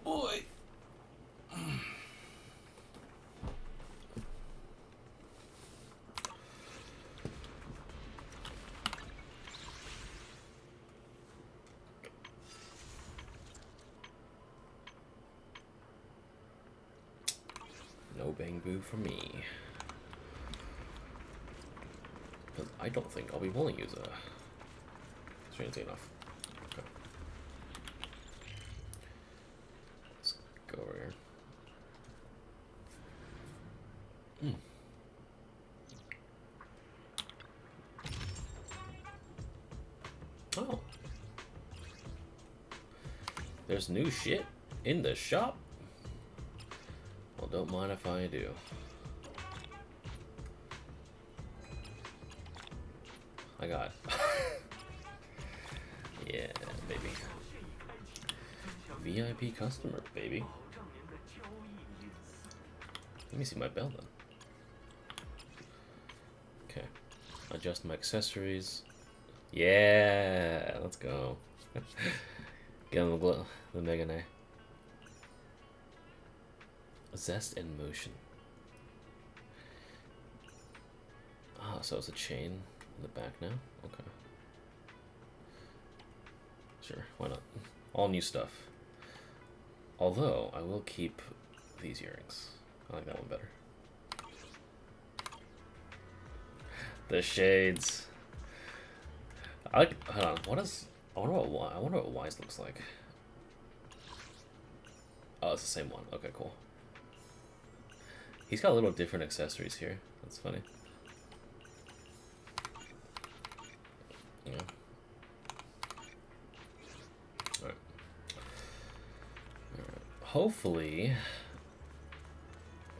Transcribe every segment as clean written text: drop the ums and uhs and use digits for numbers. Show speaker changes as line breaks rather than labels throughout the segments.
boy. No bang boo for me. Because I don't think I'll be willing to use a... Strangely enough. Okay. Let's go over here. Oh. There's new shit in the shop? Well, don't mind if I do. I got... yeah, baby. VIP customer, baby. Let me see my bell then. Okay. Adjust my accessories. Yeah, let's go. Get on the Mega Knight. Zest in motion. Ah, so it's a chain in the back now? Okay. Sure, why not? All new stuff. Although, I will keep these earrings. I like that one better. The shades. I like, hold on, what is... I wonder what Wise looks like. Oh, it's the same one. Okay, cool. He's got a little different accessories here. That's funny. Yeah. Alright. Alright. Hopefully,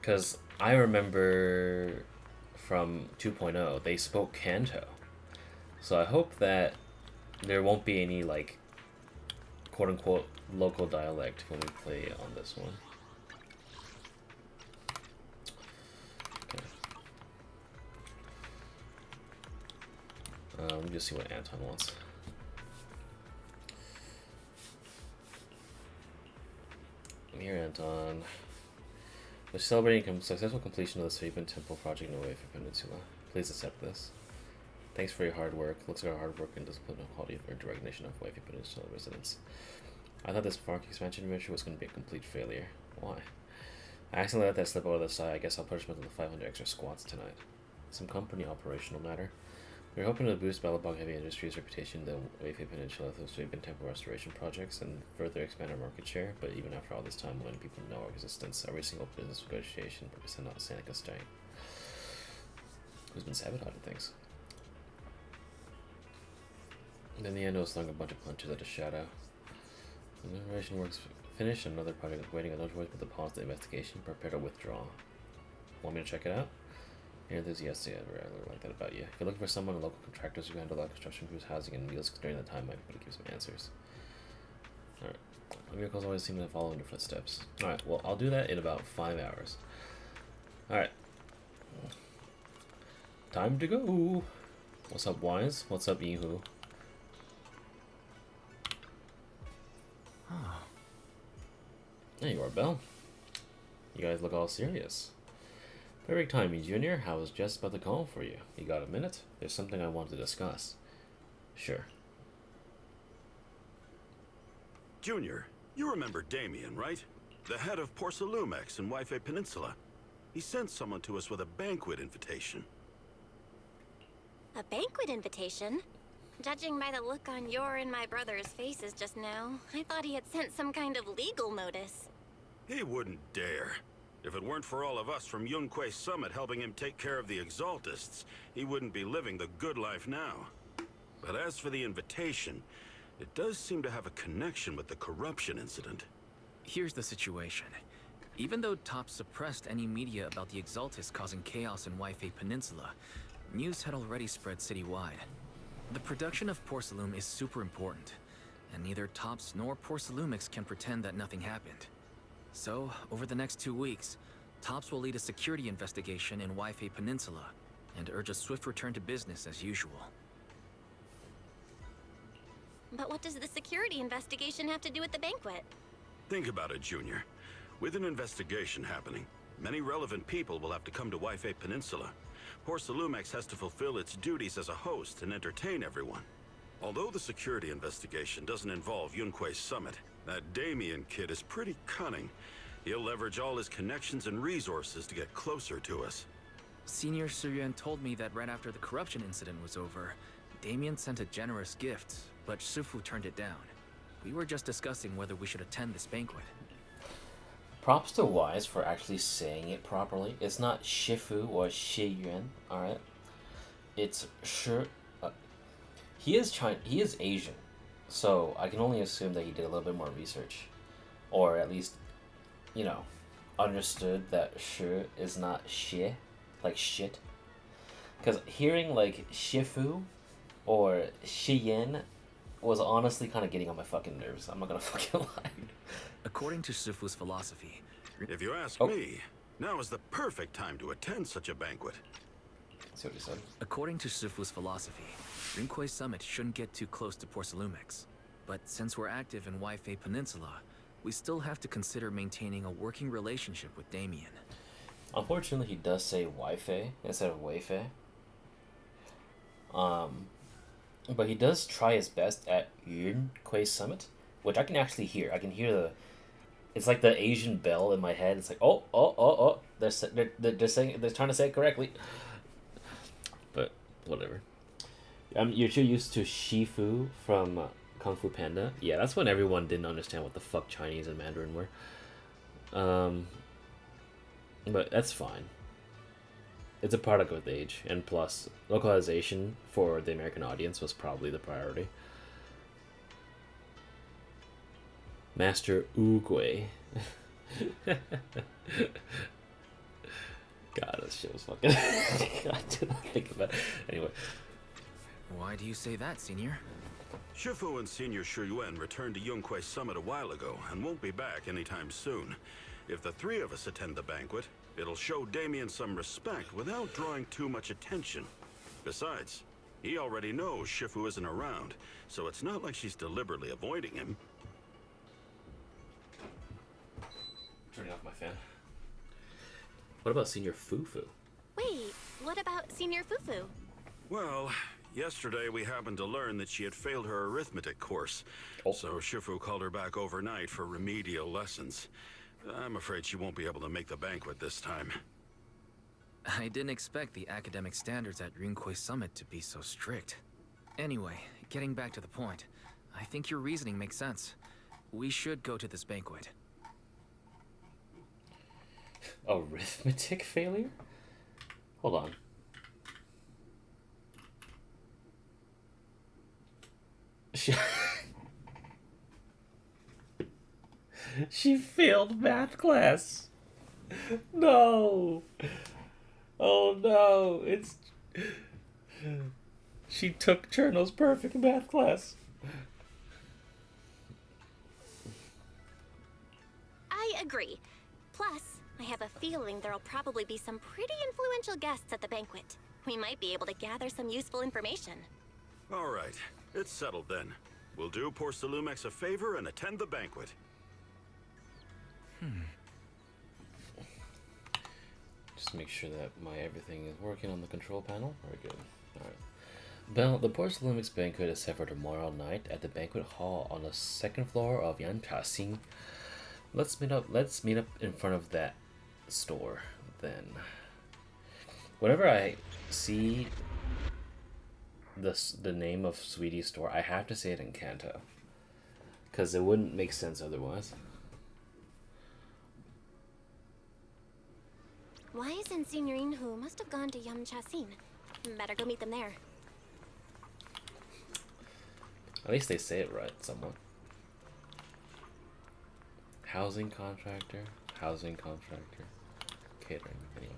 because I remember from 2.0, they spoke Kanto. So I hope that there won't be any, like, quote-unquote local dialect when we play on this one. Let me just see what Anton wants. Here, Anton. We're celebrating successful completion of the Sailume Temple project in the Wave Peninsula. Please accept this. Thanks for your hard work. Looks like our hard work and discipline and quality earned recognition of Wave Peninsula residents. I thought this park expansion adventure was going to be a complete failure. Why? I accidentally let that slip over the side. I guess I'll punishment to the 500 extra squats tonight. Some company operational matter. We're hoping to boost Epilogue Heavy Industries' reputation in the Wayfay Peninsula through sweeping temple restoration projects and further expand our market share, but even after all this time, letting people know our existence, every single business negotiation is not Seneca staying. Who's been sabotaging things? And in the end, it was throwing a bunch of punches at a shadow. When the renovation work's finished, another project is waiting on no choice but to pause the investigation, prepare to withdraw. Want me to check it out? You're enthusiastic, I really like that about you. If you're looking for someone, local contractors who handle construction crews, housing, and meals during that time might be able to give some answers. Alright. Miracles always seem to follow in your footsteps. Alright, well, I'll do that in about 5 hours. Alright. Time to go! What's up, Wise? What's up, Ihu? There you are, Belle. You guys look all serious. Perfect timing, Junior. I was just about to call for you. You got a minute? There's something I want to discuss. Sure.
Junior, you remember Damien, right? The head of Sailume in Wayfay Peninsula. He sent someone to us with a banquet invitation.
A banquet invitation? Judging by the look on your and my brother's faces just now, I thought he had sent some kind of legal notice.
He wouldn't dare. If it weren't for all of us from Yunque Summit helping him take care of the Exaltists, he wouldn't be living the good life now. But as for the invitation, it does seem to have a connection with the corruption incident.
Here's the situation. Even though Top suppressed any media about the Exaltists causing chaos in Wayfay Peninsula, news had already spread citywide. The production of Sailume is super important, and neither Tops nor Sailumex can pretend that nothing happened. So, over the next 2 weeks, Tops will lead a security investigation in Wayfay Peninsula, and urge a swift return to business as usual.
But what does the security investigation have to do with the banquet?
Think about it, Junior. With an investigation happening, many relevant people will have to come to Waifei Peninsula. Porcelumex has to fulfill its duties as a host and entertain everyone. Although the security investigation doesn't involve Yunque's summit, that Damien kid is pretty cunning. He'll leverage all his connections and resources to get closer to us.
Senior Suryuan told me that right after the corruption incident was over, Damien sent a generous gift, but Shifu turned it down. We were just discussing whether we should attend this banquet.
Props to Wise for actually saying it properly. It's not Shifu or Shiyuan, alright? It's Shi. He is Asian, so I can only assume that he did a little bit more research. Or at least, you know, understood that Shi is not Xie, like shit. Because hearing like Shifu or Shiyin was honestly kind of getting on my fucking nerves. I'm not gonna fucking lie.
According to Shifu's philosophy...
If you ask me, now is the perfect time to attend such a banquet.
See what he said.
According to Shifu's philosophy, Rinque's summit shouldn't get too close to Porcelumex. But since we're active in Waifei Peninsula, we still have to consider maintaining a working relationship with Damien.
Unfortunately, he does say Waifei instead of Waifei. But he does try his best at Yunque's summit, which I can actually hear. I can hear the... It's like the Asian bell in my head. It's like, oh. They're saying, they're trying to say it correctly. But whatever. You're too used to Shifu from Kung Fu Panda. Yeah, that's when everyone didn't understand what the fuck Chinese and Mandarin were. But that's fine. It's a product with age, and plus, localization for the American audience was probably the priority. Master Oogway. God, that shit was fucking... I didn't think about it. Anyway.
Why do you say that, Senior?
Shifu and Senior Shuyuan returned to Yunque's summit a while ago and won't be back anytime soon. If the three of us attend the banquet, it'll show Damien some respect without drawing too much attention. Besides, he already knows Shifu isn't around, so it's not like she's deliberately avoiding him.
Turning off my fan. What about Senior Fufu?
Wait, what about Senior Fufu?
Well, yesterday we happened to learn that she had failed her arithmetic course, so Shifu called her back overnight for remedial lessons. I'm afraid she won't be able to make the banquet this time.
I didn't expect the academic standards at Rinque's summit to be so strict. Anyway, getting back to the point, I think your reasoning makes sense. We should go to this banquet.
Arithmetic failure? Hold on. She failed math class. No. Oh no. It's... She took Cherno's perfect math class.
I agree. Plus, I have a feeling there'll probably be some pretty influential guests at the banquet. We might be able to gather some useful information.
All right, it's settled then. We'll do Porcelumex a favor and attend the banquet.
Just make sure that my everything is working on the control panel. Very good. Alright. Bell, the Porcelumex banquet is set for tomorrow night at the banquet hall on the second floor of Yanchaxing. Let's meet up in front of that store then. Whenever I see the name of Sweetie's store, I have to say it in Kanto, because it wouldn't make sense otherwise.
Wise and Senior Inhu must have gone to Yamchasin. Better go meet them there.
At least they say it right somewhat. Housing contractor, catering, anyway.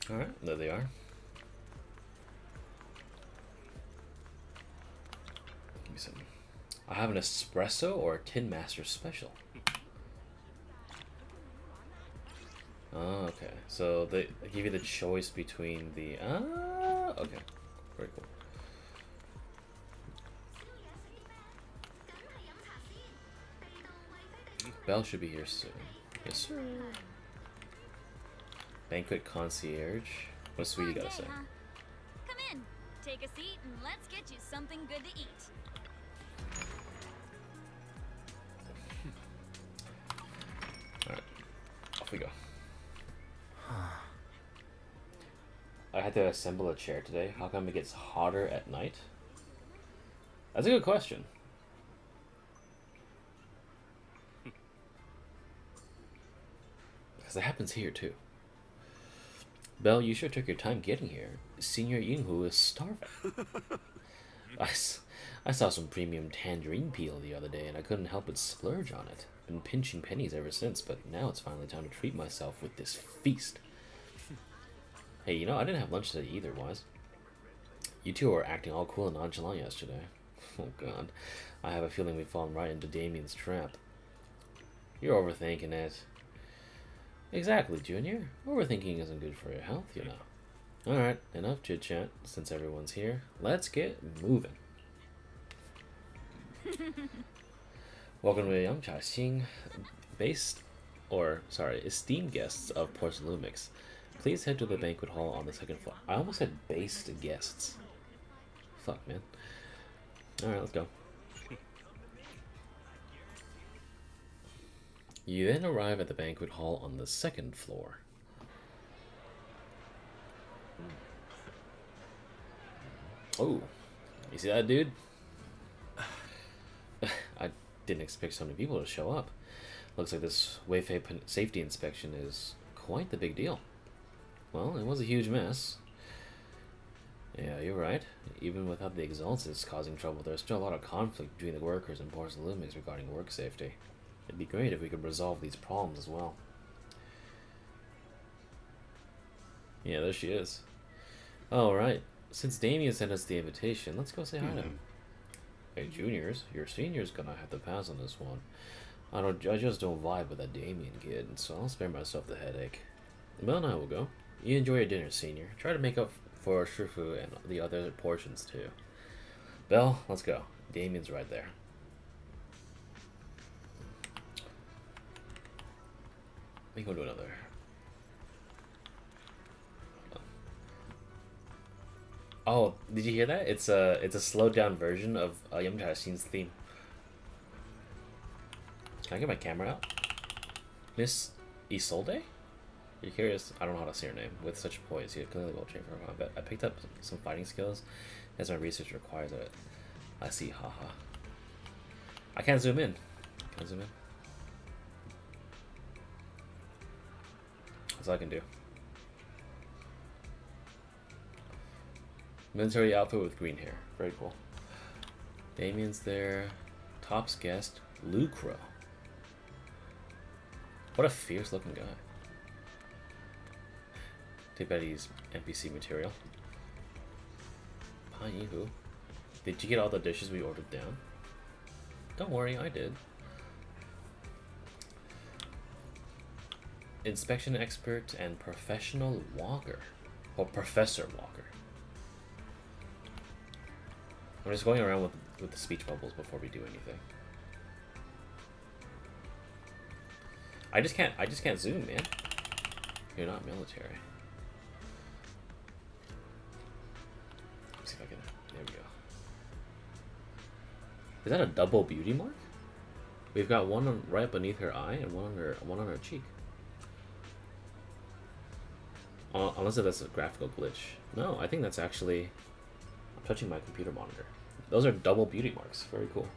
Alright, there they are. Give me some. I have an espresso or a Tin Master special. Oh, okay. So they give you the choice between the... okay. Very cool. Belle should be here soon. Yes, sir. Banquet concierge. What's Sweetie gotta say?
Come in, take a seat, and let's get you something good to eat.
Alright, off we go. I had to assemble a chair today. How come it gets hotter at night? That's a good question. Because it happens here too. Belle, you sure took your time getting here. Senior Yinghu is starving. I saw some premium tangerine peel the other day and I couldn't help but splurge on it. Been pinching pennies ever since, but now it's finally time to treat myself with this feast. Hey, you know, I didn't have lunch today either, Wise. You two were acting all cool and nonchalant yesterday. Oh god, I have a feeling we've fallen right into Damien's trap. You're overthinking it. Exactly, Junior. Overthinking isn't good for your health, you know. Alright, enough chit-chat. Since everyone's here, let's get moving. Welcome to Yangcha Xing, esteemed guests of Porcelumix. Please head to the banquet hall on the second floor. I almost said based guests. Fuck, man. Alright, let's go. You then arrive at the banquet hall on the second floor. Oh, you see that, dude? I didn't expect so many people to show up. Looks like this Wi-Fi safety inspection is quite the big deal. Well, it was a huge mess. Yeah, you're right. Even without the exalts causing trouble, there's still a lot of conflict between the workers and Porcelumix regarding work safety. It'd be great if we could resolve these problems as well. Yeah, there she is. Alright, since Damien sent us the invitation, let's go say hi to him. Hey, juniors, your senior's gonna have to pass on this one. I just don't vibe with that Damien kid, so I'll spare myself the headache. Mel and I will go. You enjoy your dinner, senior. Try to make up for Shifu and the other portions too. Belle, let's go. Damien's right there. Let me go to another. Oh, did you hear that? It's a slowed down version of Yamcha Xing's theme. Can I get my camera out? Miss Isolde? You're curious? I don't know how to say her name. With such poise, you clearly well trained for combat. I picked up some fighting skills as my research requires it. I see, haha. I can't zoom in. Can I zoom in? That's all I can do. Military outfit with green hair. Very cool. Damien's there. Top's guest, Lucro. What a fierce looking guy. Take bet he's NPC material. Paiyihu. Did you get all the dishes we ordered down? Don't worry, I did. Inspection expert and professional walker. Or Professor Walker. I'm just going around with the speech bubbles before we do anything. I just can't zoom, man. You're not military. Let's see if I can. There we go. Is that a double beauty mark? We've got one right beneath her eye and one on her cheek. Unless that's a graphical glitch. No, I think that's actually. I'm touching my computer monitor. Those are double beauty marks. Very cool.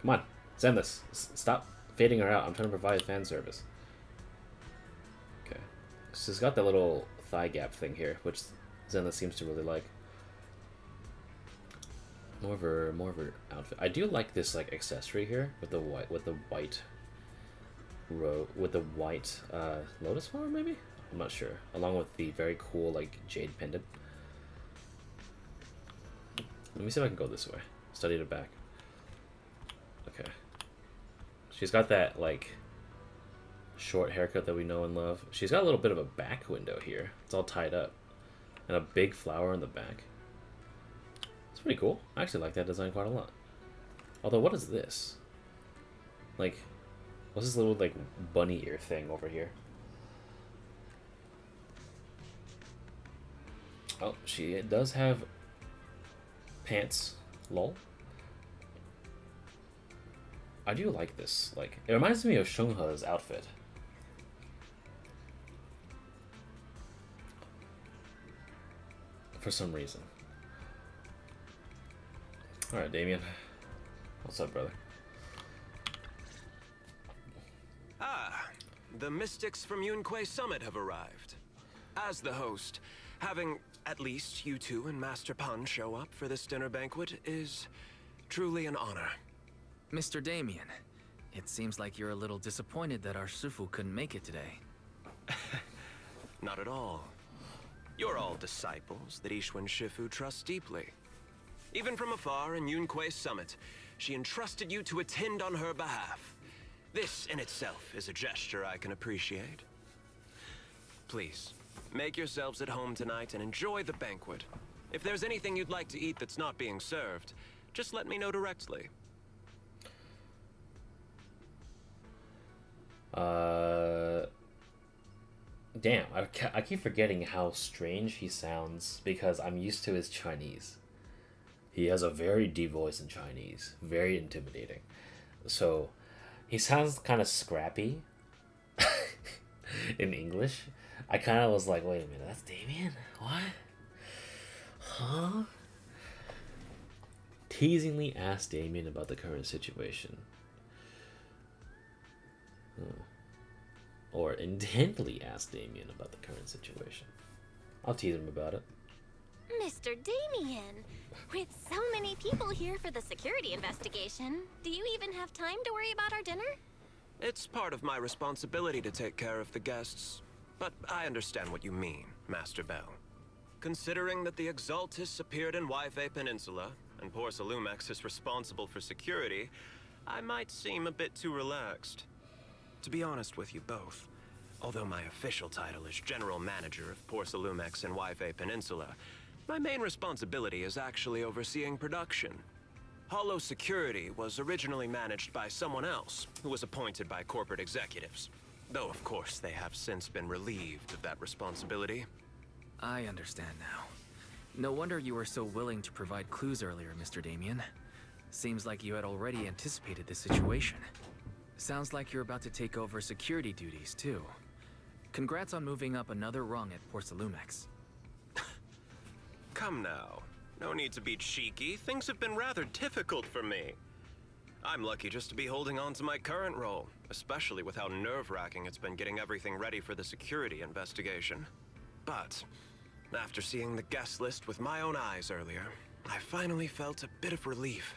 Come on, Zenless. Stop fading her out. I'm trying to provide fan service. Okay. So she's got that little thigh gap thing here, which Zenless seems to really like. More of her outfit. I do like this like accessory here with the white lotus flower, maybe? I'm not sure. Along with the very cool like jade pendant. Let me see if I can go this way. Study the back. Okay. She's got that like short haircut that we know and love. She's got a little bit of a back window here. It's all tied up. And a big flower in the back. It's pretty cool. I actually like that design quite a lot. Although, what is this? Like, what's this little, like, bunny ear thing over here? Oh, she does have pants. Lol. I do like this. Like, it reminds me of Shungha's outfit. For some reason. Alright, Damien. What's up, brother?
Ah, the mystics from Yunquay Summit have arrived. As the host, having at least you two and Master Pan show up for this dinner banquet is truly an honor.
Mr. Damien, it seems like you're a little disappointed that our Shifu couldn't make it today.
Not at all. You're all disciples that Ishwan Shifu trusts deeply. Even from afar in Yunquay Summit, she entrusted you to attend on her behalf. This in itself is a gesture I can appreciate. Please, make yourselves at home tonight and enjoy the banquet. If there's anything you'd like to eat that's not being served, just let me know directly.
Damn, I keep forgetting how strange he sounds because I'm used to his Chinese. He has a very deep voice in Chinese, very intimidating. So, he sounds kind of scrappy in English. I kind of was like, wait a minute, that's Damien? What? Huh? Teasingly asked Damien about the current situation. Or intently asked Damien about the current situation. I'll tease him about it.
Mr. Damien, with so many people here for the security investigation, do you even have time to worry about our dinner?
It's part of my responsibility to take care of the guests, but I understand what you mean, Master Bell. Considering that the Exaltis appeared in Yfe Peninsula, and poor Sailume is responsible for security, I might seem a bit too relaxed. To be honest with you both, although my official title is General Manager of Sailume and Yfe Peninsula, my main responsibility is actually overseeing production. Hollow Security was originally managed by someone else, who was appointed by corporate executives. Though, of course, they have since been relieved of that responsibility.
I understand now. No wonder you were so willing to provide clues earlier, Mr. Damien. Seems like you had already anticipated this situation. Sounds like you're about to take over security duties, too. Congrats on moving up another rung at Sailume.
Come now. No need to be cheeky. Things have been rather difficult for me. I'm lucky just to be holding on to my current role, especially with how nerve-wracking it's been getting everything ready for the security investigation. But after seeing the guest list with my own eyes earlier, I finally felt a bit of relief.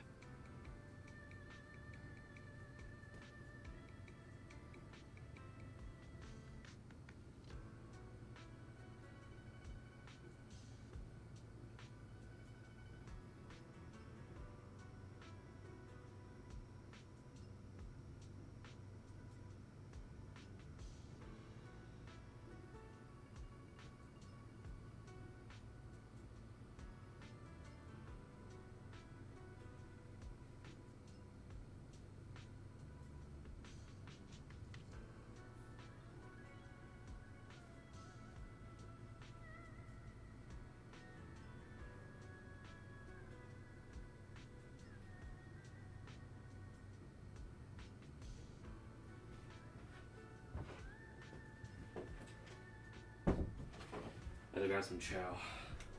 I got some chow.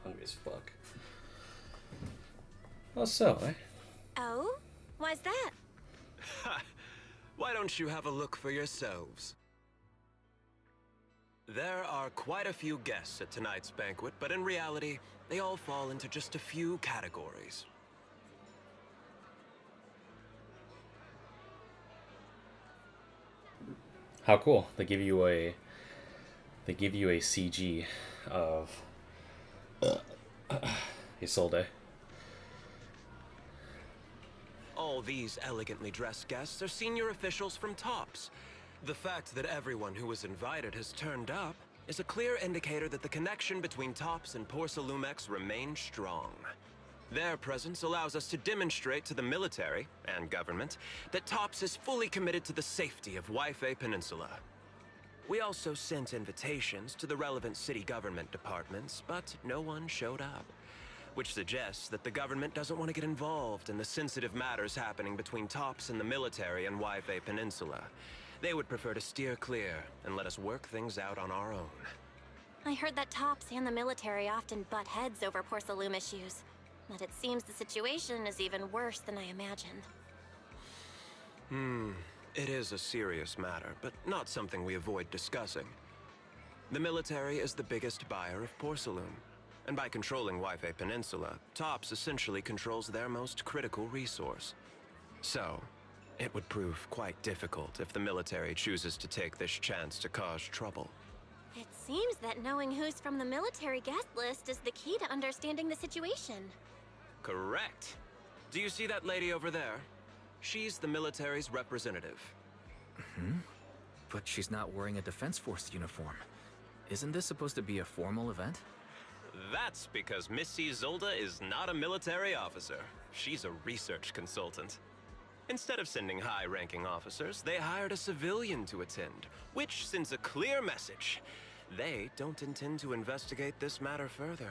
Hungry as fuck. Oh, so, eh?
Oh? Why's that?
Why don't you have a look for yourselves? There are quite a few guests at tonight's banquet, but in reality, they all fall into just a few categories.
How cool. They give you a CG of Isolde.
All these elegantly dressed guests are senior officials from TOPS. The fact that everyone who was invited has turned up is a clear indicator that the connection between TOPS and Porsalumex remains strong. Their presence allows us to demonstrate to the military and government that TOPS is fully committed to the safety of Yifei Peninsula. We also sent invitations to the relevant city government departments, but no one showed up, which suggests that the government doesn't want to get involved in the sensitive matters happening between TOPS and the military and Yifei Peninsula. They would prefer to steer clear and let us work things out on our own.
I heard that TOPS and the military often butt heads over Porsalume issues, but it seems the situation is even worse than I imagined.
It is a serious matter, but not something we avoid discussing. The military is the biggest buyer of Porsalume, and by controlling Yifei Peninsula, TOPS essentially controls their most critical resource. So, it would prove quite difficult if the military chooses to take this chance to cause trouble.
It seems that knowing who's from the military guest list is the key to understanding the situation.
Correct. Do you see that lady over there? She's the military's representative.
But she's not wearing a Defense Force uniform. Isn't this supposed to be a formal event?
That's because Missy Zolda is not a military officer. She's a research consultant. Instead of sending high-ranking officers, they hired a civilian to attend, which sends a clear message. They don't intend to investigate this matter further.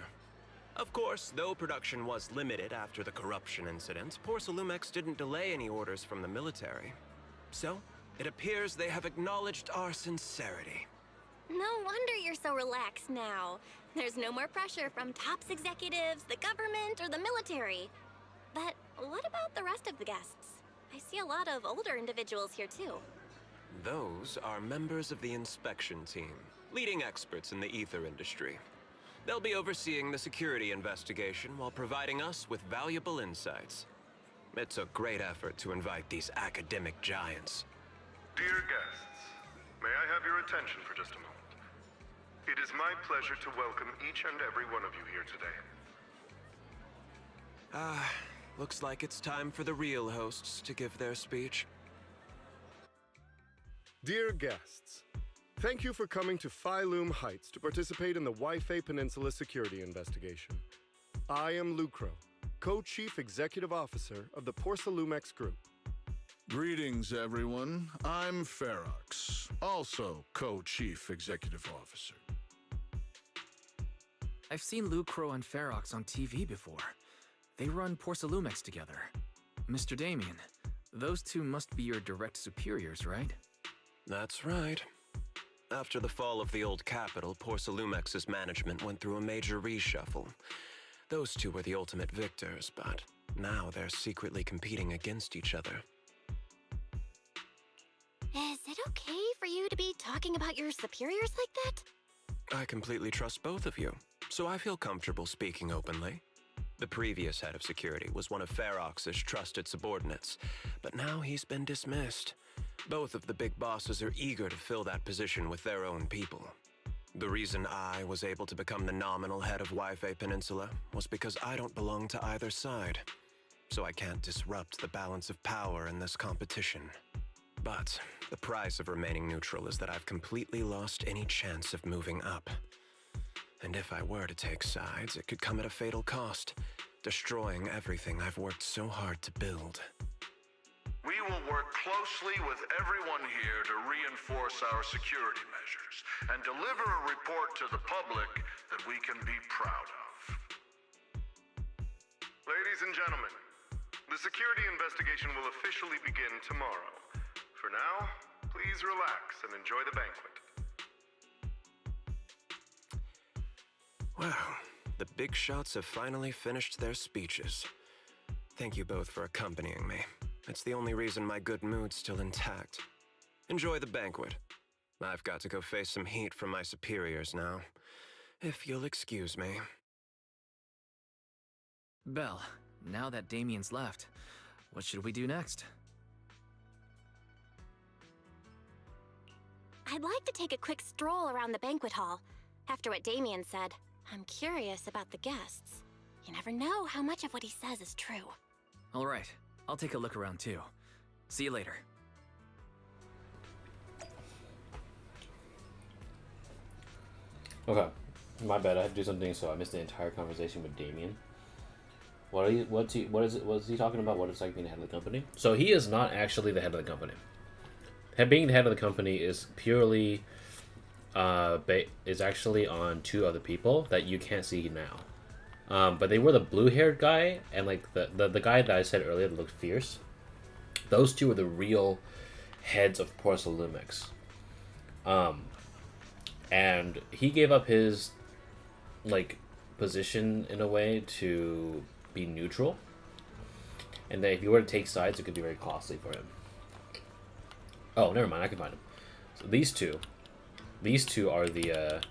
Of course, though production was limited after the corruption incident, Porsalumex didn't delay any orders from the military. So, it appears they have acknowledged our sincerity.
No wonder you're so relaxed now. There's no more pressure from TOPS executives, the government, or the military. But what about the rest of the guests? I see a lot of older individuals here too.
Those are members of the inspection team, leading experts in the ether industry. They'll be overseeing the security investigation while providing us with valuable insights. It took great effort to invite these academic giants.
Dear guests, may I have your attention for just a moment? It is my pleasure to welcome each and every one of you here today.
Looks like it's time for the real hosts to give their speech.
Dear guests, thank you for coming to Sailume Heights to participate in the Yifei Peninsula security investigation. I am Lucro, Co-Chief Executive Officer of the Porsalumex Group.
Greetings, everyone. I'm Ferox, also Co-Chief Executive Officer.
I've seen Lucro and Ferox on TV before. They run Porsalumex together. Mr. Damien, those two must be your direct superiors, right?
That's right. After the fall of the old capital, Porsalumex's management went through a major reshuffle. Those two were the ultimate victors, but now they're secretly competing against each other.
Is it okay for you to be talking about your superiors like that?
I completely trust both of you, so I feel comfortable speaking openly. The previous head of security was one of Ferox's trusted subordinates, but now he's been dismissed. Both of the big bosses are eager to fill that position with their own people. The reason I was able to become the nominal head of Yifei Peninsula was because I don't belong to either side, so I can't disrupt the balance of power in this competition. But the price of remaining neutral is that I've completely lost any chance of moving up. And if I were to take sides, it could come at a fatal cost, destroying everything I've worked so hard to build.
We will work closely with everyone here to reinforce our security measures and deliver a report to the public that we can be proud of. Ladies and gentlemen, the security investigation will officially begin tomorrow. For now, please relax and enjoy the banquet.
Wow, the big shots have finally finished their speeches. Thank you both for accompanying me. It's the only reason my good mood's still intact. Enjoy the banquet. I've got to go face some heat from my superiors now. If you'll excuse me.
Belle, now that Damien's left, what should we do next?
I'd like to take a quick stroll around the banquet hall. After what Damien said, I'm curious about the guests. You never know how much of what he says is true.
All right, I'll take a look around too. See you later.
Okay, my bad. I had to do something, so I missed the entire conversation with Damien. What is he talking about? What it's like being the head of the company? So he is not actually the head of the company. Being the head of the company is purely, is actually on two other people that you can't see now. But they were the blue-haired guy and like the guy that I said earlier that looked fierce. Those two are the real heads of Porcelumix. And he gave up his like position in a way to be neutral, and that if you were to take sides, it could be very costly for him. Oh, never mind. I can find him. So these two are the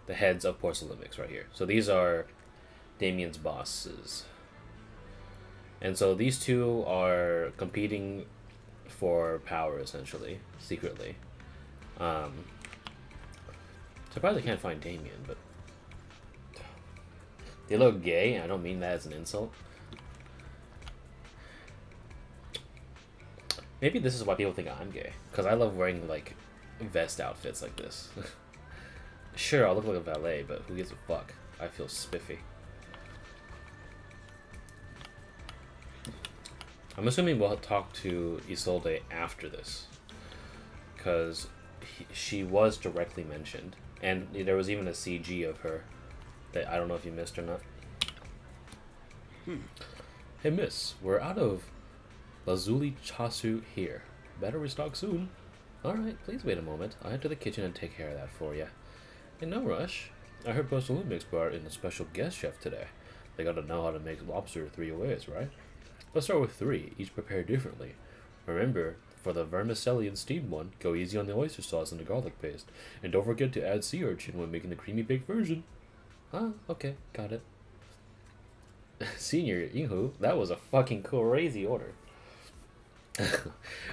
heads of Porcelumix right here. So these are Damien's bosses, and so these two are competing for power essentially, secretly. Surprised I can't find Damien, but they look gay, and I don't mean that as an insult. Maybe this is why people think I'm gay, because I love wearing like vest outfits like this. Sure, I'll look like a valet, but who gives a fuck? I feel spiffy. I'm assuming we'll talk to Isolde after this, because she was directly mentioned, and there was even a CG of her that I don't know if you missed or not. Hey miss, we're out of lazuli chasu here. Better restock soon. Alright, please wait a moment. I'll head to the kitchen and take care of that for you. In no rush. I heard Porcelumix brought in a special guest chef today. They gotta know how to make lobster 3 ways, right? Let's start with 3, each prepared differently. Remember, for the vermicelli and steamed one, go easy on the oyster sauce and the garlic paste. And don't forget to add sea urchin when making the creamy baked version. Huh? Okay, got it. Senior Yinghu, that was a fucking crazy order.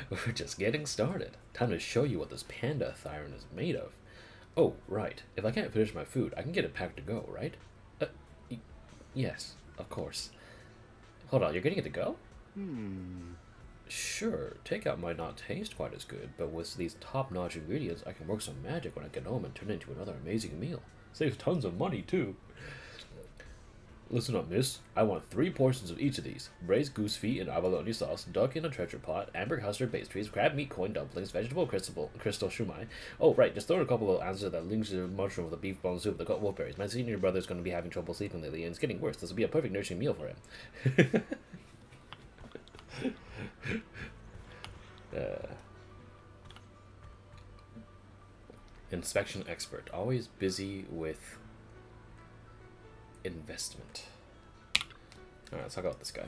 We're just getting started. Time to show you what this panda thyron is made of. Oh, right. If I can't finish my food, I can get it packed to go, right? Yes, of course. Hold on, you're getting it to go? Sure, takeout might not taste quite as good, but with these top-notch ingredients, I can work some magic when I get home and turn it into another amazing meal. Saves tons of money, too. Listen up, miss. I want 3 portions of each of these. Braised goose feet in abalone sauce, duck in a treasure pot, amber custard pastries, crab meat coin dumplings, vegetable crystal shumai. Oh, right, just throw in a couple of ounces of that linger mushroom with the beef bone soup, the wolfberries. My senior brother's going to be having trouble sleeping lately, and it's getting worse. This will be a perfect nourishing meal for him. Inspection expert. Always busy with investment. Alright, let's talk about this guy.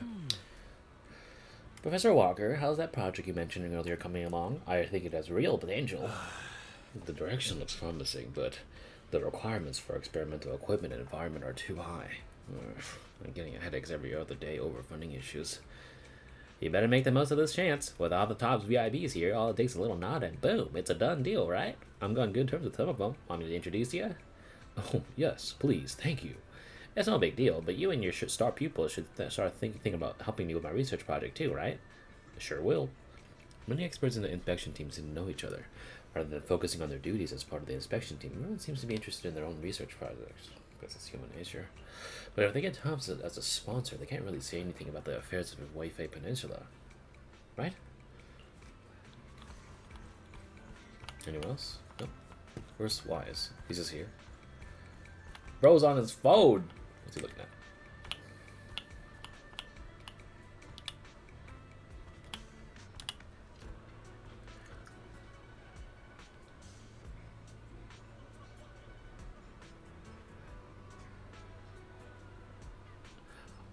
Professor Walker, how's that project you mentioned earlier coming along? I think it has real potential. The direction looks promising, but the requirements for experimental equipment and environment are too high. I'm getting headaches every other day over funding issues. You better make the most of this chance. With all the top VIPs here, all it takes is a little nod and boom, it's a done deal, right? I'm on good terms with some of them. Want me to introduce you? Oh, yes, please, thank you. It's no big deal, but you and your star pupils should start thinking about helping me with my research project too, right? Sure will. Many experts in the inspection team seem to know each other. Rather than focusing on their duties as part of the inspection team, everyone seems to be interested in their own research projects. Because it's human nature. But if they get Thompson as a sponsor, they can't really say anything about the affairs of Waifei Peninsula. Right? Anyone else? Nope. Where's Wise? He's just here. Bro's on his phone! What's he looking at?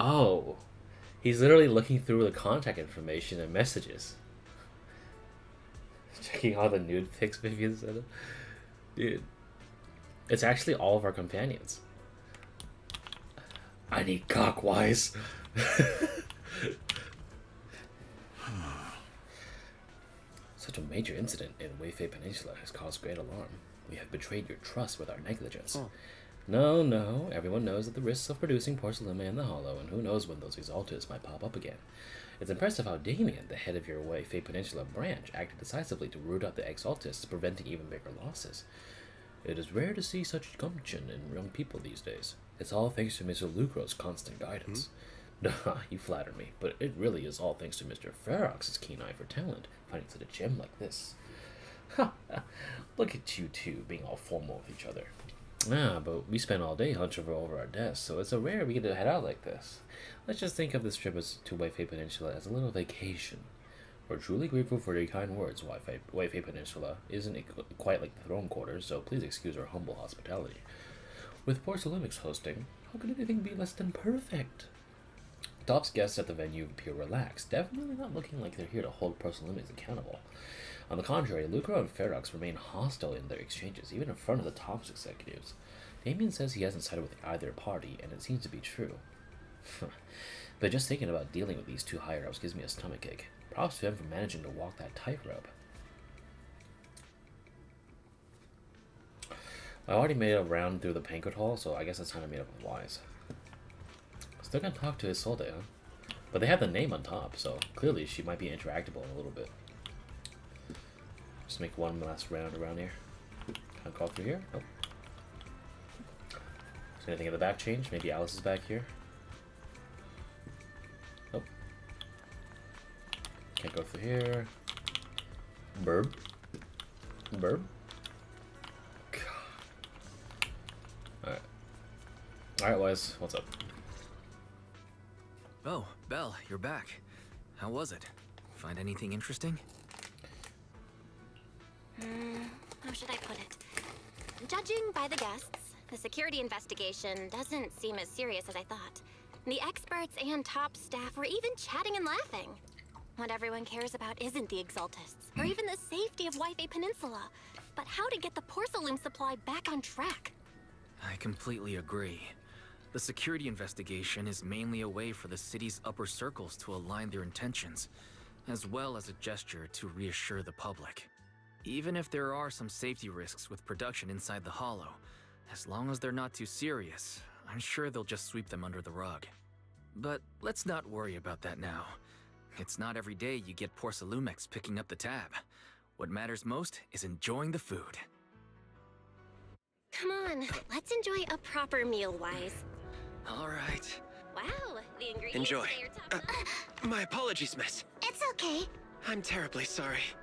Oh, he's literally looking through the contact information and messages. Checking all the nude pics Vivian sent him. Dude, it's actually all of our companions. I need cockwise. Such a major incident in Waifei Peninsula has caused great alarm. We have betrayed your trust with our negligence. Oh. No, everyone knows that the risks of producing Porcellume in the Hollow, and who knows when those exaltists might pop up again. It's impressive how Damien, the head of your Waifei Peninsula branch, acted decisively to root out the exaltists, preventing even bigger losses. It is rare to see such gumption in young people these days. It's all thanks to Mr. Lucro's constant guidance. You flatter me, but it really is all thanks to Mr. Ferox's keen eye for talent, finding such a gem like this. Ha! Look at you two being all formal with each other. Ah, but we spend all day hunched over our desks, so it's a rare we get to head out like this. Let's just think of this trip to Waifei Peninsula as a little vacation. We're truly grateful for your kind words. Waifei Peninsula isn't quite like the throne quarters, so please excuse our humble hospitality. With Porcelumix hosting, how could anything be less than perfect? Top's guests at the venue appear relaxed, definitely not looking like they're here to hold Porcelumix accountable. On the contrary, Lucro and Ferox remain hostile in their exchanges, even in front of the Top's executives. Damien says he hasn't sided with either party, and it seems to be true. But just thinking about dealing with these two higher-ups gives me a stomachache. Props to him for managing to walk that tightrope. I already made a round through the banquet hall, so I guess it's time to meet up with Wise. Still gonna talk to Isolde, huh? But they have the name on top, so clearly she might be interactable in a little bit. Just make one last round around here. Can I crawl through here? Nope. Is anything in the back change? Maybe Alice is back here? Nope. Can't go through here. Burb. Burb. Alright. Alright, Wise. What's up?
Oh, Belle, you're back. How was it? Find anything interesting?
How should I put it? Judging by the guests, the security investigation doesn't seem as serious as I thought. The experts and top staff were even chatting and laughing. What everyone cares about isn't the Exaltists, or even the safety of Waifei Peninsula, but how to get the Porcelume supply back on track.
I completely agree. The security investigation is mainly a way for the city's upper circles to align their intentions, as well as a gesture to reassure the public. Even if there are some safety risks with production inside the Hollow, as long as they're not too serious, I'm sure they'll just sweep them under the rug. But let's not worry about that now. It's not every day you get Porcelumix picking up the tab. What matters most is enjoying the food.
Come on, let's enjoy a proper meal, Wise.
All right.
Wow, the ingredients
Enjoy.
today are top notch.
My apologies, miss.
It's okay.
I'm terribly sorry.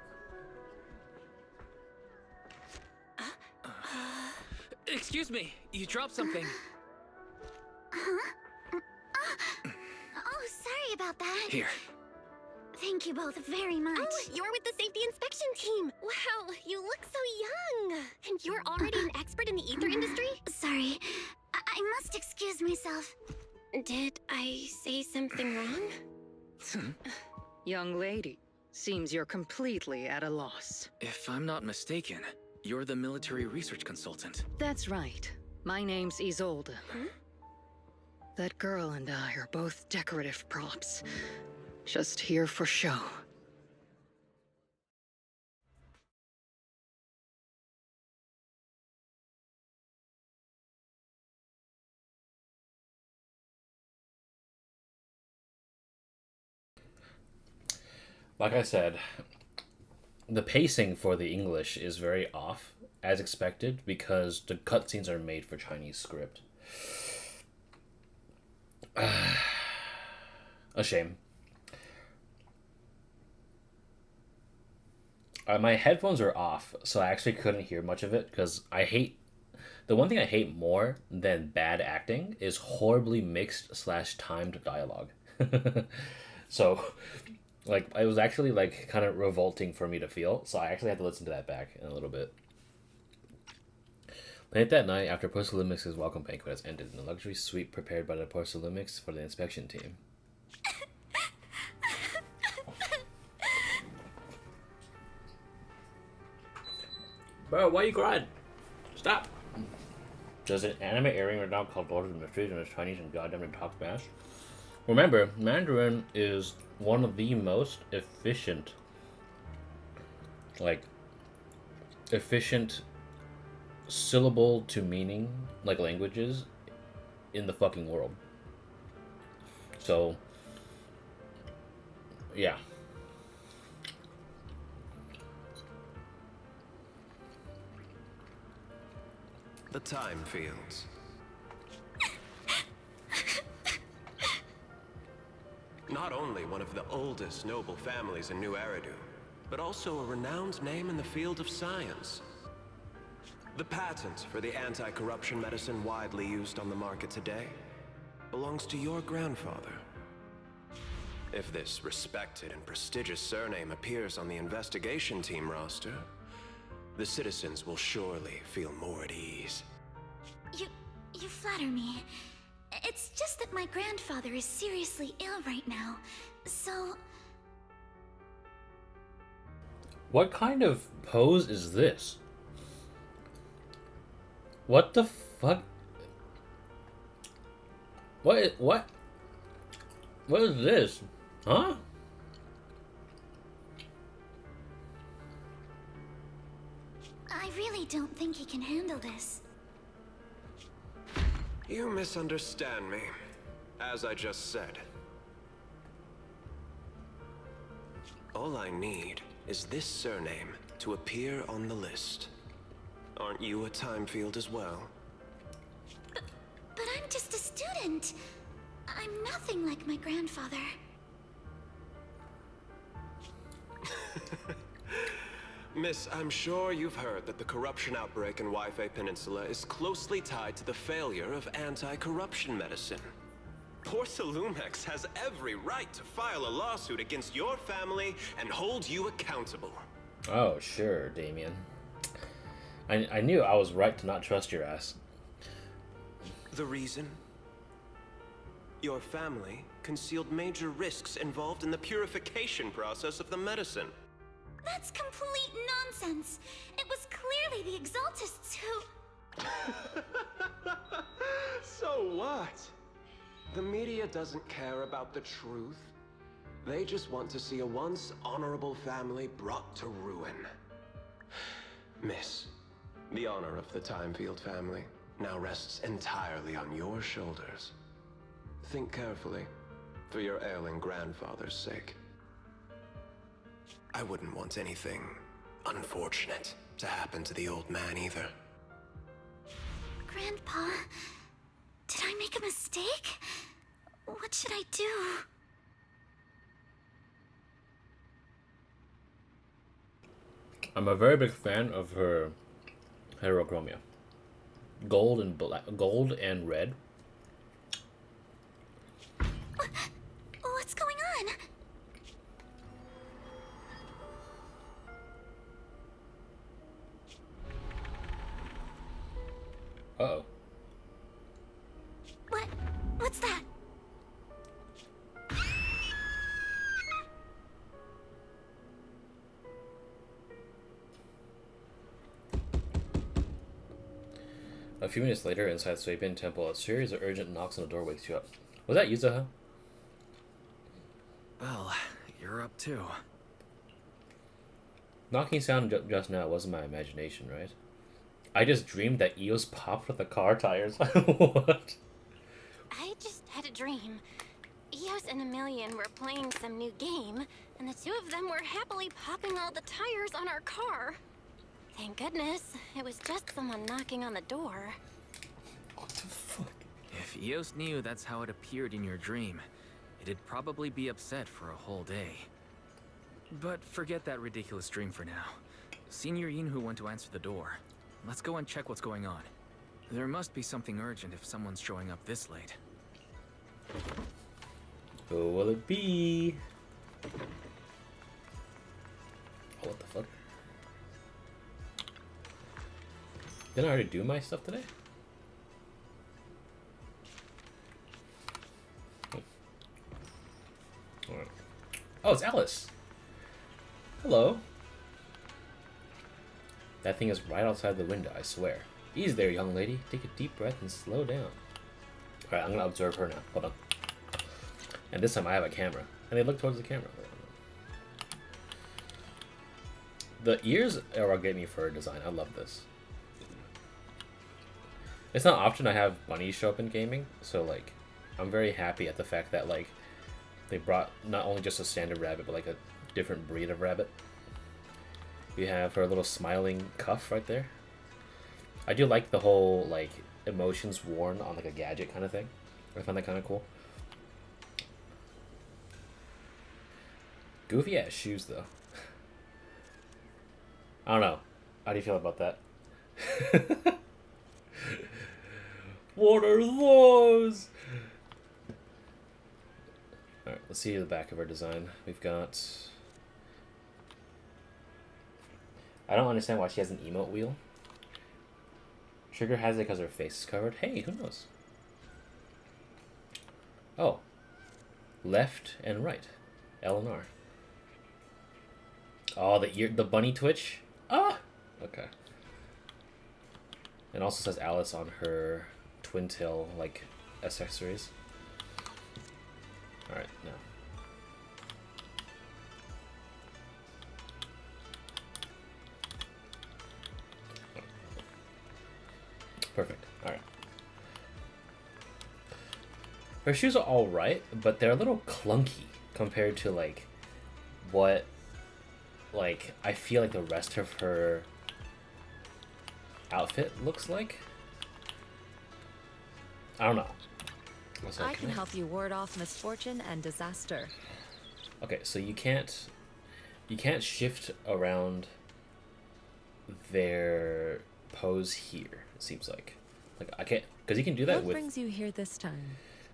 Excuse me, you dropped something.
Oh, sorry about that.
Here.
Thank you both very much. Oh, you're with the safety inspection team. Wow, you look so young. And you're already an expert in the ether industry? Sorry, I must excuse myself. Did I say something wrong?
Young lady, seems you're completely at a loss.
If I'm not mistaken, you're the military research consultant.
That's right. My name's Isolde. That girl and I are both decorative props. Just here for show.
Like I said, the pacing for the English is very off, as expected, because the cutscenes are made for Chinese script. A shame. My headphones are off, so I actually couldn't hear much of it, because the one thing I hate more than bad acting is horribly mixed / timed dialogue. So, like, it was actually, like, kind of revolting for me to feel, so I actually had to listen to that back in a little bit. Late that night, after Porcelumix's welcome banquet has ended in a luxury suite prepared by the Porcelumix for the inspection team. Bro, why are you crying? Stop! Does an anime airing right now called Lord of the Mysteries and it's Chinese and goddamn to talk fast? Remember, Mandarin is one of the most efficient syllable to meaning, like, languages in the fucking world. So, yeah.
the Time Fields. Not only one of the oldest noble families in New Eridu, but also a renowned name in the field of science. The patent for the anti-corruption medicine widely used on the market today belongs to your grandfather. If this respected and prestigious surname appears on the investigation team roster, the citizens will surely feel more at ease.
You flatter me. It's just that my grandfather is seriously ill right now, so...
What kind of pose is this? What the fuck? What is this? Huh?
I really don't think he can handle this.
You misunderstand me, as I just said. All I need is this surname to appear on the list. Aren't you a time field as well?
But I'm just a student. I'm nothing like my grandfather.
Miss, I'm sure you've heard that the corruption outbreak in Wi-Fi Peninsula is closely tied to the failure of anti-corruption medicine. Poor Sailumex has every right to file a lawsuit against your family and hold you accountable.
Oh, sure, Damien. I knew I was right to not trust your ass.
The reason? Your family concealed major risks involved in the purification process of the medicine.
That's complete nonsense. It was clearly the Exaltists who...
So what? The media doesn't care about the truth. They just want to see a once honorable family brought to ruin. Miss, the honor of the Timefield family now rests entirely on your shoulders. Think carefully, for your ailing grandfather's sake. I wouldn't want anything unfortunate to happen to the old man either.
Grandpa, did I make a mistake? What should I do?
I'm a very big fan of her heterochromia. Gold and black, gold and red.
What's going on?
Uh-oh.
What's that?
A few minutes later, inside Suibin Temple, a series of urgent knocks on the door wakes you up. Was that Yuzuha?
Well, you're up too.
Knocking sound just now wasn't my imagination, right? I just dreamed that Eos popped with the car tires. What?
I just had a dream. Eos and Emilian were playing some new game, and the two of them were happily popping all the tires on our car. Thank goodness, it was just someone knocking on the door.
What the fuck?
If Eos knew that's how it appeared in your dream, it'd probably be upset for a whole day. But forget that ridiculous dream for now. Senior Yinhu went to answer the door. Let's go and check what's going on. There must be something urgent if someone's showing up this late.
Who will it be? Oh, what the fuck? Didn't I already do my stuff today? Alright. Oh, it's Alice! Hello. That thing is right outside the window, I swear. Easy there, young lady. Take a deep breath and slow down. Alright, I'm gonna observe her now. Hold on. And this time I have a camera. And they look towards the camera. The ears are what get me for a design. I love this. It's not often I have bunnies show up in gaming, so like, I'm very happy at the fact that like, they brought not only just a standard rabbit, but like a different breed of rabbit. We have her little smiling cuff right there. I do like the whole like emotions worn on like a gadget kind of thing. I find that kind of cool. Goofy ass shoes though. I don't know. How do you feel about that? What are those? Alright, let's see the back of our design. We've got... I don't understand why she has an emote wheel. Sugar has it because her face is covered. Hey, who knows? Oh. Left and right. L and R. Oh, the bunny twitch? Ah! Okay. It also says Alice on her twin tail, like, accessories. Alright, now. Perfect. Alright. Her shoes are alright, but they're a little clunky compared to, like, what, like, I feel like the rest of her outfit looks like. I don't know.
I can help you ward off misfortune and disaster.
Okay, so you can't shift around their pose here. It seems like I can't, because you can do that
What
with.
brings you here this time?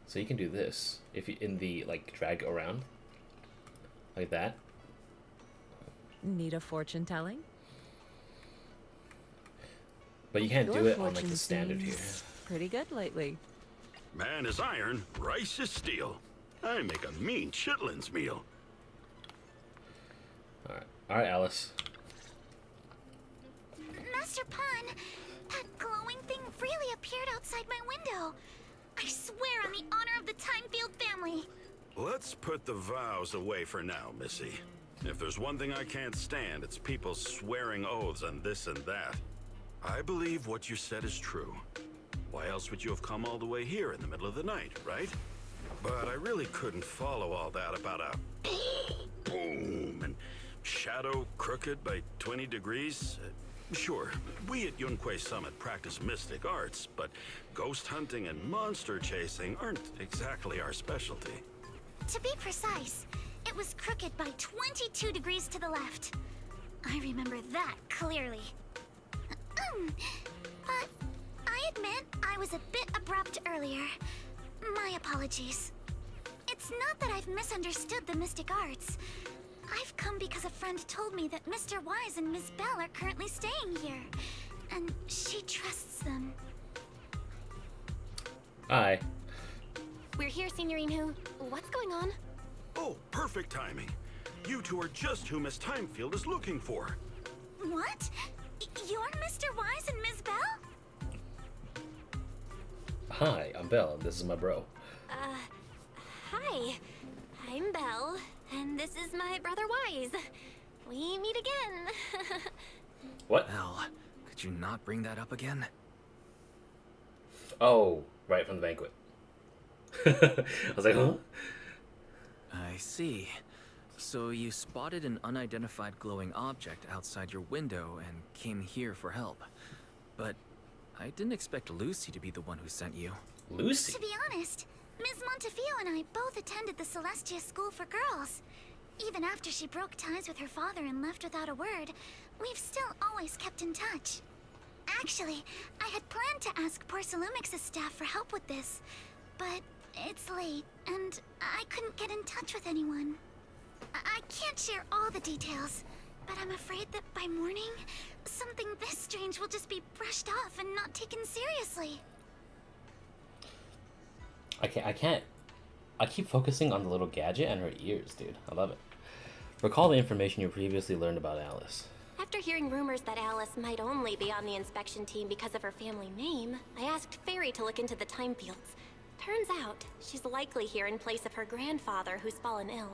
So you can do this if you in the like drag around like that.
Need a fortune telling?
But you can't
Your
do it on like
fortune
the standard here.
seems pretty good lately.
Man is iron, rice is steel. I make a mean chitlins meal.
All right, Alice.
Master Pun, that glowing thing really appeared outside my window. I swear on the honor of the Timefield family.
Let's put the vows away for now, Missy. If there's one thing I can't stand, it's people swearing oaths on this and that. I believe what you said is true. Why else would you have come all the way here in the middle of the night, right? But I really couldn't follow all that about a boom and shadow crooked by 20 degrees. Sure, we at Yunquay Summit practice mystic arts, but ghost hunting and monster chasing aren't exactly our specialty.
To be precise, it was crooked by 22 degrees to the left. I remember that clearly. But I admit I was a bit abrupt earlier. My apologies. It's not that I've misunderstood the mystic arts. I've come because a friend told me that Mr. Wise and Ms. Bell are currently staying here, and she trusts them.
Hi.
We're here, Signorine. What's going on?
Oh, perfect timing. You two are just who Miss Timefield is looking for.
What? You're Mr. Wise and Ms. Bell?
Hi, I'm Belle, and this is my bro.
Hi. I'm Belle, and this is my brother Wise. We meet again.
What?
Hell, could you not bring that up again?
Oh, right from the banquet. I was like, huh?
I see. So you spotted an unidentified glowing object outside your window and came here for help. But I didn't expect Lucy to be the one who sent you.
Lucy?
To be honest, Ms. Montefiore and I both attended the Celestia School for Girls. Even after she broke ties with her father and left without a word, we've still always kept in touch. Actually, I had planned to ask Porcelumix's staff for help with this, but it's late, and I couldn't get in touch with anyone. I can't share all the details, but I'm afraid that by morning, something this strange will just be brushed off and not taken seriously.
I can't. I keep focusing on the little gadget and her ears, dude. I love it. Recall the information you previously learned about Alice.
After hearing rumors that Alice might only be on the inspection team because of her family name, I asked Fairy to look into the Timefields. Turns out, she's likely here in place of her grandfather who's fallen ill.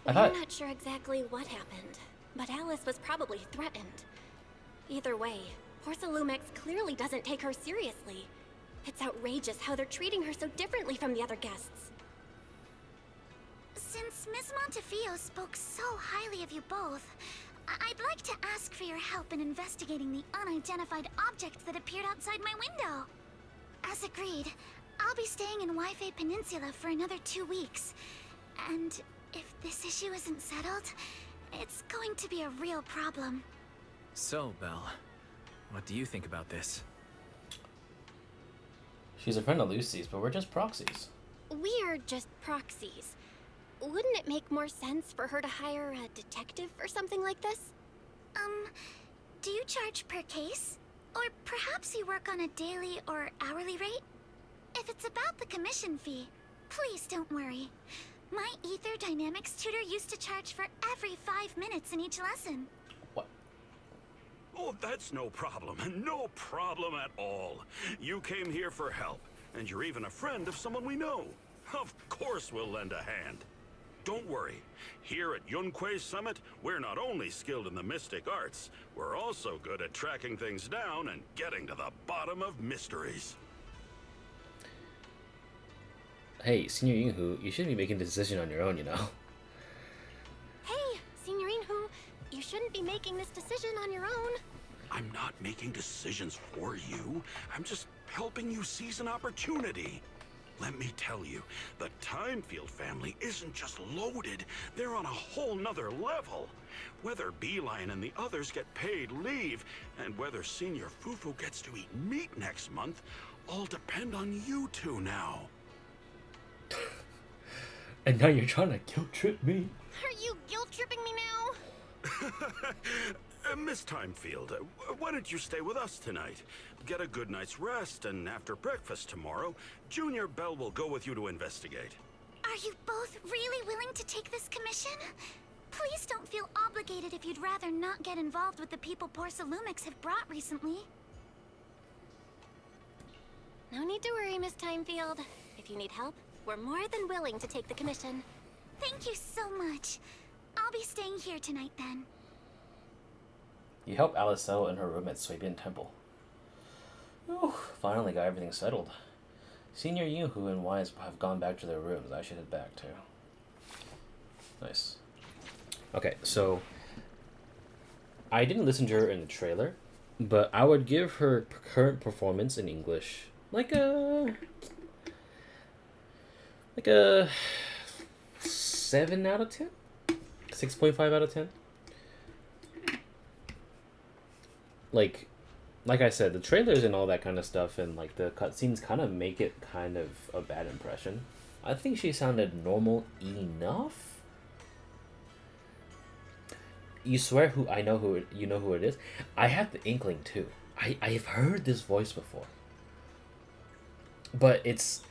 I'm not sure exactly what happened, but Alice was probably threatened. Either way, Porcelumix clearly doesn't take her seriously. It's outrageous how they're treating her so differently from the other guests.
Since Ms. Montefiore spoke so highly of you both, I'd like to ask for your help in investigating the unidentified object that appeared outside my window. As agreed, I'll be staying in Wi-Fi Peninsula for another 2 weeks. And if this issue isn't settled, it's going to be a real problem.
So, Belle, what do you think about this?
She's a friend of Lucy's, but we're just proxies.
We're just proxies. Wouldn't it make more sense for her to hire a detective or something like this?
Do you charge per case? Or perhaps you work on a daily or hourly rate? If it's about the commission fee, please don't worry. My Ether Dynamics tutor used to charge for every 5 minutes in each lesson.
What?
Oh, that's no problem. No problem at all. You came here for help, and you're even a friend of someone we know. Of course we'll lend a hand. Don't worry. Here at Yunquei Summit, we're not only skilled in the mystic arts, we're also good at tracking things down and getting to the bottom of mysteries.
Hey, Senior Yinhu, you shouldn't be making a decision on your own, you know?
Hey, Senior Yinhu, you shouldn't be making this decision on your own.
I'm not making decisions for you. I'm just helping you seize an opportunity. Let me tell you, the Timefield family isn't just loaded, they're on a whole nother level. Whether Beeline and the others get paid leave, and whether Senior Fufu gets to eat meat next month, all depend on you two now.
And now you're trying to guilt trip me.
Are you guilt-tripping me now?
Miss Timefield, why don't you stay with us tonight? Get a good night's rest, and after breakfast tomorrow, Junior Belle will go with you to investigate.
Are you both really willing to take this commission? Please don't feel obligated if you'd rather not get involved with the people Porcelumics have brought recently.
No need to worry, Miss Timefield. If you need help, we're more than willing to take the commission.
Thank you so much. I'll be staying here tonight then.
You help Alice settle in her room at Suibian Temple. Whew, finally got everything settled. Senior Yuhu and Wise have gone back to their rooms. I should head back too. Nice. Okay, so I didn't listen to her in the trailer, but I would give her current performance in English like a 7 out of 10? 6.5 out of 10? Like I said, the trailers and all that kind of stuff and like the cutscenes kind of make it kind of a bad impression. I think she sounded normal enough. You swear you know who it is? I have the inkling too. I've heard this voice before. But it's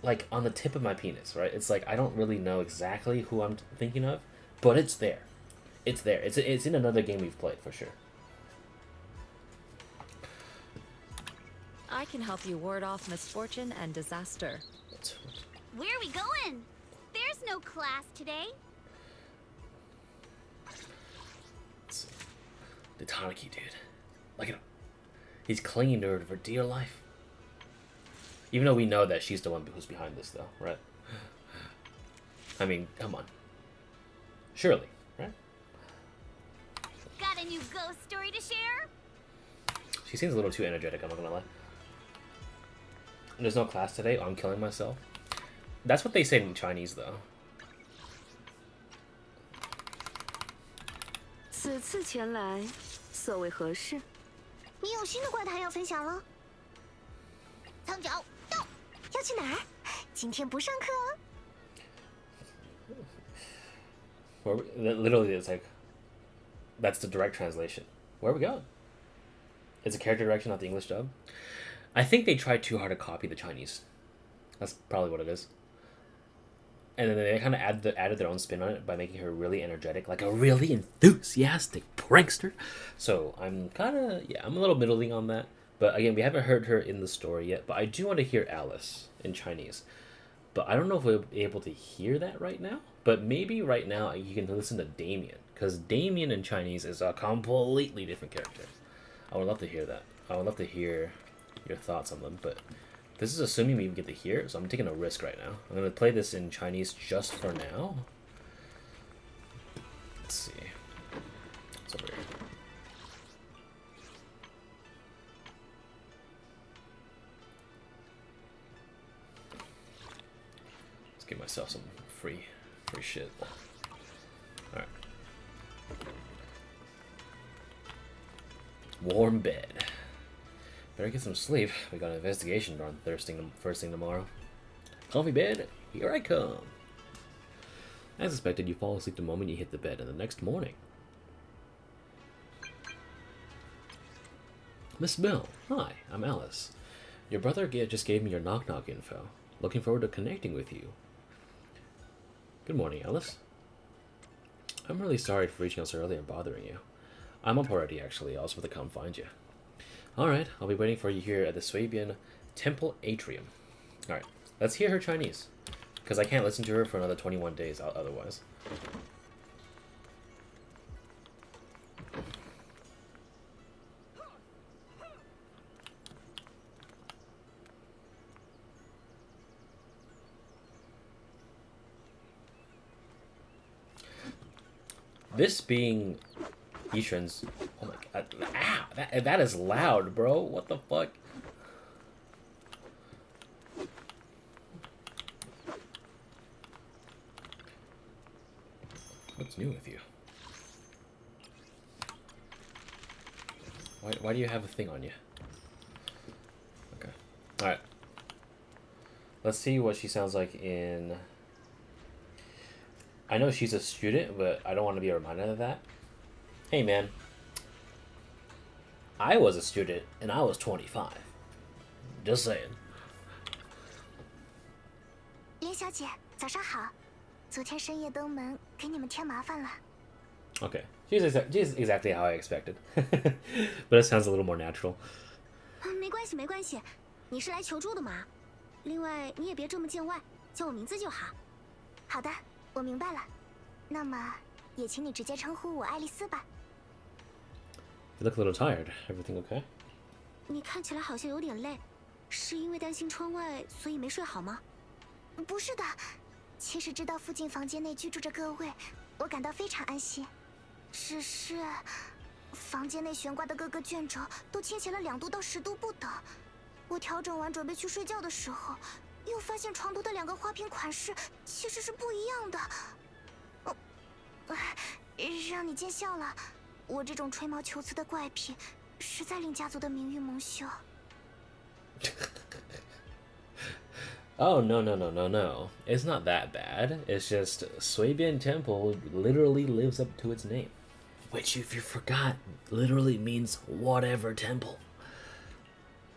like on the tip of my penis, right? It's like I don't really know exactly who I'm thinking of, but it's there. It's there. It's in another game we've played for sure.
I can help you ward off misfortune and disaster.
Where are we going? There's no class today.
The Tanaki dude. Look at him. He's clinging to her for dear life. Even though we know that she's the one who's behind this, though, right? I mean, come on. Surely, right?
Got a new ghost story to share?
She seems a little too energetic, I'm not gonna lie. There's no class today. Oh, I'm killing myself. That's what they say in Chinese, though.
此次前来，所谓何事？
你有新的怪谈要分享了？仓脚到，要去哪儿？今天不上课哦。
Literally, it's like that's the direct translation. Where are we going? It's a character direction, not the English dub. I think they tried too hard to copy the Chinese. That's probably what it is. And then they kind of added their own spin on it by making her really energetic, like a really enthusiastic prankster. So I'm I'm a little middling on that. But again, we haven't heard her in the story yet. But I do want to hear Alice in Chinese. But I don't know if we'll be able to hear that right now. But maybe right now you can listen to Damien. Because Damien in Chinese is a completely different character. I would love to hear that. I would love to hear your thoughts on them. But this is assuming we even get to hear it. So I'm taking a risk right now. I'm going to play this in Chinese just for now. Let's see. Let's Let's give myself some free shit. Alright. Warm bed. Better get some sleep. We got an investigation on first thing tomorrow. Comfy bed, here I come. As expected, you fall asleep the moment you hit the bed, and the next morning. Miss Bell, hi, I'm Alice. Your brother just gave me your knock-knock info. Looking forward to connecting with you. Good morning, Alice. I'm really sorry for reaching out so early and bothering you. I'm up already, actually. I was supposed to come find you. Alright, I'll be waiting for you here at the Swabian Temple Atrium. Alright, let's hear her Chinese. Because I can't listen to her for another 21 days otherwise. This being Yishuan's... Oh my god. Ah, that is loud, bro. What the fuck? What's new with you? Why do you have a thing on you? Okay. Alright. Let's see what she sounds like in... I know she's a student, but I don't want to be reminded of that. Hey, man. I was a student, and I was 25. Just saying.
林小姐，早上好。昨天深夜登门，给你们添麻烦了。
Okay, she's exactly how I expected, but it sounds a little more natural.
没关系，没关系，你是来求助的嘛。另外，你也别这么见外，叫我名字就好。好的，我明白了。那么，也请你直接称呼我爱丽丝吧。
You look a little tired. Everything okay?
你看起来好像有点累，是因为担心窗外，所以没睡好吗？不是的，其实知道附近房间内居住着各位，我感到非常安心。只是，房间内悬挂的各个卷轴都倾斜了2度到10度不等。我调整完准备去睡觉的时候，又发现床头的2个花瓶款式其实是不一样的。让你见笑了。 我这种吹毛求疵的怪癖，实在令家族的名誉蒙羞。
Oh, no. It's not that bad. It's just Swabian Temple literally lives up to its name. Which, if you forgot, literally means whatever temple.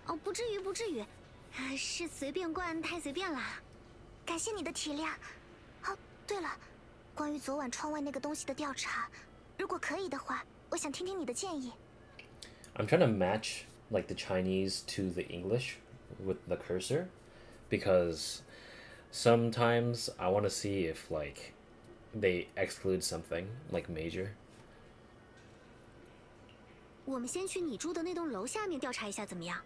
哦，不至于，不至于，是随便灌太随便了。感谢你的体谅。哦，对了，关于昨晚窗外那个东西的调查，如果可以的话。 我想听听你的建议。
I'm trying to match like the Chinese to the English with the cursor, because sometimes I want to see if like they exclude something like major.
我们先去你住的那栋楼下面调查一下，怎么样？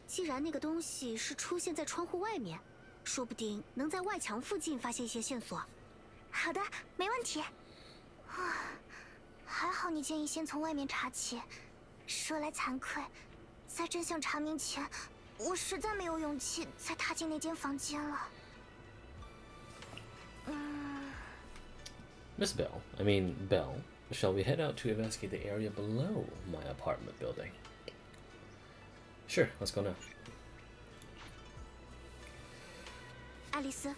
既然那个东西是出现在窗户外面，说不定能在外墙附近发现一些线索。好的，没问题。啊。 还好你建议先从外面查起。说来惭愧，在真相查明前，我实在没有勇气再踏进那间房间了。
Miss Bell, Bell, shall we head out to investigate the area below my apartment building? Sure, let's go now.
爱丽丝，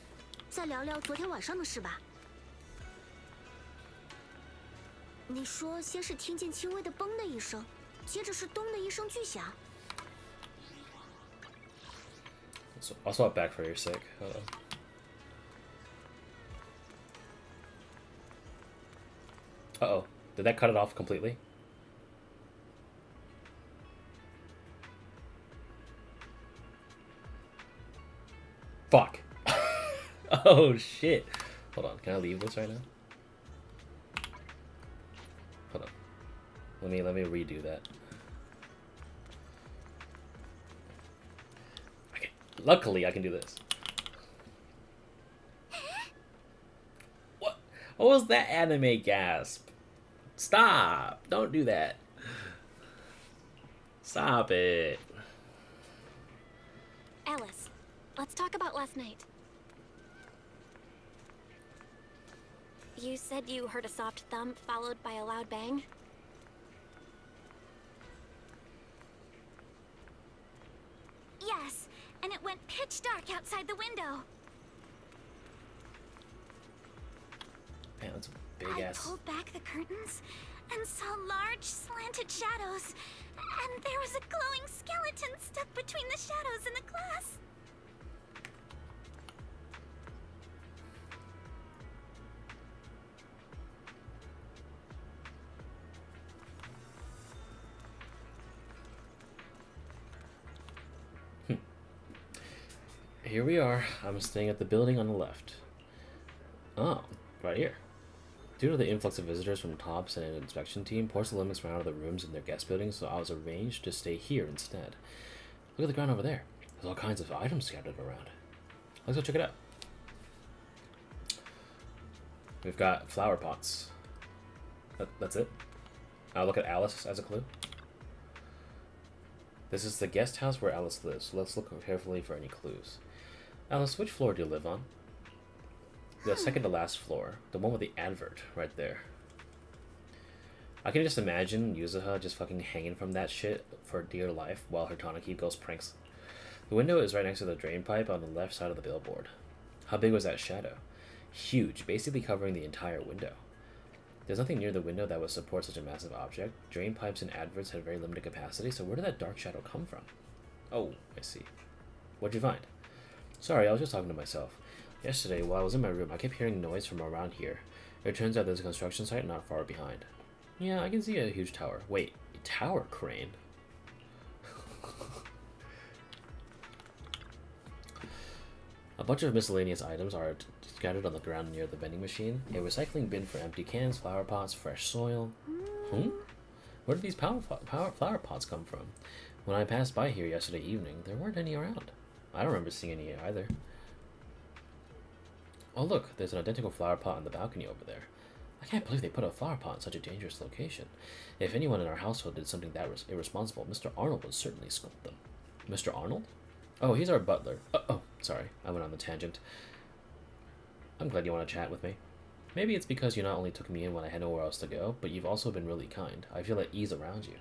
再聊聊昨天晚上的事吧。 你说，先是听见轻微的“嘣”的一声，接着是“咚”的一声巨响。
I'll swap back for your sake. Uh-oh. Did that cut it off completely? Fuck. Oh, shit. Hold on. Can I leave this right now? Hold on. Let me redo that. Okay. Luckily, I can do this. What was that anime gasp? Stop! Don't do that. Stop it.
Alice, let's talk about last night. You said you heard a soft thump followed by a loud bang?
Yes, and it went pitch dark outside the window.
Man, that's a big ass.
I pulled back the curtains and saw large slanted shadows. And there was a glowing skeleton stuck between the shadows and the glass.
Here we are. I'm staying at the building on the left. Oh, right here. Due to the influx of visitors from TOPS and an inspection team, Porcelainics ran out of the rooms in their guest buildings, so I was arranged to stay here instead. Look at the ground over there. There's all kinds of items scattered around. Let's go check it out. We've got flower pots. That's it. I'll look at Alice as a clue. This is the guest house where Alice lives, so let's look carefully for any clues. Alice, which floor do you live on? The second to last floor. The one with the advert right there. I can just imagine Yuzuha just fucking hanging from that shit for dear life while her Tanaki goes pranks. The window is right next to the drain pipe on the left side of the billboard. How big was that shadow? Huge, basically covering the entire window. There's nothing near the window that would support such a massive object. Drain pipes and adverts had very limited capacity, so where did that dark shadow come from? Oh, I see. What'd you find? Sorry, I was just talking to myself. Yesterday, while I was in my room, I kept hearing noise from around here. It turns out there's a construction site not far behind. Yeah, I can see a huge tower. Wait, a tower crane? A bunch of miscellaneous items are scattered on the ground near the vending machine. A recycling bin for empty cans, flower pots, fresh soil. Where did these flower pots come from? When I passed by here yesterday evening, there weren't any around. I don't remember seeing any either. Oh look, there's an identical flower pot on the balcony over there. I can't believe they put a flower pot in such a dangerous location. If anyone in our household did something that was irresponsible, Mr. Arnold would certainly scold them. Mr. Arnold? Oh, he's our butler. Oh, sorry, I went on the tangent. I'm glad you want to chat with me. Maybe it's because you not only took me in when I had nowhere else to go, but you've also been really kind. I feel at ease around you.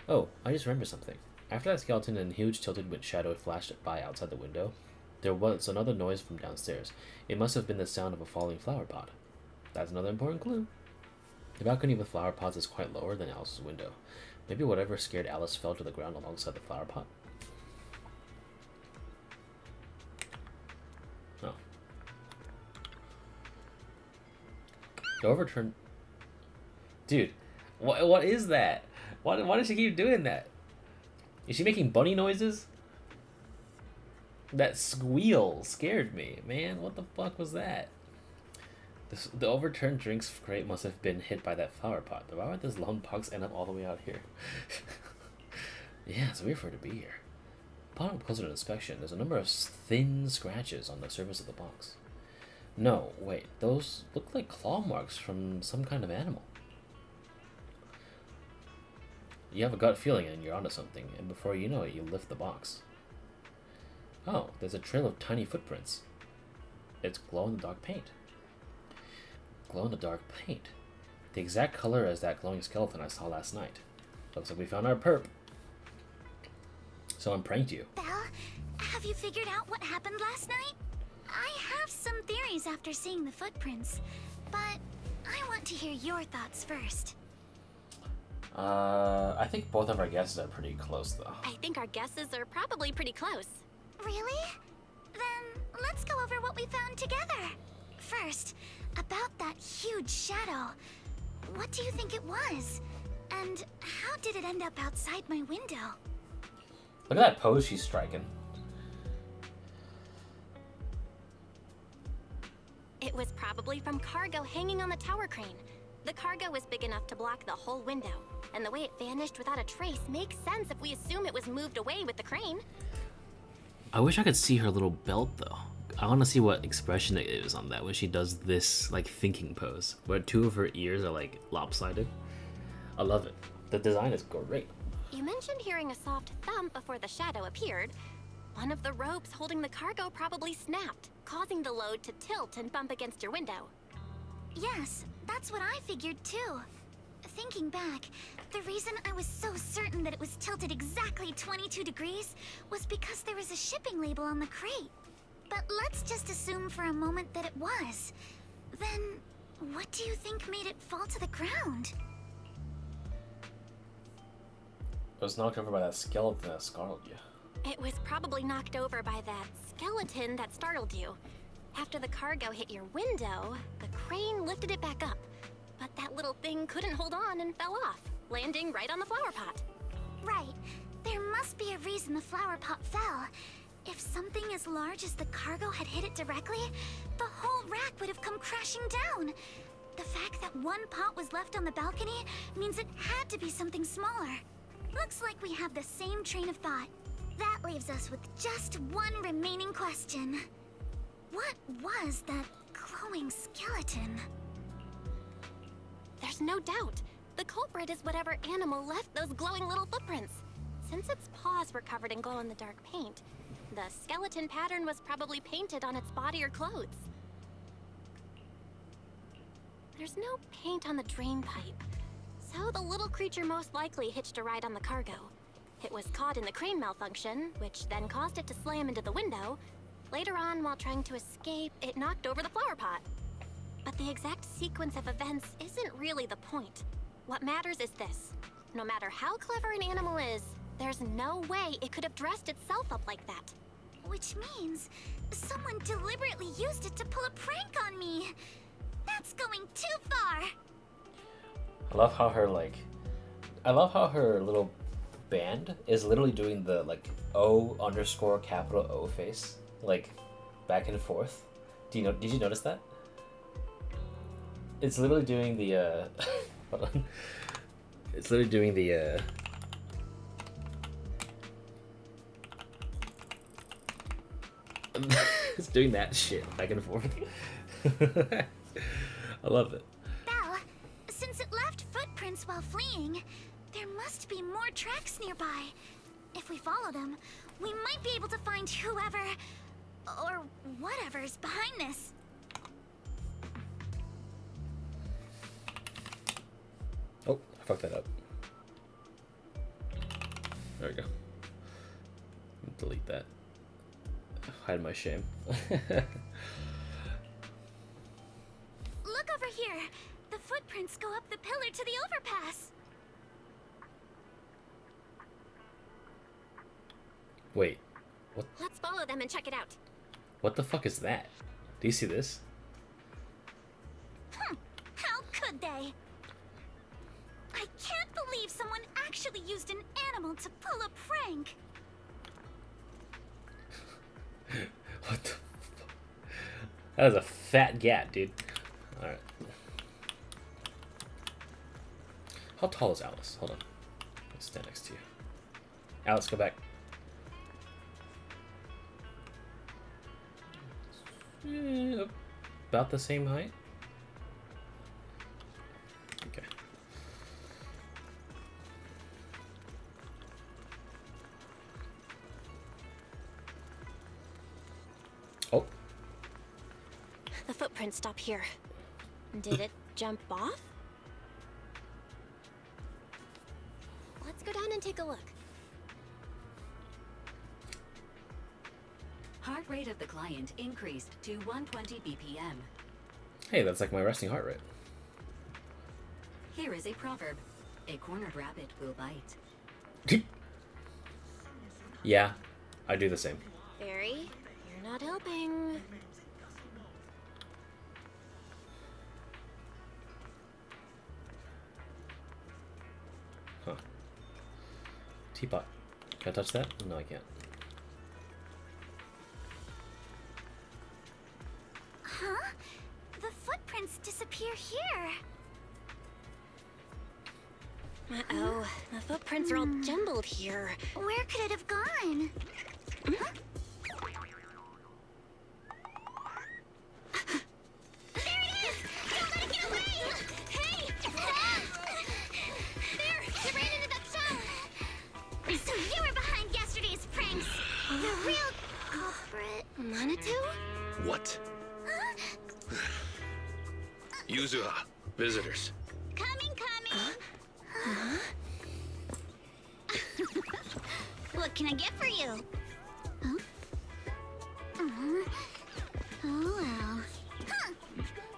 Oh, I just remembered something. After that skeleton and huge tilted shadow flashed by outside the window, there was another noise from downstairs. It must have been the sound of a falling flower pot. That's another important clue. The balcony with flower pots is quite lower than Alice's window. Maybe whatever scared Alice fell to the ground alongside the flower pot. Oh. The overturned... Dude, what is that? Why does she keep doing that? Is she making bunny noises? That squeal scared me, man. What the fuck was that? The overturned drinks crate must have been hit by that flower pot. But why would this lone box end up all the way out here? Yeah, it's weird for it to be here. Upon closer inspection, there's a number of thin scratches on the surface of the box. No, wait, those look like claw marks from some kind of animal. You have a gut feeling and you're onto something, and before you know it, you lift the box. Oh, there's a trail of tiny footprints. It's glow-in-the-dark paint. Glow-in-the-dark paint. The exact color as that glowing skeleton I saw last night. Looks like we found our perp. Someone pranked you.
Belle, have you figured out what happened last night? I have some theories after seeing the footprints, but I want to hear your thoughts first.
I think both of our guesses are pretty close, though.
I think our guesses are probably pretty close.
Really? Then let's go over what we found together. First, about that huge shadow. What do you think it was? And how did it end up outside my window?
Look at that pose she's striking.
It was probably from cargo hanging on the tower crane. The cargo was big enough to block the whole window, and the way it vanished without a trace makes sense if we assume it was moved away with the crane.
I wish I could see her little belt, though. I want to see what expression it is on that when she does this, like, thinking pose, where two of her ears are, like, lopsided. I love it. The design is great.
You mentioned hearing a soft thump before the shadow appeared. One of the ropes holding the cargo probably snapped, causing the load to tilt and bump against your window.
Yes, that's what I figured too. Thinking back, the reason I was so certain that it was tilted exactly 22 degrees was because there was a shipping label on the crate. But let's just assume for a moment that it was. Then, what do you think made it fall to the ground?
It was knocked over by that skeleton that startled you.
It was probably knocked over by that skeleton that startled you. After the cargo hit your window, the crane lifted it back up. But that little thing couldn't hold on and fell off, landing right on the flower pot.
Right. There must be a reason the flower pot fell. If something as large as the cargo had hit it directly, the whole rack would have come crashing down. The fact that one pot was left on the balcony means it had to be something smaller. Looks like we have the same train of thought. That leaves us with just one remaining question. What was that glowing skeleton?
There's no doubt. The culprit is whatever animal left those glowing little footprints. Since its paws were covered in glow-in-the-dark paint, the skeleton pattern was probably painted on its body or clothes. There's no paint on the drain pipe, so the little creature most likely hitched a ride on the cargo. It was caught in the crane malfunction, which then caused it to slam into the window. Later on, while trying to escape, it knocked over the flower pot. But the exact sequence of events isn't really the point. What matters is this. No matter how clever an animal is, there's no way it could have dressed itself up like that.
Which means someone deliberately used it to pull a prank on me. That's going too far.
I love how her little band is literally doing the like O_capital O face, like back and forth. Did you notice that? It's literally doing the hold on. It's literally doing the it's doing that shit back and forth. I love it.
Belle, since it left footprints while fleeing, there must be more tracks nearby. If we follow them, we might be able to find whoever or whatever's behind this.
Oh, I fucked that up. There we go. Delete that. Hide my shame.
Look over here. The footprints go up the pillar to the overpass.
Wait, what?
Let's follow them and check it out.
What the fuck is that? Do you see this?
How could they? I can't believe someone actually used an animal to pull a prank.
What the fuck? That was a fat gat, dude. Alright. How tall is Alice? Hold on. Let's stand next to you. Alice, go back. About the same height? Okay. Oh.
The footprints stop here. Did it jump off? Let's go down and take a look.
Heart rate of the client increased to 120 BPM.
Hey, that's like my resting heart rate.
Here is a proverb. A cornered rabbit will bite.
Yeah, I do the same.
Barry, you're not helping.
Huh. Teapot. Can I touch that? No, I can't.
Huh? The footprints disappear here.
Uh-oh. The footprints are all jumbled here.
Where could it have gone? Huh? There it is! Don't let it get away! Hey! There! You ran into that shell! So you were behind yesterday's pranks! The real culprit.
Manitou?
What?
Yuzuha, visitors.
Coming. What can I get for you? Huh? Oh well. Huh.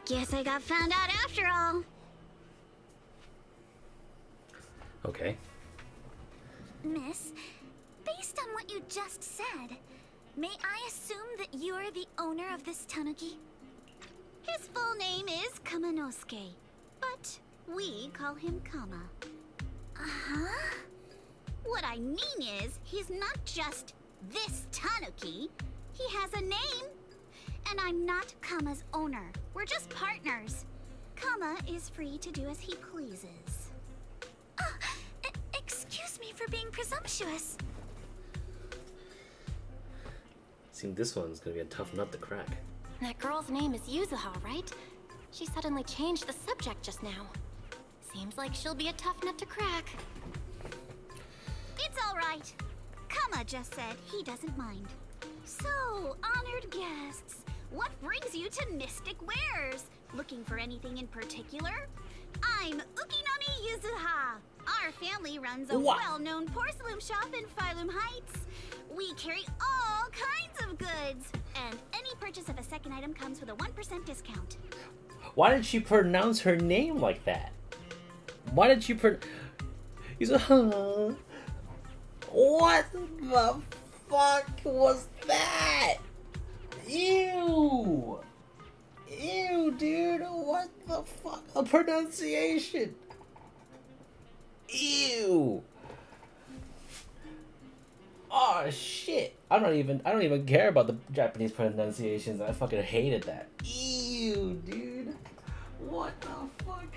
Guess I got found out after all.
Okay.
Miss, based on what you just said, may I assume that you're the owner of this tanuki? His full name is Kamanosuke, but we call him Kama. Uh-huh. What I mean is, he's not just this tanuki. He has a name. And I'm not Kama's owner. We're just partners. Kama is free to do as he pleases. Excuse me for being presumptuous.
Seems this one's gonna be a tough nut to crack.
That girl's name is Yuzuha, right? She suddenly changed the subject just now. Seems like she'll be a tough nut to crack.
It's all right. Kama just said he doesn't mind. So, honored guests, what brings you to Mystic Wares? Looking for anything in particular? I'm Ukinami Yuzuha. Our family runs a well-known porcelain shop in Sailume Heights. We carry all kinds of goods, and any purchase of a second item comes with a 1% discount.
Why did she pronounce her name like that? Why did she Yuzuha? What the fuck was that? Ew! Ew, dude, what the fuck? A pronunciation! Ew! Oh shit! I don't even care about the Japanese pronunciations. I fucking hated that. Ew, dude! What the fuck?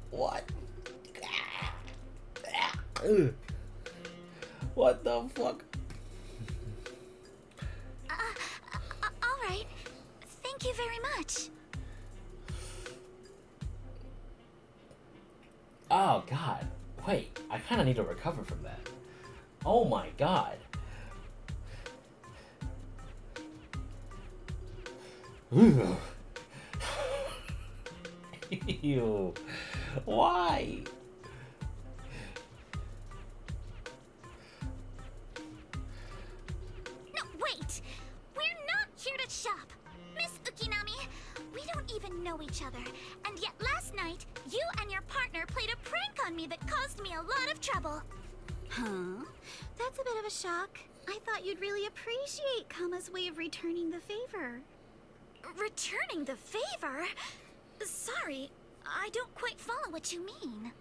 What? Ugh. What the fuck?
All right. Thank you very much.
Oh god. Wait, I kind of need to recover from that. Oh my god. Ew. Ew. Why?
No, wait! We're not here to shop! Miss Ukinami, we don't even know each other, and yet last night, you and your partner played a prank on me that caused me a lot of trouble. Huh? That's a bit of a shock. I thought you'd really appreciate Kama's way of returning the favor. Returning the favor? Sorry, I don't quite follow what you mean.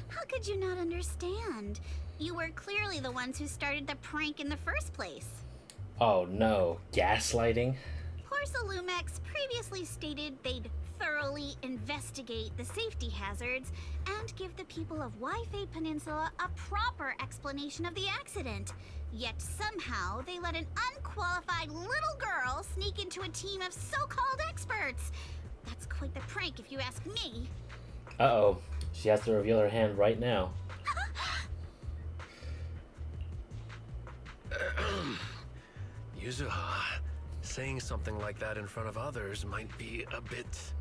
How could you not understand? You were clearly the ones who started the prank in the first place.
Oh no, gaslighting?
Sailume previously stated they'd thoroughly investigate the safety hazards and give the people of Waifei Peninsula a proper explanation of the accident. Yet somehow they let an unqualified little girl sneak into a team of so-called experts. That's quite the prank if you ask me.
Uh-oh. She has to reveal her hand right now.
Yuzuha, saying something like that in front of others might be a bit...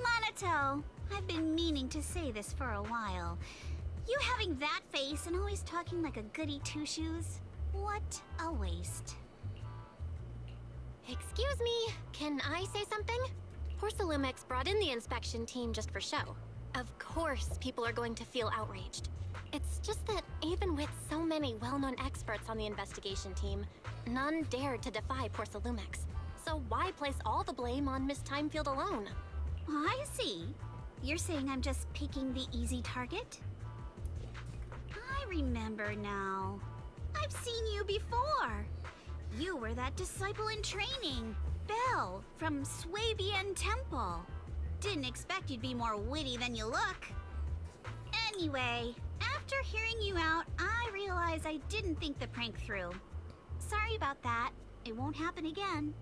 Monato, I've been meaning to say this for a while. You having that face and always talking like a goody two-shoes? What a waste.
Excuse me, can I say something? Sailume brought in the inspection team just for show. Of course people are going to feel outraged. It's just that even with so many well-known experts on the investigation team, none dared to defy Sailume. So why place all the blame on Miss Timefield alone?
I see. You're saying I'm just picking the easy target? I remember now. I've seen you before. You were that disciple in training, Belle, from Swabian Temple. Didn't expect you'd be more witty than you look. Anyway, after hearing you out, I realized I didn't think the prank through. Sorry about that. It won't happen again.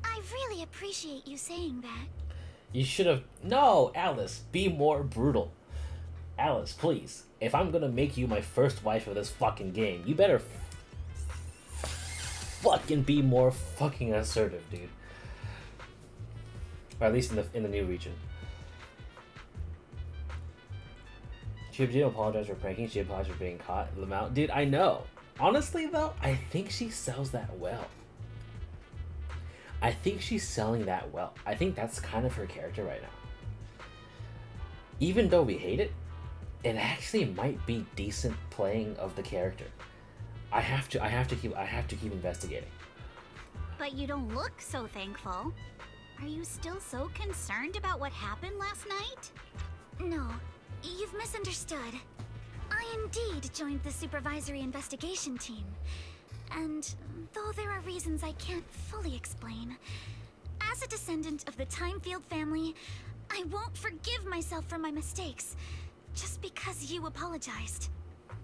I really appreciate you saying that.
You should have... No, Alice, be more brutal. Alice, please. If I'm gonna make you my first wife of this fucking game, you better fuck fucking be more fucking assertive, dude. Or at least in the new region. She didn't apologize for pranking. She apologized for being caught. Lamau, dude, I know. Honestly, though, I think she sells that well. I think she's selling that well. I think that's kind of her character right now. Even though we hate it, it actually might be decent playing of the character. I have to keep investigating.
But you don't look so thankful. Are you still so concerned about what happened last night?
No, you've misunderstood. I indeed joined the supervisory investigation team. And though there are reasons I can't fully explain, as a descendant of the Timefield family, I won't forgive myself for my mistakes just because you apologized.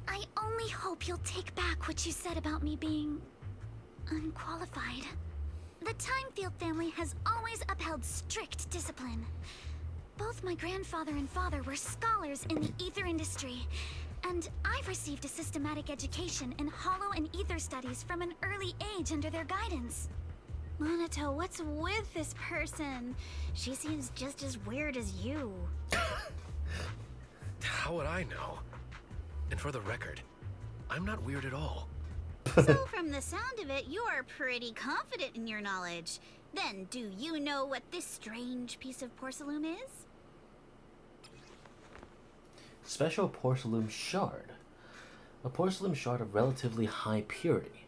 I only hope you'll take back what you said about me being unqualified. The Timefield family has always upheld strict discipline. Both my grandfather and father were scholars in the ether industry, and I've received a systematic education in hollow and ether studies from an early age under their guidance.
Monato, what's with this person? She seems just as weird as you.
How would I know? And for the record, I'm not weird at all.
So from the sound of it, you're pretty confident in your knowledge. Then, do you know what this strange piece of porcelain is?
Special porcelain shard. A porcelain shard of relatively high purity.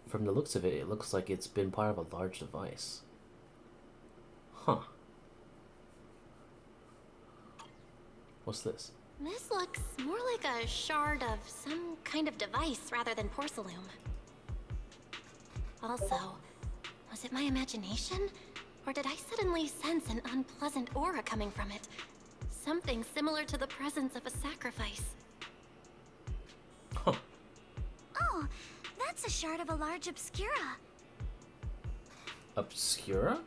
From the looks of it, it looks like it's been part of a large device. Huh. What's this?
This looks more like a shard of some kind of device rather than porcelain. Also, was it my imagination? Or did I suddenly sense an unpleasant aura coming from it? Something similar to the presence of a sacrifice.
Huh.
Oh, that's a shard of a large obscura.
Obscura?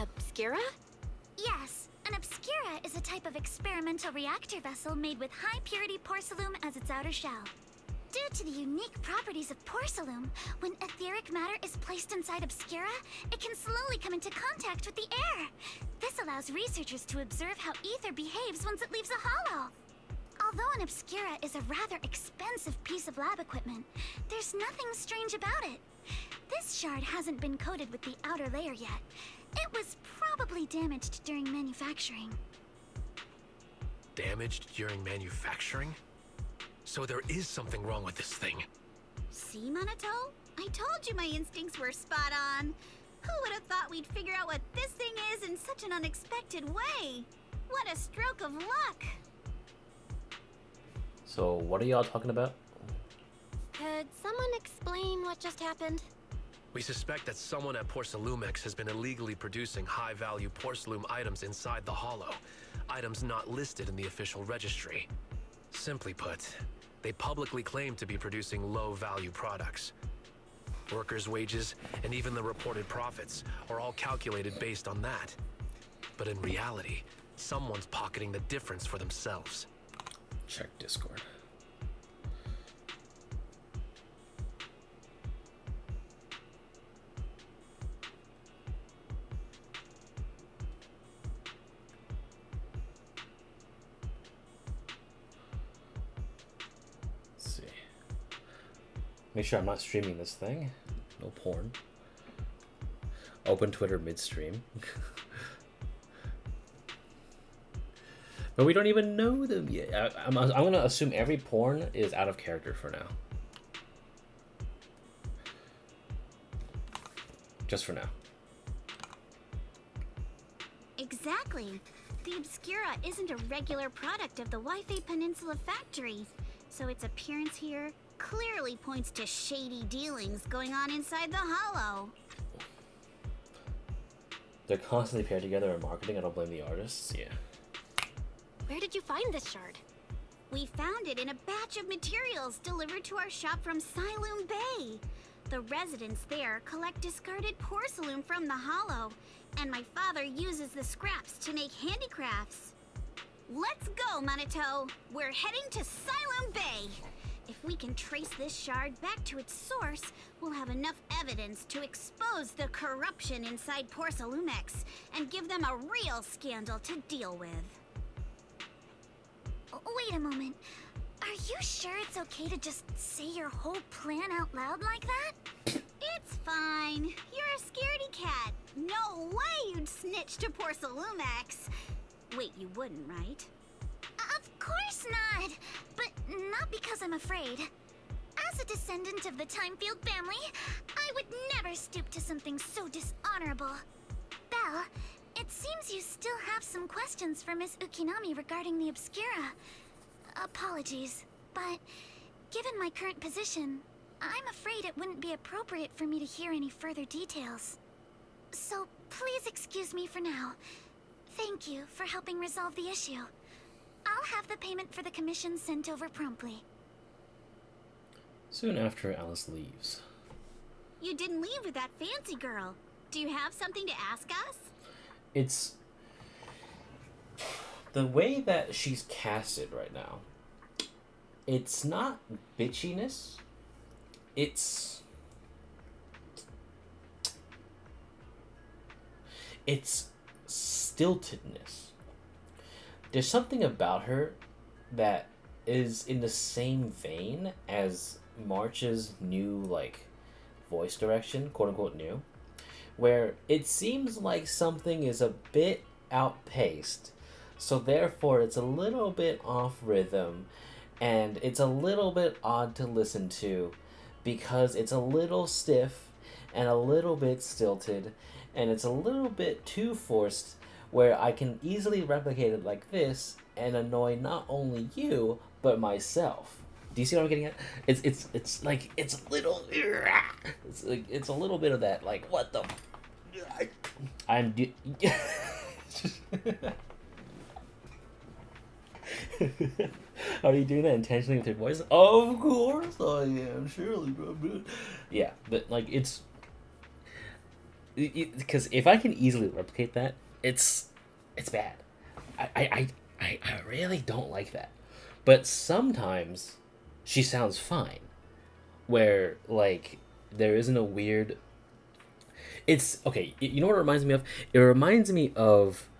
Obscura?
Yes, an obscura is a type of experimental reactor vessel made with high-purity porcelain as its outer shell. Due to the unique properties of porcelain, when etheric matter is placed inside obscura, it can slowly come into contact with the air. This allows researchers to observe how ether behaves once it leaves a hollow. Although an obscura is a rather expensive piece of lab equipment, there's nothing strange about it. This shard hasn't been coated with the outer layer yet. It was probably damaged during manufacturing.
Damaged during manufacturing? So there is something wrong with this thing.
See, Monato? I told you my instincts were spot on. Who would have thought we'd figure out what this thing is in such an unexpected way? What a stroke of luck!
So, what are y'all talking about?
Could someone explain what just happened?
We suspect that someone at Porcelumex has been illegally producing high-value porcelain items inside the hollow. Items not listed in the official registry. Simply put, they publicly claim to be producing low-value products. Workers' wages and even the reported profits are all calculated based on that. But in reality, someone's pocketing the difference for themselves.
Check Discord. Let's see. Make sure I'm not streaming this thing. No porn. Open Twitter midstream. But we don't even know them yet. I'm going to assume every porn is out of character for now. Just for now.
Exactly. The Obscura isn't a regular product of the Wi-Fi Peninsula factory, so its appearance here clearly points to shady dealings going on inside the hollow.
They're constantly paired together in marketing. I don't blame the artists. Yeah.
Where did you find this shard?
We found it in a batch of materials delivered to our shop from Sailume Bay. The residents there collect discarded porcelain from the hollow, and my father uses the scraps to make handicrafts. Let's go, Monato. We're heading to Sailume Bay. If we can trace this shard back to its source, we'll have enough evidence to expose the corruption inside Porcelumex and give them a real scandal to deal with.
Wait a moment. Are you sure it's okay to just say your whole plan out loud like that?
It's fine. You're a scaredy cat. No way you'd snitch to Porcelumex. Wait, you wouldn't, right?
Of course not! But not because I'm afraid. As a descendant of the Timefield family, I would never stoop to something so dishonorable. Belle, it seems you still have some questions for Miss Ukinami regarding the Obscura. Apologies, but given my current position, I'm afraid it wouldn't be appropriate for me to hear any further details. So please excuse me for now. Thank you for helping resolve the issue. I'll have the payment for the commission sent over promptly.
Soon after, Alice leaves.
You didn't leave with that fancy girl. Do you have something to ask us?
It's the way that she's casted right now. It's not bitchiness. It's stiltedness. There's something about her that is in the same vein as March's new, like, voice direction, quote-unquote new, where it seems like something is a bit outpaced, so therefore it's a little bit off rhythm, and it's a little bit odd to listen to, because it's a little stiff, and a little bit stilted, and it's a little bit too forced, where I can easily replicate it like this and annoy not only you but myself. Do you see what I'm getting at? It's like it's a little it's a little bit of that, like, what the I'm Are you doing that intentionally with your voice? Of course I am, surely, bro. Yeah, but like it's because if I can easily replicate that, it's bad. I really don't like that. But sometimes she sounds fine. Where, like, there isn't a weird... It's... Okay, you know what it reminds me of? It reminds me of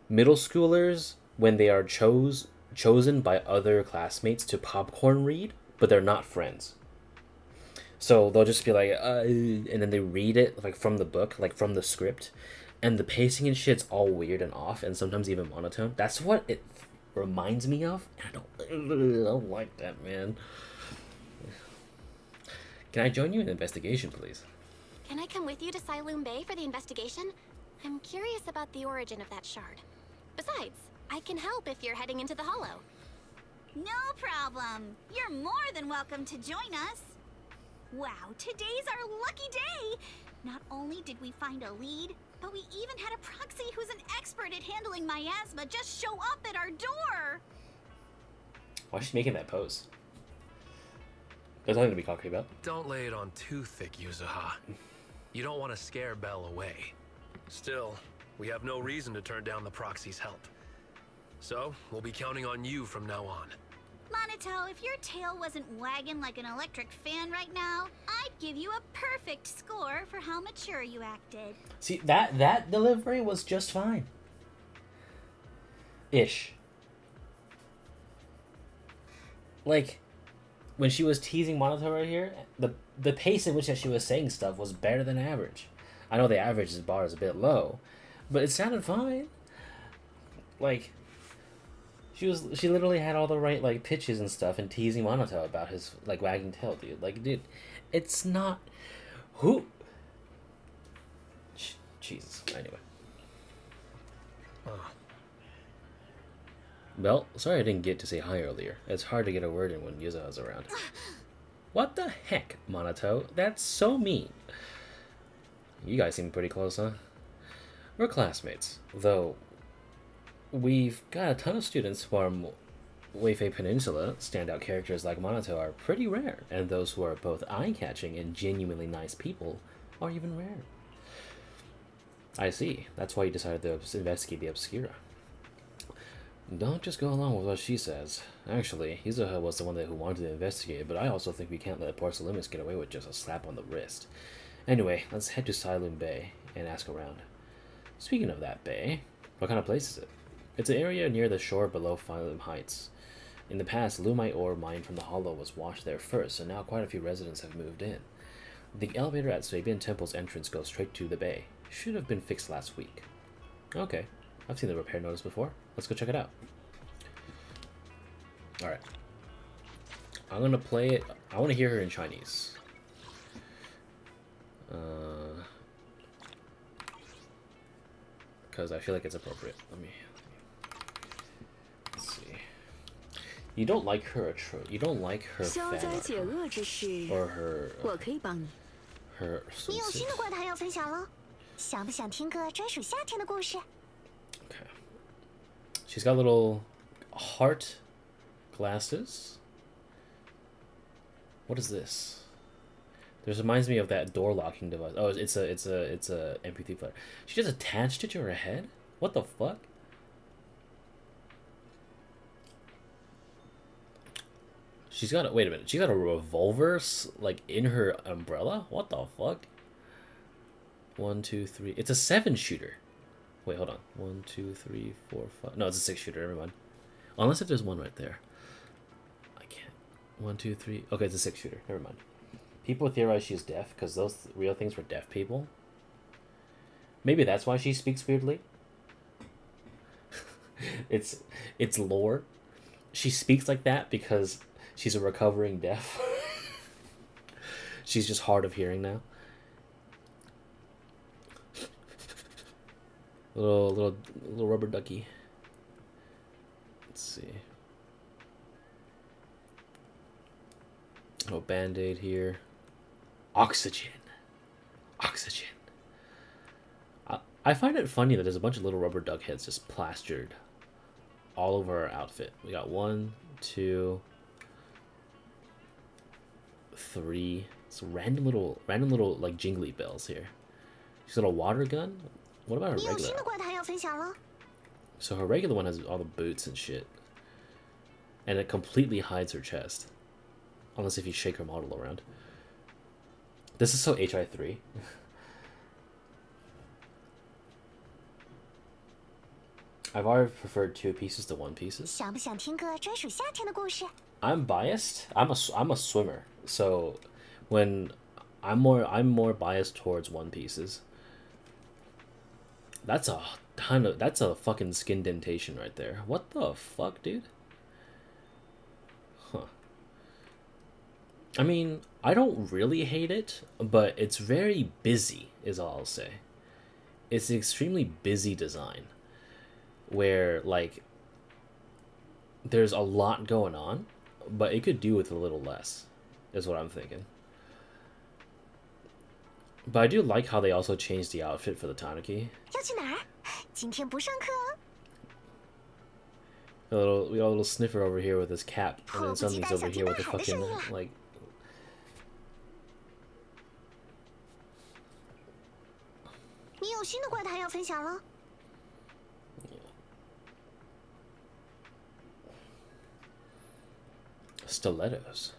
middle schoolers when they are chosen by other classmates to popcorn read, but they're not friends. So they'll just be like, and then they read it, like, from the book, like, from the script, and the pacing and shit's all weird and off, and sometimes even monotone. That's what it reminds me of, and I don't like that, man. Can I join you in the investigation, please?
Can I come with you to Sailume Bay for the investigation? I'm curious about the origin of that shard. Besides, I can help if you're heading into the Hollow.
No problem. You're more than welcome to join us. Wow, today's our lucky day! Not only did we find a lead, but we even had a proxy who's an expert at handling miasma just show up at our door!
Why is she making that pose? There's nothing to be cocky about.
Don't lay it on too thick, Yuzuha. You don't want to scare Belle away. Still, we have no reason to turn down the proxy's help. So, we'll be counting on you from now on.
Monato, if your tail wasn't wagging like an electric fan right now, I'd give you a perfect score for how mature you acted.
See, that delivery was just fine. Ish. Like, when she was teasing Monato right here, the pace in which that she was saying stuff was better than average. I know the average bar is a bit low, but it sounded fine. Like, she literally had all the right, like, pitches and stuff, and teasing Monato about his, like, wagging tail, dude. Like, dude, it's not... Who... Jesus. Anyway. Well, sorry I didn't get to say hi earlier. It's hard to get a word in when Yuzuha's around. What the heck, Monato? That's so mean. You guys seem pretty close, huh? We're classmates, though... We've got a ton of students from Weifei Peninsula. Standout characters like Monato are pretty rare, and those who are both eye-catching and genuinely nice people are even rarer. I see. That's why you decided to investigate the Obscura. Don't just go along with what she says. Actually, Yuzuha was the one who wanted to investigate, but I also think we can't let Porcelainus get away with just a slap on the wrist. Anyway, let's head to Sailume Bay and ask around. Speaking of that bay, what kind of place is it? It's an area near the shore below Sailume Heights. In the past, Lumite ore mined from the hollow was washed there first, and now quite a few residents have moved in. The elevator at Swabian Temple's entrance goes straight to the bay. Should have been fixed last week. Okay, I've seen the repair notice before. Let's go check it out. Alright. I'm gonna play it. I want to hear her in Chinese. Because I feel like it's appropriate. Let's see. You don't like her you don't like her fan art, or her
你有新的怪谈要分享了，想不想听个专属夏天的故事？
Okay. She's got little heart glasses. What is this? This reminds me of that door locking device. Oh, it's a MP3 player. She just attached it to her head? What the fuck? She's got a, wait a minute. She got a revolver like in her umbrella? What the fuck? 1, 2, 3. It's a 7-shooter. Wait, hold on. 1, 2, 3, 4, 5. No, it's a 6-shooter. Never mind. Unless if there's one right there. I can't. 1, 2, 3. Okay, it's a 6-shooter. Never mind. People theorize she's deaf because those real things were deaf people. Maybe that's why she speaks weirdly. It's lore. She speaks like that because she's a recovering deaf. She's just hard of hearing now. Little rubber ducky. Let's see. Oh, band-aid here. Oxygen. Oxygen. I find it funny that there's a bunch of little rubber duck heads just plastered all over our outfit. We got 1, 2, 3. So random little like jingly bells here. She's got a water gun. What about her regular? So her regular one has all the boots and shit. And it completely hides her chest. Unless if you shake her model around. This is so HI3. I've always preferred 2 pieces to 1 pieces. I'm biased. I'm a swimmer. So when I'm more biased towards 1 pieces. That's a fucking skin dentation right there. What the fuck, dude? Huh. I mean, I don't really hate it, but it's very busy, is all I'll say. It's an extremely busy design. Where, like, there's a lot going on, but it could do with a little less, is what I'm thinking. But I do like how they also changed the outfit for the Tanuki. We got a little sniffer over here with his cap, and then something's over here with the fucking, like... Stilettos.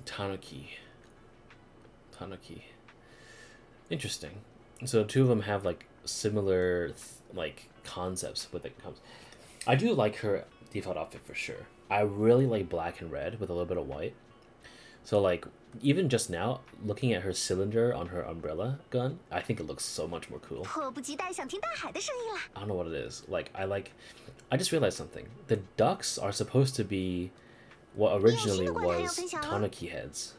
Tanuki. Interesting. So 2 of them have like similar like concepts with it comes. I do like her default outfit for sure. I really like black and red with a little bit of white. So like even just now, looking at her cylinder on her umbrella gun, I think it looks so much more cool. I don't know what it is. I just realized something. The ducks are supposed to be what originally was Tanuki heads.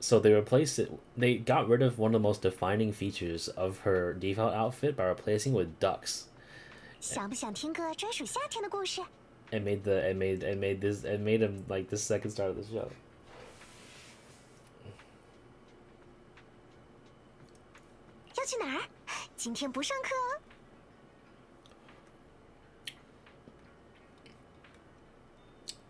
So they replaced it. They got rid of one of the most defining features of her default outfit by replacing it with ducks. It made him like the second star of the show.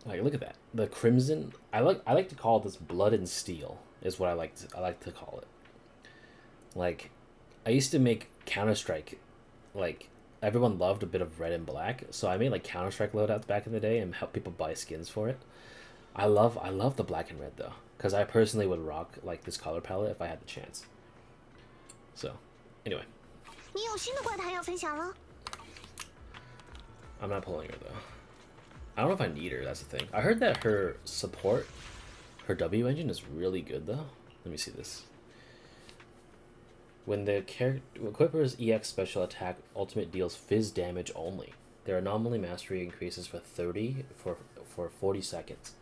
Like, look at that. The crimson. I like to call this blood and steel. Is what I like to call it. Like, I used to make Counter-Strike, like, everyone loved a bit of red and black, so I made like Counter-Strike loadouts back in the day and help people buy skins for it. I love the black and red though, because I personally would rock like this color palette if I had the chance. So, anyway.
你有新的怪谈要分享了？
I'm not pulling her though. I don't know if I need her, that's the thing. I heard that her support, her W engine is really good though. Let me see this. When the equipper's EX special attack ultimate deals fizz damage only, their anomaly mastery increases for 40 seconds.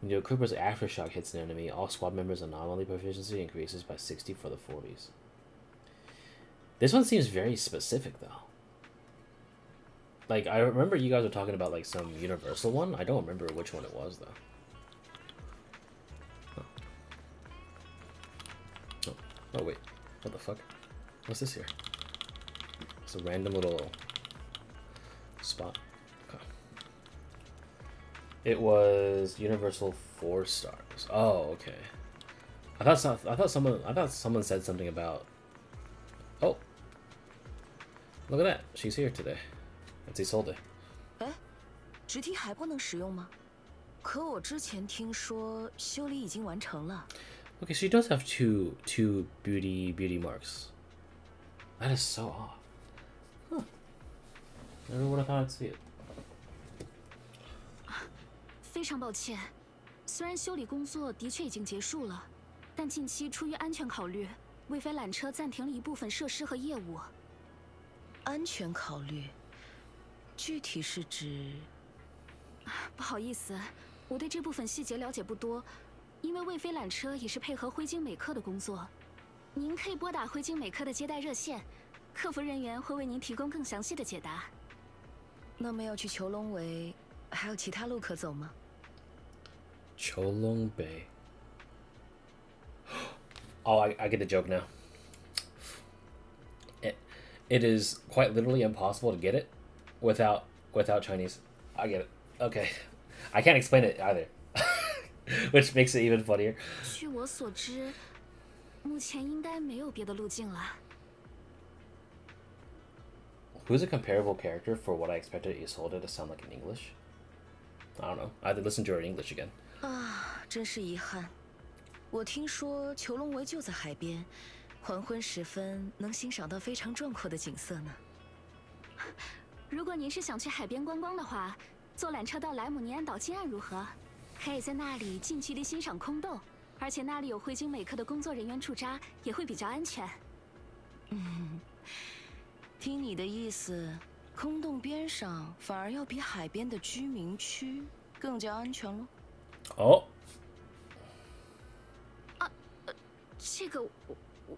When the equipper's aftershock hits an enemy, all squad members' anomaly proficiency increases by 60 for the 40s. This one seems very specific though. Like, I remember you guys were talking about like some universal one. I don't remember which one it was though. Oh wait. What the fuck? What's this here? It's a random little spot. Okay. It was Universal 4 stars. Oh, okay. I thought someone said something about. Oh, look at that! She's here today. It's Isolde.
哎，直梯还不能使用吗？可我之前听说修理已经完成了。
Okay, she does have two beauty marks. That is so off. Huh. Never would have thought I'd see it.
非常抱歉，虽然修理工作的确已经结束了，但近期出于安全考虑，魏飞缆车暂停了一部分设施和业务。
安全考虑，具体是指？
不好意思，我对这部分细节了解不多。 因为魏飞缆车也是配合灰鲸美克的工作，您可以拨打灰鲸美克的接待热线，客服人员会为您提供更详细的解答。
那么要去囚龙围，还有其他路可走吗？
囚龙北。Oh, I get the joke now. It is quite literally impossible to get it without Chinese. I get it. Okay, I can't explain it either. Which makes it even funnier.
据我所知，目前应该没有别的路径了。
Who's a comparable character for what I expected Isolde to sound like in English? I don't know. I had to listen to her in English again.
啊，真是遗憾。我听说囚龙围就在海边，黄昏时分能欣赏到非常壮阔的景色呢。
如果您是想去海边观光的话，坐缆车到莱姆尼安岛近岸如何？ 可以在那里近距离欣赏空洞，而且那里有灰鲸美克的工作人员驻扎，也会比较安全。
听你的意思，空洞边上反而要比海边的居民区更加安全了。
哦。
这个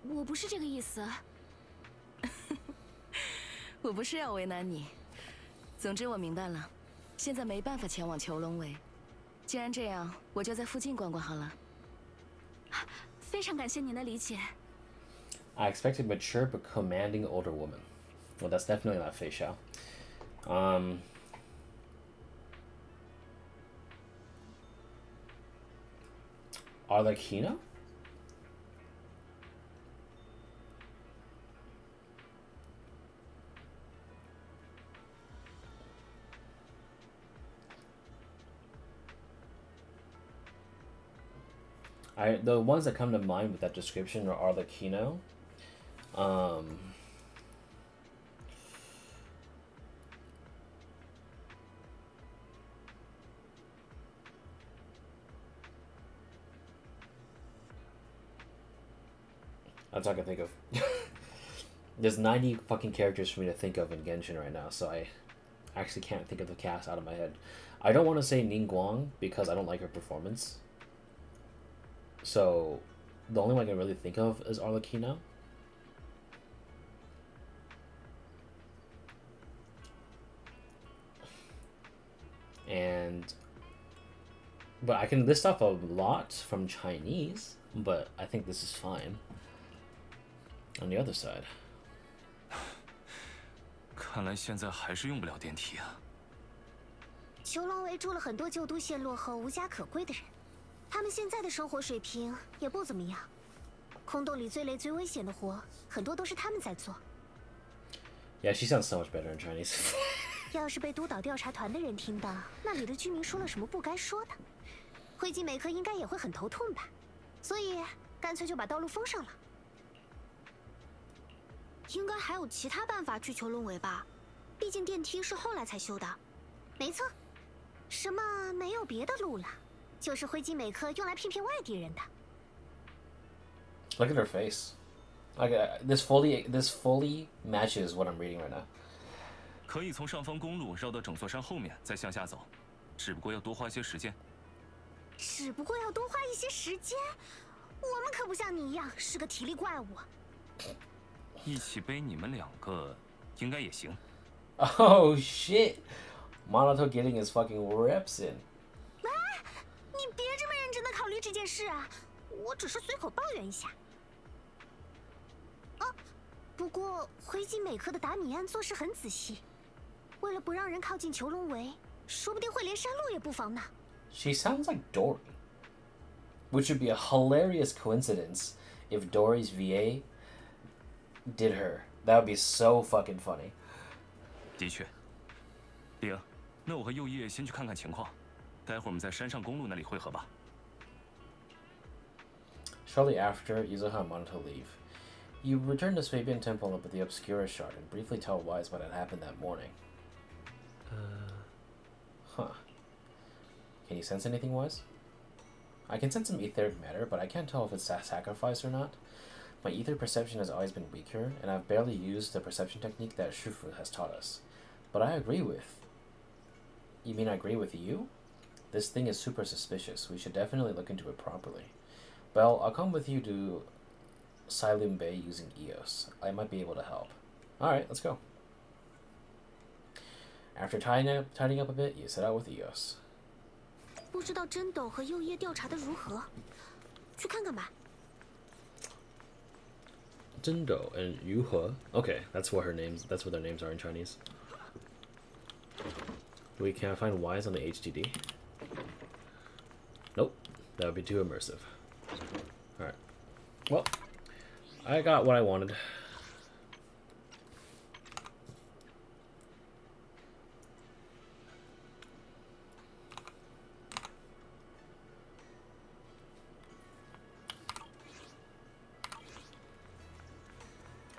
我不是这个意思。
我不是要为难你，总之我明白了，现在没办法前往囚龙围。 既然这样，我就在附近逛逛好了。
非常感谢您的理解。
I expected mature but commanding older woman. Well, that's definitely not Fei Xiao. Arlecchino? The ones that come to mind with that description are Arlecchino. That's all I can think of. There's 90 fucking characters for me to think of in Genshin right now, so I actually can't think of the cast out of my head. I don't want to say Ning Guang because I don't like her performance. So, the only one I can really think of is Arlecchino. But I can list off a lot from Chinese, but I think this is fine. On the other side.
看来现在还是用不了电梯啊。
囚龙围住了很多旧都陷落后无家可归的人，他们现在的生活水平也不怎么样。
空洞里最累、最危险的活，很多都是他们在做。
Yeah, she sounds so much better in Chinese.
要是被督导调查团的人听到，那里的居民说了什么不该说的，灰烬美克应该也会很头痛吧？所以干脆就把道路封上了。应该还有其他办法去求龙尾吧？毕竟电梯是后来才修的。没错，什么没有别的路了，就是灰烬美克用来骗外地人的。
Look at her face. Like this fully matches what I'm reading right now.
可以从上方公路绕到整座山后面，再向下走，只不过要多花些时间。
只不过要多花一些时间，我们可不像你一样是个体力怪物。
一起背你们2个，应该也行。
Oh shit! Monato getting his fucking reps in.
喂，你别这么认真的考虑这件事啊！我只是随口抱怨一下。啊，不过灰烬美克的达米安做事很仔细，为了不让人靠近囚龙围，说不定会连山路也不防呢。
She sounds like Dory, which would be a hilarious coincidence if Dory's VA did her. That would be so fucking funny.
的确，李儿，那我和右叶先去看看情况，待会儿我们在山上公路那里汇合吧。
Shortly after, Yuzuha and Monato leave. You return to Swabian Temple with the Obscura shard and briefly tell Wise what had happened that morning. Huh. Can you sense anything, Wise? I can sense some etheric matter, but I can't tell if it's a sacrifice or not. My ether perception has always been weaker, and I've barely used the perception technique that Shifu has taught us. But I agree with... You mean I agree with you? This thing is super suspicious. We should definitely look into it properly. Well, I'll come with you to Sailume Bay using EOS. I might be able to help. Alright, let's go. After tidying up a bit, you set out with EOS.
不知道真斗和右叶调查的如何，去看看吧。
Zendo and Yuzuha. Okay, that's what their names are in Chinese. We can't find Wise on the HDD. Nope, that would be too immersive. Alright. Well, I got what I wanted.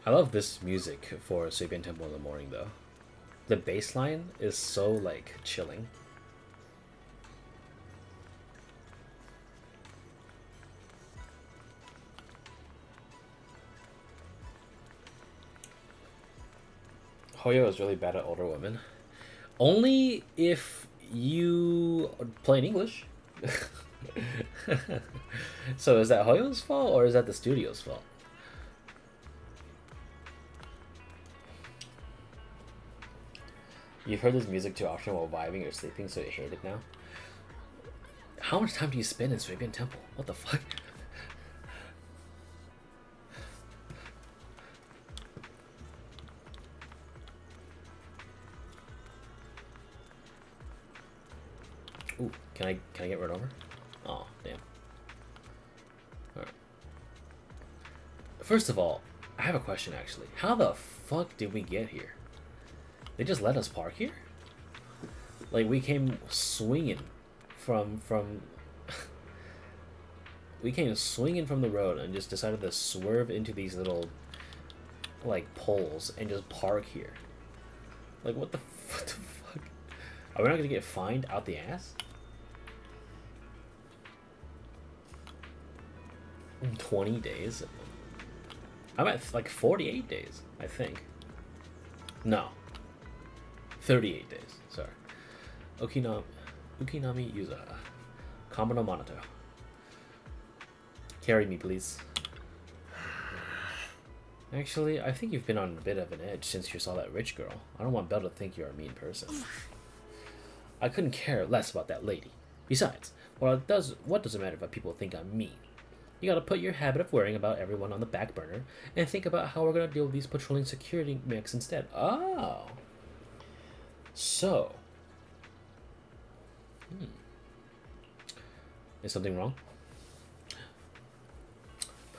I love this music for Swabian Temple in the morning, though. The bass line is so, like, chilling. Hoyo is really bad at older women. Only if you play in English. So is that Hoyo's fault, or is that the studio's fault? You've heard this music too often while vibing or sleeping, so you hate it now? How much time do you spend in Swabian Temple? What the fuck? Ooh, can I get run over? Oh, damn. Alright. First of all, I have a question actually. How the fuck did we get here? They just let us park here? Like, we came swinging from we came swinging from the road and just decided to swerve into these little, like, poles and just park here. Like, what the fuck? Are we not gonna get fined out the ass? 20 days? I'm at, like, 48 days, I think. No. 38 days, sorry. Ukinami Yuzuha. Kamano Monato. Carry me, please. Actually, I think you've been on a bit of an edge since you saw that rich girl. I don't want Belle to think you're a mean person. I couldn't care less about that lady. Besides, what does it matter if people think I'm mean? You gotta put your habit of worrying about everyone on the back burner and think about how we're gonna deal with these patrolling security mix instead. Oh. So. Is something wrong?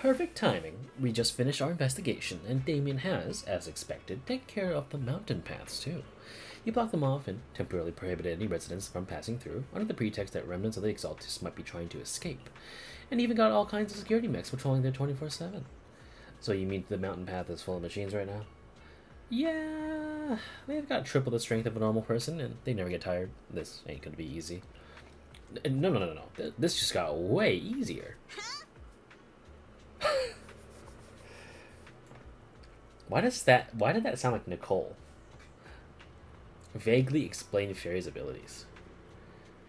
Perfect timing. We just finished our investigation, and Damien has, as expected, taken care of the mountain paths too. He blocked them off and temporarily prohibited any residents from passing through, under the pretext that remnants of the Exaltists might be trying to escape. And even got all kinds of security mechs patrolling there 24/7. So you mean the mountain path is full of machines right now? Yeah, they've got triple the strength of a normal person, and they never get tired. This ain't gonna be easy. No. This just got way easier. Why did that sound like Nicole? Vaguely explain Fairy's abilities.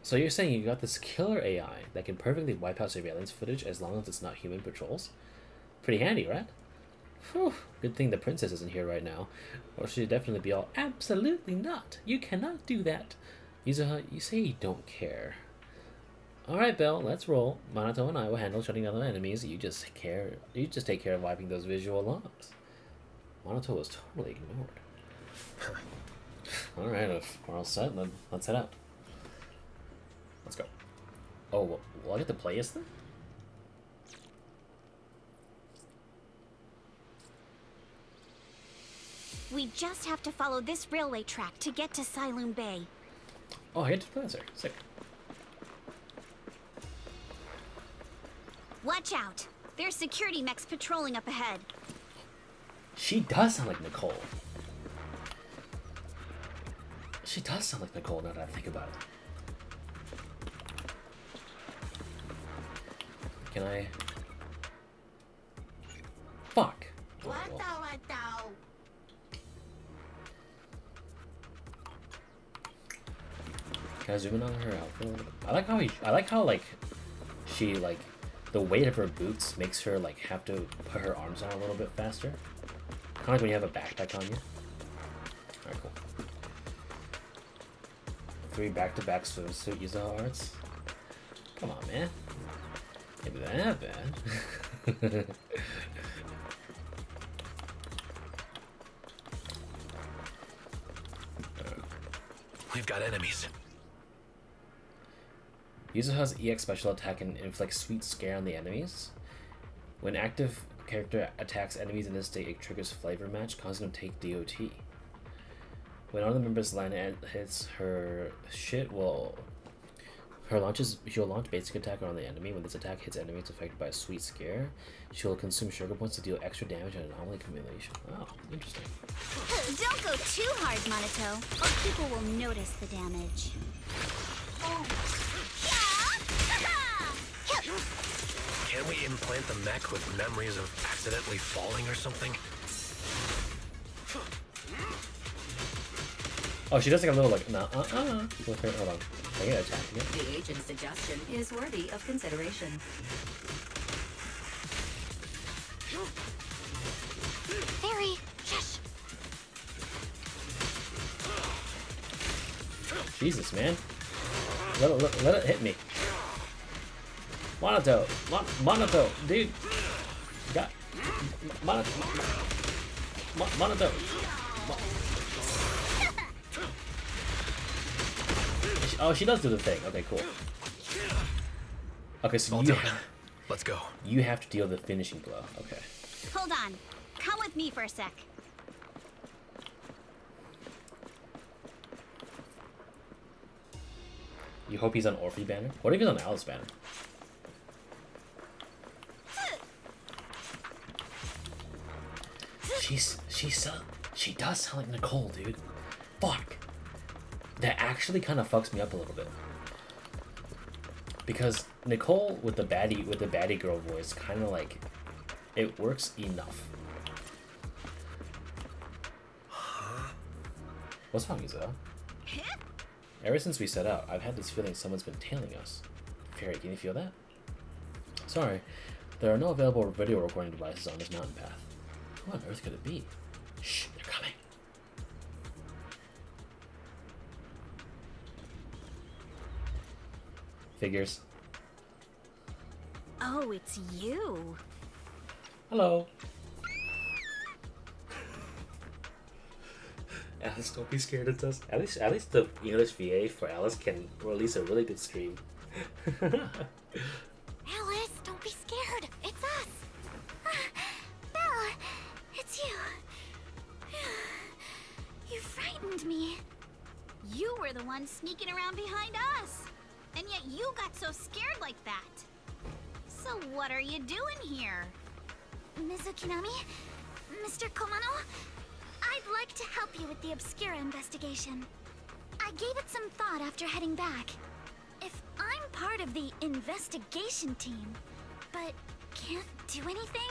So you're saying you got this killer AI that can perfectly wipe out surveillance footage as long as it's not human patrols? Pretty handy, right? Whew, good thing the princess isn't here right now, or she'd definitely be all, absolutely not! You cannot do that! Yuzuha, you say you don't care. Alright, Belle, let's roll. Minato and I will handle shutting down the enemies. You just take care of wiping those visual logs. Minato was totally ignored. Alright, if we're all set, then let's head out. Let's go. Oh, will I get to play as them?
We just have to follow this railway track to get to Sailume Bay.
Oh, I get to play as her. Sick.
Watch out! There's security mechs patrolling up ahead.
She does sound like Nicole. She does sound like Nicole now that I think about it. Can I... Fuck! Oh, well. Can I zoom in on her outfit? I like how like she like the weight of her boots makes her like have to put her arms on a little bit faster. Kind of like when you have a backpack on you. Alright, cool. 3 back-to-back swimsuit Yuzuha arts. Come on, man. Maybe that bad.
We've got enemies.
Yuzuha's EX special attack can inflict sweet scare on the enemies. When active character attacks enemies in this state, it triggers flavor match, causing them to take DOT. When one of the members land and hits her shit, she'll launch basic attack on the enemy. When this attack hits enemies affected by a sweet scare, she'll consume sugar points to deal extra damage and anomaly accumulation. Oh, interesting.
Don't go too hard, Minato, or people will notice the damage. Oh.
Can we implant the mech with memories of accidentally falling or something?
Oh, she does like a little like with her, hold on. I get attacked again.
The agent's suggestion is worthy of consideration.
Fairy, shush.
Jesus, man. Let it hit me. Minato, dude. Got Minato. Oh, she does do the thing. Okay, cool. Okay, so
let's go.
You have to deal the finishing blow. Okay.
Hold on. Come with me for a sec.
You hope he's on Orphie banner? What if he's on Alice banner? She does sound like Nicole, dude. Fuck. That actually kind of fucks me up a little bit. Because Nicole with the baddie girl voice kind of like it works enough. What's wrong, Yuzuha? Ever since we set out, I've had this feeling someone's been tailing us. Fairy, can you feel that? Sorry, there are no available video recording devices on this mountain path. What on earth could it be? Shh, they're coming. Figures.
Oh, it's you.
Hello. Alice, don't be scared. It's us. At least the English VA for Alice can release a really good scream.
Alice, don't be scared. It's us. behind me. You were the one sneaking around behind us. And yet you got so scared like that. So what are you doing here?
Ms. Ukinami? Mr. Komano? I'd like to help you with the Obscura investigation. I gave it some thought after heading back. If I'm part of the investigation team, but can't do anything,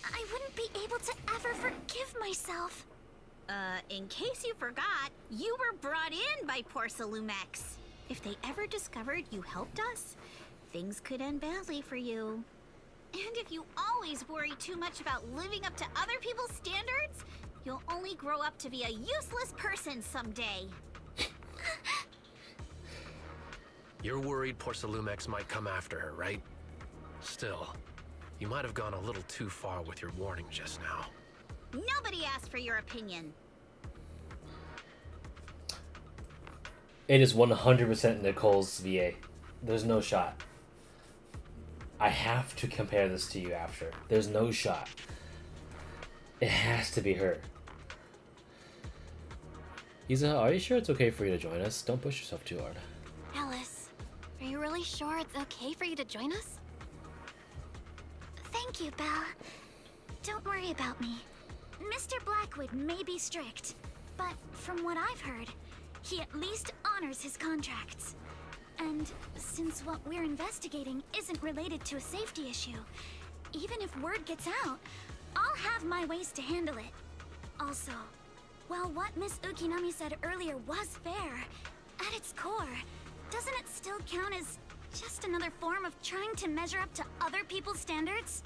I wouldn't be able to ever forgive myself.
In case you forgot, you were brought in by Sailume. If they ever discovered you helped us, things could end badly for you. And if you always worry too much about living up to other people's standards, you'll only grow up to be a useless person someday.
You're worried Sailume might come after her, right? Still, you might have gone a little too far with your warning just now.
Nobody asked for your opinion.
It is 100% Nicole's VA. There's no shot. I have to compare this to you after. There's no shot. It has to be her. Yuzuha, are you sure it's okay for you to join us? Don't push yourself too hard.
Alice, are you really sure it's okay for you to join us?
Thank you, Belle. Don't worry about me. Mr. Blackwood may be strict, but from what I've heard, he at least honors his contracts. And since what we're investigating isn't related to a safety issue, even if word gets out, I'll have my ways to handle it. Also, while what Miss Ukinami said earlier was fair, at its core, doesn't it still count as just another form of trying to measure up to other people's standards?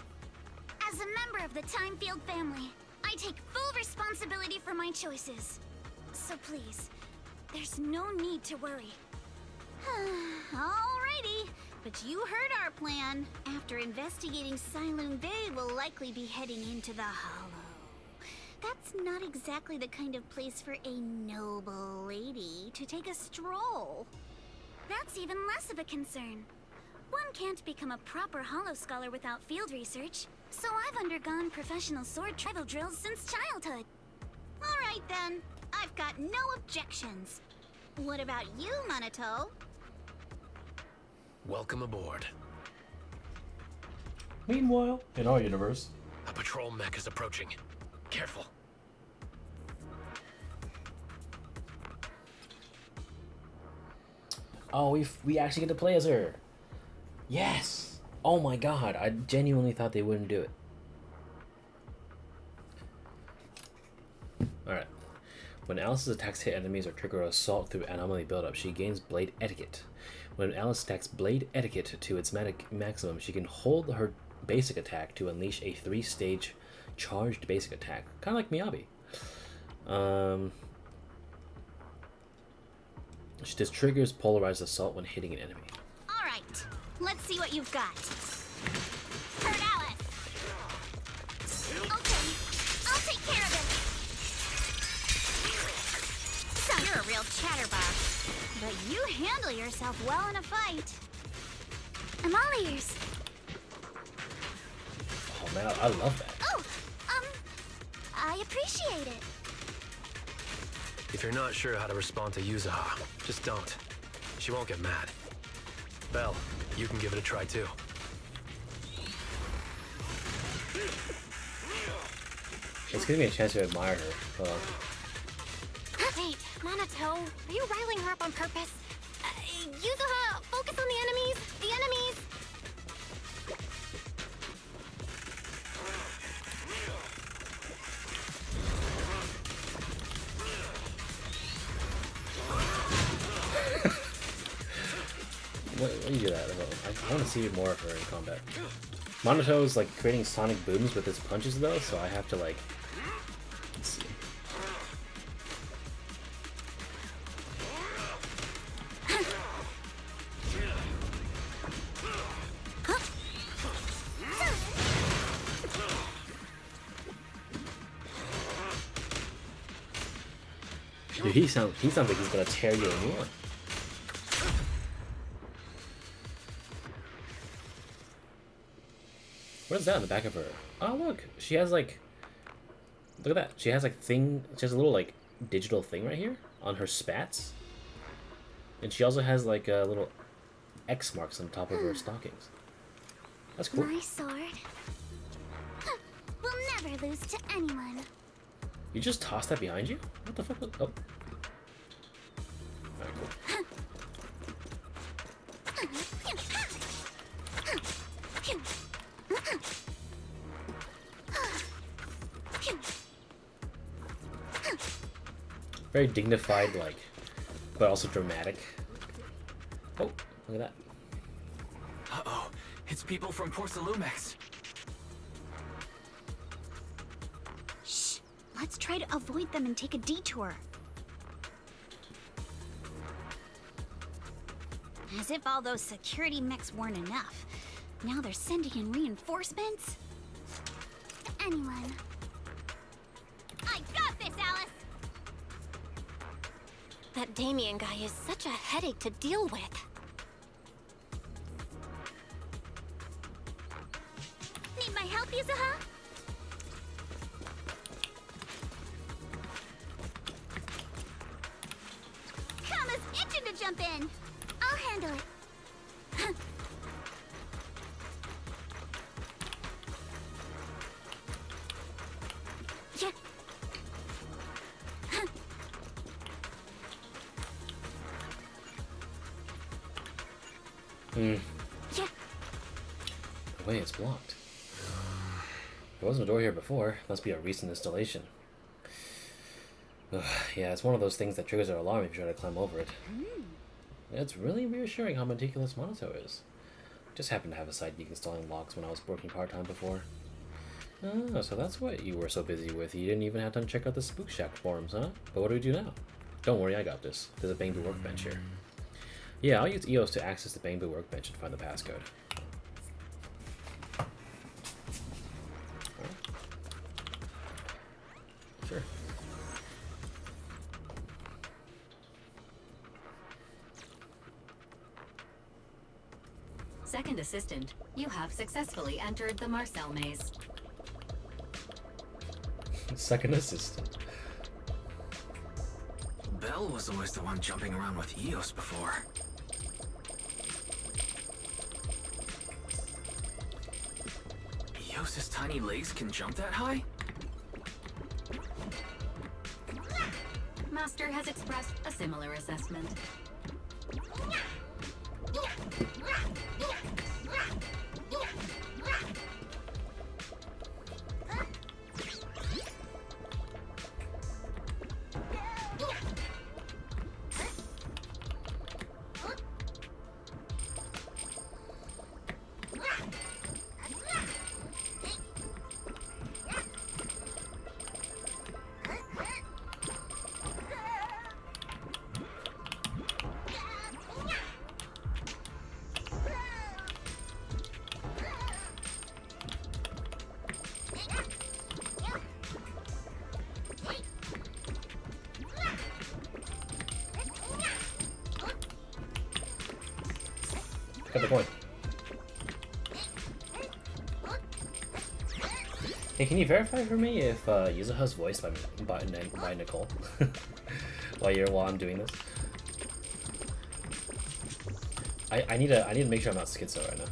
As a member of the Timefield family, I take full responsibility for my choices. So please, there's no need to worry.
Alrighty, but you heard our plan. After investigating Sailume Bay, we'll likely be heading into the Hollow. That's not exactly the kind of place for a noble lady to take a stroll.
That's even less of a concern. One can't become a proper Hollow Scholar without field research, so I've undergone professional sword tribal drills since childhood.
Alright then, I've got no objections. What about you, Minato?
Welcome aboard.
Meanwhile, in our universe,
a patrol mech is approaching. Careful.
Oh, we actually get to play as her. Yes. Oh my god, I genuinely thought they wouldn't do it. Alright. When Alice's attacks hit enemies or trigger assault through anomaly buildup, she gains Blade Etiquette. When Alice stacks Blade Etiquette to its maximum, she can hold her basic attack to unleash a 3-stage charged basic attack. Kind of like Miyabi. This triggers polarized assault when hitting an enemy.
Alright, let's see what you've got. Hurt Alice!
Okay, I'll take care of it.
So you're a real chatterbox. But you handle yourself well in a fight.
I'm all ears.
Oh man, I love that.
Oh, I appreciate it.
If you're not sure how to respond to Yuzuha, just don't. She won't get mad. Belle, you can give it a try too.
It's giving me a chance to admire her.
Wait, Minato, are you riling her up on purpose? Yuzuha, focus on the enemies! The enemies!
What do you do that? I want to see more of her in combat. Minato is like creating sonic booms with his punches though, so I have to like. Let's see. Dude, he sounds like he's gonna tear you a new one. What is that on the back of her? Oh look, she has like, look at that. She has like she has a little like digital thing right here on her spats. And she also has like a little X marks on top of her stockings. That's cool.
My sword will never lose to anyone.
You just tossed that behind you? What the fuck was... Oh. Alright, cool. Very dignified, like, but also dramatic. Oh, look at that.
Uh-oh, it's people from Porcelumex.
Shh, let's try to avoid them and take a detour. As if all those security mechs weren't enough. Now they're sending in reinforcements?
Anyone.
I got this, Alice!
That Damien guy is such a headache to deal with.
Need my help, Yuzuha? Kama's itching to jump in.
I'll handle it.
Yeah.
Hmm.
Yeah.
Wait, it's blocked. There wasn't a door here before. Must be a recent installation. Ugh, yeah, it's one of those things that triggers our alarm if you try to climb over it. It's really reassuring how meticulous Monato is. Just happened to have a side gig installing logs when I was working part-time before. Oh, so that's what you were so busy with. You didn't even have time to check out the Spook Shack forums, huh? But what do we do now? Don't worry, I got this. There's a Banquet workbench here. Yeah, I'll use EOS to access the Banquet workbench and find the passcode. Sure.
Second assistant, you have successfully entered the Marcel maze.
Second assistant.
Belle was always the one jumping around with Eos before. Eos's tiny legs can jump that high?
Master has expressed a similar assessment.
Got the point. Hey, can you verify for me if Yuzuha's voiced by Nicole while I'm doing this? I need to make sure I'm not schizo right now.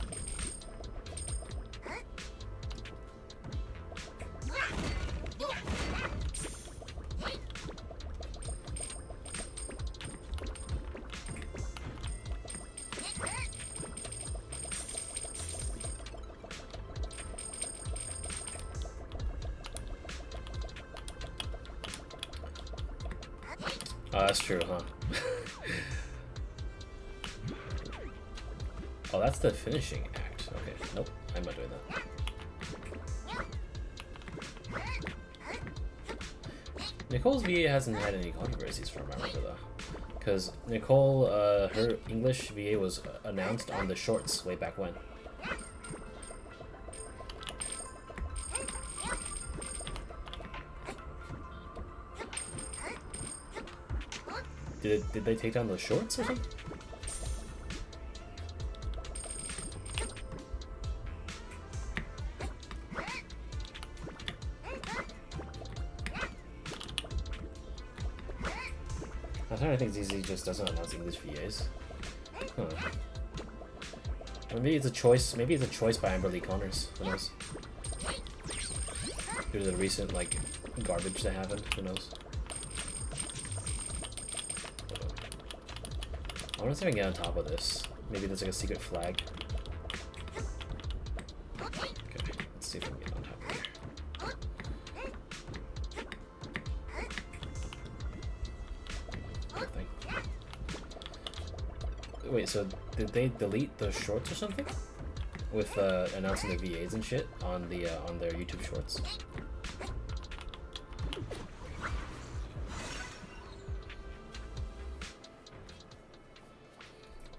That's true, huh? Oh, that's the finishing act. Okay, nope, I'm not doing that. Nicole's VA hasn't had any controversies from what I remember though. Because Nicole, her English VA was announced on the shorts way back when. Did they take down those shorts or something? kind of think ZZ just doesn't announce English VAs. Huh. Maybe it's a choice. Maybe it's a choice by Amberly Connors. Who knows? Due to the recent like garbage that happened. Who knows? I want to see if I can get on top of this. Maybe there's like a secret flag. Okay, let's see if I can get on top of here. Nothing. Wait, so did they delete the shorts or something? With announcing the VAs and shit on the on their YouTube shorts.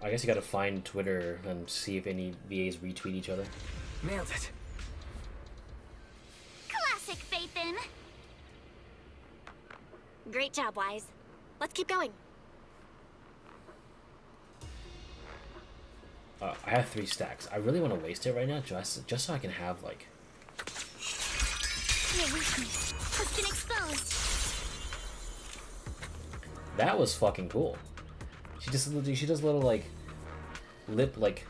I guess you gotta find Twitter and see if any VAs retweet each other.
Nailed it.
Classic Phaethon.
Great job, Wise. Let's keep going.
I have 3 stacks. I really want to waste it right now, just so I can have like.
Has been exposed.
That was fucking cool. She does little like lip like,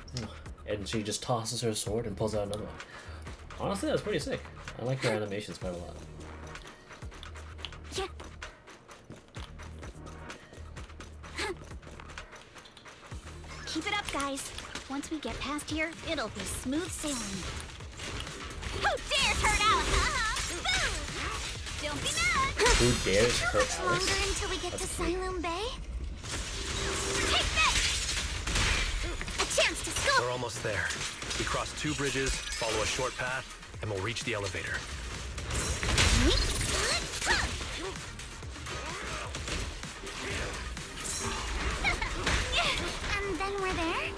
and she just tosses her sword and pulls out another one. Honestly, that's pretty sick. I like her animations quite a lot.
Yeah. Keep it up, guys. Once we get past here, it'll be smooth sailing. Who dares hurt Alice? Boo! Don't be mad.
Who dares
How
hurt
much
Alice?
longer until we get to Sailume Bay? Take this! A chance to scope!
We're almost there. We cross 2 bridges, follow a short path, and we'll reach the elevator.
And then we're there?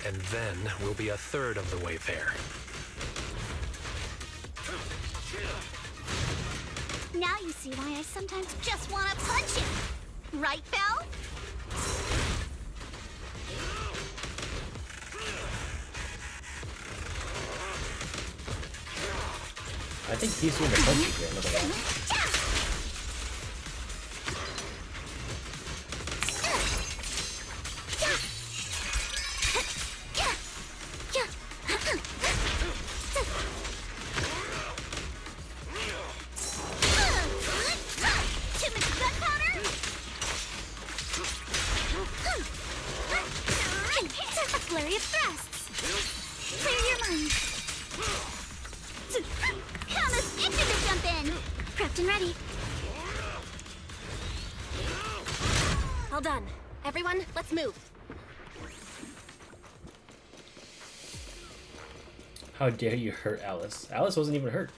And then we'll be a third of the way there.
Now you see why I sometimes just want to punch him. Right, Belle?
I think he's doing the punching here. Look at that.
All done. Everyone, let's move.
How dare you hurt Alice? Alice wasn't even hurt.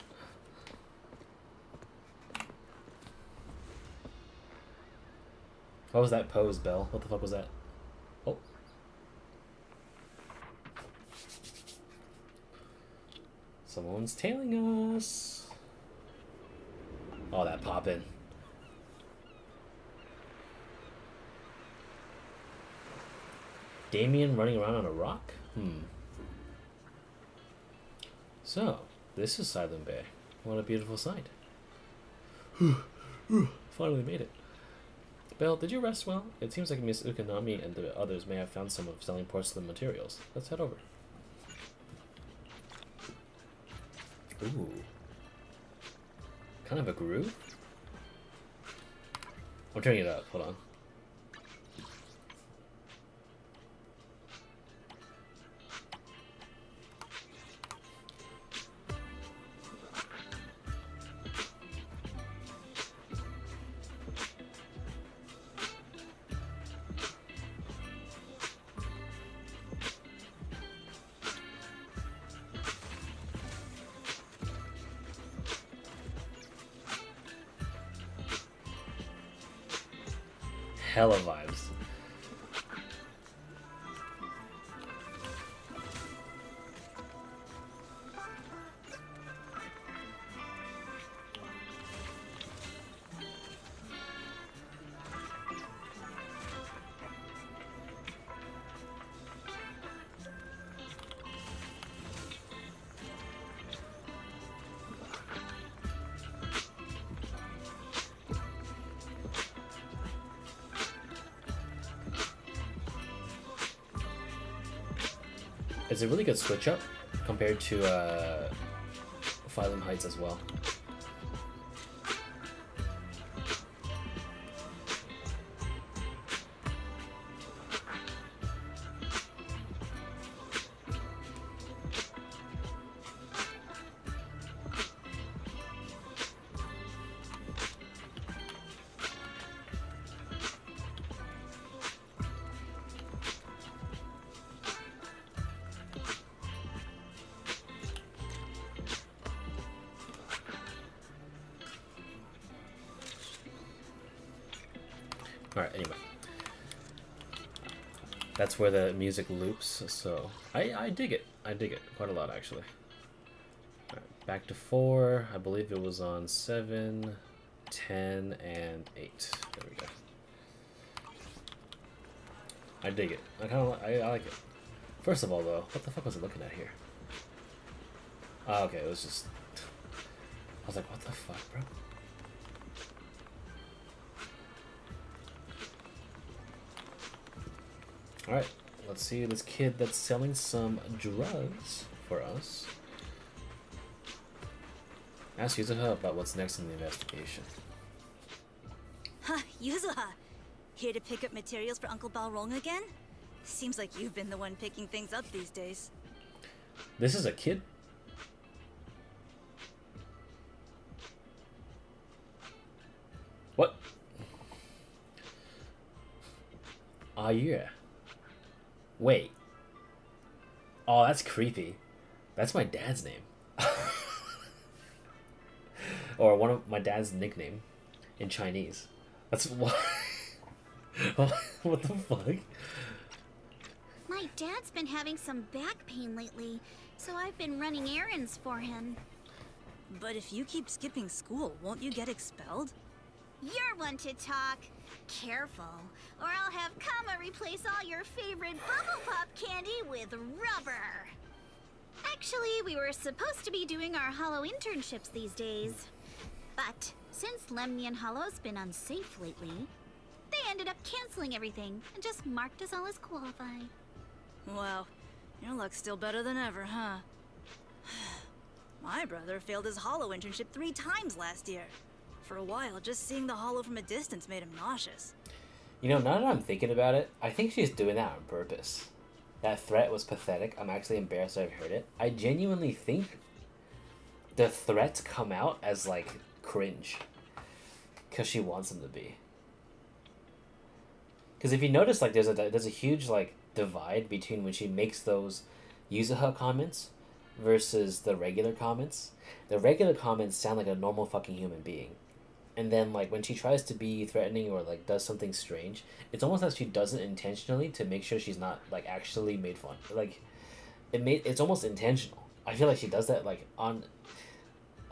What was that pose, Belle? What the fuck was that? Oh. Someone's tailing us. Oh, that poppin'. Damien running around on a rock? So, this is Sailume Bay. What a beautiful sight. Finally made it. Belle, did you rest well? It seems like Miss Ukanami and the others may have found some of selling porcelain materials. Let's head over. Ooh. Kind of a groove? I'm turning it up. Hold on. Hella vibes. It's a really good switch up compared to Sailume Heights as well. Alright, anyway. That's where the music loops, so I dig it. I dig it quite a lot, actually. Alright, back to 4. I believe it was on 7, 10, and 8. There we go. I dig it. I like it. First of all, though, what the fuck was I looking at here? Oh, okay, it was just... I was like, what the fuck, bro? Alright, let's see this kid that's selling some drugs for us. Ask Yuzuha about what's next in the investigation.
Huh, Yuzuha! Here to pick up materials for Uncle Balrog again? Seems like you've been the one picking things up these days.
This is a kid? What? Ah, yeah. Wait. Oh, that's creepy. That's my dad's name. Or one of my dad's nickname in Chinese. That's why. What the fuck?
My dad's been having some back pain lately, so I've been running errands for him.
But if you keep skipping school, won't you get expelled?
You're one to talk. Careful, or I'll have Kama replace all your favorite Bubble Pop candy with rubber. Actually, we were supposed to be doing our Hollow internships these days. But since Lemnian Hollow's been unsafe lately, they ended up canceling everything and just marked us all as qualified.
Wow, your luck's still better than ever, huh? My brother failed his Hollow internship 3 times last year. For a while, just seeing the Hollow from a distance made him nauseous.
You know, now that I'm thinking about it, I think she's doing that on purpose. That threat was pathetic. I'm actually embarrassed I've heard it. I genuinely think the threats come out as, like, cringe. Because she wants them to be. Because if you notice, like, there's a huge, like, divide between when she makes those Yuzuha comments versus the regular comments. The regular comments sound like a normal fucking human being. And then, like, when she tries to be threatening or, like, does something strange, it's almost like she does it intentionally to make sure she's not, like, actually made fun. Like, it's almost intentional. I feel like she does that, like, on...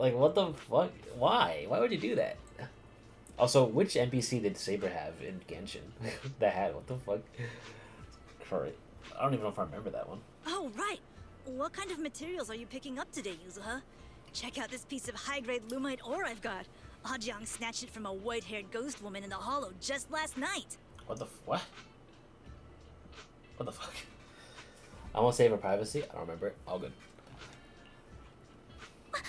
Like, what the fuck? Why? Why would you do that? Also, which NPC did Saber have in Genshin? That had, what the fuck? Sorry. I don't even know if I remember that one.
Oh, right! What kind of materials are you picking up today, Yuzuha? Check out this piece of high-grade lumite ore I've got. Ajiang snatched it from a white-haired ghost woman in the Hollow just last night.
What the what? What the fuck? I won't save her privacy. I don't remember it. All good.
What?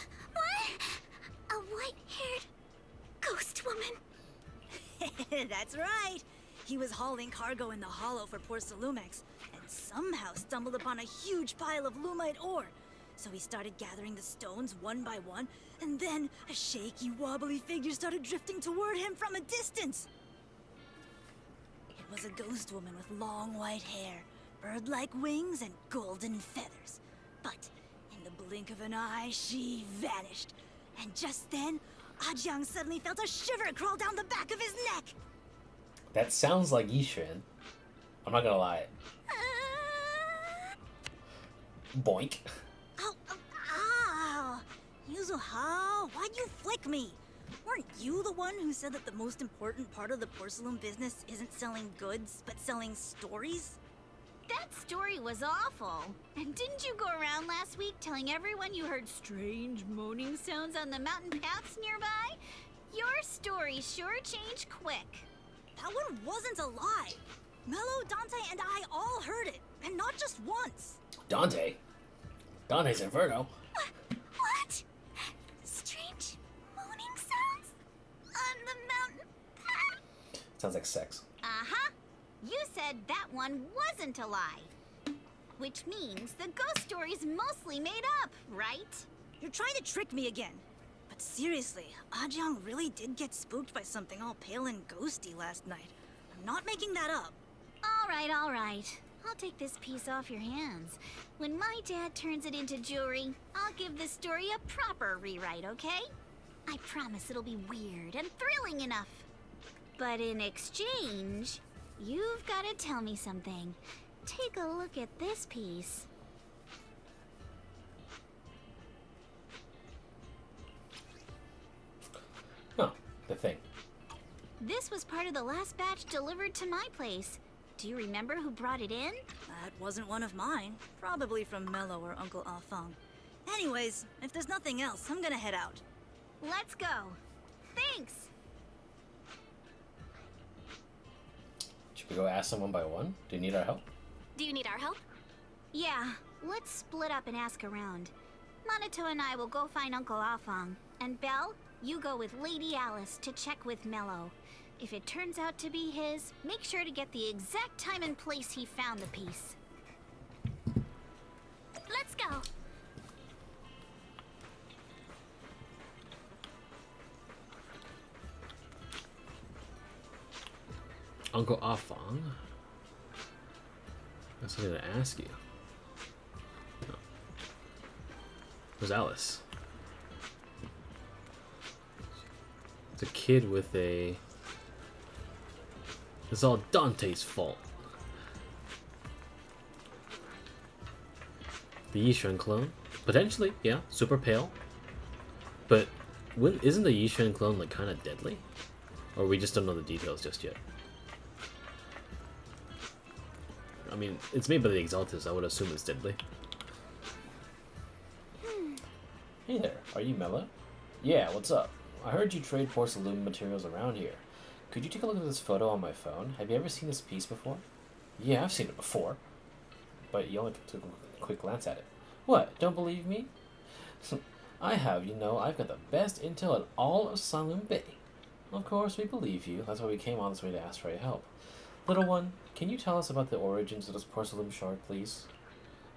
A white-haired ghost woman?
That's right. He was hauling cargo in the Hollow for poor Sailume and somehow stumbled upon a huge pile of lumite ore. So he started gathering the stones one by one, and then a shaky, wobbly figure started drifting toward him from a distance. It was a ghost woman with long white hair, bird-like wings, and golden feathers. But in the blink of an eye, she vanished. And just then, Ajiang suddenly felt a shiver crawl down the back of his neck.
That sounds like Yishuan. I'm not gonna lie. Boink.
Ow! Yuzuha, why'd you flick me? Weren't you the one who said that the most important part of the porcelain business isn't selling goods, but selling stories?
That story was awful. And didn't you go around last week telling everyone you heard strange moaning sounds on the mountain paths nearby? Your story sure changed quick.
That one wasn't a lie. Mello, Dante, and I all heard it, and not just once.
Dante? Dante's Inferno?
What? Strange moaning sounds on the mountain path?
Sounds like sex.
Uh-huh. You said that one wasn't a lie. Which means the ghost story's mostly made up, right?
You're trying to trick me again. But seriously, Ajang really did get spooked by something all pale and ghosty last night. I'm not making that up.
All right. I'll take this piece off your hands. When my dad turns it into jewelry, I'll give this story a proper rewrite, okay? I promise it'll be weird and thrilling enough. But in exchange, you've got to tell me something. Take a look at this piece.
Huh, the thing.
This was part of the last batch delivered to my place. Do you remember who brought it in?
That wasn't one of mine. Probably from Mello or Uncle Afang. Anyways, if there's nothing else, I'm gonna head out.
Let's go. Thanks.
Should we go ask them one by one? Do you need our help?
Do you need our help?
Yeah, let's split up and ask around. Minato and I will go find Uncle Afang. And Belle, you go with Lady Alice to check with Mello. If it turns out to be his, make sure to get the exact time and place he found the piece. Let's go.
Uncle Afang? I have something to ask you. Oh. Where's Alice? It's a kid with a... It's all Dante's fault. The Yishuan clone? Potentially, yeah. Super pale. But isn't the Yishuan clone like kind of deadly? Or we just don't know the details just yet? I mean, it's made by the Exaltus. I would assume it's deadly. Hey there, are you Mela? Yeah, what's up? I heard you trade Sailume materials around here. Could you take a look at this photo on my phone? Have you ever seen this piece before? Yeah, I've seen it before. But you only took a quick glance at it. What, don't believe me? I have, you know, I've got the best intel in all of Sailume Bay. Of course, we believe you. That's why we came on this way to ask for your help. Little one, can you tell us about the origins of this Sailume shard, please?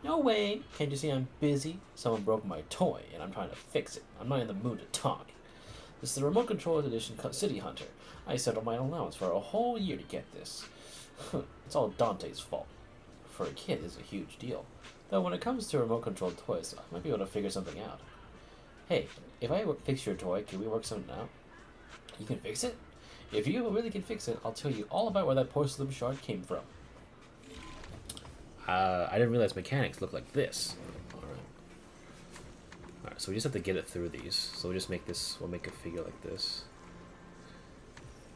No way! Can't you see I'm busy? Someone broke my toy, and I'm trying to fix it. I'm not in the mood to talk. This is the remote control edition City Hunter. I settled my allowance for a whole year to get this. It's all Dante's fault. For a kid, it's a huge deal. Though when it comes to remote controlled toys, I might be able to figure something out. Hey, if I fix your toy, can we work something out? You can fix it? If you really can fix it, I'll tell you all about where that Sailume shard came from. I didn't realize mechanics look like this. Alright, so we just have to get it through these. So we'll just make this, we'll make a figure like this.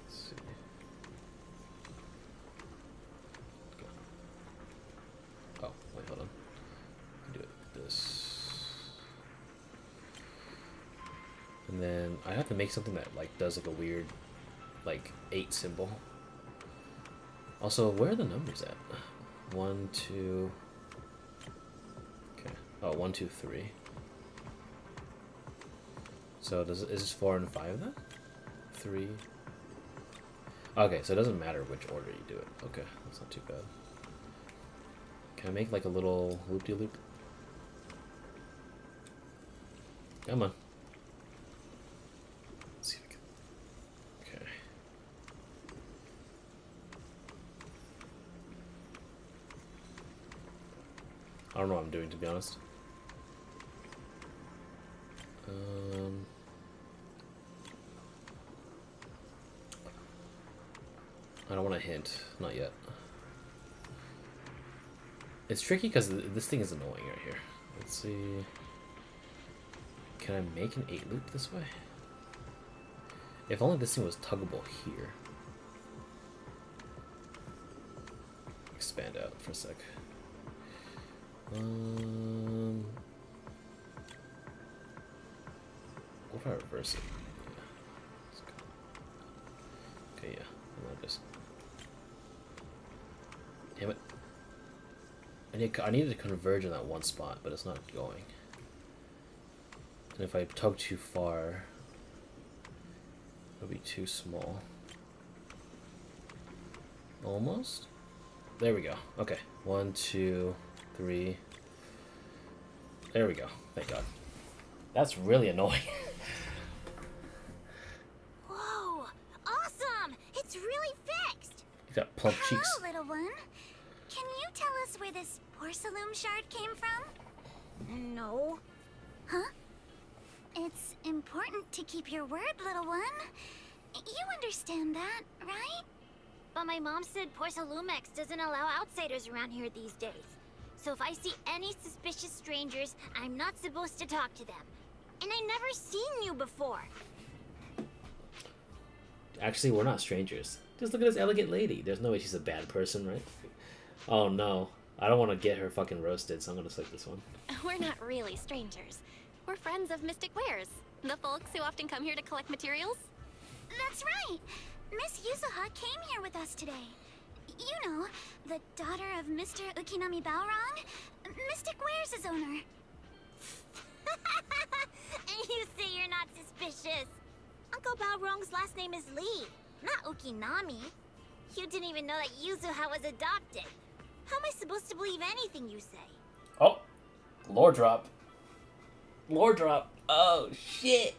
Let's see. Oh, wait, hold on. Do it like this. And then I have to make something that like does like a weird like 8 symbol. Also, where are the numbers at? 1, 2. Okay. Oh, 1, 2, 3. So is this 4 and 5 then? 3. Okay, so it doesn't matter which order you do it. Okay, that's not too bad. Can I make like a little loop-de-loop? Come on. Let's see if we can. Okay. I don't know what I'm doing, to be honest. I don't want to hint. Not yet. It's tricky because this thing is annoying right here. Let's see. Can I make an 8 loop this way? If only this thing was tuggable here. Expand out for a sec. What if I reverse it? Yeah. Okay, yeah. I'm gonna just... Damn it. I I need to converge in that one spot, but it's not going. And if I tug too far, it'll be too small. Almost? There we go. Okay. 1, 2, 3. There we go. Thank God. That's really annoying.
Whoa! Awesome! It's really fixed!
You got plump cheeks.
Hello, little one. Can you tell us where this Sailume shard came from?
No.
Huh? It's important to keep your word, little one. You understand that, right?
But my mom said Sailume doesn't allow outsiders around here these days. So if I see any suspicious strangers, I'm not supposed to talk to them. And I never seen you before.
Actually, we're not strangers. Just look at this elegant lady. There's no way she's a bad person, right? Oh no. I don't want to get her fucking roasted, so I'm gonna select this one.
We're not really strangers. We're friends of Mystic Wares, the folks who often come here to collect materials.
That's right! Miss Yuzuha came here with us today. You know, the daughter of Mr. Ukinami Balrog, Mystic Wares' owner.
And you say you're not suspicious. Uncle Balrog's last name is Lee, not Ukinami. You didn't even know that Yuzuha was adopted. How am I supposed to believe anything you say?
Oh! Lore drop. Lore drop. Oh, shit!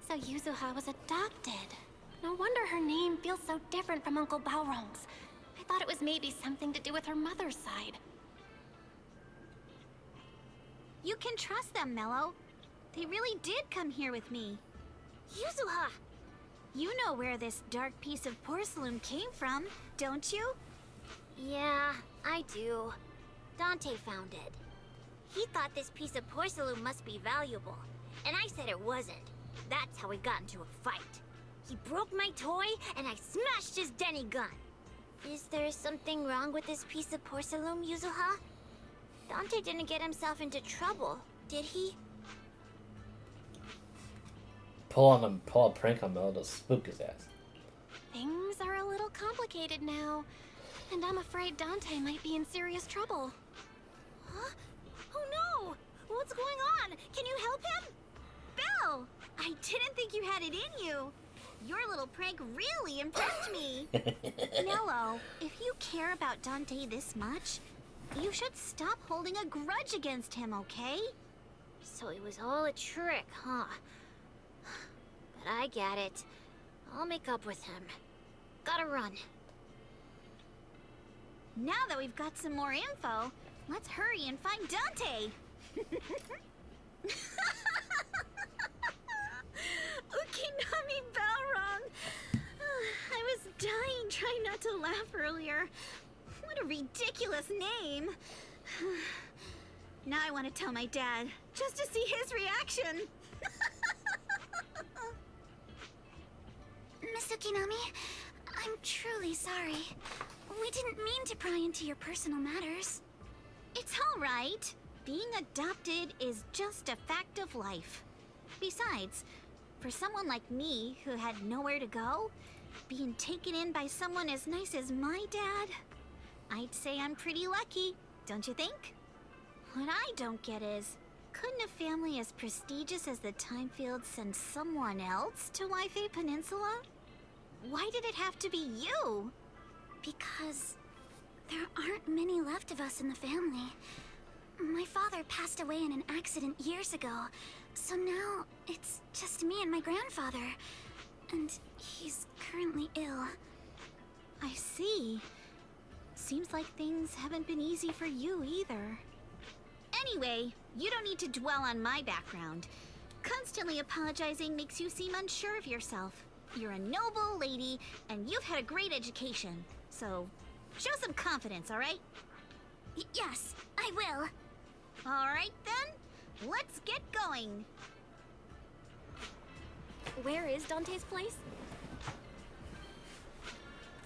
So Yuzuha was adopted. No wonder her name feels so different from Uncle Balrog's. I thought it was maybe something to do with her mother's side.
You can trust them, Mello. They really did come here with me.
Yuzuha!
You know where this dark piece of porcelain came from, don't you?
Yeah, I do. Dante found it. He thought this piece of porcelain must be valuable, and I said it wasn't. That's how we got into a fight. He broke my toy, and I smashed his Denny gun. Is there something wrong with this piece of porcelain, Yuzuha? Dante didn't get himself into trouble, did he?
Pull a prank on Mel to spook his ass.
Things are a little complicated now, and I'm afraid Dante might be in serious trouble.
Huh? Oh no! What's going on? Can you help him? Belle! I didn't think you had it in you. Your little prank really impressed me. Mello, if you care about Dante this much, you should stop holding a grudge against him, okay?
So it was all a trick, huh? But I get it. I'll make up with him. Gotta run.
Now that we've got some more info, let's hurry and find Dante. Ukinami Balrog. I was dying trying not to laugh earlier. What a ridiculous name. Now I want to tell my dad, just to see his reaction.
Miss Ukinami, I'm truly sorry. We didn't mean to pry into your personal matters.
It's all right. Being adopted is just a fact of life. Besides, for someone like me who had nowhere to go, being taken in by someone as nice as my dad, I'd say I'm pretty lucky, don't you think? What I don't get is, couldn't a family as prestigious as the Timefields send someone else to Waifei Peninsula? Why did it have to be you?
Because there aren't many left of us in the family. My father passed away in an accident years ago, so now it's just me and my grandfather. And he's currently ill.
I see. Seems like things haven't been easy for you either. Anyway, you don't need to dwell on my background. Constantly apologizing makes you seem unsure of yourself. You're a noble lady, and you've had a great education. So, show some confidence, all right?
Yes, I will.
All right, then. Let's get going.
Where is Dante's place?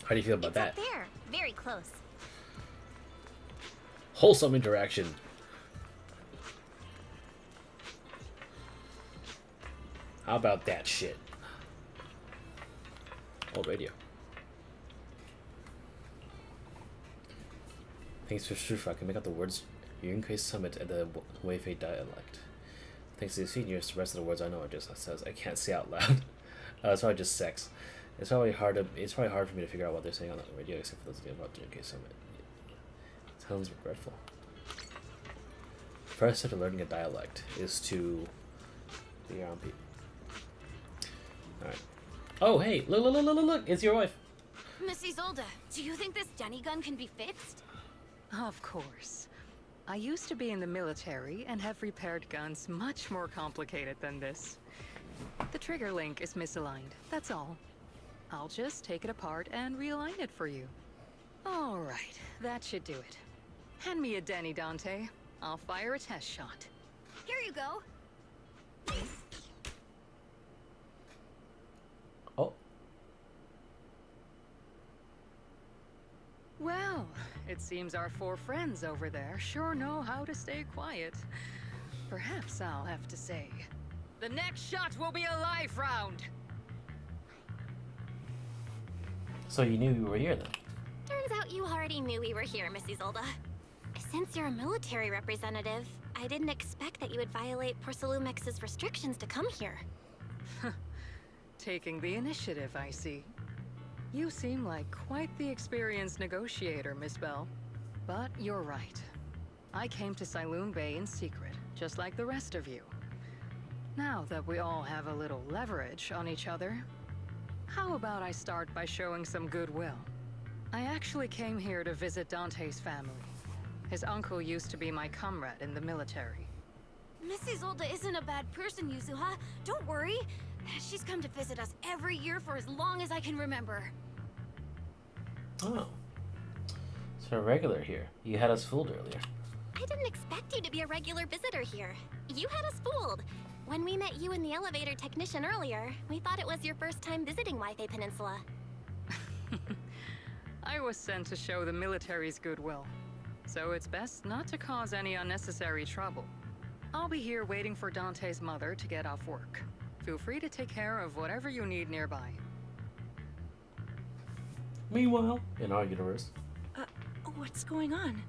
How do you feel about
It's
that?
up there. Very close.
Wholesome interaction. How about that shit? Oh, radio. Thanks for Shifu, I can make out the words Yunquei Summit and the Weifei dialect. Thanks to the seniors, the rest of the words I know are just says I can't say out loud. It's probably just sex. It's probably hard for me to figure out what they're saying on the radio, except for those about the Yunquei Summit. It sounds regretful. First step to learning a dialect is to be around people. Alright. Oh, hey! Look! It's your wife!
Miss Isolde, do you think this Denny gun can be fixed?
Of course. I used to be in the military and have repaired guns much more complicated than this. The trigger link is misaligned, that's all. I'll just take it apart and realign it for you. Alright, that should do it. Hand me a Denny, Dante. I'll fire a test shot.
Here you go.
Oh.
Well, it seems our 4 friends over there sure know how to stay quiet. Perhaps I'll have to say, the next shot will be a live round.
So you knew we were here then?
Turns out you already knew we were here, Miss Isolde. Since you're a military representative, I didn't expect that you would violate Porcelumex's restrictions to come here.
Taking the initiative, I see. You seem like quite the experienced negotiator, Miss Bell. But you're right. I came to Sailume Bay in secret, just like the rest of you. Now that we all have a little leverage on each other, how about I start by showing some goodwill? I actually came here to visit Dante's family. His uncle used to be my comrade in the military.
Miss Isolde isn't a bad person, Yuzuha. Don't worry. She's come to visit us every year for as long as I can remember.
Oh. So a regular here. You had us fooled earlier.
I didn't expect you to be a regular visitor here. You had us fooled. When we met you and the elevator technician earlier, we thought it was your first time visiting Weifei Peninsula.
I was sent to show the military's goodwill, so it's best not to cause any unnecessary trouble. I'll be here waiting for Dante's mother to get off work. Feel free to take care of whatever you need nearby.
Meanwhile, in our universe.
What's going on?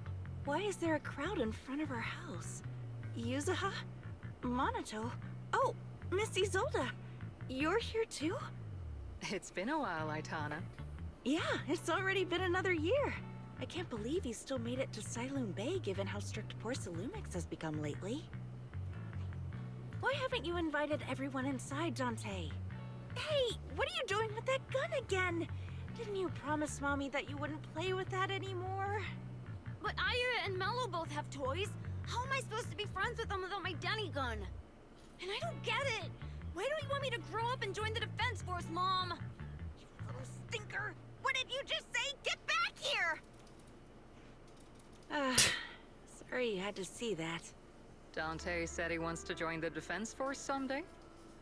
Why is there a crowd in front of our house? Yuzuha? Monato? Oh, Miss Isolde! You're here too?
It's been a while, Aitana.
Yeah, it's already been another year. I can't believe you still made it to Sailume Bay given how strict Porcelumix has become lately. Why haven't you invited everyone inside, Dante? Hey, what are you doing with that gun again? Didn't you promise Mommy that you wouldn't play with that anymore?
But Aya and Mello both have toys. How am I supposed to be friends with them without my Denny gun? And I don't get it. Why don't you want me to grow up and join the Defense Force, Mom? You little stinker. What did you just say? Get back here!
Sorry you had to see that.
Dante said he wants to join the Defense Force someday?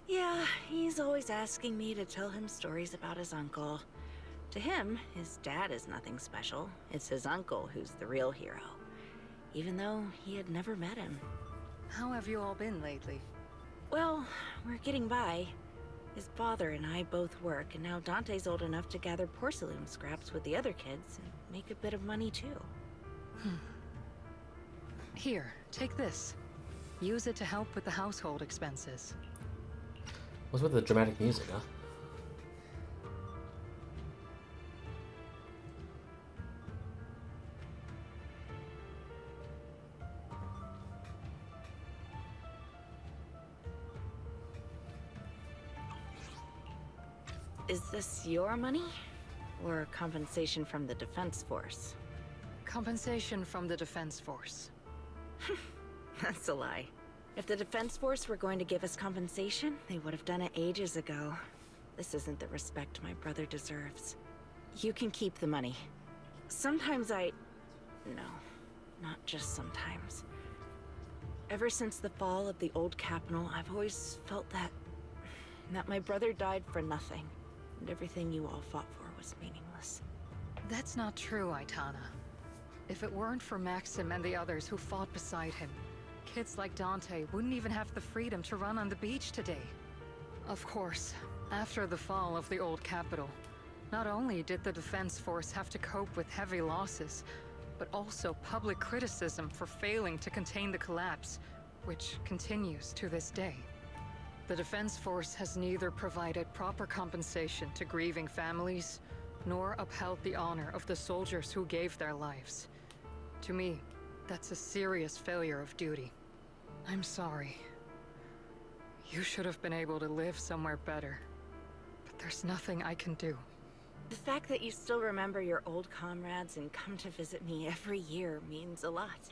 Yeah, he's always asking me to tell him stories about his uncle. To him, his dad is nothing special. It's his uncle who's the real hero. Even though he had never met him.
How have you all been lately?
Well, we're getting by. His father and I both work, and now Dante's old enough to gather porcelain scraps with the other kids and make a bit of money too.
Here, take this. Use it to help with the household expenses.
What's with the dramatic music, huh?
Is this your money? Or compensation from the Defense Force?
Compensation from the Defense Force.
That's a lie. If the Defense Force were going to give us compensation, they would have done it ages ago. This isn't the respect my brother deserves. You can keep the money. Sometimes No, not just sometimes. Ever since the fall of the old capital, I've always felt that my brother died for nothing. And everything you all fought for was meaningless.
That's not true, Aitana. If it weren't for Maxim and the others who fought beside him, kids like Dante wouldn't even have the freedom to run on the beach today. Of course, after the fall of the old capital, not only did the Defense Force have to cope with heavy losses, but also public criticism for failing to contain the collapse, which continues to this day. The Defense Force has neither provided proper compensation to grieving families, nor upheld the honor of the soldiers who gave their lives. To me, that's a serious failure of duty. I'm sorry. You should have been able to live somewhere better. But there's nothing I can do.
The fact that you still remember your old comrades and come to visit me every year means a lot.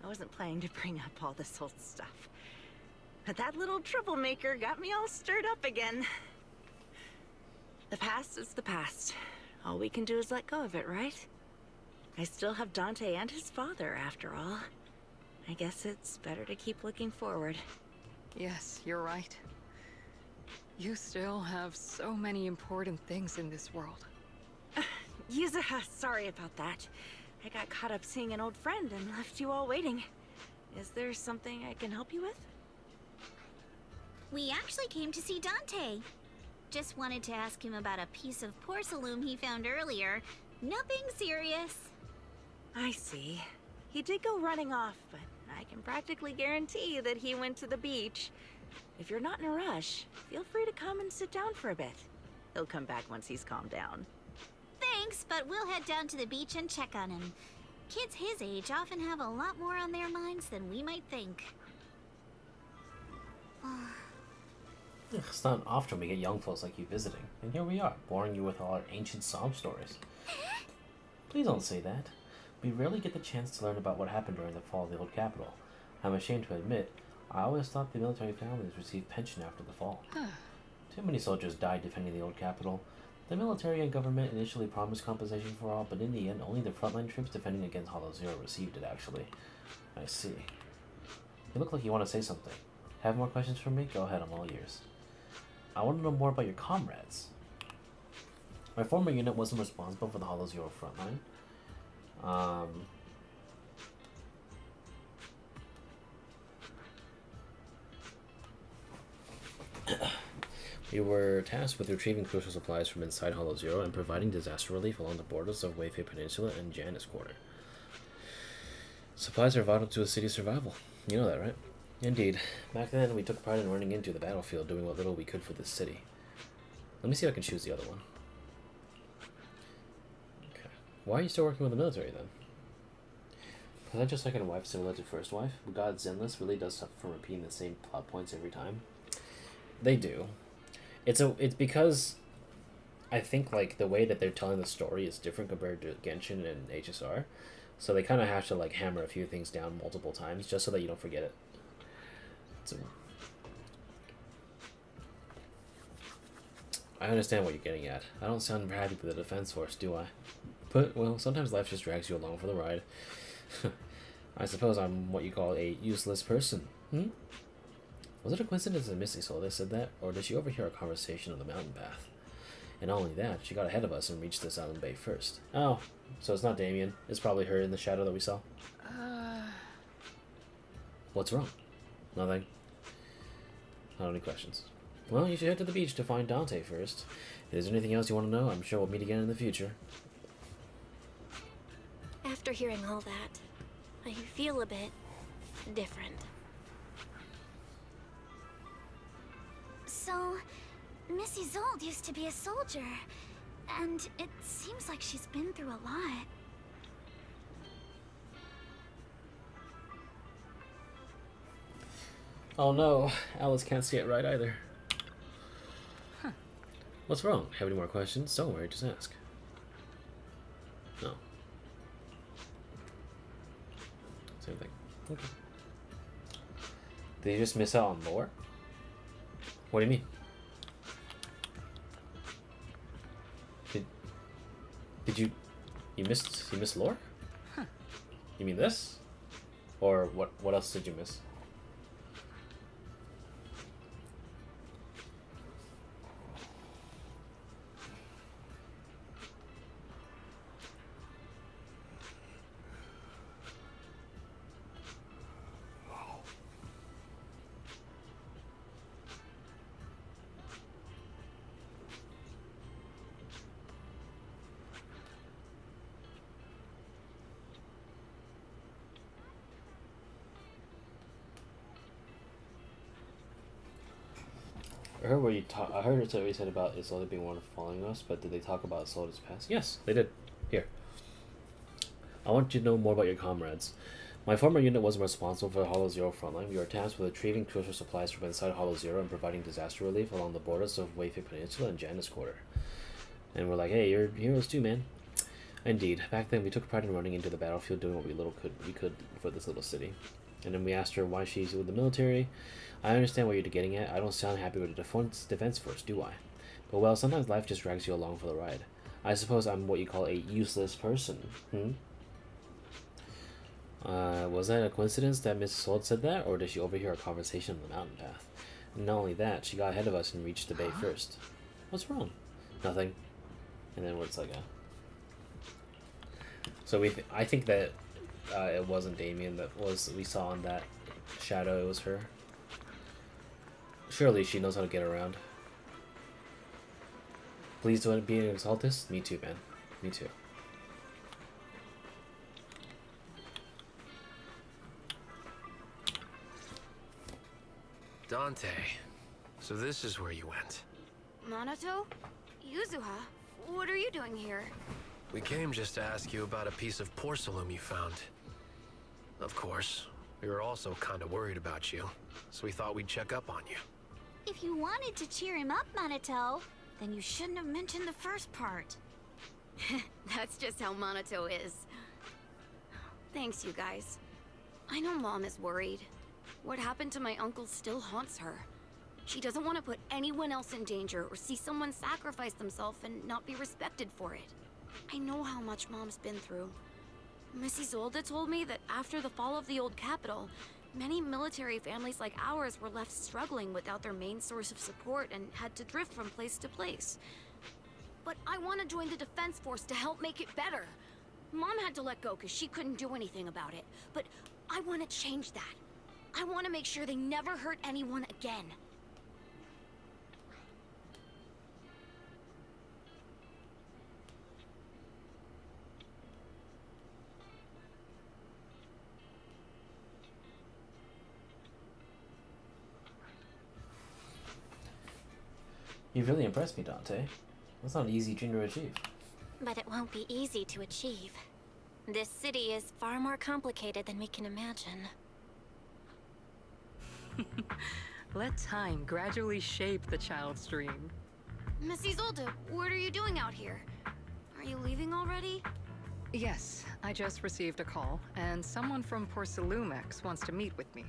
I wasn't planning to bring up all this old stuff, but that little troublemaker got me all stirred up again. The past is the past. All we can do is let go of it, right? I still have Dante and his father, after all. I guess it's better to keep looking forward.
Yes, you're right. You still have so many important things in this world.
Yuzuha, sorry about that. I got caught up seeing an old friend and left you all waiting. Is there something I can help you with?
We actually came to see Dante. Just wanted to ask him about a piece of porcelain he found earlier. Nothing serious.
I see. He did go running off, but I can practically guarantee that he went to the beach. If you're not in a rush, feel free to come and sit down for a bit. He'll come back once he's calmed down.
Thanks, but we'll head down to the beach and check on him. Kids his age often have a lot more on their minds than we might think.
It's not often we get young folks like you visiting, and here we are, boring you with all our ancient sob stories. Please don't say that. We rarely get the chance to learn about what happened during the fall of the old capital. I'm ashamed to admit, I always thought the military families received pension after the fall. Too many soldiers died defending the old capital. The military and government initially promised compensation for all, but in the end, only the frontline troops defending against Hollow Zero received it, actually. I see. You look like you want to say something. Have more questions for me? Go ahead, I'm all ears. I want to know more about your comrades. My former unit wasn't responsible for the Hollow Zero frontline. We were tasked with retrieving crucial supplies from inside Hollow Zero and providing disaster relief along the borders of Weifei Peninsula and Janus Quarter. Supplies are vital to a city's survival. You know that, right? Indeed. Back then, we took pride in running into the battlefield, doing what little we could for this city. Let me see if I can choose the other one. Okay. Why are you still working with the military, then? Potential second wife similar to first wife? God Zenless really does suffer from repeating the same plot points every time. They do. It's because I think like the way that they're telling the story is different compared to Genshin and HSR. So they kind of have to like hammer a few things down multiple times just so that you don't forget it. I understand what you're getting at. I don't sound very happy with the Defense Force, do I? But, well, sometimes life just drags you along for the ride. I suppose I'm what you call a useless person. Was it a coincidence that Misty Soldier said that, or did she overhear our conversation on the mountain path? And not only that, she got ahead of us and reached this island bay first. Oh, so it's not Damien. It's probably her in the shadow that we saw. What's wrong? Nothing. Not any questions. Well, you should head to the beach to find Dante first. If there's anything else you want to know, I'm sure we'll meet again in the future.
After hearing all that, I feel a bit different.
So, Miss Isolde used to be a soldier, and it seems like she's been through a lot.
Oh no, Alice can't see it right either. What's wrong? Have any more questions? Don't worry, just ask. No. Same thing. Okay. Did you just miss out on lore? What do you mean? Did you missed lore? You mean this? Or what else did you miss? I heard what I heard what you said about Isolde being one of following us, but did they talk about Isolde's past? Yes, they did. Here. I want you to know more about your comrades. My former unit wasn't responsible for the Hollow Zero frontline. We were tasked with retrieving crucial supplies from inside Hollow Zero and providing disaster relief along the borders of Wayfay Peninsula and Janus Quarter. And we're like, hey, you're heroes too, man. Indeed, back then we took pride in running into the battlefield, doing what we could for this little city. And then we asked her why she's with the military. I understand what you're getting at. I don't sound happy with the defense force, do I? But well, sometimes life just drags you along for the ride. I suppose I'm what you call a useless person. Was that a coincidence that Mrs. Sold said that, or did she overhear our conversation on the mountain path? And not only that, she got ahead of us and reached the bay first. What's wrong? Nothing. And then it's like a... So I think that it wasn't Damien that we saw on that shadow, it was her. Surely she knows how to get around. Please don't be an exaltist? Me too, man. Me too.
Dante, so this is where you went.
Minato? Yuzuha? What are you doing here?
We came just to ask you about a piece of porcelain you found. Of course, we were also kind of worried about you, so we thought we'd check up on you.
If you wanted to cheer him up, Minato, then you shouldn't have mentioned the first part.
That's just how Minato is. Thanks, you guys. I know Mom is worried. What happened to my uncle still haunts her. She doesn't want to put anyone else in danger or see someone sacrifice themselves and not be respected for it. I know how much Mom's been through. Miss Isolde told me that after the fall of the old capital, many military families like ours were left struggling without their main source of support and had to drift from place to place. But I want to join the defense force to help make it better. Mom had to let go because she couldn't do anything about it. But I want to change that. I want to make sure they never hurt anyone again.
You've really impressed me, Dante. That's not an easy dream to achieve.
But it won't be easy to achieve. This city is far more complicated than we can imagine.
Let time gradually shape the child's dream.
Miss Isolde, what are you doing out here? Are you leaving already?
Yes, I just received a call, and someone from Porcelumex wants to meet with me.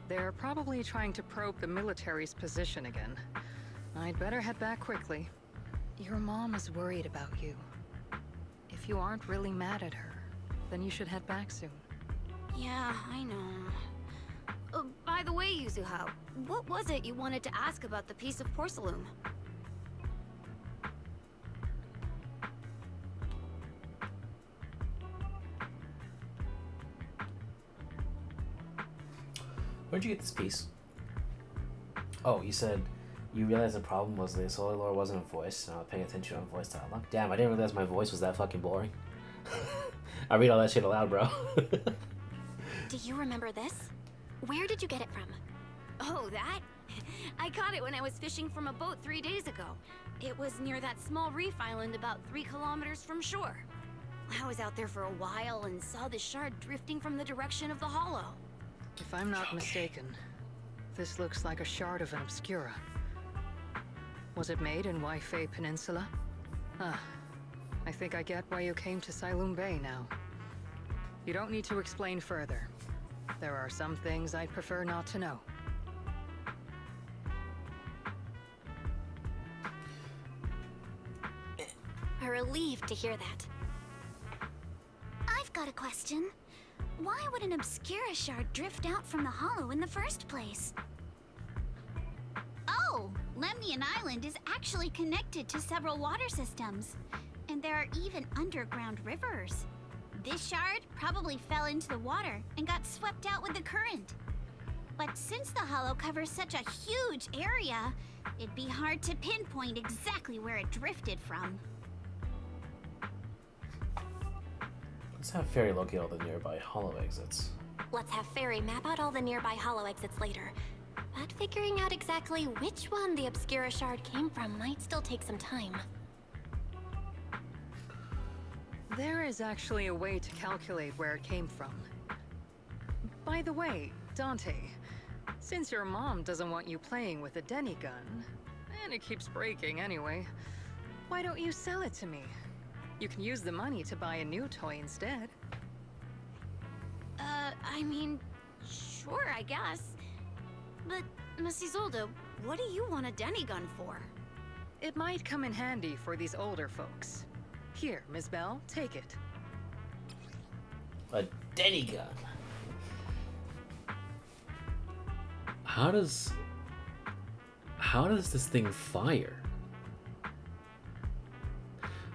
They're probably trying to probe the military's position again. I'd better head back quickly. Your mom is worried about you. If you aren't really mad at her, then you should head back soon.
Yeah, I know. By the way, Yuzuha, what was it you wanted to ask about the piece of porcelain?
Where'd you get this piece? Oh, you said you realized the problem was the solar lore wasn't a voice, and I was paying attention on voice dialogue. Damn, I didn't realize my voice was that fucking boring. I read all that shit aloud, bro.
Do you remember this? Where did you get it from?
Oh, that? I caught it when I was fishing from a boat 3 days ago. It was near that small reef island about 3 kilometers from shore. I was out there for a while and saw the shard drifting from the direction of the hollow.
If I'm not mistaken, this looks like a shard of an Obscura. Was it made in Wayfay Peninsula? Ah, I think I get why you came to Sailume Bay now. You don't need to explain further. There are some things I'd prefer not to know.
I'm relieved to hear that.
I've got a question. Why would an Obscura shard drift out from the hollow in the first place? Oh, Lemnian Island is actually connected to several water systems. And there are even underground rivers. This shard probably fell into the water and got swept out with the current. But since the hollow covers such a huge area, it'd be hard to pinpoint exactly where it drifted from.
Let's have Fairy locate all the nearby hollow exits.
Let's have Fairy map out all the nearby hollow exits later. But But figuring out exactly which one the Obscura shard came from might still take some time.
There is actually a way to calculate where it came from. By the way, Dante, since your mom doesn't want you playing with a Denny gun, and it keeps breaking anyway, why don't you sell it to me? You can use the money to buy a new toy instead.
I mean, sure, I guess. But, Miss Isolde, what do you want a Denny gun for?
It might come in handy for these older folks. Here, Miss Bell, take it.
A Denny gun. How does this thing fire?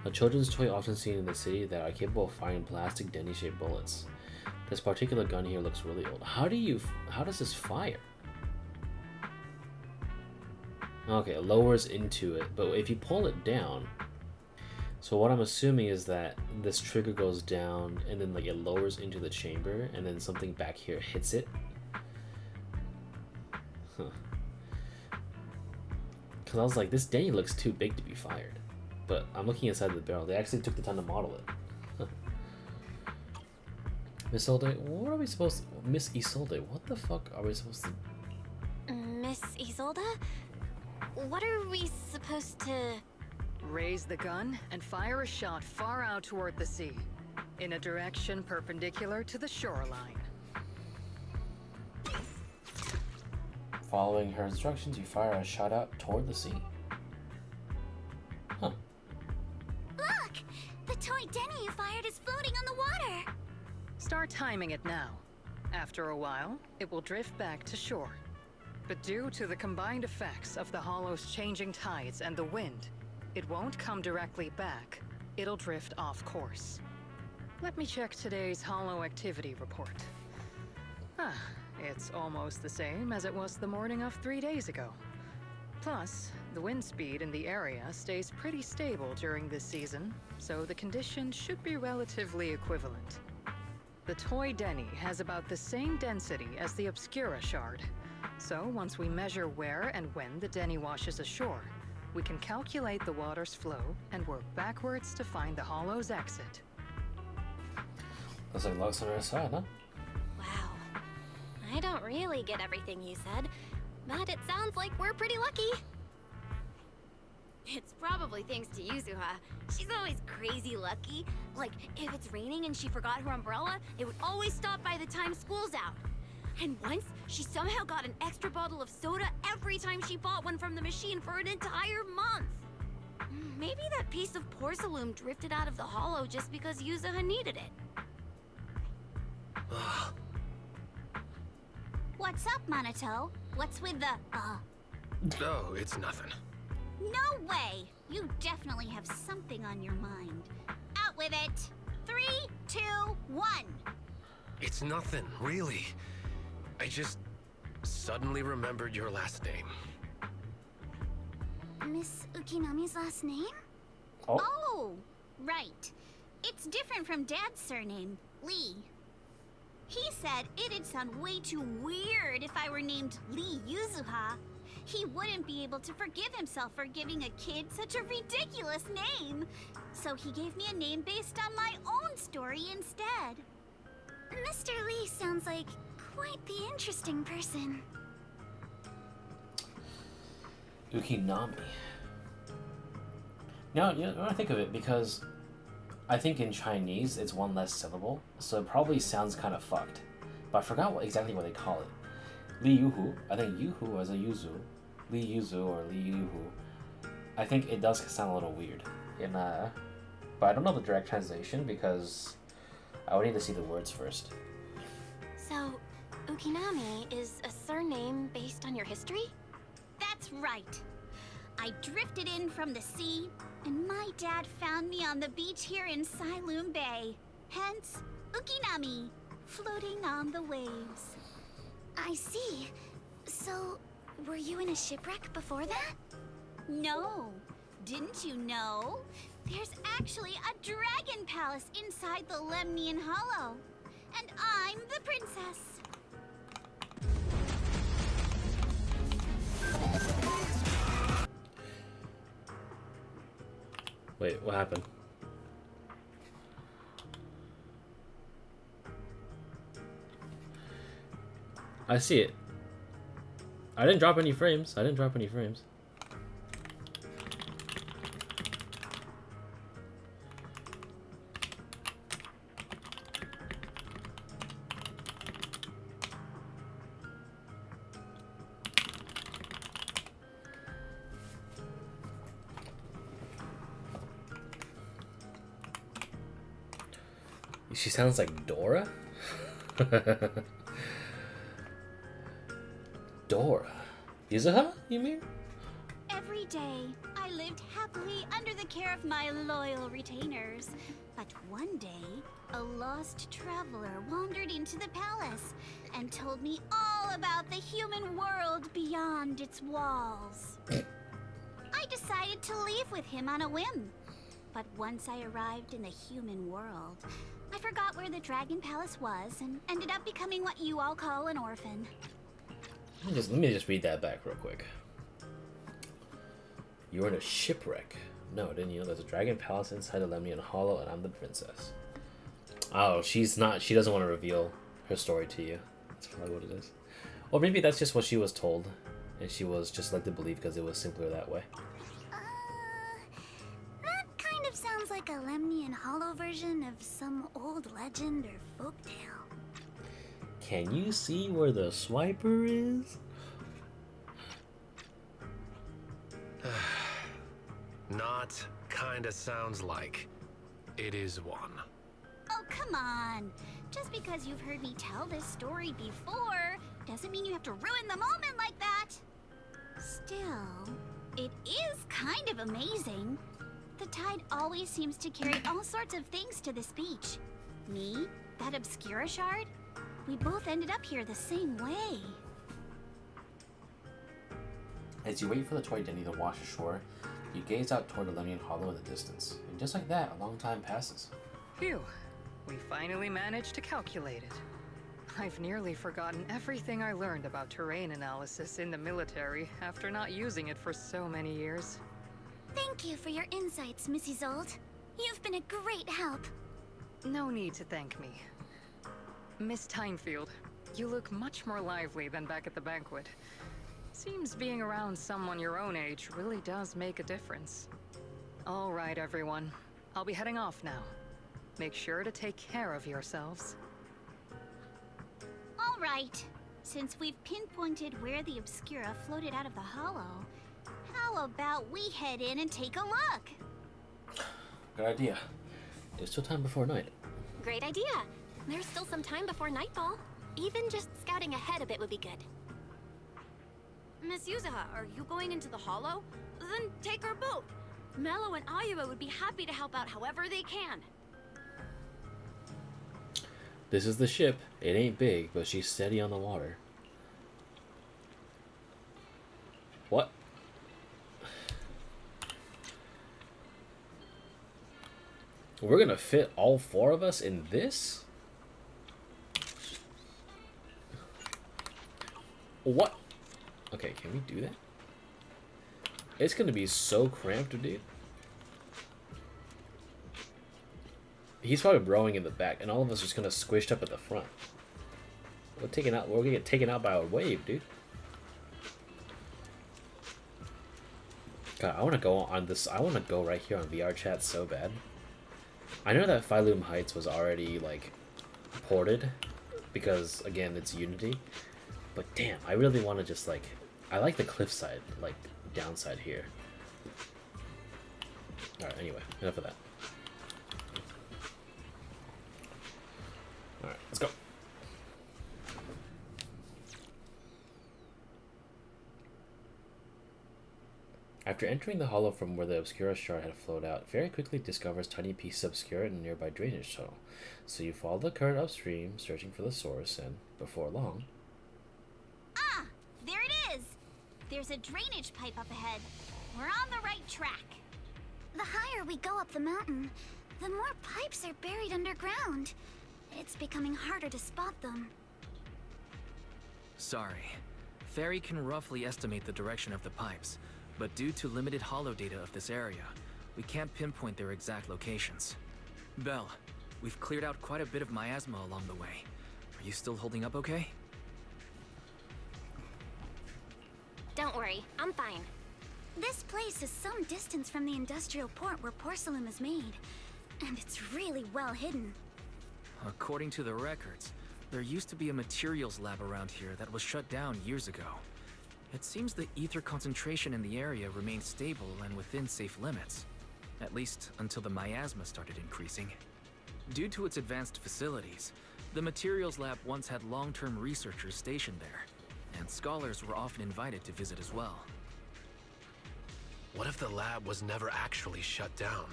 A children's toy often seen in the city that are capable of firing plastic Denny-shaped bullets. This particular gun here looks really old. How does this fire? Okay, it lowers into it, but if you pull it down, so what I'm assuming is that this trigger goes down and then like it lowers into the chamber and then something back here hits it. Huh. Cause I was like, this Denny looks too big to be fired. But I'm looking inside the barrel. They actually took the time to model it. Huh. Miss Isolde, what are we supposed to... Miss Isolde, what the fuck are we supposed to...
Miss Isolde? What are we supposed to...
Raise the gun and fire a shot far out toward the sea, in a direction perpendicular to the shoreline.
Following her instructions, you fire a shot out toward the sea. Huh.
Look! The toy Denny you fired is floating on the water!
Start timing it now. After a while, it will drift back to shore. But due to the combined effects of the hollow's changing tides and the wind, it won't come directly back. It'll drift off course. Let me check today's hollow activity report. It's almost the same as it was the morning of 3 days ago. Plus, the wind speed in the area stays pretty stable during this season, so the conditions should be relatively equivalent. The toy Denny has about the same density as the Obscura shard, so once we measure where and when the Denny washes ashore, we can calculate the water's flow and work backwards to find the hollow's exit.
Looks like luck's on our side, huh?
Wow. I don't really get everything you said, but it sounds like we're pretty lucky.
It's probably thanks to Yuzuha. She's always crazy lucky. Like, if it's raining and she forgot her umbrella, it would always stop by the time school's out. And once, she somehow got an extra bottle of soda every time she bought one from the machine for an entire month. Maybe that piece of porcelain drifted out of the hollow just because Yuzuha needed it.
What's up, Monato? What's with the,
Oh, it's nothing.
No way! You definitely have something on your mind. Out with it! 3, 2, 1!
It's nothing, really. I just suddenly remembered your last name.
Miss Ukinami's last name?
Oh, right. It's different from Dad's surname, Lee. He said it'd sound way too weird if I were named Lee Yuzuha. He wouldn't be able to forgive himself for giving a kid such a ridiculous name. So he gave me a name based on my own story instead.
Mr. Lee sounds like quite the interesting person.
Ukinami. Now, you know, when I think of it, because I think in Chinese it's one less syllable, so it probably sounds kind of fucked. But I forgot exactly what they call it. Li Yuhu. I think Yuhu as a Yuzu. Li Yuzu or Li Yuhu. I think it does sound a little weird. But I don't know the direct translation because I would need to see the words first.
So, Ukinami is a surname based on your history?
That's right. I drifted in from the sea, and my dad found me on the beach here in Sailume Bay. Hence, Ukinami, floating on the waves.
I see. So, were you in a shipwreck before that?
No. Didn't you know? There's actually a dragon palace inside the Lemnian Hollow. And I'm the princess.
Wait, what happened? I see it. I didn't drop any frames. I didn't drop any frames. She sounds like Dora? Dora? Yuzuha, you mean?
Every day, I lived happily under the care of my loyal retainers. But one day, a lost traveler wandered into the palace and told me all about the human world beyond its walls. I decided to leave with him on a whim. But once I arrived in the human world, I forgot where the Dragon Palace was and ended up becoming what you all call an orphan.
Let me just read that back real quick. You were in a shipwreck. No, didn't you know there's a Dragon Palace inside the Lemnian Hollow and I'm the princess? Oh, she doesn't want to reveal her story to you. That's probably what it is. Or maybe that's just what she was told. And she was just led to believe because it was simpler that way.
That kind of sounds like a Lemnian Hollow version of some old legend or folktale.
Can you see where the swiper is?
Not kinda sounds like. It is one.
Oh, come on. Just because you've heard me tell this story before doesn't mean you have to ruin the moment like that. Still, it is kind of amazing. The tide always seems to carry all sorts of things to this beach. Me, that Obscura shard, we both ended up here the same way.
As you wait for the toy Denny to wash ashore, you gaze out toward the Lemnian Hollow in the distance. And just like that, a long time passes.
Phew. We finally managed to calculate it. I've nearly forgotten everything I learned about terrain analysis in the military after not using it for so many years.
Thank you for your insights, Mrs. Zold. You've been a great help.
No need to thank me. Miss Timefield, you look much more lively than back at the banquet. Seems being around someone your own age really does make a difference. All right, everyone. I'll be heading off now. Make sure to take care of yourselves.
All right. Since we've pinpointed where the Obscura floated out of the hollow, how about we head in and take a look?
Good idea. There's still time before night.
Great idea. There's still some time before nightfall. Even just scouting ahead a bit would be good.
Miss Yuzuha, are you going into the hollow? Then take our boat. Mello and Ayuba would be happy to help out however they can.
This is the ship. It ain't big, but she's steady on the water. What? We're gonna fit all four of us in this? What? Okay, can we do that? It's gonna be so cramped, dude. He's probably rowing in the back, and all of us are just gonna squished up at the front. We're gonna get taken out by a wave, dude. God, I wanna go on this. I wanna go right here on VR chat so bad. I know that Sailume Heights was already like ported because again it's Unity, but damn, I really want to just like I like the cliffside like downside here. All right, anyway, enough of that. All right, let's go. After entering the hollow from where the Obscura shard had flowed out, very quickly discovers tiny pieces of Obscura in a nearby drainage tunnel. So you follow the current upstream, searching for the source, and before long...
Ah! There it is! There's a drainage pipe up ahead. We're on the right track. The higher we go up the mountain, the more pipes are buried underground. It's becoming harder to spot them.
Sorry. Fairy can roughly estimate the direction of the pipes, but due to limited hollow data of this area, we can't pinpoint their exact locations. Belle, we've cleared out quite a bit of miasma along the way. Are you still holding up okay?
Don't worry, I'm fine.
This place is some distance from the industrial port where porcelain is made, and it's really well hidden.
According to the records, there used to be a materials lab around here that was shut down years ago. It seems the ether concentration in the area remained stable and within safe limits, at least until the miasma started increasing. Due to its advanced facilities, the materials lab once had long-term researchers stationed there, and scholars were often invited to visit as well.
What if the lab was never actually shut down,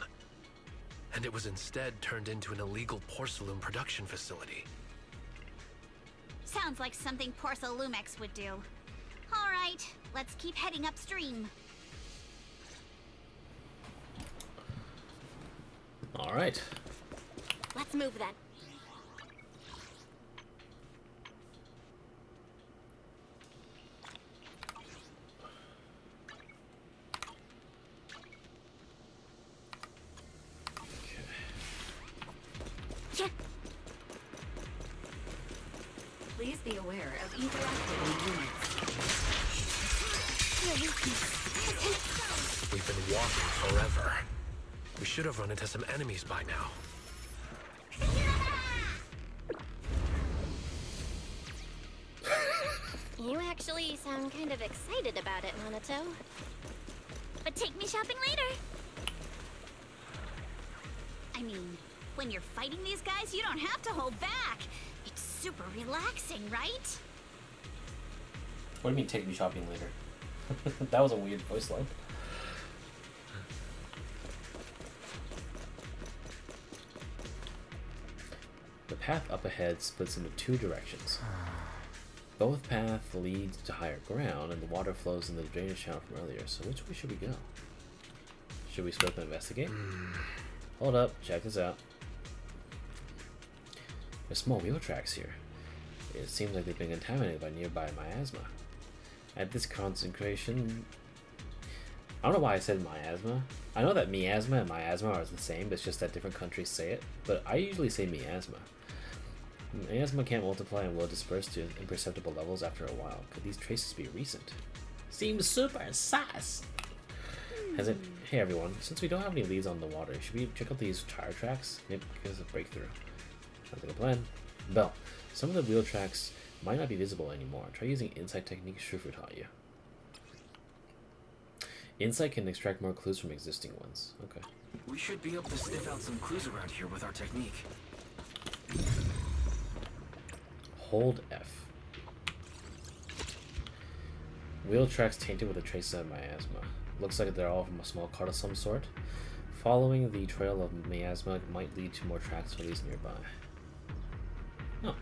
and it was instead turned into an illegal porcelain production facility?
Sounds like something Porcelumex would do. All right, let's keep heading upstream.
All right.
Let's move then.
Please be aware of ether activity units.
We've been walking forever. We should have run into some enemies by now.
You actually sound kind of excited about it, Monato.
But take me shopping later. I mean, when you're fighting these guys, you don't have to hold back. It's super relaxing, right?
What do you mean, take me shopping later? That was a weird voice line. The path up ahead splits into two directions. Both paths lead to higher ground, and the water flows in the drainage channel from earlier, so which way should we go? Should we split and investigate? Hold up, check this out. There's small wheel tracks here. It seems like they've been contaminated by nearby miasma. At this concentration... I don't know why I said miasma. I know that miasma and miasma are the same, but it's just that different countries say it. But I usually say miasma. Miasma can't multiply and will disperse to imperceptible levels after a while. Could these traces be recent? Seems super sus! Has it... Hey everyone, since we don't have any leads on the water, should we check out these tire tracks? Maybe give us a breakthrough. Sounds like a plan. Belle, some of the wheel tracks might not be visible anymore. Try using insight techniques Shifu taught you. Insight can extract more clues from existing ones. Okay.
We should be able to sniff out some clues around here with our technique.
Hold F. Wheel tracks tainted with a trace of miasma. Looks like they're all from a small cart of some sort. Following the trail of miasma might lead to more tracks released nearby. Oh.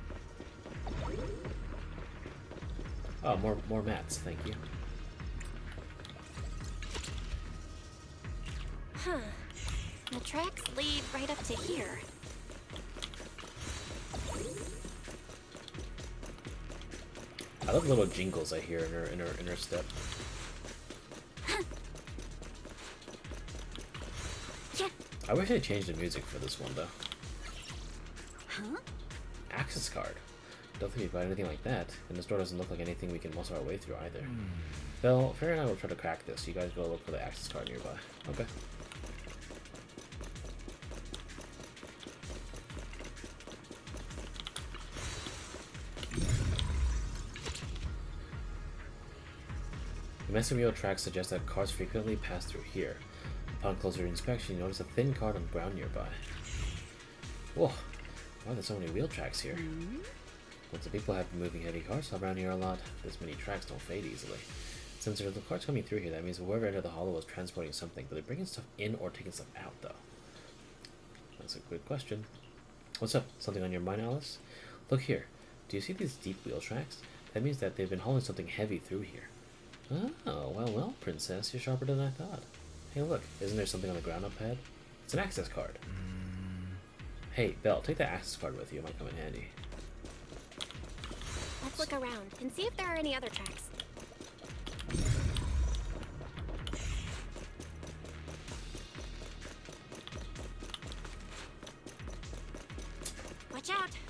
Oh, more mats, thank you.
Huh. The tracks lead right up to here.
I love the little jingles I hear in her step. I wish they changed the music for this one though.
Huh?
Access card. Don't think we've got anything like that, and this door doesn't look like anything we can muscle our way through either. Belle, Fair and I will try to crack this. You guys go look for the access card nearby. Okay. The messy wheel tracks suggest that cars frequently pass through here. Upon closer inspection, you notice a thin card on the ground nearby. Whoa, why are there so many wheel tracks here? Once the people have been moving heavy cars around here a lot, this many tracks don't fade easily. Since there's the cars coming through here, that means whoever entered the hollow was transporting something, but they're bringing stuff in or taking stuff out, though. That's a good question. What's up? Something on your mind, Alice? Look here. Do you see these deep wheel tracks? That means that they've been hauling something heavy through here. Oh, well, princess, you're sharper than I thought. Hey, look, isn't there something on the ground up ahead? It's an access card. Hey, Belle, take that access card with you. It might come in handy.
Let's look around and see if there are any other tracks.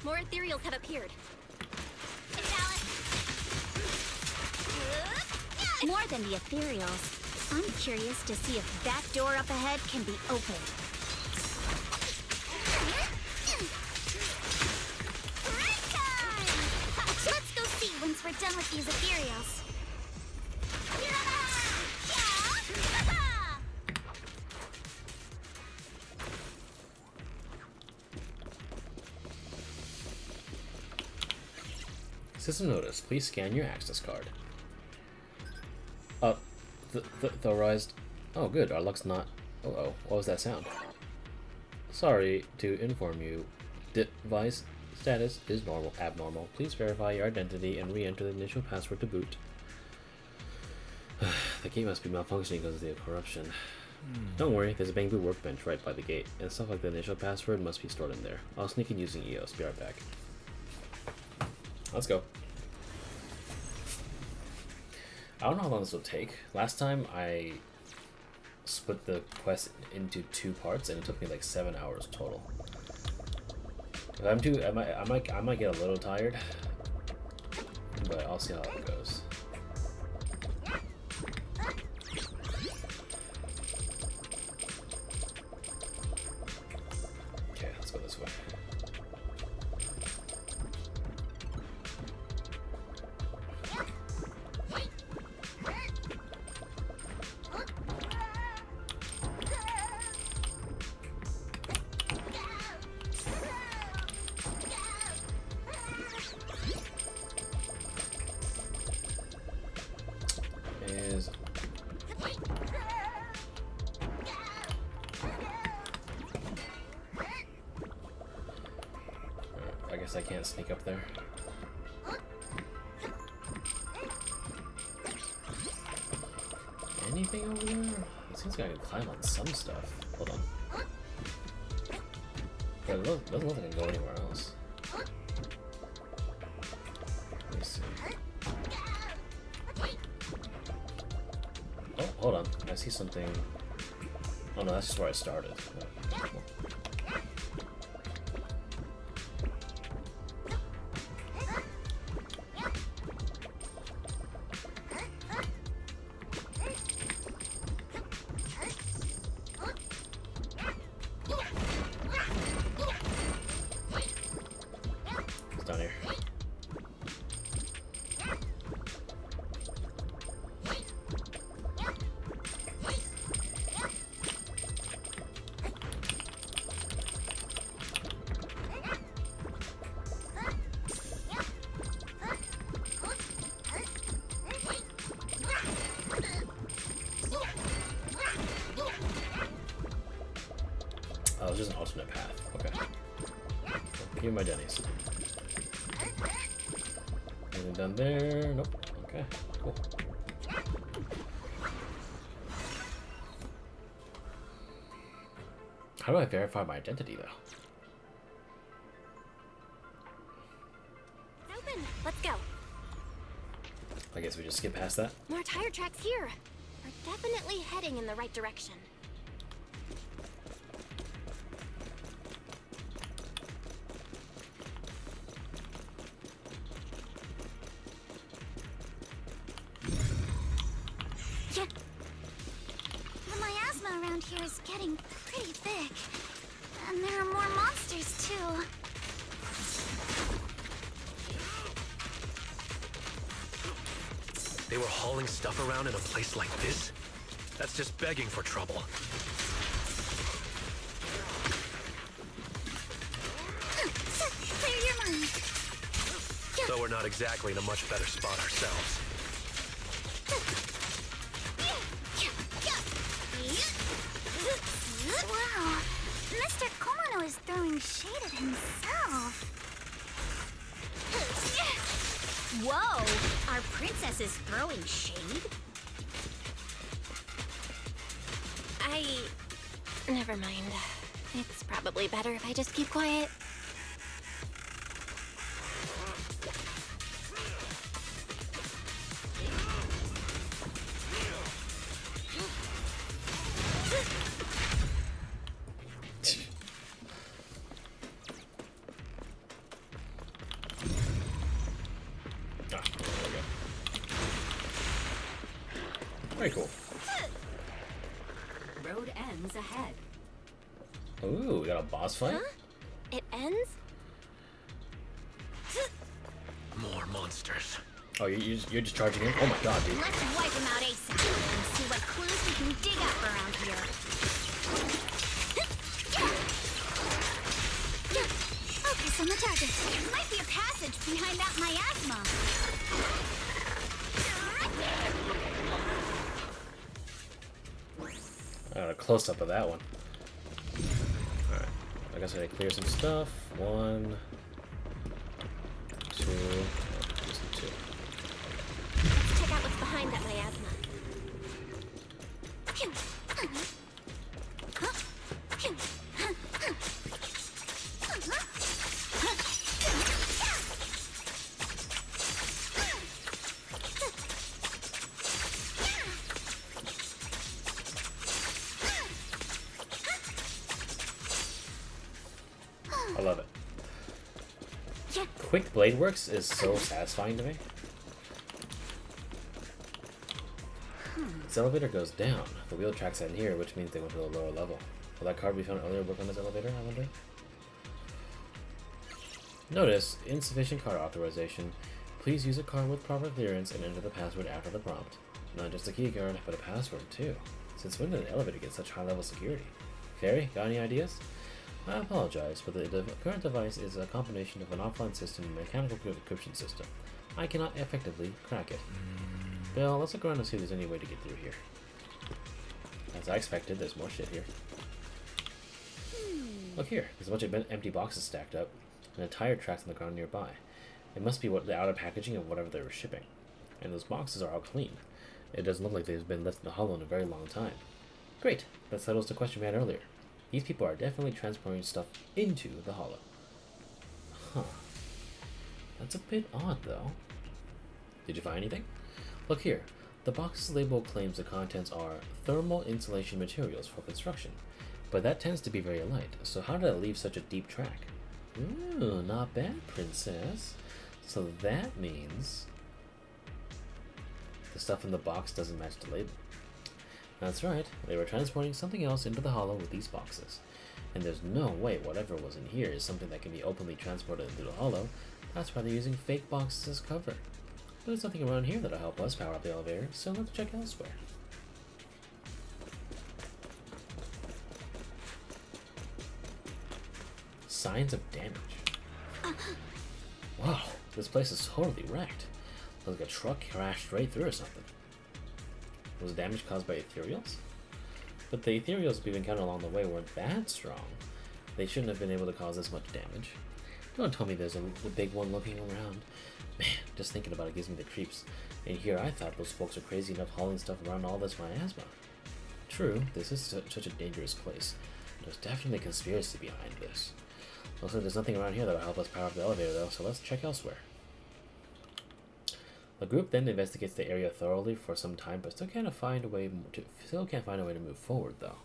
More ethereals have appeared.
More than the ethereals. I'm curious to see if that door up ahead can be opened. Let's go see once we're done with these ethereals.
System notice. Please scan your access card. Authorized. Oh, good. Our luck's not. Oh, what was that sound? Sorry to inform you. Device status is abnormal. Please verify your identity and re-enter the initial password to boot. The gate must be malfunctioning because of the corruption. Don't worry, there's a bang boot workbench right by the gate, and stuff like the initial password must be stored in there. I'll sneak in using EOS. Be right back. Let's go. I don't know how long this will take. Last time I split the quest into 2 parts, and it took me like 7 hours total. If I'm too, I might get a little tired, but I'll see how it goes. Okay, let's go this way. I can't sneak up there. Anything over there? It seems like I can climb on some stuff. Hold on. But it doesn't look like I can go anywhere else. Let me see. Oh, hold on. I see something. Oh no, that's just where I started. Just an alternate path. Okay. Give me my Denny's. Anything done there? Nope. Okay. Cool. How do I verify my identity, though?
Open. Let's go.
I guess we just skip past that.
More tire tracks here. We're definitely heading in the right direction.
Here is getting pretty thick. And there are more monsters, too.
They were hauling stuff around in a place like this? That's just begging for trouble.
Clear your mind.
Though we're not exactly in a much better spot ourselves.
Wow, Mr. Komono is throwing shade at himself. Whoa, our princess is throwing shade?
Never mind. It's probably better if I just keep quiet.
Very cool.
Road ends ahead.
Ooh, we got a boss fight?
Huh? It ends?
More monsters.
Oh, you're just charging in? Oh my god, dude.
Let's wipe them out ASAP and see what clues we can dig up around here. Focus on the target. There might be a passage behind that miasma.
I got a close-up of that one. Alright. I guess I gotta clear some stuff. 1, 2, just 2.
Let's check out what's behind that miasma.
I love it. Quick blade works is so satisfying to me. This elevator goes down. The wheel tracks end here, which means they went to a lower level. Will that card we found earlier work on this elevator, I wonder? Notice, insufficient card authorization. Please use a card with proper clearance and enter the password after the prompt. Not just a key card, but a password too. Since when did an elevator get such high level security? Fairy, got any ideas? I apologize, but the current device is a combination of an offline system and a mechanical encryption system. I cannot effectively crack it. Bill, let's look around and see if there's any way to get through here. As I expected, there's more shit here. Look here, there's a bunch of empty boxes stacked up, and a tire tracks on the ground nearby. It must be the outer packaging of whatever they were shipping. And those boxes are all clean. It doesn't look like they've been left in the hollow in a very long time. Great, that settles the question we had earlier. These people are definitely transporting stuff into the hollow. Huh. That's a bit odd, though. Did you find anything? Look here. The box's label claims the contents are thermal insulation materials for construction, but that tends to be very light, so how did it leave such a deep track? Ooh, not bad, princess. So that means the stuff in the box doesn't match the label. That's right, they were transporting something else into the hollow with these boxes. And there's no way whatever was in here is something that can be openly transported into the hollow. That's why they're using fake boxes as cover. But there's nothing around here that'll help us power up the elevator, so let's check elsewhere. Signs of damage. Wow, this place is totally wrecked. Looks like a truck crashed straight through or something. Was the damage caused by ethereals? But the ethereals we've encountered along the way weren't that strong. They shouldn't have been able to cause this much damage. Don't tell me there's a big one looking around. Man, just thinking about it gives me the creeps. And here I thought those folks are crazy enough hauling stuff around all this miasma. True, this is such a dangerous place. There's definitely a conspiracy behind this. Looks like there's nothing around here that'll help us power up the elevator though, so let's check elsewhere. The group then investigates the area thoroughly for some time, but still can't find a way to move forward though.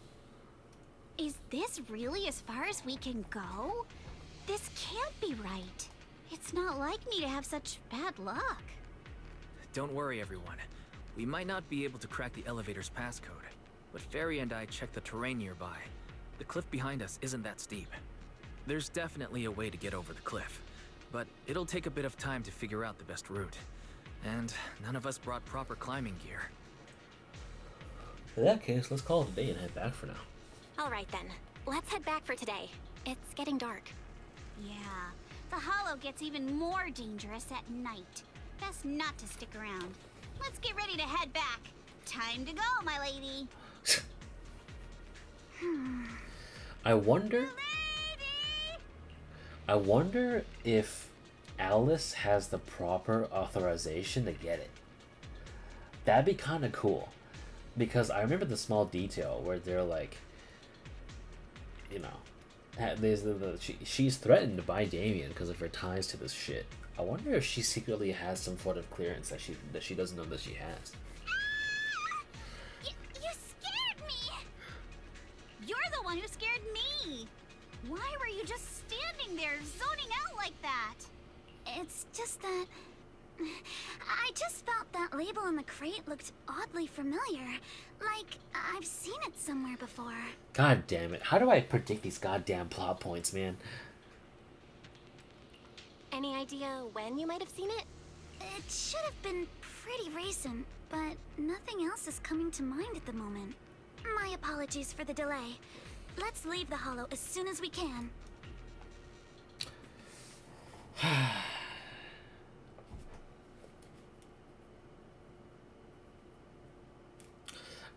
Is this really as far as we can go? This can't be right. It's not like me to have such bad luck.
Don't worry, everyone. We might not be able to crack the elevator's passcode, but Fairy and I checked the terrain nearby. The cliff behind us isn't that steep. There's definitely a way to get over the cliff, but it'll take a bit of time to figure out the best route. And none of us brought proper climbing gear.
In that case, let's call it a day and head back for now.
Alright then, let's head back for today. It's getting dark.
Yeah, the hollow gets even more dangerous at night. Best not to stick around. Let's get ready to head back. Time to go, my lady.
I wonder if Alice has the proper authorization to get it. That'd be kind of cool. Because I remember the small detail where they're like, you know, she's threatened by Damien because of her ties to this shit. I wonder if she secretly has some sort of clearance that she doesn't know that she has.
You scared me! You're the one who scared me! Why were you just standing there, zoning out like that? It's just that
I just felt that label on the crate looked oddly familiar. Like, I've seen it somewhere before.
God damn it. How do I predict these goddamn plot points, man?
Any idea when you might have seen it?
It should have been pretty recent, but nothing else is coming to mind at the moment. My apologies for the delay. Let's leave the Hollow as soon as we can.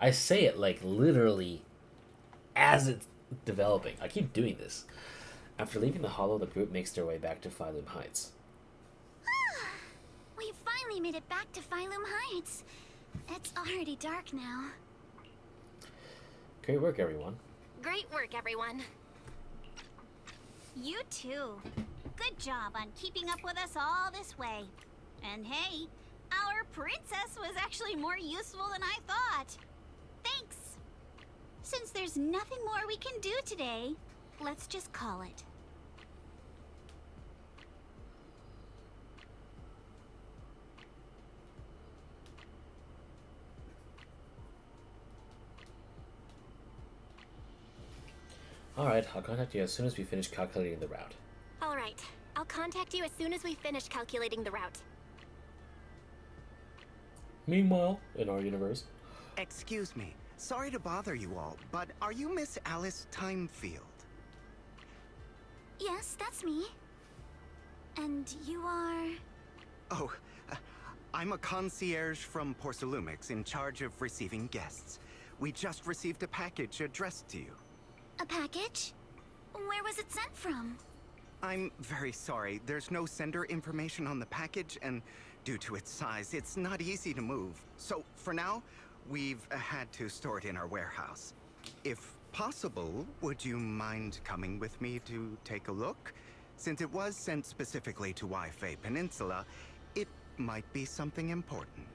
I say it like literally as it's developing. I keep doing this. After leaving the Hollow, the group makes their way back to Sailume Heights.
We finally made it back to Sailume Heights. It's already dark now.
Great work, everyone.
Great work, everyone.
You too. Good job on keeping up with us all this way. And hey, our princess was actually more useful than I thought. Thanks. Since there's nothing more we can do today, let's just call it.
Alright, I'll contact you as soon as we finish calculating the route.
Alright, I'll contact you as soon as we finish calculating the route.
Meanwhile, in our universe...
Excuse me. Sorry to bother you all, but are you Miss Alice Timefield?
Yes, that's me. And you are...
Oh, I'm a concierge from Porcelumix in charge of receiving guests. We just received a package addressed to you.
A package? Where was it sent from?
I'm very sorry. There's no sender information on the package, and due to its size, it's not easy to move. So, for now, we've had to store it in our warehouse. If possible, would you mind coming with me to take a look? Since it was sent specifically to Wi-Fi Peninsula, it might be something important.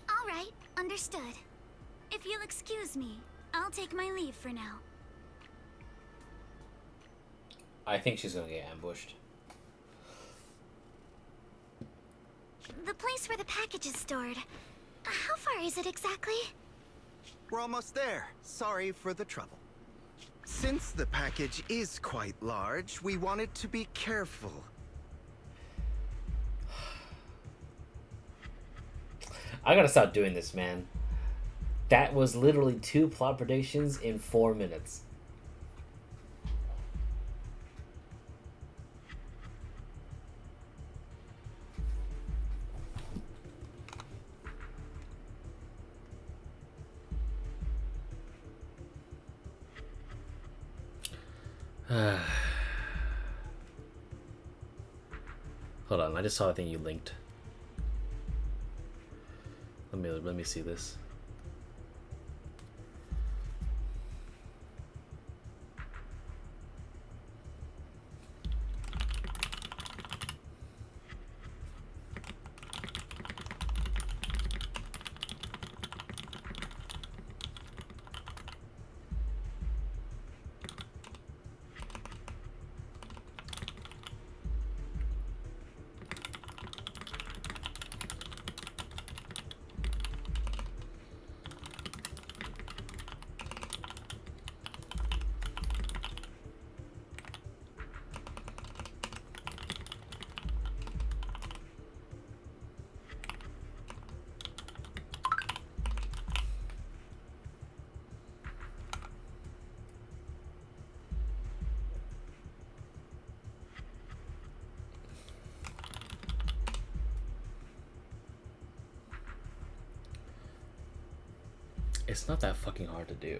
All right, understood. If you'll excuse me, I'll take my leave for now.
I think she's gonna get ambushed.
The place where the package is stored. How far is it exactly?
We're almost there. Sorry for the trouble. Since the package is quite large, we wanted to be careful.
I gotta stop doing this, man. That was literally 2 plot predictions in 4 minutes. Hold on, I just saw a thing you linked. Let me see this. It's not that fucking hard to do.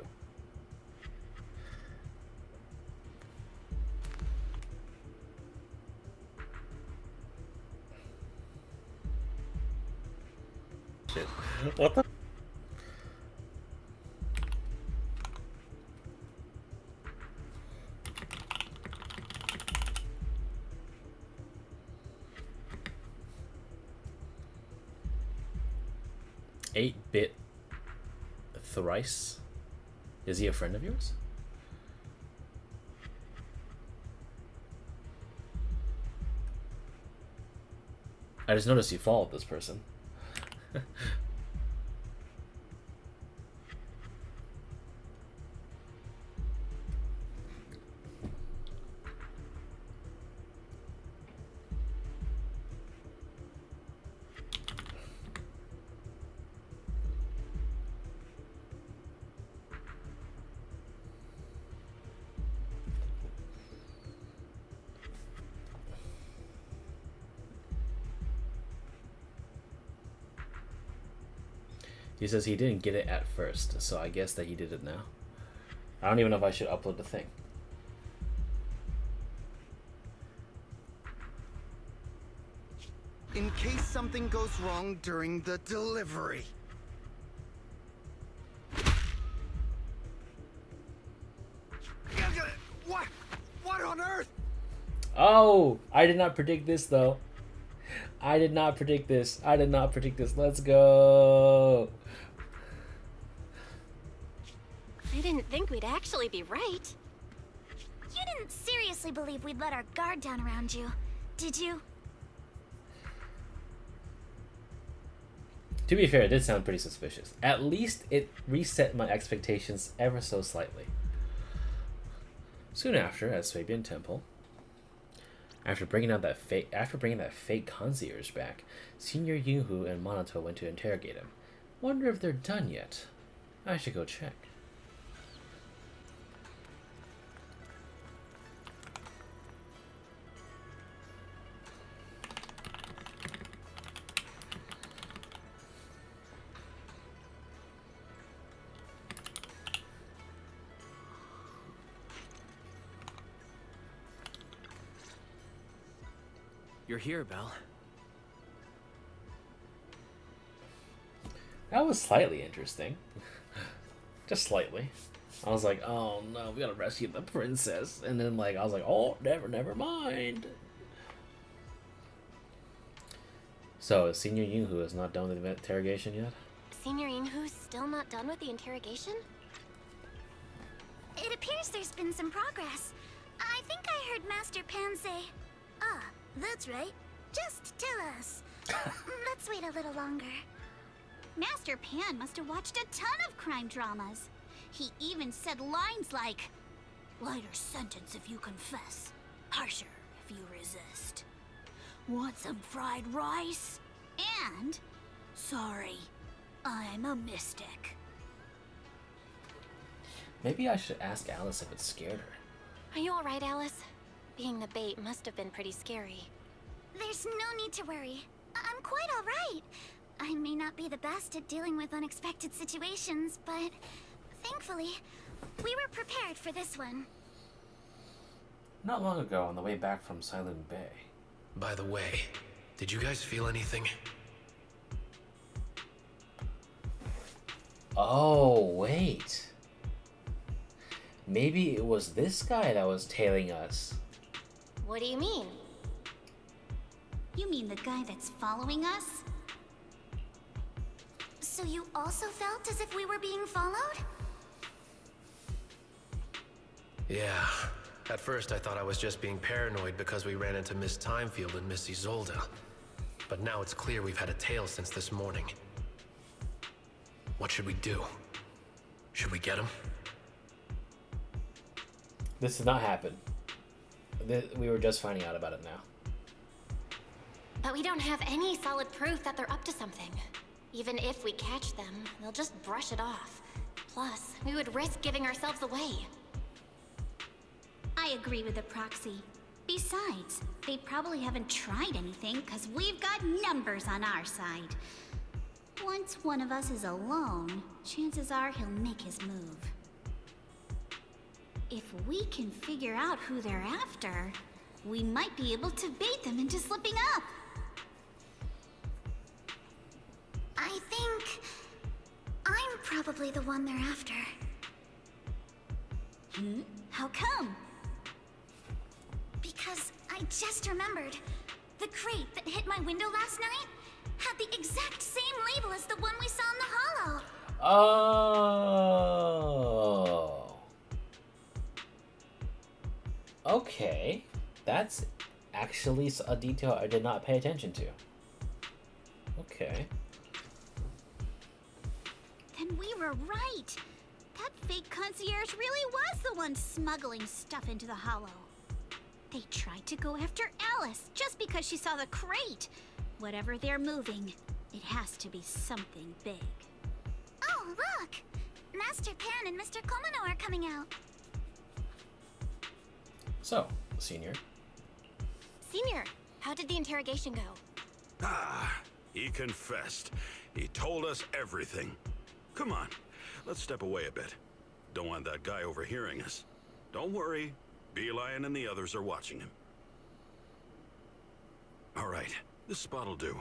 Shit. What the? Eight-bit thrice? Is he a friend of yours? I just noticed you followed this person. He says he didn't get it at first, so I guess that he did it now. I don't even know if I should upload the thing.
In case something goes wrong during the delivery. What on earth?
Oh, I did not predict this though. I did not predict this. I did not predict this. Let's go.
I didn't think we'd actually be right.
You didn't seriously believe we'd let our guard down around you, did you?
To be fair, it did sound pretty suspicious. At least it reset my expectations ever so slightly. Soon after, at Swabian Temple, after bringing that fake concierge back, Senior Yuhu and Minato went to interrogate him. Wonder if they're done yet. I should go check.
You're here, Belle.
That was slightly interesting. Just slightly. I was like, oh no, we gotta rescue the princess. And then like I was like, oh, never mind. So Senior Yuhu is not done with the interrogation yet?
Senior Yinghu's still not done with the interrogation?
It appears there's been some progress. I think I heard Master Pan say, "Ah, that's right. Just tell us." Let's wait a little longer.
Master Pan must have watched a ton of crime dramas. He even said lines like, "Lighter sentence if you confess, harsher if you resist. Want some fried rice?" And, "Sorry, I'm a mystic."
Maybe I should ask Alice if it scared her.
Are you alright, Alice? Being the bait must have been pretty scary.
There's no need to worry. I'm quite alright. I may not be the best at dealing with unexpected situations, but thankfully, we were prepared for this one.
Not long ago, on the way back from Sailume Bay.
By the way, did you guys feel anything?
Oh, wait. Maybe it was this guy that was tailing us.
What do you mean?
You mean the guy that's following us?
So you also felt as if we were being followed?
Yeah. At first I thought I was just being paranoid because we ran into Miss Timefield and Miss Isolde. But now it's clear we've had a tail since this morning. What should we do? Should we get him?
This did not happen. We were just finding out about it now.
But we don't have any solid proof that they're up to something. Even if we catch them, they'll just brush it off. Plus, we would risk giving ourselves away.
I agree with the proxy. Besides, they probably haven't tried anything because we've got numbers on our side. Once one of us is alone, chances are he'll make his move. If we can figure out who they're after, we might be able to bait them into slipping up.
I think I'm probably the one they're after.
How come?
Because I just remembered. The crate that hit my window last night had the exact same label as the one we saw in the hollow.
Oh. Okay. That's actually a detail I did not pay attention to. Okay.
Then we were right. That fake concierge really was the one smuggling stuff into the hollow. They tried to go after Alice just because she saw the crate. Whatever they're moving, it has to be something big.
Oh, look! Master Pan and Mr. Komano are coming out.
So, Senior.
Senior, how did the interrogation go?
Ah, he confessed. He told us everything. Come on, let's step away a bit. Don't want that guy overhearing us. Don't worry, Beelion and the others are watching him. All right, this spot'll do.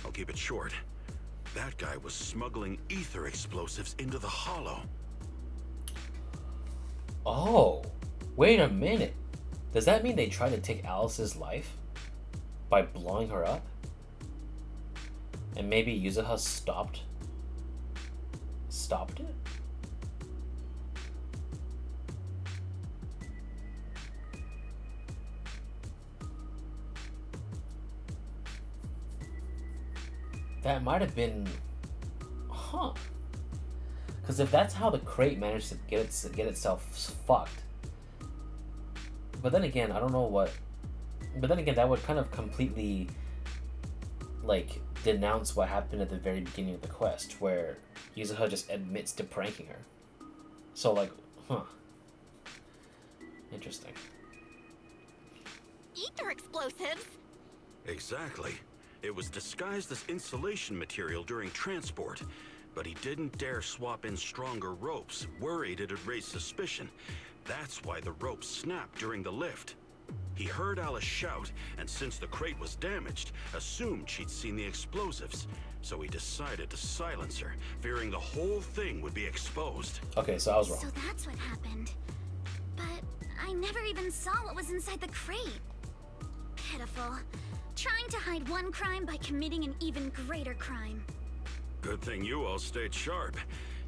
I'll keep it short. That guy was smuggling ether explosives into the hollow.
Oh, wait a minute. Does that mean they tried to take Alice's life by blowing her up? And maybe Yuzuha stopped it? That might have been, because if that's how the crate managed to get itself fucked, but then again, I don't know what. But then again, that would kind of completely, like, denounce what happened at the very beginning of the quest, where Yuzuha just admits to pranking her. So, like, interesting.
Ether explosives?
Exactly. It was disguised as insulation material during transport, but he didn't dare swap in stronger ropes, worried it'd raise suspicion. That's why the ropes snapped during the lift. He heard Alice shout, and since the crate was damaged, assumed she'd seen the explosives. So he decided to silence her, fearing the whole thing would be exposed.
Okay, so I was wrong.
So that's what happened. But I never even saw what was inside the crate. Pitiful. Trying to hide one crime by committing an even greater crime.
Good thing you all stayed sharp.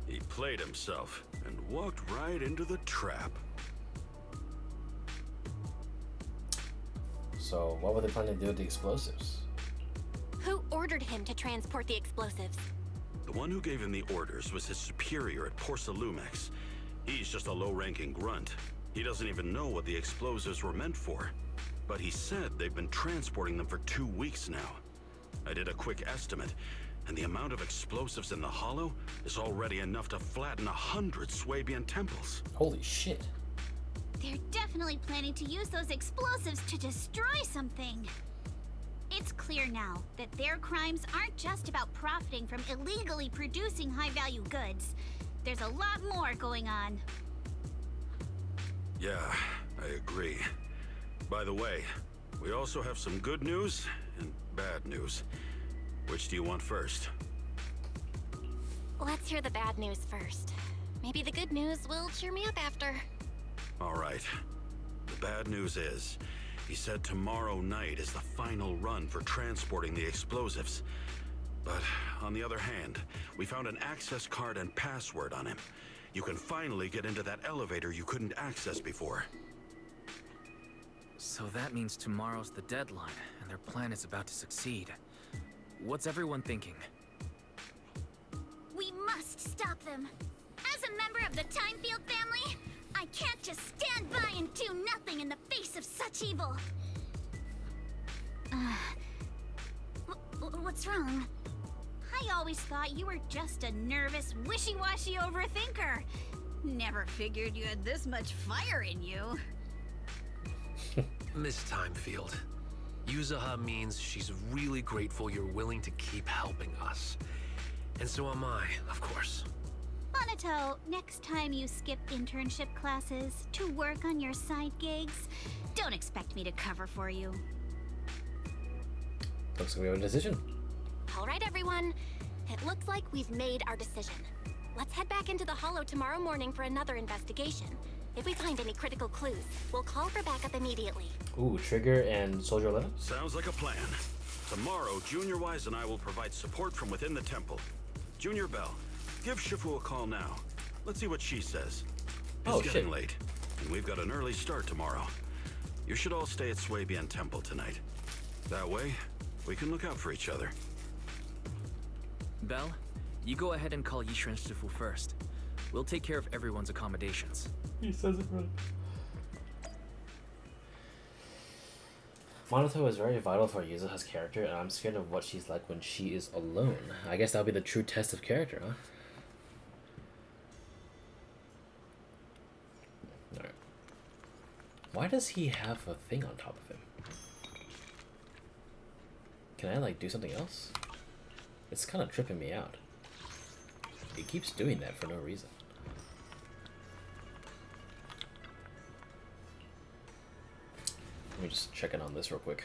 He played himself and walked right into the trap.
So what were they planning to do with the explosives?
Who ordered him to transport the explosives?
The one who gave him the orders was his superior at Sailume. He's just a low-ranking grunt. He doesn't even know what the explosives were meant for. But he said they've been transporting them for 2 weeks now. I did a quick estimate, and the amount of explosives in the hollow is already enough to flatten 100 Swabian temples.
Holy shit.
They're definitely planning to use those explosives to destroy something. It's clear now that their crimes aren't just about profiting from illegally producing high-value goods. There's a lot more going on.
Yeah, I agree. By the way, we also have some good news and bad news. Which do you want first?
Let's hear the bad news first. Maybe the good news will cheer me up after.
All right. The bad news is, he said tomorrow night is the final run for transporting the explosives. But on the other hand, we found an access card and password on him. You can finally get into that elevator you couldn't access before.
So that means tomorrow's the deadline, and their plan is about to succeed. What's everyone thinking?
We must stop them. As a member of the Timefield family, I can't just stand by and do nothing in the face of such evil. What's wrong?
I always thought you were just a nervous, wishy-washy overthinker. Never figured you had this much fire in you.
Miss Timefield, Yuzuha means she's really grateful you're willing to keep helping us. And so am I, of course.
Monato, next time you skip internship classes to work on your side gigs, don't expect me to cover for you.
Looks like we have a decision.
All right, everyone. It looks like we've made our decision. Let's head back into the hollow tomorrow morning for another investigation. If we find any critical clues, we'll call for backup immediately.
Ooh, Trigger and Soldier 11?
Sounds like a plan. Tomorrow, Junior Wise and I will provide support from within the temple. Junior Bell, give Shifu a call now. Let's see what she says. It's getting late, and we've got an early start tomorrow. You should all stay at Swabian Temple tonight. That way, we can look out for each other.
Belle, you go ahead and call Yishuan Shifu first. We'll take care of everyone's accommodations.
He says it right. Monato is very vital for Yuzuha's character, and I'm scared of what she's like when she is alone. I guess that'll be the true test of character, huh? Alright. Why does he have a thing on top of him? Can I, like, do something else? It's kind of tripping me out. It keeps doing that for no reason. Let me just check in on this real quick.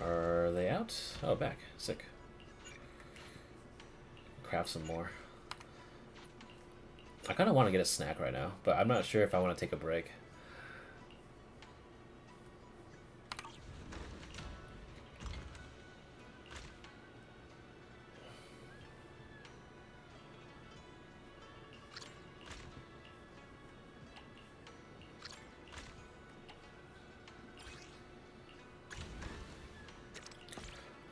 Are they out? Oh, back. Sick. Craft some more. I kind of want to get a snack right now, but I'm not sure if I want to take a break.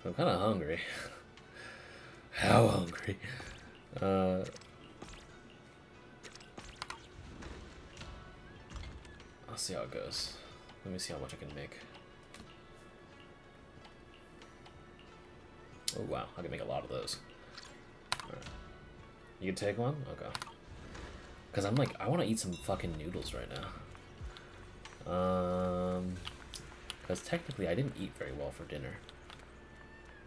I'm kind of hungry. How hungry? I'll see how it goes. Let me see how much I can make. Oh wow, I can make a lot of those. Alright. You can take one? Okay. Because I'm like, I want to eat some fucking noodles right now. Because technically I didn't eat very well for dinner.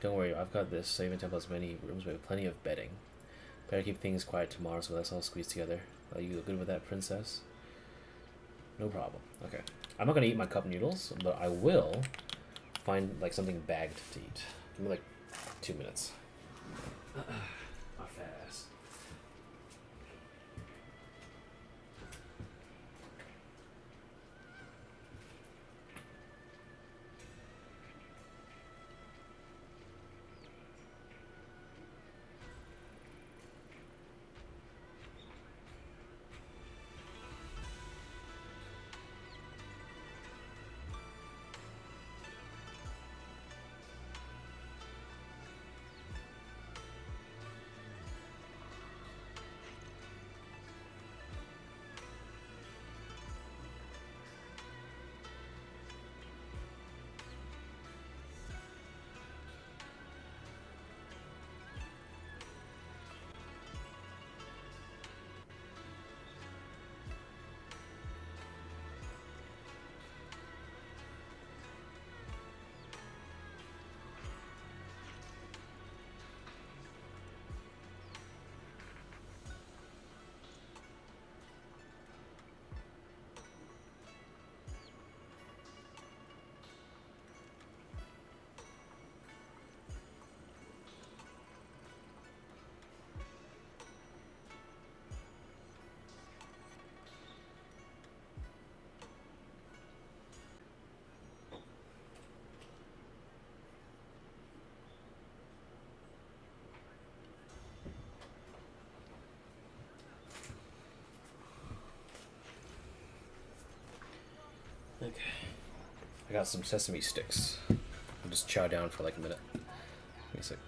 Don't worry, I've got this. Saving Temple has many rooms with plenty of bedding. Better keep things quiet tomorrow so let's all squeeze together. Are you good with that, princess? No problem. Okay. I'm not gonna eat my cup noodles, but I will find like something bagged to eat. Give me like 2 minutes. My fat ass. Okay. I got some sesame sticks. I'll just chow down for like a minute. Give me a sec.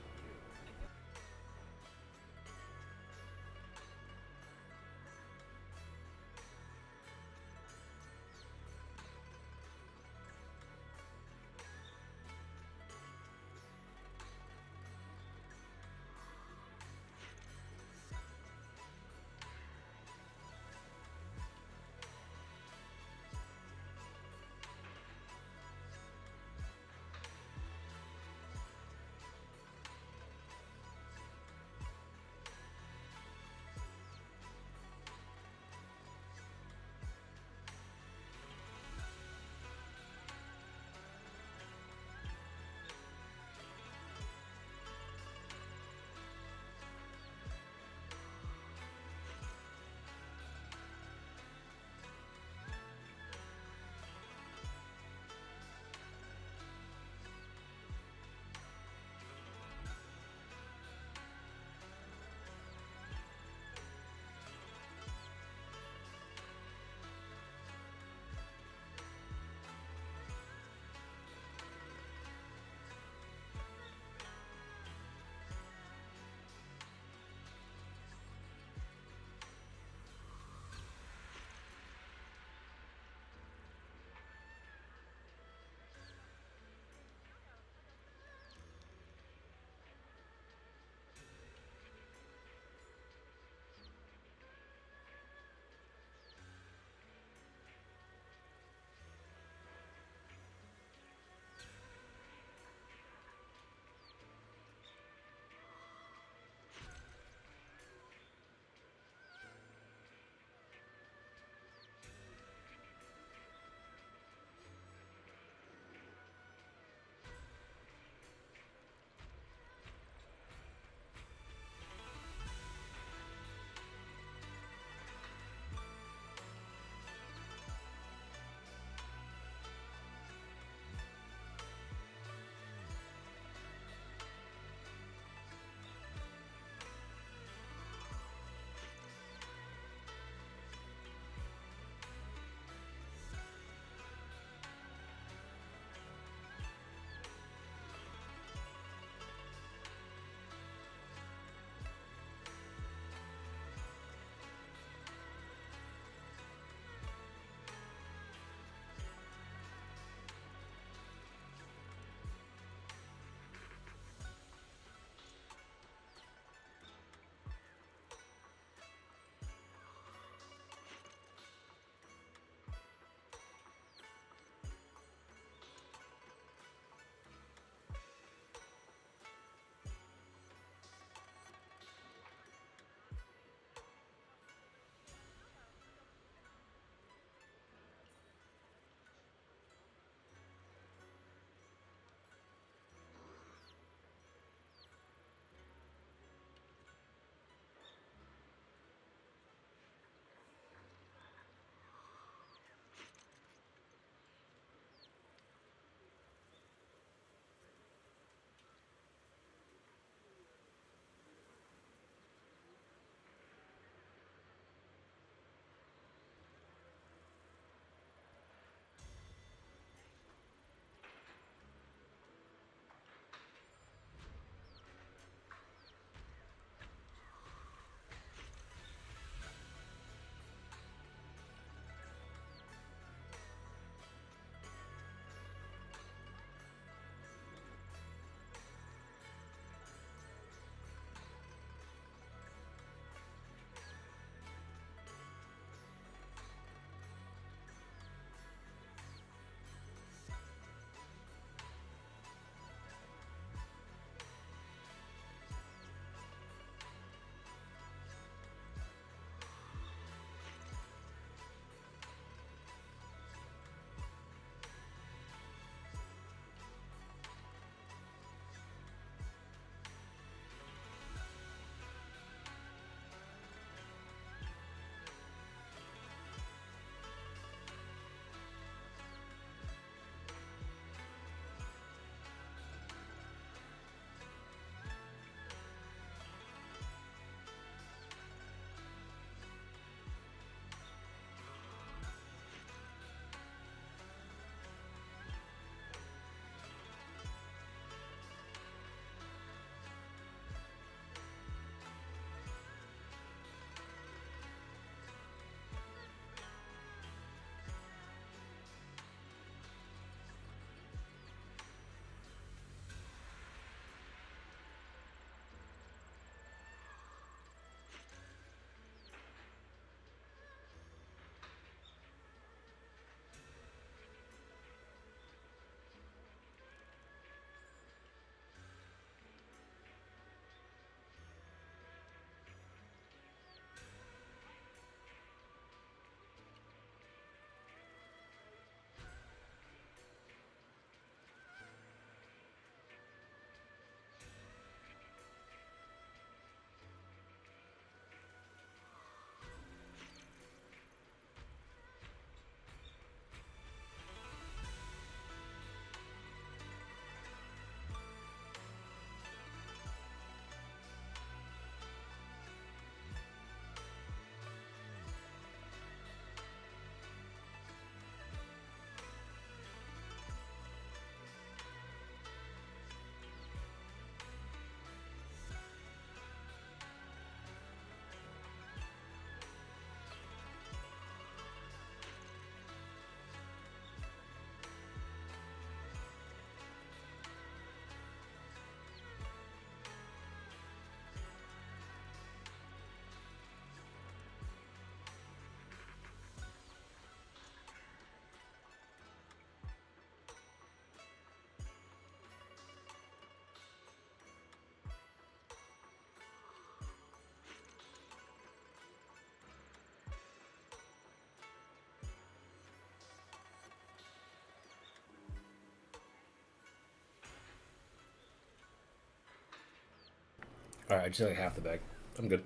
Alright, I just like half the bag. I'm good.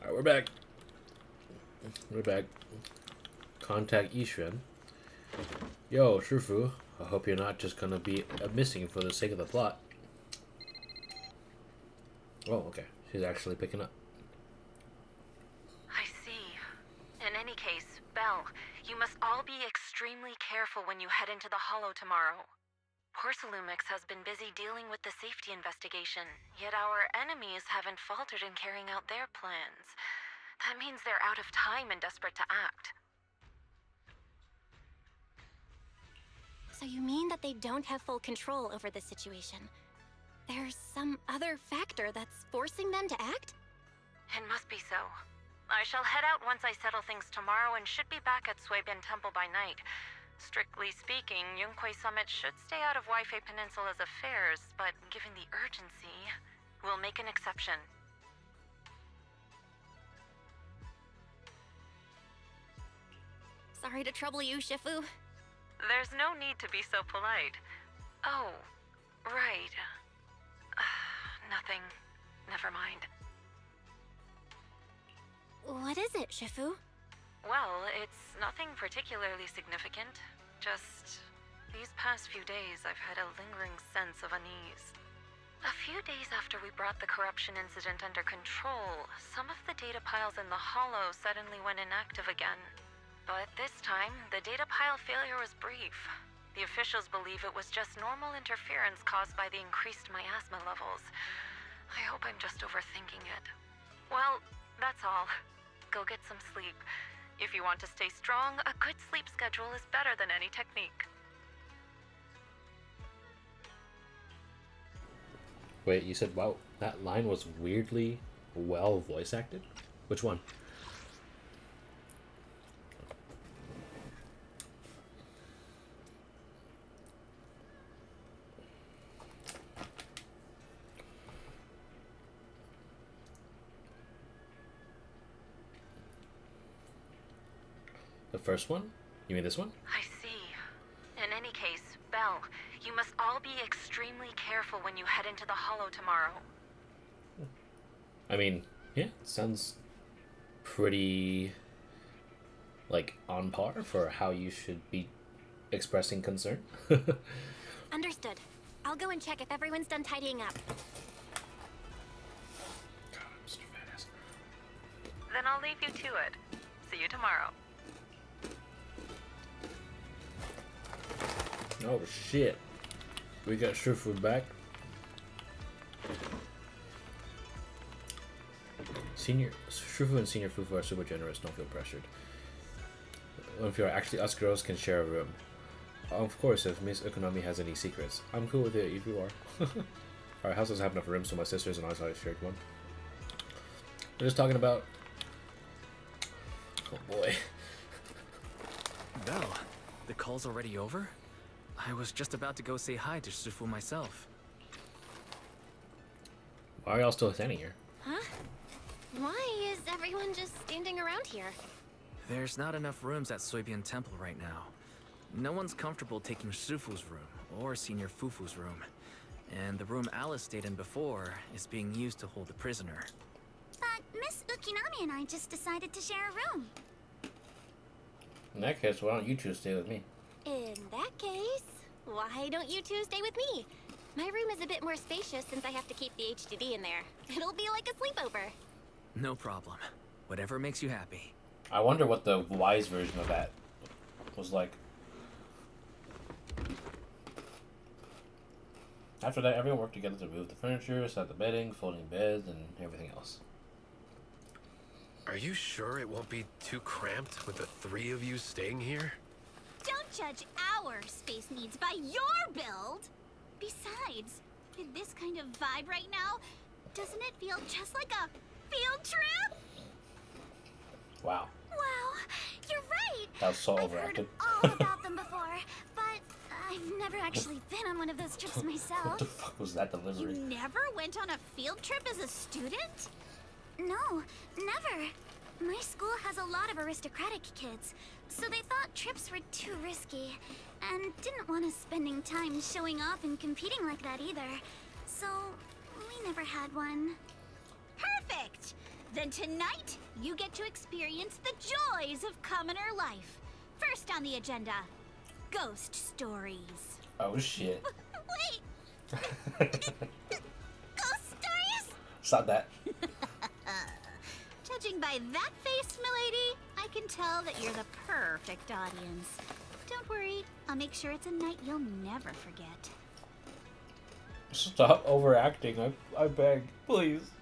Alright, we're back. We're back. Contact Yishuan. Yo, Shifu. I hope you're not just gonna be missing for the sake of the plot. Oh, okay. She's actually picking up.
I see. In any case, Belle, you must all be extremely careful when you head into the Hollow tomorrow. Porcelumix has been busy dealing with the safety investigation, yet our enemies haven't faltered in carrying out their plans. That means they're out of time and desperate to act.
So you mean that they don't have full control over the situation? There's some other factor that's forcing them to act?
It must be so. I shall head out once I settle things tomorrow and should be back at Suibin Temple by night. Strictly speaking, Yunquei Summit should stay out of Waifei Peninsula's affairs, but given the urgency, we'll make an exception.
Sorry to trouble you, Shifu.
There's no need to be so polite. Oh, right. Nothing. Never mind.
What is it, Shifu?
Well, it's nothing particularly significant. Just these past few days, I've had a lingering sense of unease. A few days after we brought the corruption incident under control, some of the data piles in the Hollow suddenly went inactive again. But this time, the data pile failure was brief. The officials believe it was just normal interference caused by the increased miasma levels. I hope I'm just overthinking it. Well, that's all. Go get some sleep. If you want to stay strong, a good sleep schedule is better than any technique.
Wait, you said, wow, that line was weirdly well voice acted? Which one? The first one? You mean this one?
I see. In any case, Belle, you must all be extremely careful when you head into the Hollow tomorrow.
I mean, yeah, it sounds pretty, like, on par for how you should be expressing concern.
Understood. I'll go and check if everyone's done tidying up.
God, I'm such a badass.
Then I'll leave you to it. See you tomorrow.
Oh shit. We got Shifu back. Shifu and Senior Fufu are super generous, don't feel pressured. If you're actually us girls can share a room. Of course, if Miss Economy has any secrets. I'm cool with it if you are. Our house doesn't have enough rooms, so my sisters and I shared one. We're just talking about... Oh boy.
Belle, the call's already over? I was just about to go say hi to Shifu myself.
Why are y'all still standing here?
Huh? Why is everyone just standing around here?
There's not enough rooms at Suibin Temple right now. No one's comfortable taking Shifu's room, or Senior Fufu's room. And the room Alice stayed in before is being used to hold a prisoner.
But Miss Ukinami and I just decided to share a room.
In that case, why don't you two stay with me?
In that case, why don't you two stay with me? My room is a bit more spacious since I have to keep the HDD in there. It'll be like a sleepover.
No problem. Whatever makes you happy.
I wonder what the wise version of that was like. After that, everyone worked together to move the furniture, set the bedding, folding beds, and everything else.
Are you sure it won't be too cramped with the three of you staying here?
Don't judge our space needs by your build! Besides, with this kind of vibe right now, doesn't it feel just like a field trip?
Wow.
Wow, you're right!
That was so
I've
overacted.
heard all about them before, but I've never actually been on one of those trips myself.
What the fuck was that delivery?
You never went on a field trip as a student? No, never. My school has a lot of aristocratic kids, so they thought trips were too risky, and didn't want us spending time showing off and competing like that either. So, We never had one.
Perfect! Then tonight, you get to experience the joys of commoner life. First on the agenda, ghost stories.
Oh shit.
Wait! Ghost stories?
Stop that.
Judging by that face, milady, I can tell that you're the perfect audience. Don't worry, I'll make sure it's a night you'll never forget.
Stop overacting, I beg, please.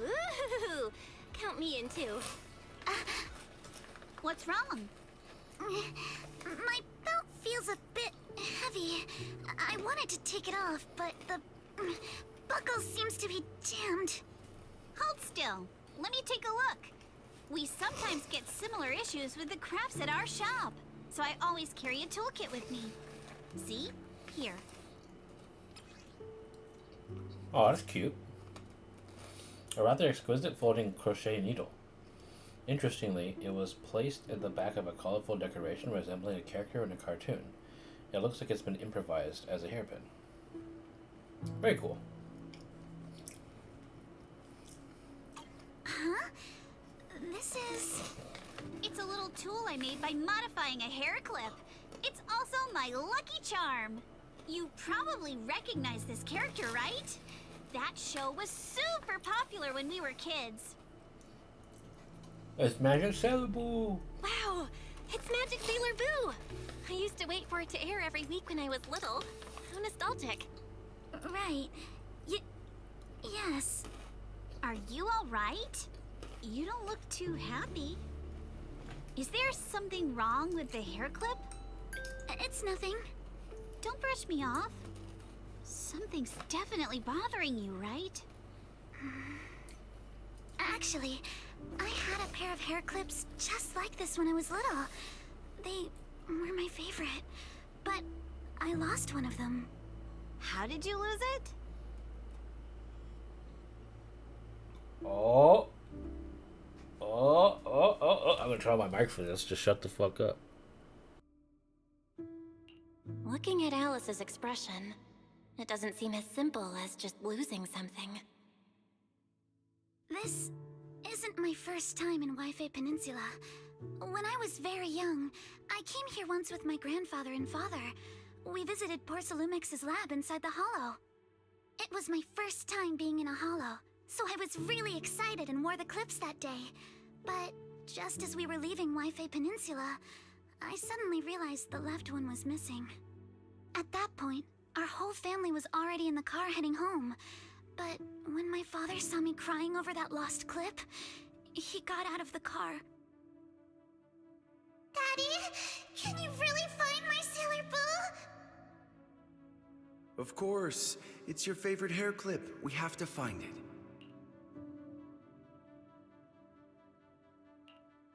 Ooh, count me in too.
What's wrong? My belt feels a bit heavy. I wanted to take it off, but the buckle seems to be jammed.
Hold still. Let me take a look. We sometimes get similar issues with the crafts at our shop, so I always carry a toolkit with me. See? Here.
Oh, that's cute. A rather exquisite folding crochet needle. Interestingly, it was placed in the back of a colorful decoration resembling a character in a cartoon. It looks like it's been improvised as a hairpin. Very cool.
Huh? This is...
It's a little tool I made by modifying a hair clip. It's also my lucky charm. You probably recognize this character, right? That show was super popular when we were kids.
It's Magic Sailume!
Wow, it's Magic Sailor Boo! I used to wait for it to air every week when I was little. How nostalgic.
Right. Yes.
Are you all right? You don't look too happy. Is there something wrong with the hair clip?
It's nothing.
Don't brush me off. Something's definitely bothering you, right?
Actually, I had a pair of hair clips just like this when I was little. They were my favorite, but I lost one of them.
How did you lose it?
Oh. I'm gonna try my mic for this. Just shut the fuck up.
Looking at Alice's expression, it doesn't seem as simple as just losing something.
This isn't my first time in Wi-Fi Peninsula. When I was very young, I came here once with my grandfather and father. We visited Porcelumex's lab inside the hollow. It was my first time being in a hollow, so I was really excited and wore the clips that day. But just as we were leaving Wi-Fi Peninsula, I suddenly realized the left one was missing. At that point, our whole family was already in the car heading home. But when my father saw me crying over that lost clip, he got out of the car.
Daddy, can you really find my Sailor Boo?
Of course. It's your favorite hair clip. We have to find it.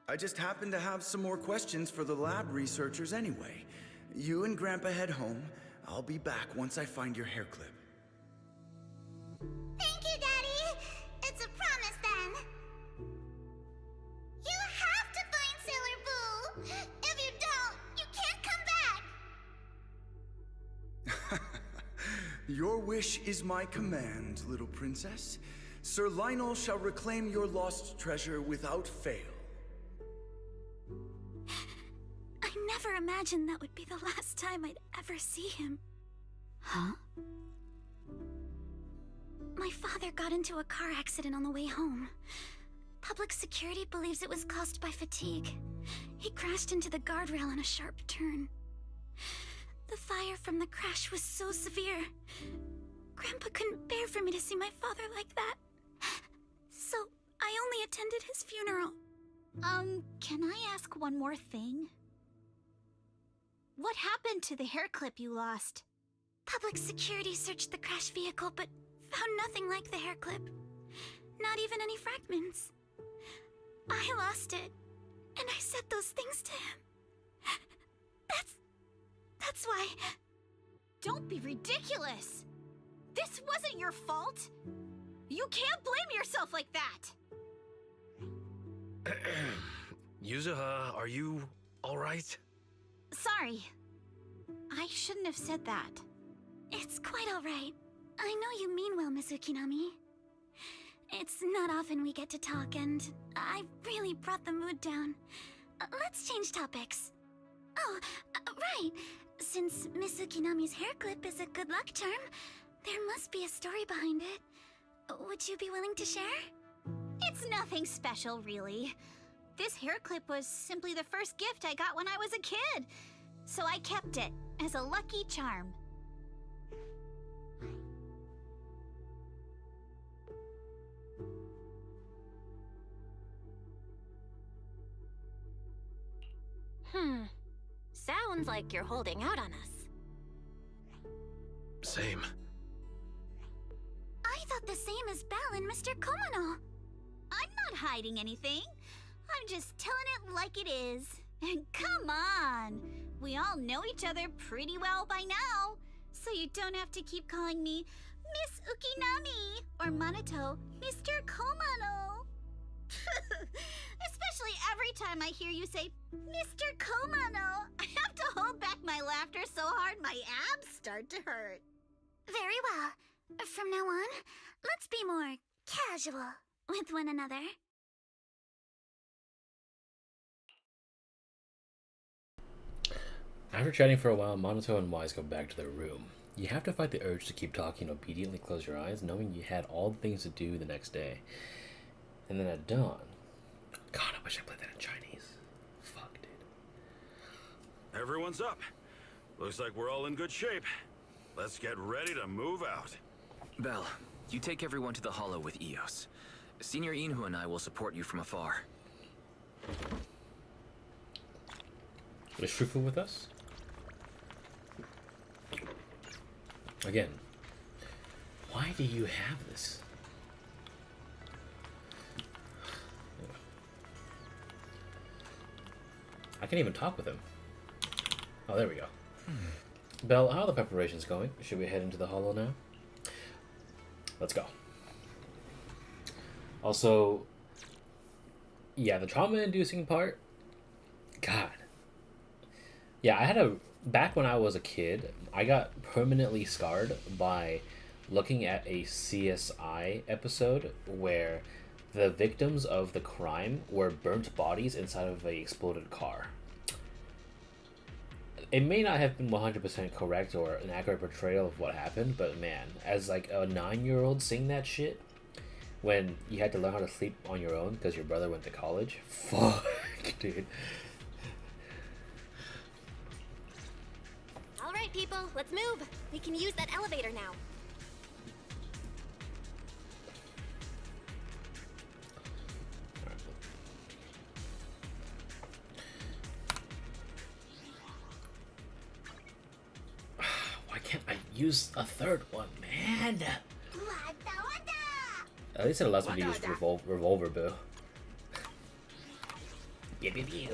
I just happen to have some more questions for the lab researchers anyway. You and Grandpa head home. I'll be back once I find your hair clip.
Thank you, Daddy. It's a promise then. You have to find Sailor Boo. If you don't, you can't come back.
Your wish is my command, little princess. Sir Lionel shall reclaim your lost treasure without fail.
I never imagined that would be the last time I'd ever see him.
Huh?
My father got into a car accident on the way home. Public security believes it was caused by fatigue. He crashed into the guardrail on a sharp turn. The fire from the crash was so severe. Grandpa couldn't bear for me to see my father like that. So I only attended his funeral.
Can I ask one more thing? What happened to the hair clip you lost?
Public security searched the crash vehicle, but found nothing like the hair clip. Not even any fragments. I lost it, and I said those things to him. That's why...
Don't be ridiculous! This wasn't your fault! You can't blame yourself like that!
Yuzuha, are you alright?
Sorry. I shouldn't have said that.
It's quite alright.
I know you mean well, Miss Ukinami. It's not often we get to talk, and I really brought the mood down. Let's change topics. Oh, right. Since Miss Ukinami's hair clip is a good luck charm, there must be a story behind it. Would you be willing to share?
It's nothing special, really. This hair clip was simply the first gift I got when I was a kid. So I kept it as a lucky charm.
Sounds like you're holding out on us.
Same.
I thought the same as Belle and Mr. Komono.
I'm not hiding anything. I'm just telling it like it is. And come on! We all know each other pretty well by now. So you don't have to keep calling me Miss Ukinami or Monato Mr. Komono. Especially every time I hear you say Mr. Komono, I have to hold back my laughter so hard my abs start to hurt.
Very well. From now on, let's be more casual with one another.
After chatting for a while, Monato and Wise go back to their room. You have to fight the urge to keep talking and obediently close your eyes, knowing you had all the things to do the next day. And then at dawn... God, I wish I played that in Chinese. Fuck, dude.
Everyone's up. Looks like we're all in good shape. Let's get ready to move out.
Belle, you take everyone to the Hollow with Eos. Senior Inhu and I will support you from afar.
Is Shifu with us? Again, why do you have this? I can't even talk with him. Oh, there we go. Belle, how are the preparations going? Should we head into the Hollow now? Let's go. Also, yeah, the trauma-inducing part. God. Yeah, I had back when I was a kid, I got permanently scarred by looking at a CSI episode where the victims of the crime were burnt bodies inside of a exploded car. It may not have been 100% correct or an accurate portrayal of what happened, but man, as like a 9-year-old seeing that shit, when you had to learn how to sleep on your own because your brother went to college, fuck, dude.
All right, people, let's move. We can use that elevator now.
Why can't I use a third one, man? At least it allows me to use revolver bow. Pew, pew, pew.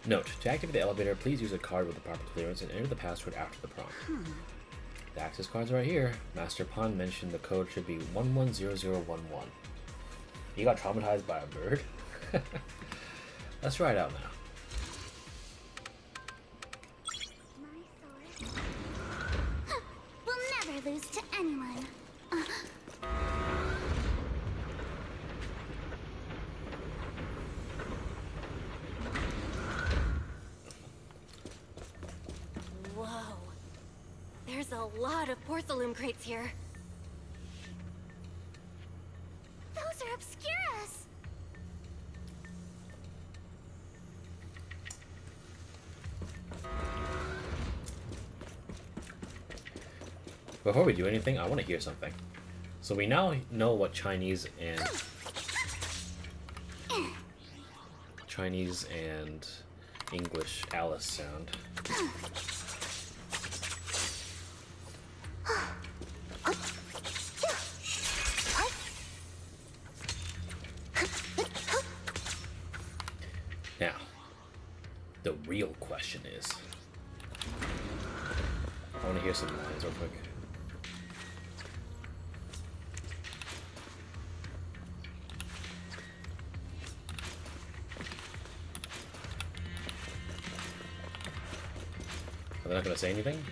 Note, to activate the elevator, please use a card with the proper clearance and enter the password after the prompt. The access card's right here. Master Pond mentioned the code should be 110011. You got traumatized by a bird? Let's try it out now.
We'll never lose to anyone.
Whoa. There's a lot of porcelain crates here.
Those are Obscuras.
Before we do anything, I want to hear something. So we now know what Chinese and English Alice sound. Now, the real question is, I want to hear some lines real quick. They're not gonna say anything?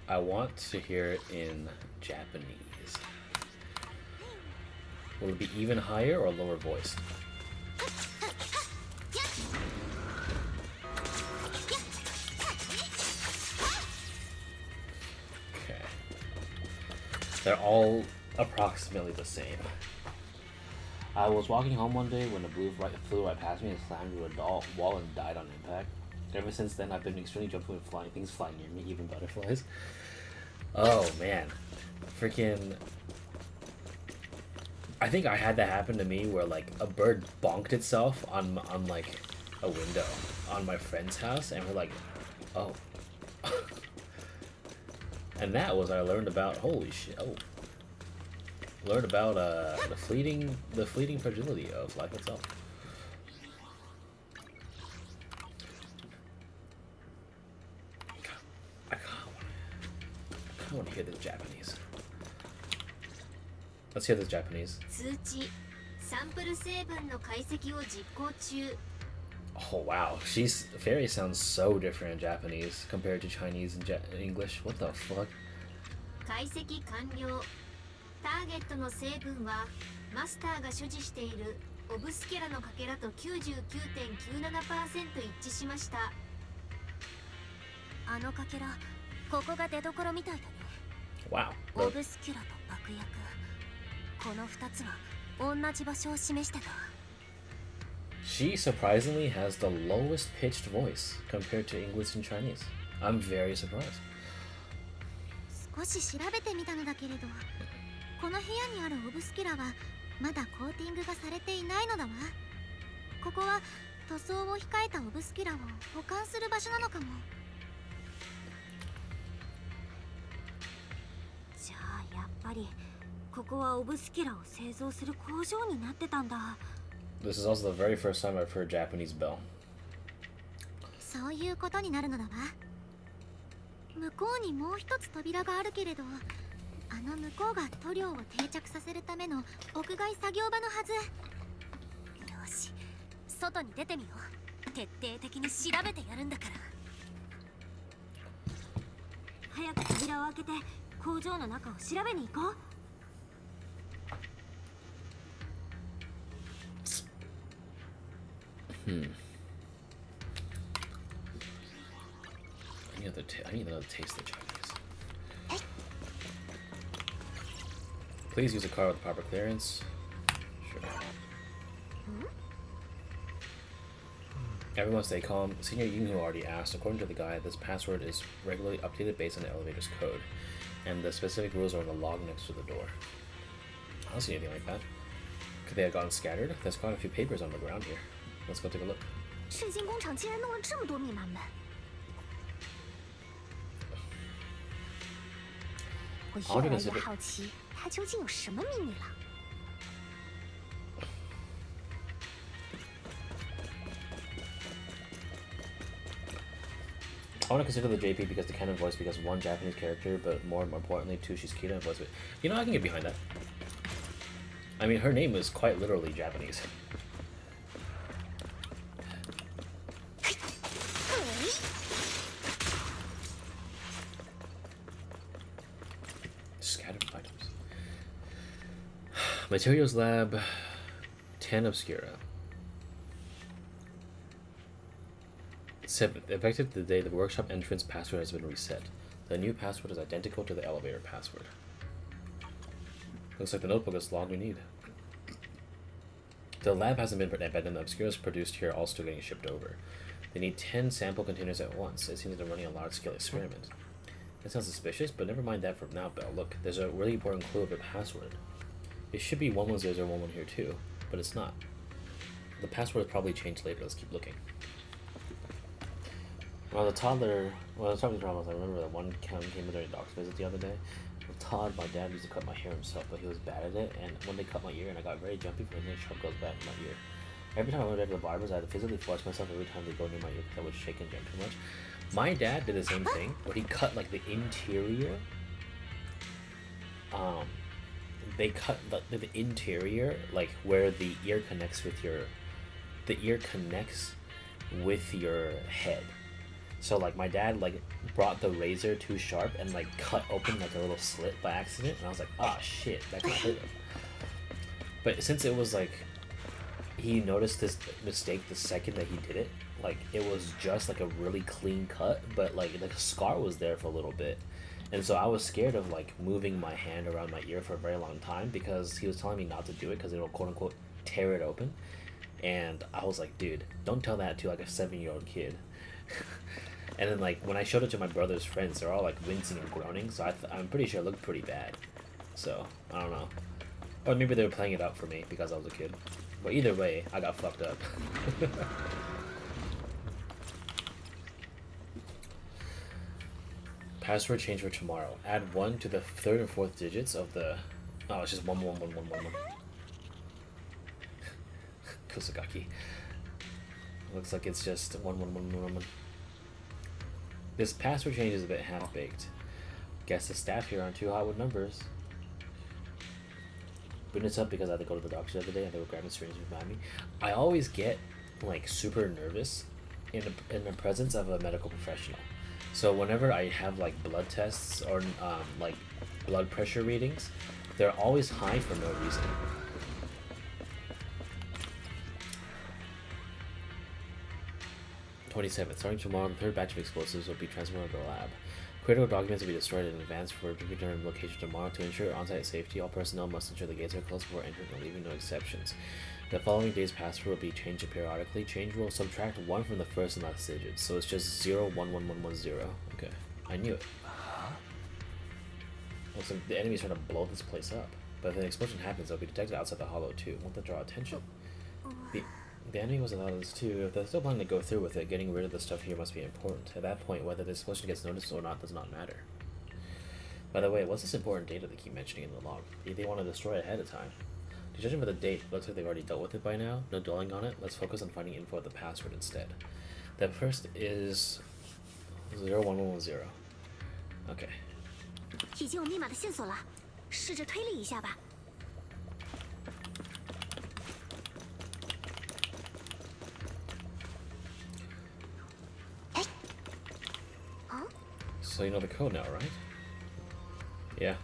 I want to hear it in Japanese. Will it be even higher or lower voiced? Okay. They're all approximately the same. I was walking home one day when a blue flew right past me and slammed into a wall and died on impact. Ever since then, I've been extremely jumpy when flying. Things fly near me, even butterflies. Oh man, freaking! I think I had that happen to me where like a bird bonked itself on like a window on my friend's house, and we're like, oh. And that was I learned about. Holy shit! Oh, learned about the fleeting fragility of life itself. I want to hear this Japanese. Let's hear this Japanese. Oh wow, Fairy sounds so different in Japanese compared to Chinese and English. What the fuck?
解析完了。ターゲットの成分はマスターが所持しているオブスキュラのかけらと 99.97% 一致しました。あのかけら、ここが出どころみたいだね。
Wow.
オブスキュラと爆薬。この2つは同じ場所を示してた。
She surprisingly has the lowest pitched voice compared to English and Chinese. I'm very surprised.
少し調べてみたのだけれど、この部屋にあるオブスキュラはまだコーティングがされていないのだわ。ここは塗装を控えたオブスキュラを保管する場所なのかも。じゃあやっぱりここはオブスキュラを製造する工場になってたんだ。
This is also the very first time I've heard Japanese bell.
そういうことになるのだわ。向こうにもう一つ扉があるけれど、あの向こうが塗料を定着させるための屋外作業場のはず。よし、外に出てみよう。徹底的に調べてやるんだから。早く扉を開けて工場の中を調べに行こう。
I need another taste of Chinese. Please use a car with proper clearance. Sure. Everyone stay calm. Senior Yuzuha already asked. According to the guy, this password is regularly updated based on the elevator's code, and the specific rules are in the log next to the door. I don't see anything like that. Could they have gotten scattered? There's quite a few papers on the ground here. Let's go take a look.
水晶工厂竟然弄了这么多密码门。我越来越好奇，它究竟有什么秘密了。
I want to consider the JP because the canon voice because one Japanese character, but more importantly, two Shiskita voice. You know, I can get behind that. I mean, her name is quite literally Japanese. Scattered items. Materials Lab, 10 Obscura. 7. Effective the day the workshop entrance password has been reset. The new password is identical to the elevator password. Looks like the notebook is all we need. The lab hasn't been abandoned. The Obscuras produced here are all still getting shipped over. They need 10 sample containers at once. It seems like they're running a large-scale experiment. That sounds suspicious, but never mind that for now, Belle. Look, there's a really important clue of the password. It should be 110011 here too, but it's not. The password will probably change later. Let's keep looking. When I was a toddler, I remember that one came during a doctor's visit the other day. With Todd, my dad used to cut my hair himself, but he was bad at it, and when they cut my ear and I got very jumpy for a sharp goes back in my ear. Every time I went over to the barbers, I had to physically flush myself every time they go near my ear because I would shake and jump too much. My dad did the same thing, where he cut like the interior they cut the interior, like where the ear connects with your head. So like my dad like brought the razor too sharp and like cut open like a little slit by accident, and I was like, oh shit, that could hurt him. But since it was like he noticed this mistake the second that he did it, like it was just like a really clean cut, but like a scar was there for a little bit. And so I was scared of like moving my hand around my ear for a very long time because he was telling me not to do it because it'll quote unquote tear it open. And I was like, dude, don't tell that to like a 7-year-old kid. And then like when I showed it to my brother's friends, they're all like wincing and groaning, so I'm pretty sure it looked pretty bad. So I don't know, or maybe they were playing it up for me because I was a kid. But either way, I got fucked up. Password change for tomorrow. Add 1 to the 3rd and 4th digits of the. Oh, it's just 1111111. Kusagaki. Looks like it's just 11111. This password change is a bit half-baked. Guess the staff here aren't too hot with numbers. But it's up because I had to go to the doctor the other day and they were grabbing syringes behind me. I always get like super nervous in the presence of a medical professional. So whenever I have like blood tests or like blood pressure readings, they're always high for no reason. Starting tomorrow, the 3rd batch of explosives will be transported to the lab. Critical documents will be destroyed in advance for return location tomorrow. To ensure on-site safety, all personnel must ensure the gates are closed before entering and leaving, no exceptions. The following day's password will be changed periodically. Change will subtract 1 from the first and last digits, so it's just 011110. Okay, I knew it. Looks like the enemy's trying to blow this place up. But if an explosion happens, they'll be detected outside the hollow too. Won't that draw attention? The enemy was allowed this too. If they're still planning to go through with it, getting rid of the stuff here must be important. At that point, whether the explosion gets noticed or not does not matter. By the way, what's this important data they keep mentioning in the log? They want to destroy it ahead of time. Judging by the date, it looks like they've already dealt with it by now. No dwelling on it. Let's focus on finding info of the password instead. The first is 0110. Okay.
已经有密码的线索了，试着推理一下吧。
So you know the code now, right? Yeah.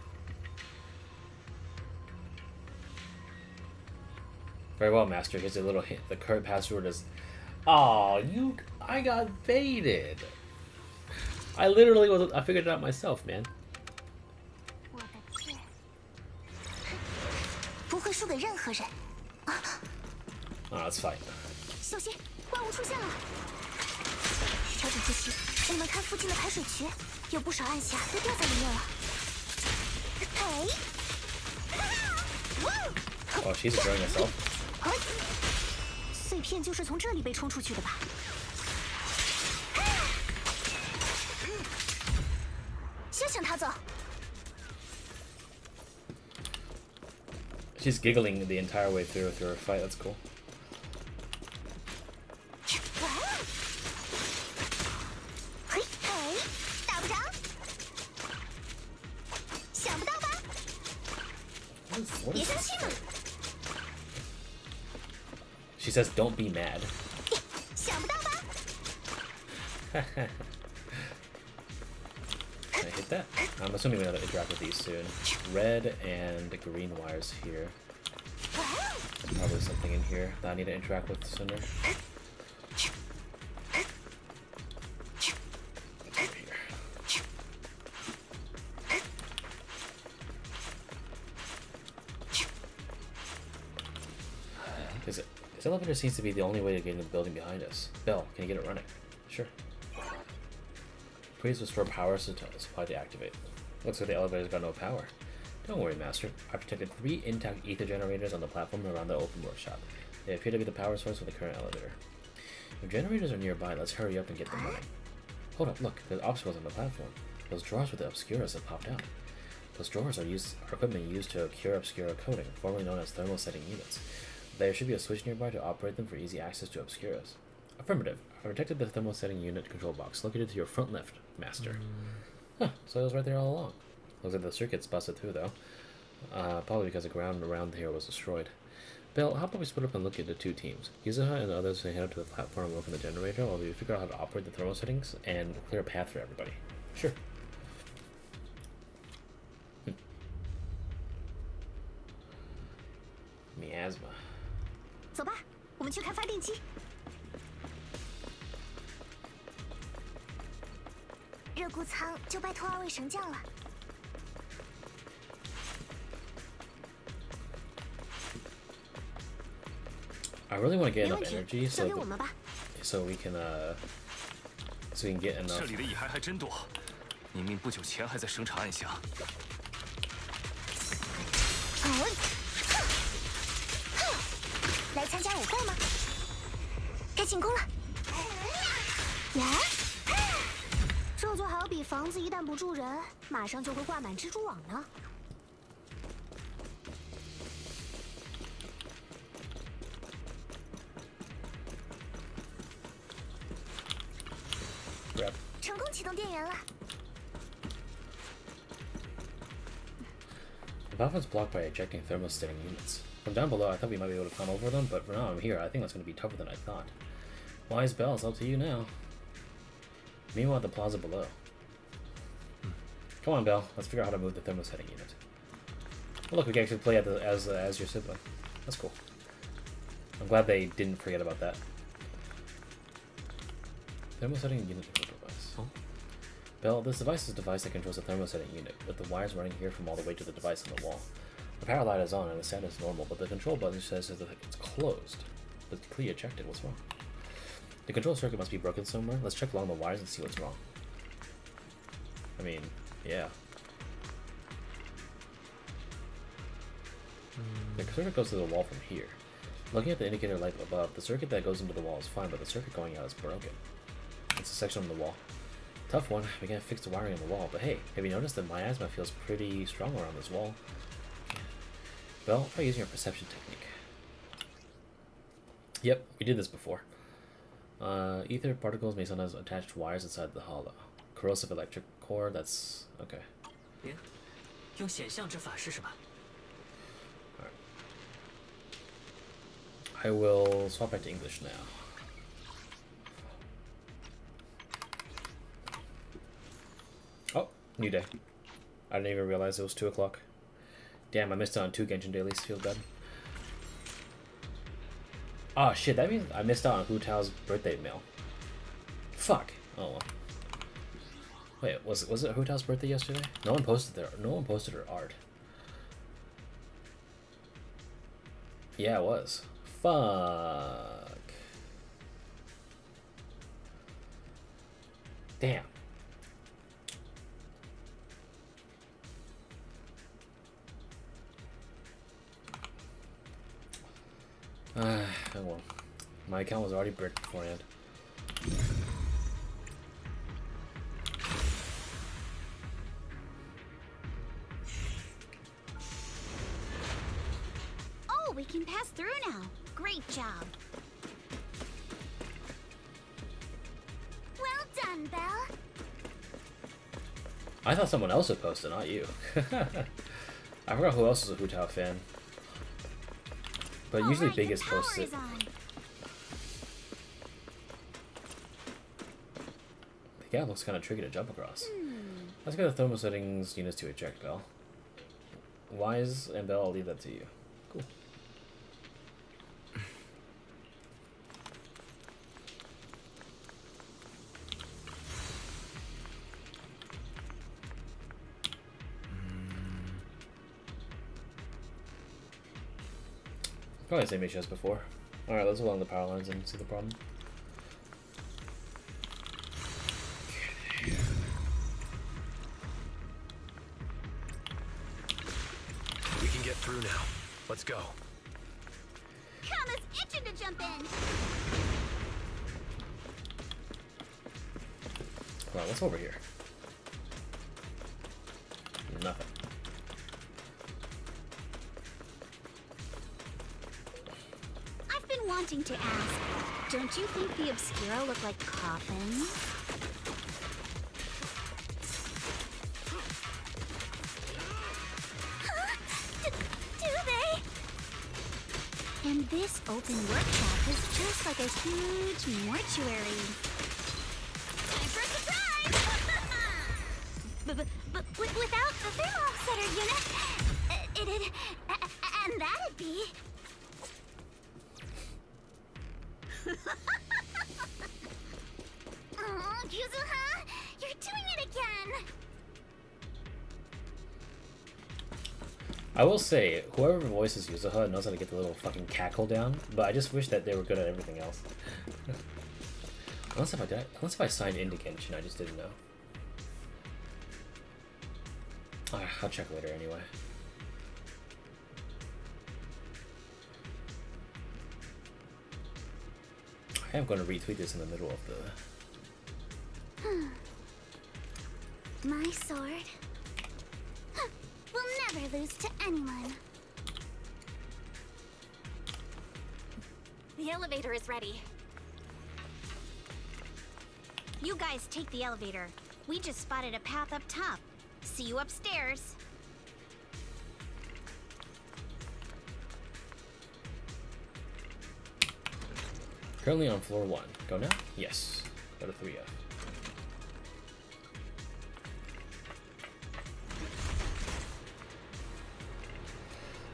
Very well, Master. Here's a little hint. The current password is... Oh, I got baited. I literally I figured it out myself, man.
不会输给任何人。
Oh, that's fine.
小心，怪物出现了！调整呼吸，我们看附近的排水渠，有不少暗匣都掉在里面了。哎！
Oh, she's enjoying herself.
碎片就是从这里被冲出去的吧？先请他走。
She's giggling the entire way through her fight. That's cool.
打不着，想不到吧？别生气嘛。
She says, "Don't be mad."
想不到吧？
Can I hit that? I'm assuming we're gonna interact with these soon. Red and green wires here. Probably something in here that I need to interact with sooner. This elevator seems to be the only way to get into the building behind us. Bell, can you get it running? Sure. Please restore power supply to activate. Looks like the elevator's got no power. Don't worry, Master. I've detected 3 intact ether generators on the platform around the open workshop. They appear to be the power source for the current elevator. If generators are nearby, let's hurry up and get them running. Hold up, look, there's obstacles on the platform. Those drawers with the Obscuras have popped out. Those drawers are equipment used to cure Obscura coating, formerly known as thermal setting units. There should be a switch nearby to operate them for easy access to Obscuras. Affirmative. I detected the thermal setting unit control box located to your front left, Master. Huh, so it was right there all along. Looks like the circuit's busted through, though. Probably because the ground around here was destroyed. Bill, how about we split up and look into 2 teams? Yuzuha and the others will head up to the platform and work on the generator while we figure out how to operate the thermal settings and clear a path for everybody. Sure. Miasma.
走吧，我们去看发电机。热谷仓就拜托2位神将了。
I really want to get enough energy so we can get enough.
这里的蚁骸还真多，明明不久前还在生产暗箱。
来参加舞会吗？该进攻了。呀，这就好比房子一旦不住人，马上就会挂满蜘蛛网呢。 成功启动电源了。
The platform's blocked by ejecting thermostating units. From down below, I thought we might be able to climb over them, but for now I'm here. I think that's going to be tougher than I thought. Wise Bell, it's up to you now. Meanwhile, at the plaza below. Come on, Bell. Let's figure out how to move the thermosetting unit. Oh, look, we can actually play as your sibling. That's cool. I'm glad they didn't forget about that. Thermosetting unit control device. Oh. Bell, this device is a device that controls the thermosetting unit, with the wires running here from all the way to the device on the wall. The power light is on and the sound is normal, but the control button says that it's closed. But it's pre-ejected. What's wrong? The control circuit must be broken somewhere. Let's check along the wires and see what's wrong. I mean, yeah. The circuit goes to the wall from here. Looking at the indicator light above, the circuit that goes into the wall is fine, but the circuit going out is broken. It's a section on the wall. Tough one. We can't fix the wiring on the wall, but hey, have you noticed that miasma feels pretty strong around this wall? Bell, try using your perception technique. Yep, we did this before. Ether particles may sometimes attach to wires inside the hollow. Corrosive electric core, that's... okay. Alright. I will swap back to English now. Oh, new day. I didn't even realize it was 2 o'clock. Damn, I missed out on 2 Genshin dailies. Feels bad. Oh shit, that means I missed out on Hu Tao's birthday mail. Fuck. Oh well. Wait, was it Hu Tao's birthday yesterday? No one posted her art. Yeah, it was. Fuck. Damn. Oh well. My account was already bricked beforehand.
Oh, we can pass through now. Great job.
Well done, Belle.
I thought someone else had posted, not you. I forgot who else is a Hu Tao fan. But usually Biggest posts it. The gap looks kind of tricky to jump across. Let's get the thermal settings units to eject, Bell. Wise and Bell, I'll leave that to you. Cool. Probably the same issue as before. Alright, let's go along the power lines and see the problem.
We can get through now. Let's go.
Kama's itching to jump in.
Well, what's over here? Nothing.
I've been wanting to ask, don't you think the Obscura look like coffins? And this open workshop is just like a huge mortuary.
Time for a surprise!
But without the thermal offsetter unit, and that'd be... Oh, Yuzuha, you're doing it again!
I will say, whoever voices Yuzuha knows how to get the little fucking cackle down, but I just wish that they were good at everything else. Unless if I signed into Genshin, I just didn't know. I'll check later anyway. I am going to retweet this in the middle of the...
My sword will never lose to anyone.
The elevator is ready.
You guys take the elevator. We just spotted a path up top. See you upstairs.
Currently on floor 1. Go now? Yes. Go to 3F.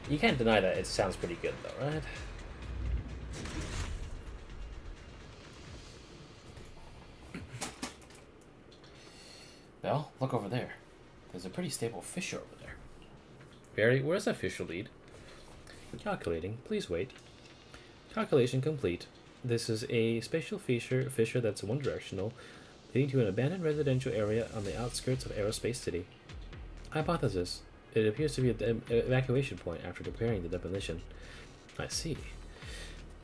You can't deny that it sounds pretty good though, right? Well, look over there. There's a pretty stable fissure over there. Barry, where's that fissure lead? Calculating. Please wait. Calculation complete. This is a spatial fissure that's one-directional, leading to an abandoned residential area on the outskirts of Aerospace City. Hypothesis. It appears to be the evacuation point after preparing the demolition. I see.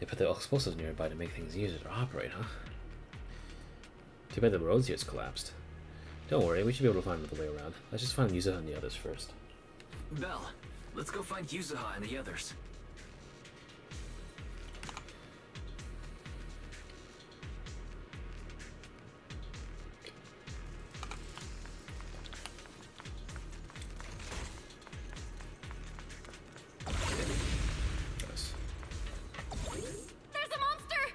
They put the explosives nearby to make things easier to operate, huh? Too bad the roads here's collapsed. Don't worry, we should be able to find another way around. Let's just find Yuzuha and the others first.
Belle, let's go find Yuzuha and the others.
There's a monster!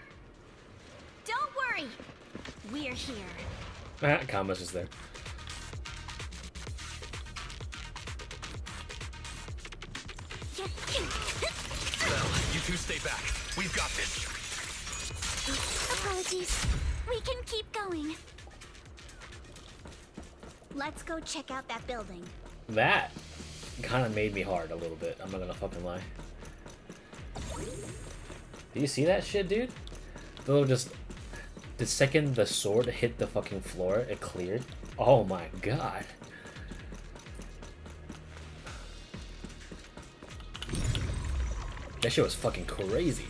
Don't worry. We're here.
Kama's just there.
Belle, you two stay back. We've got this.
Apologies. We can keep going. Let's go check out that building.
That kind of made me hard a little bit. I'm not gonna fucking lie. Do you see that shit, dude? The little just... The second the sword hit the fucking floor, it cleared. Oh my god. That shit was fucking crazy.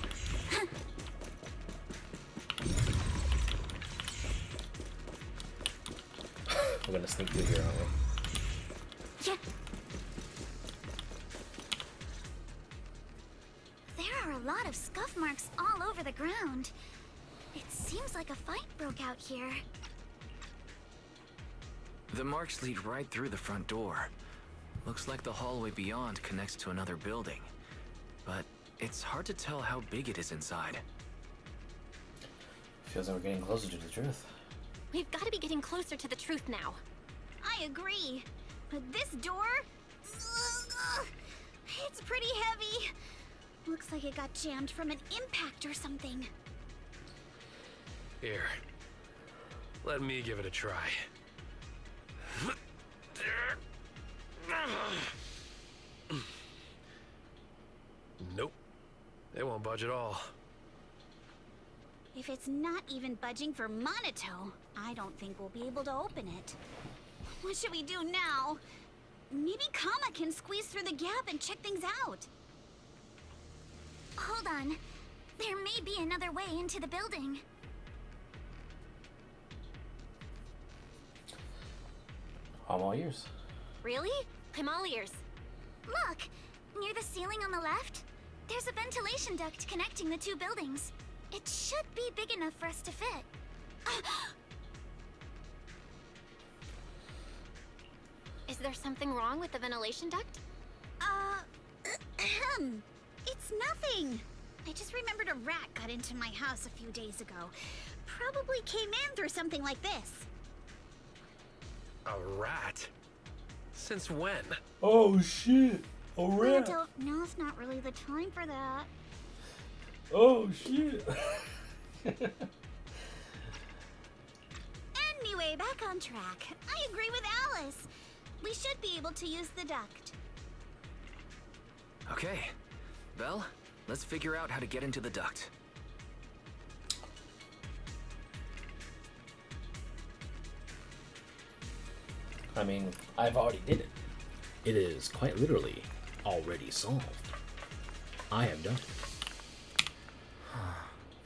We're gonna sneak through here, aren't we?
Yeah. There are a lot of scuff marks all over the ground. It seems like a fight broke out here.
The marks lead right through the front door. Looks like the hallway beyond connects to another building. But it's hard to tell how big it is inside.
Feels like we're getting closer to the truth.
We've got to be getting closer to the truth now.
I agree. But this door... it's pretty heavy. Looks like it got jammed from an impact or something.
Here. Let me give it a try. Nope. They won't budge at all.
If it's not even budging for Monito, I don't think we'll be able to open it. What should we do now? Maybe Kama can squeeze through the gap and check things out. Hold on. There may be another way into the building.
I'm all ears.
Really? I'm all ears.
Look! Near the ceiling on the left, there's a ventilation duct connecting the two buildings. It should be big enough for us to fit.
Is there something wrong with the ventilation duct?
It's nothing. I just remembered a rat got into my house a few days ago. Probably came in through something like this.
A rat? Since when?
Oh shit! A rat!
Well, now's not really the time for that.
Oh shit!
Anyway, back on track. I agree with Alice. We should be able to use the duct.
Okay. Belle, let's figure out how to get into the duct.
I mean, I've already did it. It is quite literally already solved. I have done it.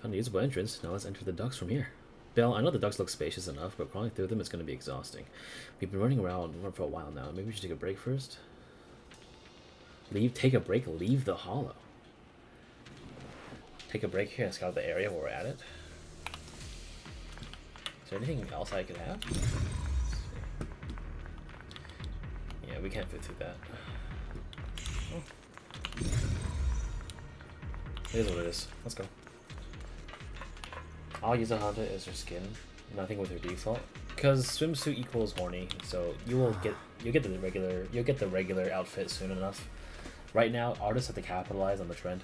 Found a usable entrance. Now let's enter the ducts from here. Belle, I know the ducts look spacious enough, but crawling through them is going to be exhausting. We've been running around for a while now. Maybe we should take a break first? Take a break, leave the hollow. Take a break here and scout the area while we're at it. Is there anything else I could have? Yeah, we can't fit through that. Oh. It is what it is. Let's go. I'll use a Honda as her skin, nothing with her default, because swimsuit equals horny. So you'll get the regular outfit soon enough. Right now, artists have to capitalize on the trend.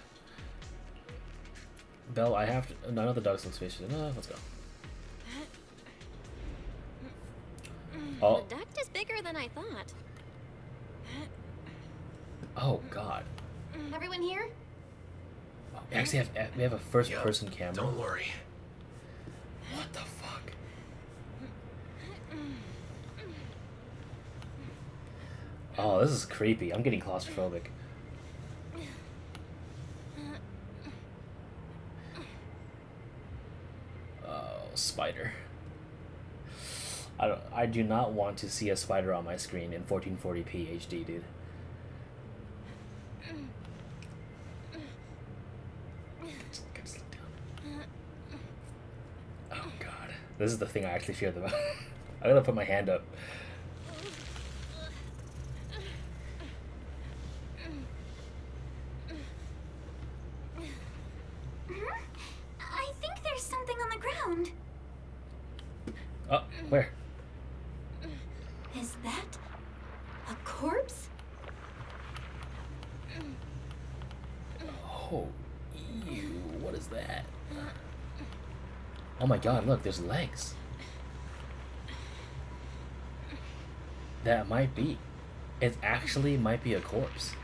Belle, I have to. None of the dogs look spacious. No, let's go. Oh.
The duct is bigger than I thought.
Oh God.
Everyone here?
We actually have a first-person camera.
Don't worry.
What the fuck? Oh, this is creepy. I'm getting claustrophobic. Oh, spider. I do not want to see a spider on my screen in 1440p HD, dude. Oh God, this is the thing I actually fear the most. I gotta put my hand up.
I think there's something on the ground.
Oh, where?
Is that a corpse?
Oh, ew, what is that? Oh my God, look, there's legs. That might be. It actually might be a corpse.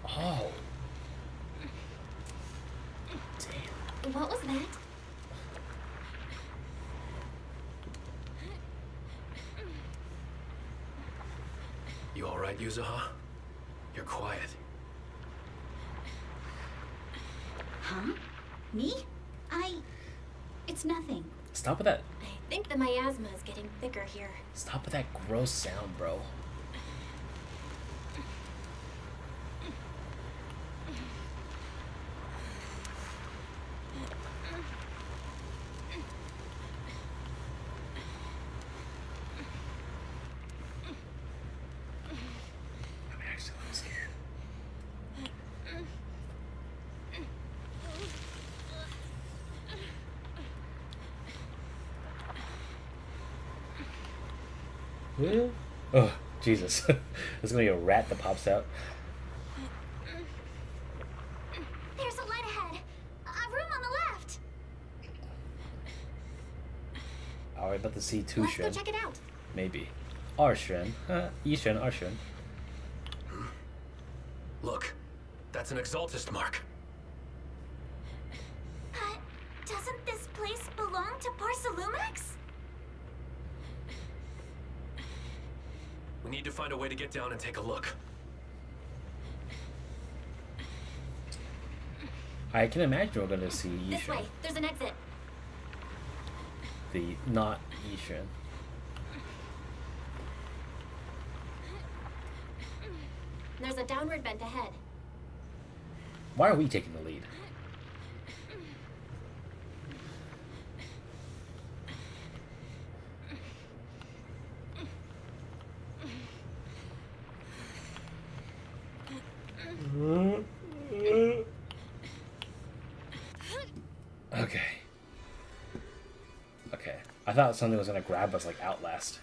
Oh. Damn.
What was that?
You alright, Yuzuha? You're quiet.
Huh? Me? It's nothing.
Stop with that.
I think the miasma is getting thicker here.
Stop with that gross sound, bro. Oh, Jesus. There's gonna be a rat that pops out.
There's a light ahead. A room on the left.
Are we about to see two
Let's go
Shen?
check it out.
Maybe. Our Shen. Yi Shen, our Shen.
Look, that's an Exaltist mark.
Doesn't this place belong to Porcelumex?
We need to find a way to get down and take a look.
I can imagine we're gonna see Yi
This
Shen.
way. There's an exit.
The not Yi Shen.
There's a downward vent ahead.
Why are we taking the lead? I thought something was gonna grab us like Outlast.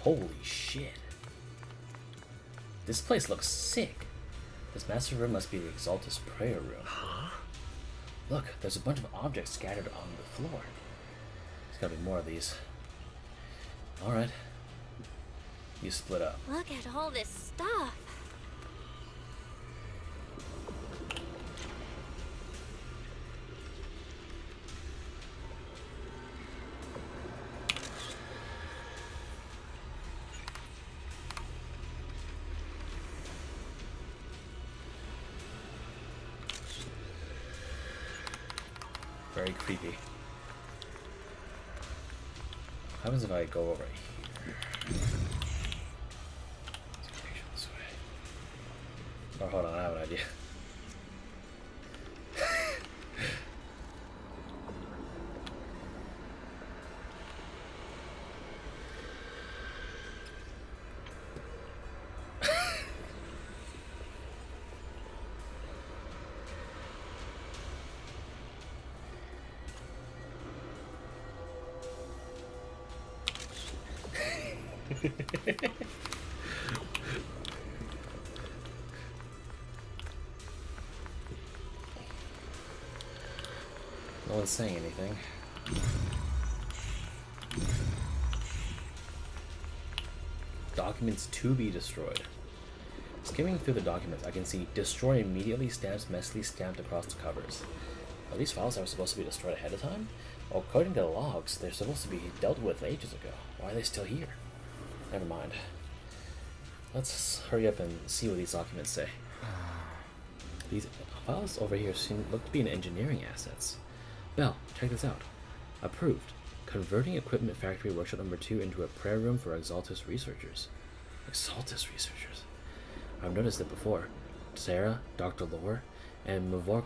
Holy shit. This place looks sick. This master room must be the Exaltus prayer room. Huh? Look, there's a bunch of objects scattered on the floor. There's gotta be more of these. Alright. You split up.
Look at all this stuff.
Very creepy. What happens if I go over here? Let's make sure this way. Oh, hold on, I have an idea. No one's saying anything. Documents to be destroyed. Skimming through the documents, I can see destroy immediately stamps messily stamped across the covers. Are these files that were supposed to be destroyed ahead of time? Well, according to the logs, they're supposed to be dealt with ages ago. Why are they still here? Never mind. Let's hurry up and see what these documents say. These files over here look to be in engineering assets. Bell, check this out. Approved. Converting Equipment Factory Workshop Number 2 into a prayer room for Exaltus researchers. Exaltus researchers? I've noticed it before. Sarah, Dr. Lore, and Mavorak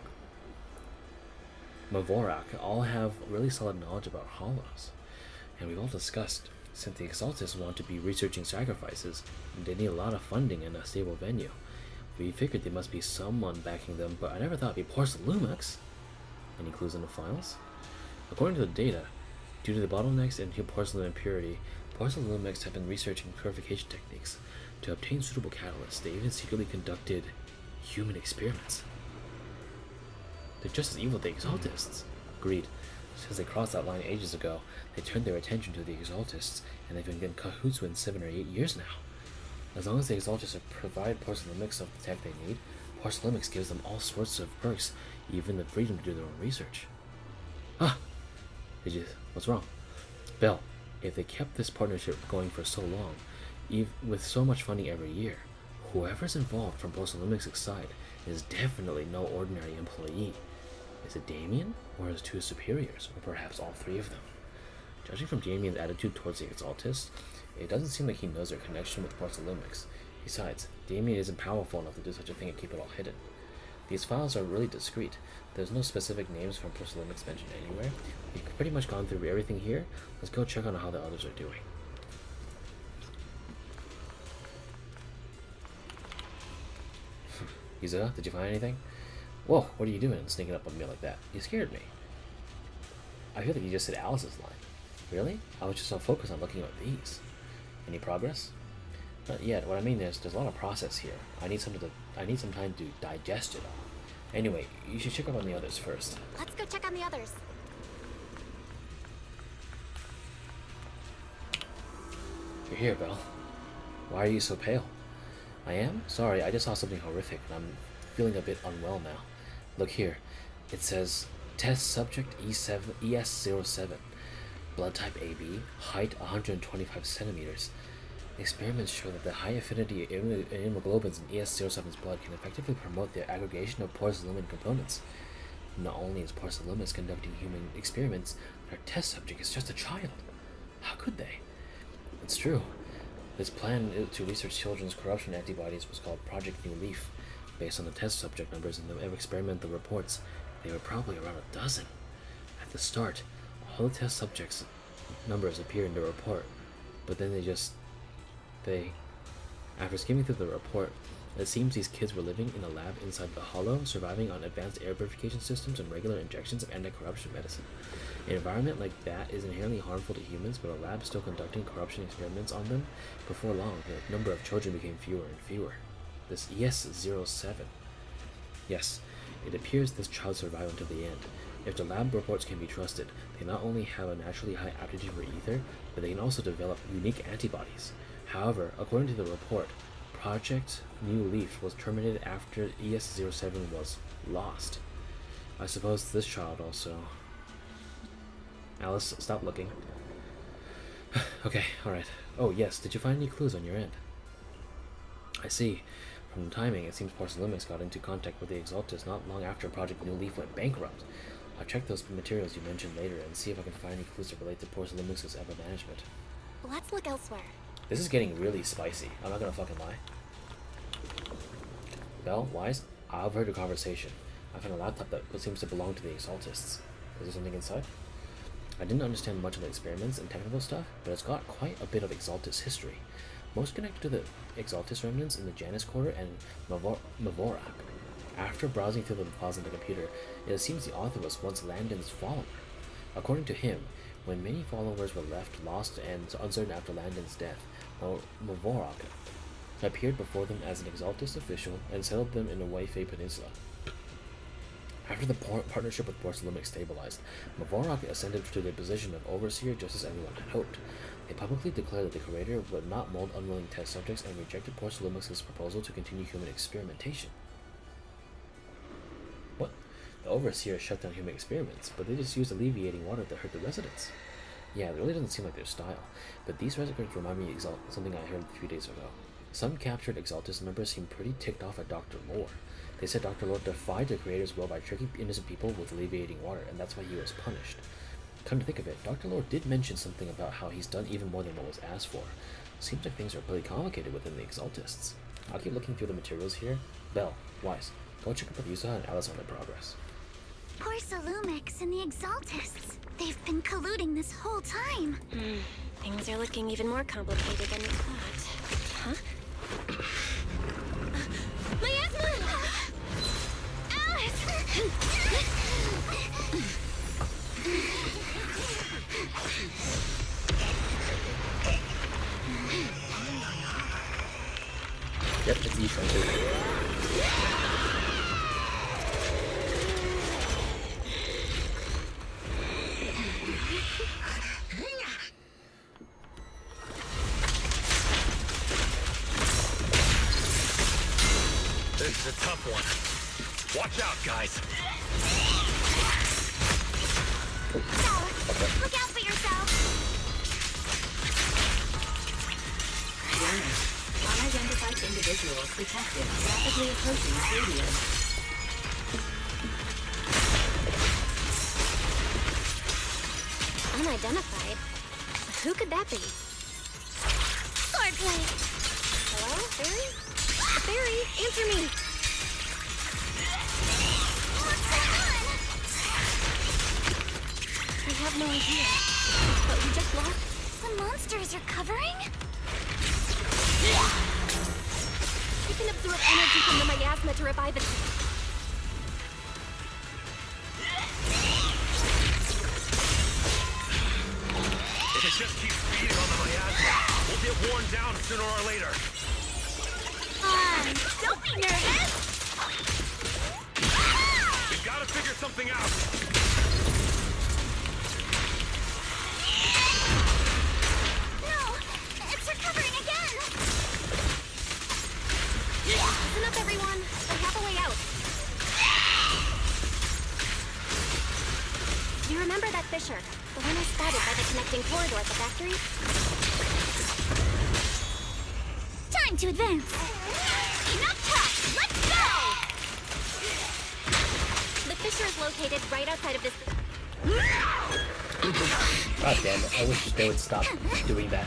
all have really solid knowledge about hollows. And we've all discussed, since the Exaltus want to be researching sacrifices, they need a lot of funding and a stable venue. We figured there must be someone backing them, but I never thought it'd be Porcelumex. Any clues in the files? According to the data, due to the bottlenecks in porcelain impurity, Porcelumex have been researching purification techniques. To obtain suitable catalysts, they even secretly conducted human experiments. They're just as evil as the Exaltists. Agreed. Since they crossed that line ages ago, they turned their attention to the Exaltists, and they've been in cahoots with 7 or 8 years now. As long as the Exaltists provide Porcelumex of the tech they need, Porcelumex gives them all sorts of perks, even the freedom to do their own research. Ah! What's wrong? Bell, if they kept this partnership going for so long, with so much funding every year, whoever's involved from Porcelumex's side is definitely no ordinary employee. Is it Damien, or his 2 superiors, or perhaps all 3 of them? Judging from Damien's attitude towards the Exaltists, it doesn't seem like he knows their connection with Porcelumex. Besides, Damien isn't powerful enough to do such a thing and keep it all hidden. These files are really discreet. There's no specific names from Porcelumex mentioned anywhere. We've pretty much gone through everything here. Let's go check on how the others are doing. Yuzuha, did you find anything? Whoa, what are you doing sneaking up on me like that? You scared me. I feel like you just said Alice's line. Really? I was just so focused on looking at these. Any progress? Not yet. What I mean is, there's a lot of process here. I need some time to digest it all. Anyway, you should check up on the others first.
Let's go check on the others.
You're here, Belle. Why are you so pale? I am? Sorry, I just saw something horrific, and I'm feeling a bit unwell now. Look here. It says, Test Subject ES07. Blood type AB, height 125 centimeters. Experiments show that the high affinity immunoglobulins in ES07's blood can effectively promote the aggregation of Porcelumen components. Not only is Porcelumex conducting human experiments, their test subject is just a child. How could they? It's true. This plan to research children's corruption antibodies was called Project New Leaf. Based on the test subject numbers in the experimental reports, they were probably around a dozen. At the start, all the test subjects' numbers appear in the report. but then after skimming through the report, it seems these kids were living in a lab inside the Hollow, surviving on advanced air purification systems and regular injections of anti-corruption medicine. An environment like that is inherently harmful to humans, but a lab still conducting corruption experiments on them. Before long, the number of children became fewer and fewer. This ES-07. Yes, it appears this child survived until the end. If the lab reports can be trusted, they not only have a naturally high aptitude for ether, but they can also develop unique antibodies. However, according to the report, Project New Leaf was terminated after ES-07 was lost. I suppose this child also... Alice, stop looking. Okay, alright. Oh yes, did you find any clues on your end? I see. From the timing, it seems Porcelumix got into contact with the Exaltus not long after Project New Leaf went bankrupt. I'll check those materials you mentioned later and see if I can find any clues that relate to Porcelumix's ever management.
Let's look elsewhere.
This is getting really spicy. I'm not gonna fucking lie. Bell, Wise, I've heard your conversation. I found a laptop that seems to belong to the Exaltists. Is there something inside? I didn't understand much of the experiments and technical stuff, but it's got quite a bit of Exaltist history. Most connected to the Exaltist remnants in the Janus Quarter and Mavorak. After browsing through the files on the computer, it seems the author was once Landon's follower. According to him, when many followers were left lost and uncertain after Landon's death, Mavorak appeared before them as an Exaltist official and settled them in the Waifei Peninsula. After the partnership with Porcelumix stabilized, Mavorak ascended to the position of overseer just as everyone had hoped. They publicly declared that the creator would not mold unwilling test subjects and rejected Porcelumix's proposal to continue human experimentation. What? The overseer shut down human experiments, but they just used alleviating water that hurt the residents. Yeah, it really doesn't seem like their style, but these residents remind me of something I heard a few days ago. Some captured Exaltus members seemed pretty ticked off at Dr. Lore. They said Dr. Lore defied the creator's will by tricking innocent people with alleviating water, and that's why he was punished. Come to think of it, Dr. Lore did mention something about how he's done even more than what was asked for. Seems like things are pretty complicated within the Exaltists. I'll keep looking through the materials here. Bell, Wise, go check up with Yuzuha and Alice on their progress.
Porcelumix and the Exaltists. They've been colluding this whole time.
Things are looking even more complicated than we thought. Huh? Miasma! Alice!
Yep, it's Isha.
This is a tough one. Watch out, guys.
Look out for yourself!
Warning. Unidentified individuals detected rapidly approaching stadium.
Unidentified? Who could that be?
Swordplay!
Hello, Fairy? Fairy, answer me!
What's going on?
I have no idea. But we just lost.
The monsters are covering?
It can absorb energy from the miasma to revive itself.
If it just keeps feeding on the miasma, we'll get worn down sooner or later.
Don't be nervous!
We've got to figure something out.
No! It's recovering again!
Listen up, everyone. I have a way out. Do you remember that fissure? The one I spotted by the connecting corridor at the factory?
Time to advance! Enough talk! Let's go!
The fissure is located right outside of this...
God damn it, I wish they would stop doing that.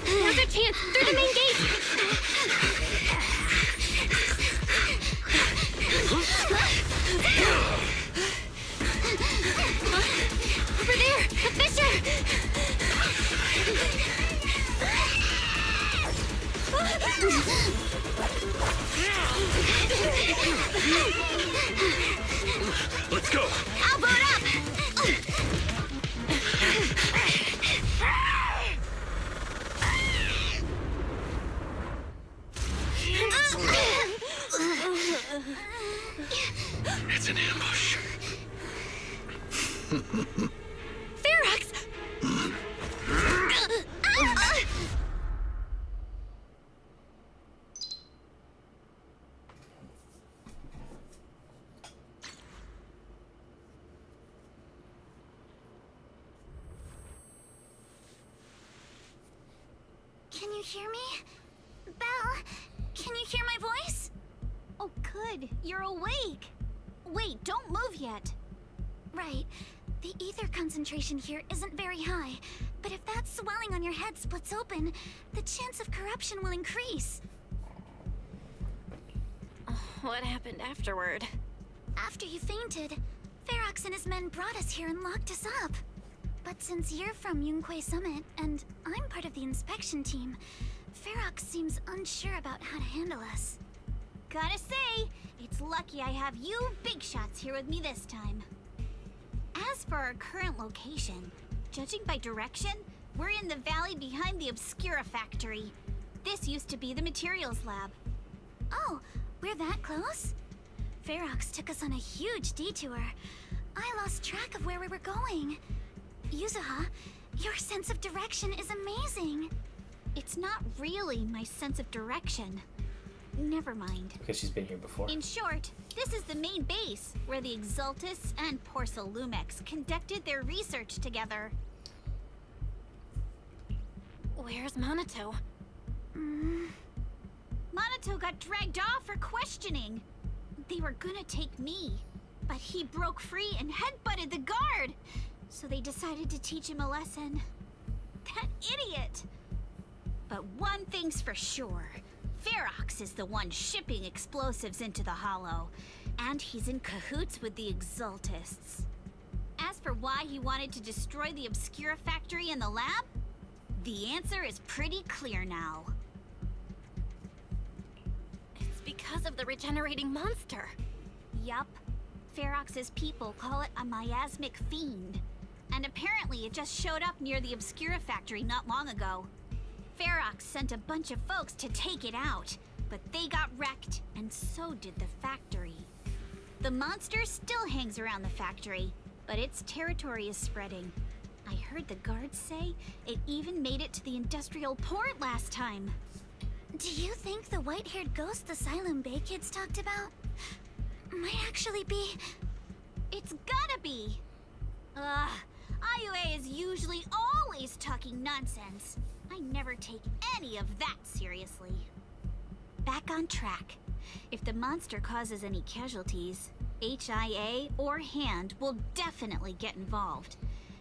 Now's our chance! Through the main gate!
Let's go!
I'll boot up!
It's an ambush.
Ferox!
Can you hear me? Belle, can you hear my voice?
Oh, good. You're awake. Wait, don't move yet.
Right. The ether concentration here isn't very high, but if that swelling on your head splits open, the chance of corruption will increase.
What happened afterward?
After you fainted, Ferox and his men brought us here and locked us up. But since you're from Yunquay Summit, and I'm part of the inspection team, Ferox seems unsure about how to handle us.
Gotta say, it's lucky I have you big shots here with me this time. As for our current location, judging by direction, we're in the valley behind the Obscura factory. This used to be the materials lab.
Oh, we're that close? Ferox took us on a huge detour. I lost track of where we were going. Yuzuha, your sense of direction is amazing.
It's not really my sense of direction. Never mind.
Because she's been here before.
In short, this is the main base, where the Exaltus and Sailume conducted their research together.
Where's Monato?
Monato got dragged off for questioning. They were gonna take me, but he broke free and headbutted the guard. So they decided to teach him a lesson. That idiot! But one thing's for sure. Ferox is the one shipping explosives into the Hollow, and he's in cahoots with the Exaltists. As for why he wanted to destroy the Obscura factory and the lab, the answer is pretty clear now.
It's because of the regenerating monster.
Yup. Ferox's people call it a miasmic fiend. And apparently it just showed up near the Obscura factory not long ago. Ferox sent a bunch of folks to take it out, but they got wrecked, and so did the factory. The monster still hangs around the factory, but its territory is spreading. I heard the guards say it even made it to the industrial port last time.
Do you think the white-haired ghost the Sailume Bay kids talked about might actually be...
It's gotta be! IUA is usually always talking nonsense. I never take any of that seriously. Back on track. If the monster causes any casualties, HIA or Hand will definitely get involved.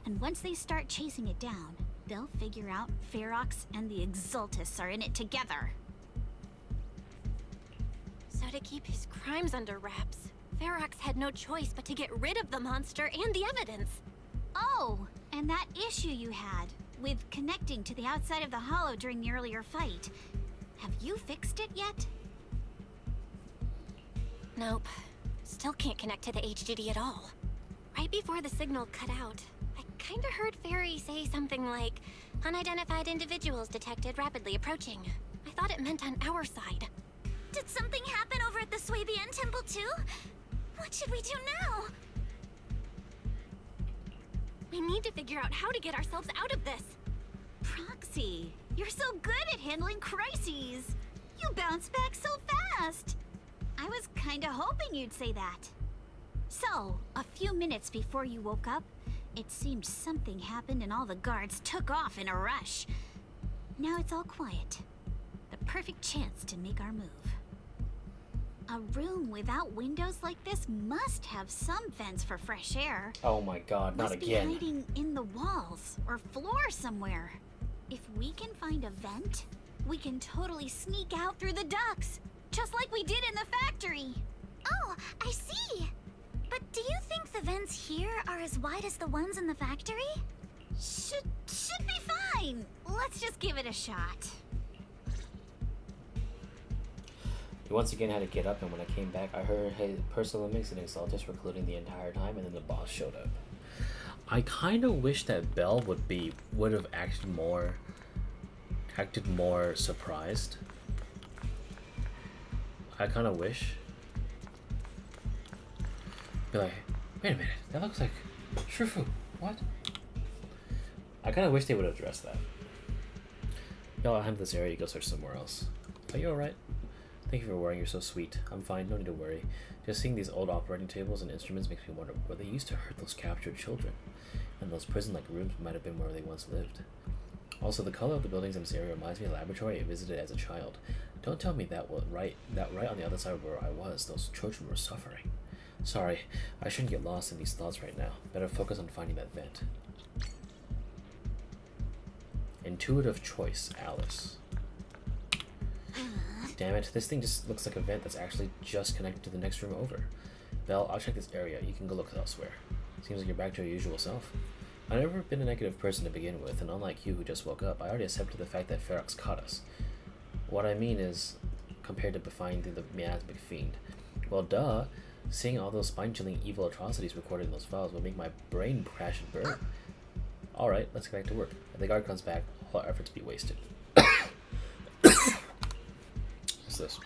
And once they start chasing it down, they'll figure out Ferox and the Exaltus are in it together.
So to keep his crimes under wraps, Ferox had no choice but to get rid of the monster and the evidence.
Oh, and that issue you had with connecting to the outside of the Hollow during the earlier fight. Have you fixed it yet?
Nope. Still can't connect to the HDD at all. Right before the signal cut out, I kinda heard Fairy say something like, unidentified individuals detected rapidly approaching. I thought it meant on our side.
Did something happen over at the Swabian temple too? What should we do now?
We need to figure out how to get ourselves out of this.
Proxy, you're so good at handling crises. You bounce back so fast. I was kinda hoping you'd say that. So, a few minutes before you woke up, it seemed something happened and all the guards took off in a rush. Now it's all quiet. The perfect chance to make our move. A room without windows like this must have some vents for fresh air.
Oh my god, not again.
Must be hiding in the walls or floor somewhere. If we can find a vent, we can totally sneak out through the ducts, just like we did in the factory.
Oh, I see. But do you think the vents here are as wide as the ones in the factory?
Should be fine. Let's just give it a shot.
You once again had to get up, and when I came back, I heard his personal mix and Exaltus were colluding the entire time, and then the boss showed up. I kind of wish that Belle would have acted more surprised. I kind of wish. Be like, wait a minute, that looks like Shifu. What? I kind of wish they would have addressed that. Y'all, I'll hand this area. You go search somewhere else. Are you alright? Thank you for worrying. You're so sweet. I'm fine. No need to worry. Just seeing these old operating tables and instruments makes me wonder where they used to hurt those captured children. And those prison-like rooms might have been where they once lived. Also, the color of the buildings in this area reminds me of a laboratory I visited as a child. Don't tell me that right on the other side of where I was, those children were suffering. Sorry, I shouldn't get lost in these thoughts right now. Better focus on finding that vent. Intuitive choice, Alice. Damn it, this thing just looks like a vent that's actually just connected to the next room over. Belle, I'll check this area. You can go look elsewhere. Seems like you're back to your usual self. I've never been a negative person to begin with, and unlike you who just woke up, I already accepted the fact that Ferox caught us. What I mean is, compared to befinding the miasmic fiend. Well, duh. Seeing all those spine-chilling evil atrocities recorded in those files would make my brain crash and burn. Alright, let's get back to work. If the guard comes back, all our efforts be wasted. What's this?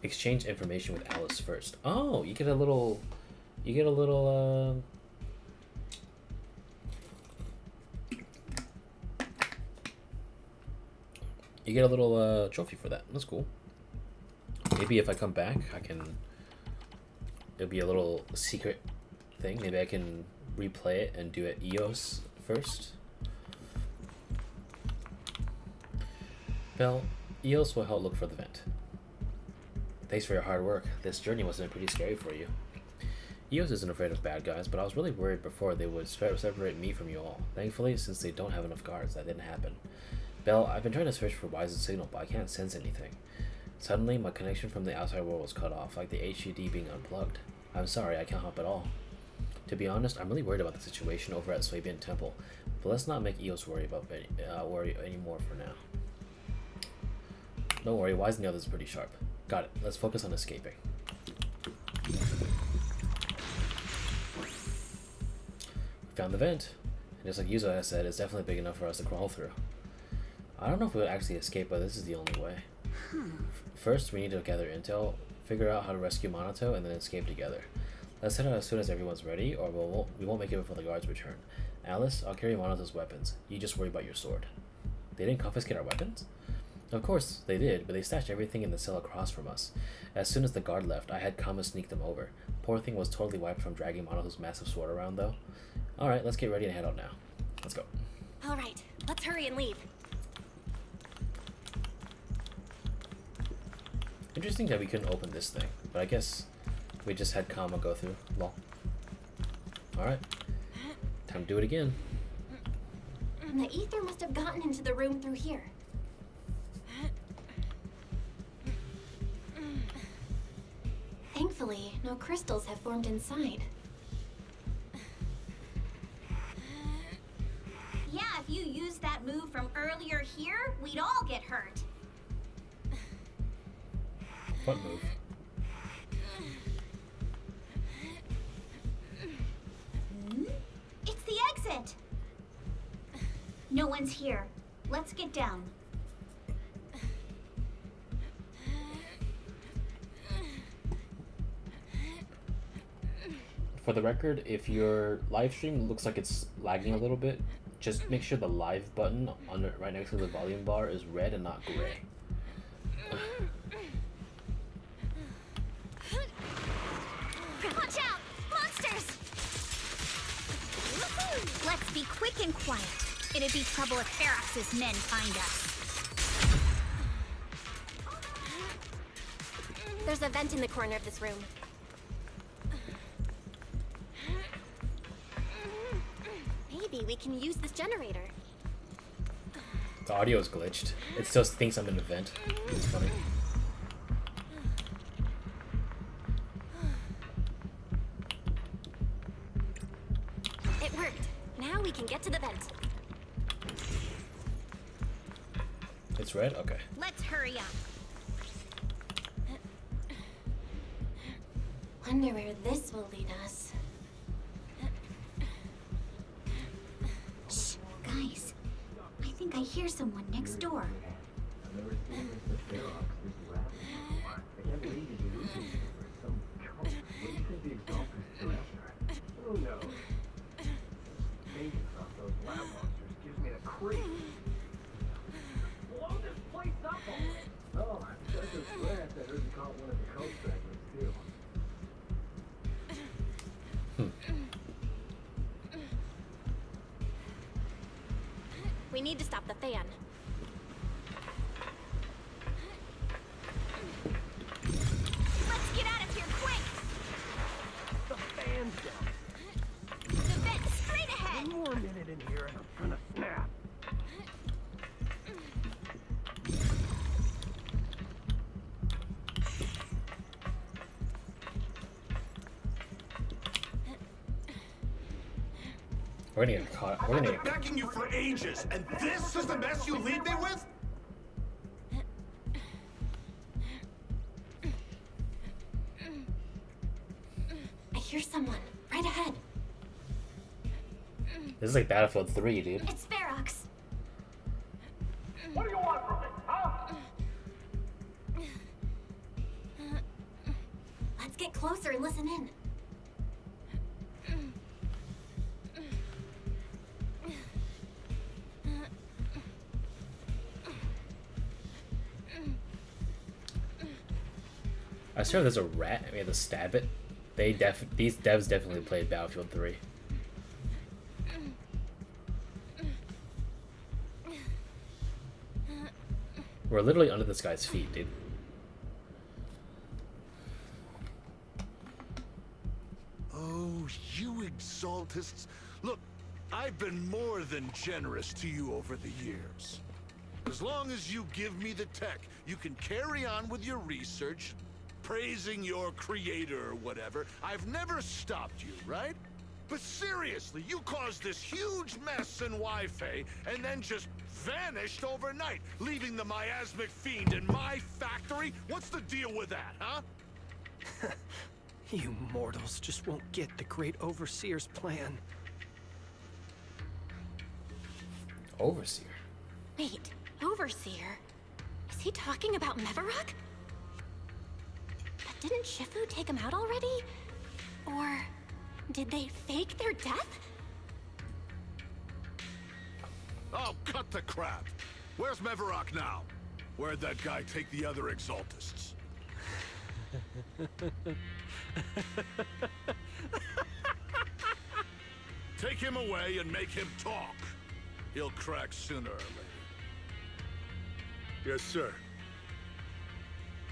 Exchange information with Alice first. Oh, you get a little you get a little trophy for that. That's cool. Maybe if I come back, it'll be a little secret thing. Maybe I can replay it and do it EOS first. Belle, EOS will help look for the vent. Thanks for your hard work. This journey must have been pretty scary for you. EOS isn't afraid of bad guys, but I was really worried before they would separate me from you all. Thankfully, since they don't have enough guards, that didn't happen. Belle, I've been trying to search for Wise's signal, but I can't sense anything. Suddenly, my connection from the outside world was cut off, like the HUD being unplugged. I'm sorry, I can't help at all. To be honest, I'm really worried about the situation over at Sailume Temple, but let's not make EOS worry anymore for now. Don't worry, Wise and the others are pretty sharp. Got it. Let's focus on escaping. We found the vent. And just like Yuzuha said, it's definitely big enough for us to crawl through. I don't know if we'll actually escape, but this is the only way. First, we need to gather intel, figure out how to rescue Monato, and then escape together. Let's head out as soon as everyone's ready, or we won't make it before the guards return. Alice, I'll carry Monato's weapons. You just worry about your sword. They didn't confiscate our weapons? Of course, they did, but they stashed everything in the cell across from us. As soon as the guard left, I had Kama sneak them over. Poor thing was totally wiped from dragging Monato's massive sword around, though. Alright, let's get ready and head out now. Let's go.
Alright, let's hurry and leave.
Interesting that we couldn't open this thing, but I guess we just had Kama go through. Lol. Alright. Time to do it again.
The ether must have gotten into the room through here. Thankfully, no crystals have formed inside.
Yeah, if you used that move from earlier here, we'd all get hurt.
What move?
It's the exit. No one's here. Let's get down.
For the record, if your live stream looks like it's lagging a little bit, just make sure the live button on right next to the volume bar is red and not gray.
Watch out! Monsters! Let's be quick and quiet. It'd be trouble if Ferox's men find us.
There's a vent in the corner of this room. Maybe we can use this generator.
The audio is glitched. It still thinks I'm in an event. It's funny.
It worked. Now we can get to the vent.
it's red? Okay.
Let's hurry up.
Wonder where this will lead us.
Shh, guys. I think I hear someone next door.
We need to stop the fan.
Let's get out of here quick!
The fan's down.
The vent's straight ahead!
One more minute in here and I'm gonna snap.
We're gonna get caught. We're gonna
I've been begging you for ages, and this is the mess you leave me with?
I hear someone right ahead.
This is like Battlefield 3, dude.
It's Ferox.
What do you want from me, huh?
Let's get closer and listen in.
I swear there's a rat and we have to stab it. These devs definitely played Battlefield 3. We're literally under this guy's feet, dude.
Oh, you exaltists. Look, I've been more than generous to you over the years. As long as you give me the tech, you can carry on with your research, praising your creator or whatever. I've never stopped you, right? But seriously, you caused this huge mess in Wi-Fi and then just vanished overnight, leaving the miasmic fiend in my factory? What's the deal with that, huh?
You mortals just won't get the Great Overseer's plan.
Overseer?
Wait, Overseer? Is he talking about Mevarok? But didn't Shifu take him out already? Or did they fake their death?
Oh, cut the crap. Where's Mevarok now? Where'd that guy take the other exaltists? Take him away and make him talk. He'll crack sooner or later. Yes, sir.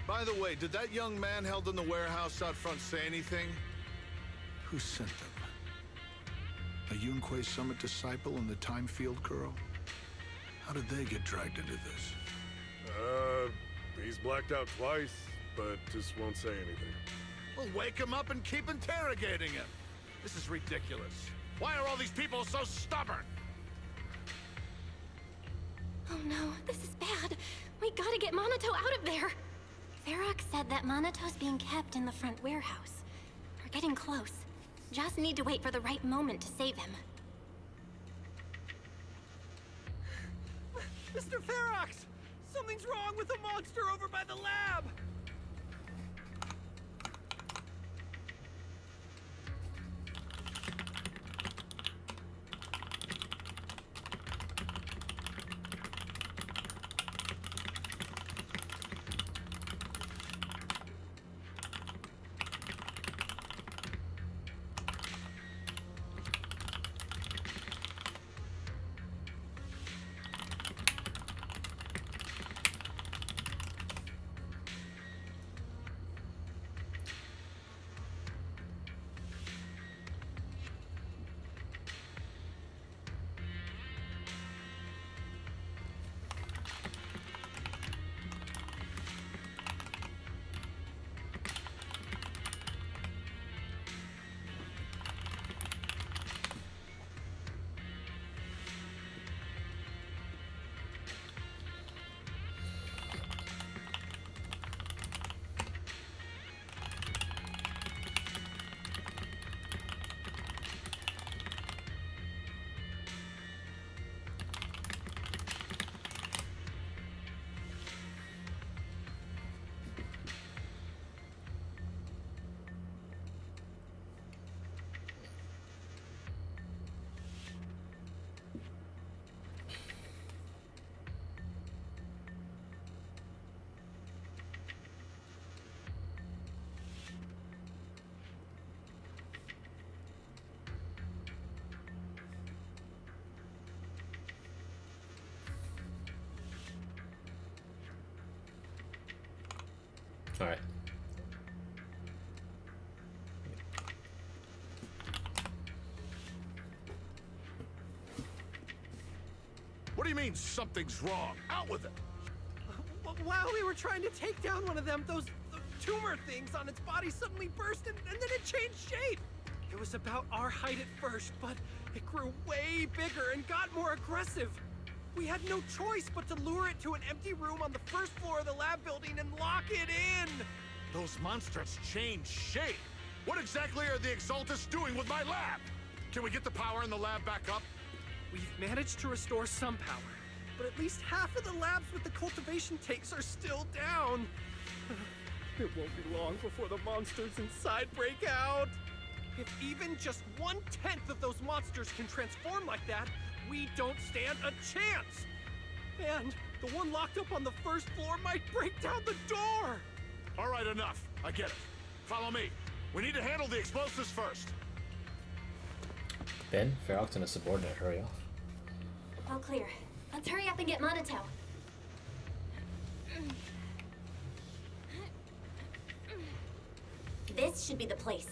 By the way, did that young man held in the warehouse out front say anything? Who sent them? A Yunquei Summit disciple and the Time Field girl? How did they get dragged into this?
He's blacked out twice, but just won't say anything.
Well, wake him up and keep interrogating him. This is ridiculous. Why are all these people so stubborn?
Oh no, this is bad. We gotta get Monato out of there. Ferox said that Monato's being kept in the front warehouse. We're getting close. Just need to wait for the right moment to save him.
Mr. Ferox! Something's wrong with the monster over by the lab!
Alright.
What do you mean something's wrong? Out with it!
While we were trying to take down one of them, those tumor things on its body suddenly burst and then it changed shape. It was about our height at first, but it grew way bigger and got more aggressive. We had no choice but to lure it to an empty room on the first floor of the lab building and lock it in.
Those monsters changed shape. What exactly are the Exaltists doing with my lab? Can we get the power in the lab back up?
We've managed to restore some power, but at least half of the labs with the cultivation tanks are still down. It won't be long before the monsters inside break out. If even just 1/10 of those monsters can transform like that, we don't stand a chance. And the one locked up on the first floor might break down the door.
All right, enough. I get it. Follow me. We need to handle the explosives first.
Ben, Ferox and a subordinate, hurry off.
All clear. Let's hurry up and get Monotone. This should be the place.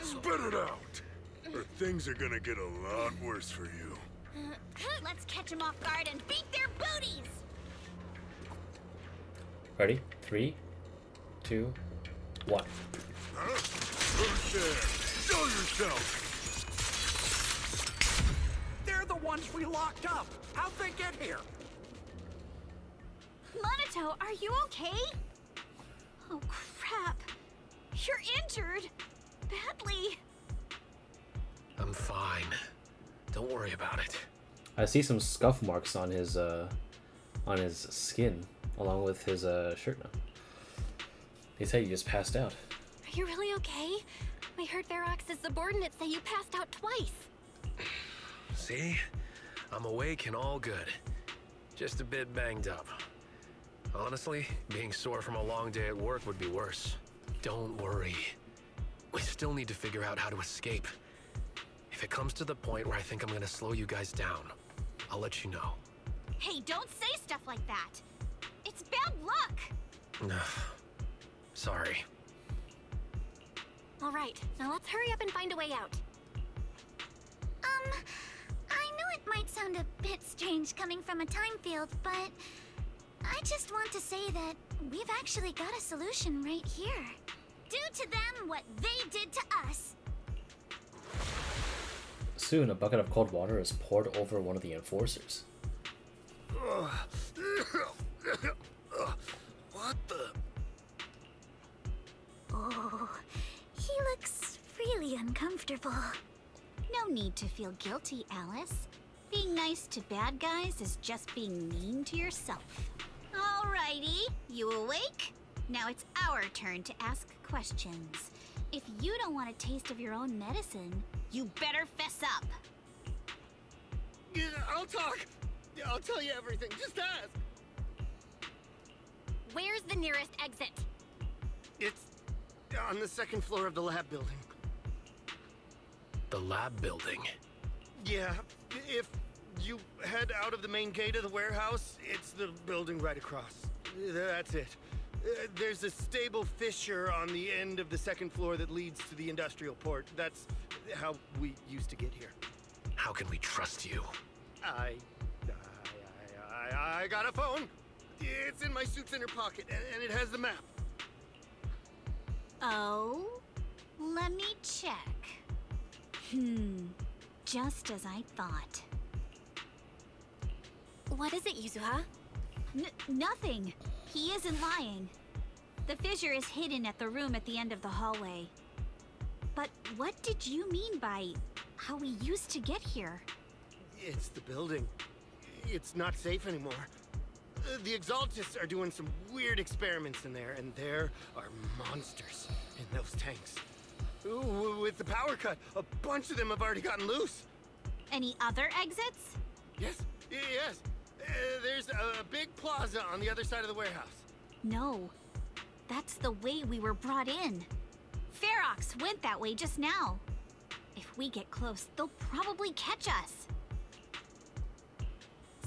Spit it out, or things are gonna get a lot worse for you.
Let's catch them off guard and beat their booties!
Ready? 3, 2, 1.
Huh? Who's there? Show yourself!
They're the ones we locked up. How'd they get here?
Monato, are you okay? Oh, crap. You're injured. Badly.
I'm fine. Don't worry about it.
I see some scuff marks on his skin, along with his shirt now. They say you just passed out.
Are you really okay? We heard Ferox's subordinates say you passed out twice.
See? I'm awake and all good. Just a bit banged up. Honestly, being sore from a long day at work would be worse. Don't worry. We still need to figure out how to escape. If it comes to the point where I think I'm gonna slow you guys down, I'll let you know.
Hey, don't say stuff like that. It's bad luck.
Sorry.
All right, now let's hurry up and find a way out.
I know it might sound a bit strange coming from a time field, but I just want to say that we've actually got a solution right here.
Do to them what they did to us.
Soon, a bucket of cold water is poured over one of the enforcers.
What the?
Oh, he looks really uncomfortable.
No need to feel guilty, Alice. Being nice to bad guys is just being mean to yourself. Alrighty, you awake? Now it's our turn to ask questions. If you don't want a taste of your own medicine, you better fess up.
Yeah, I'll talk. Yeah, I'll tell you everything. Just ask.
Where's the nearest exit?
It's on the second floor of the lab building.
The lab building?
Yeah, if you head out of the main gate of the warehouse, it's the building right across. That's it. There's a stable fissure on the end of the second floor that leads to the industrial port. That's how we used to get here.
How can we trust you?
I got a phone. It's in my suit's inner pocket, and it has the map.
Oh? Let me check. Just as I thought.
What is it, Yuzuha?
Nothing. He isn't lying. The fissure is hidden at the room at the end of the hallway. But what did you mean by how we used to get here?
It's the building. It's not safe anymore. The Exaltists are doing some weird experiments in there, and there are monsters in those tanks. Ooh, with the power cut, a bunch of them have already gotten loose.
Any other exits?
Yes. There's a big plaza on the other side of the warehouse.
No. That's the way we were brought in. Ferox went that way just now. If we get close, they'll probably catch us.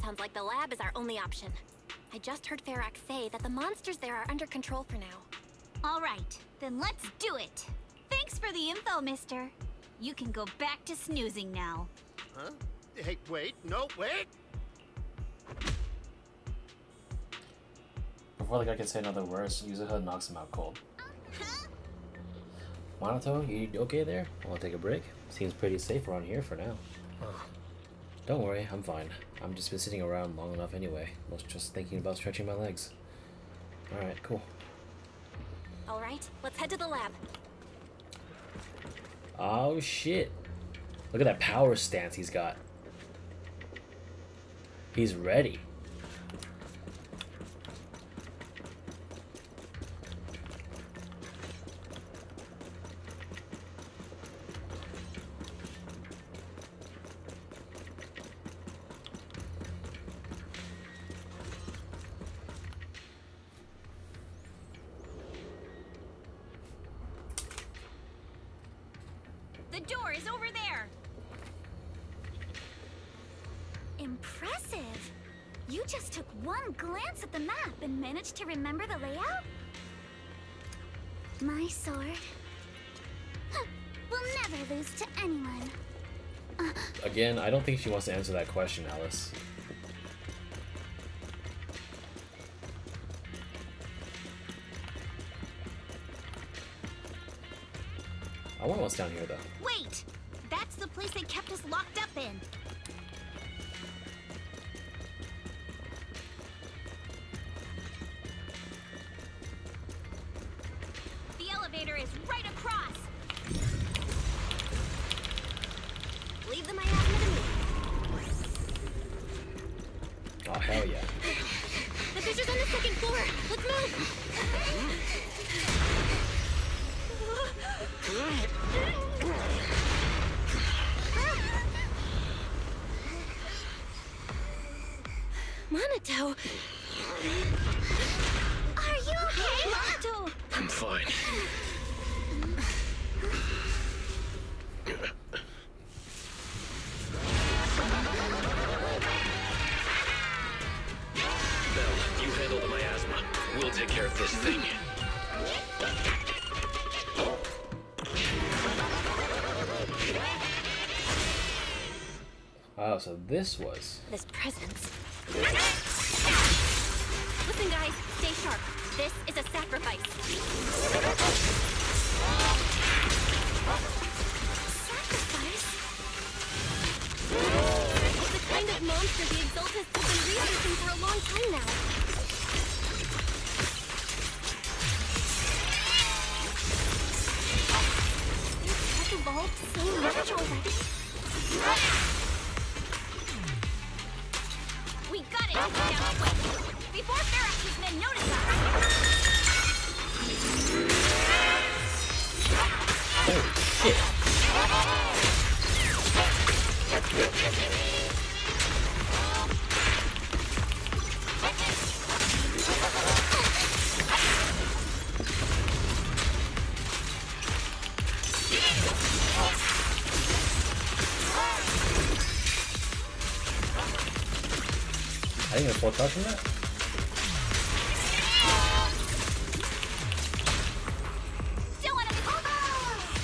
Sounds like the lab is our only option. I just heard Ferak say that the monsters there are under control for now.
All right, then let's do it. Thanks for the info, mister. You can go back to snoozing now.
Huh? Hey, wait, no, wait!
Before the guy can say another word, Yuzuha knocks him out cold. Monato, you okay there? Wanna take a break? Seems pretty safe around here for now. Don't worry, I'm fine. I'm just been sitting around long enough anyway. Was just thinking about stretching my legs. Alright, cool.
Alright, let's head to the lab.
Oh shit. Look at that power stance he's got. He's ready.
The door is over there. Impressive. You just took one glance at the map and managed to remember the layout? My sword. Will never lose to anyone.
Again, I don't think she wants to answer that question, Alice. I wonder what's down here, though.
Wait! That's the place they kept us locked up in. The elevator is right across.
Leave the miasma to me.
Oh, hell yeah.
The fisher's on the second floor. Let's move. Monato!
Are you okay, Monato?
I'm fine. Belle, you handle the miasma. We'll take care of this thing.
Oh, so this was...
This presence. Listen, guys, stay sharp. This is a sacrifice.
Sacrifice?
It's the kind of monster the Exaltists have been researching for a long time now. It's evolved so much already.
We got it! Down quick! Before Ferox's men notice us!
Holy shit. I think there's 4 touch from that.
Still want to...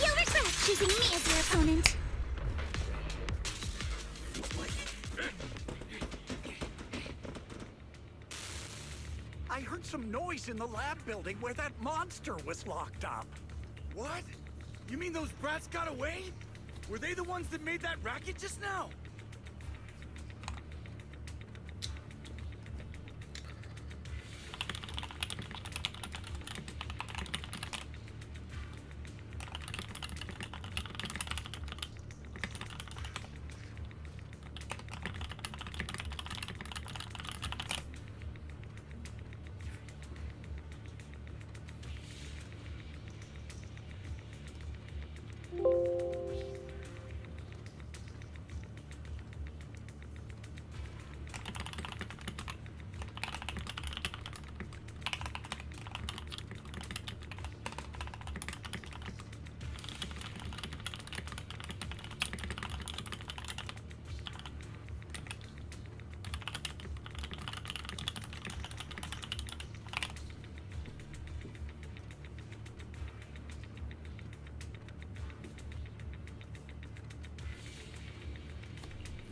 You'll regret choosing me as your opponent.
I heard some noise in the lab building where that monster was locked up.
What? You mean those brats got away? Were they the ones that made that racket just now?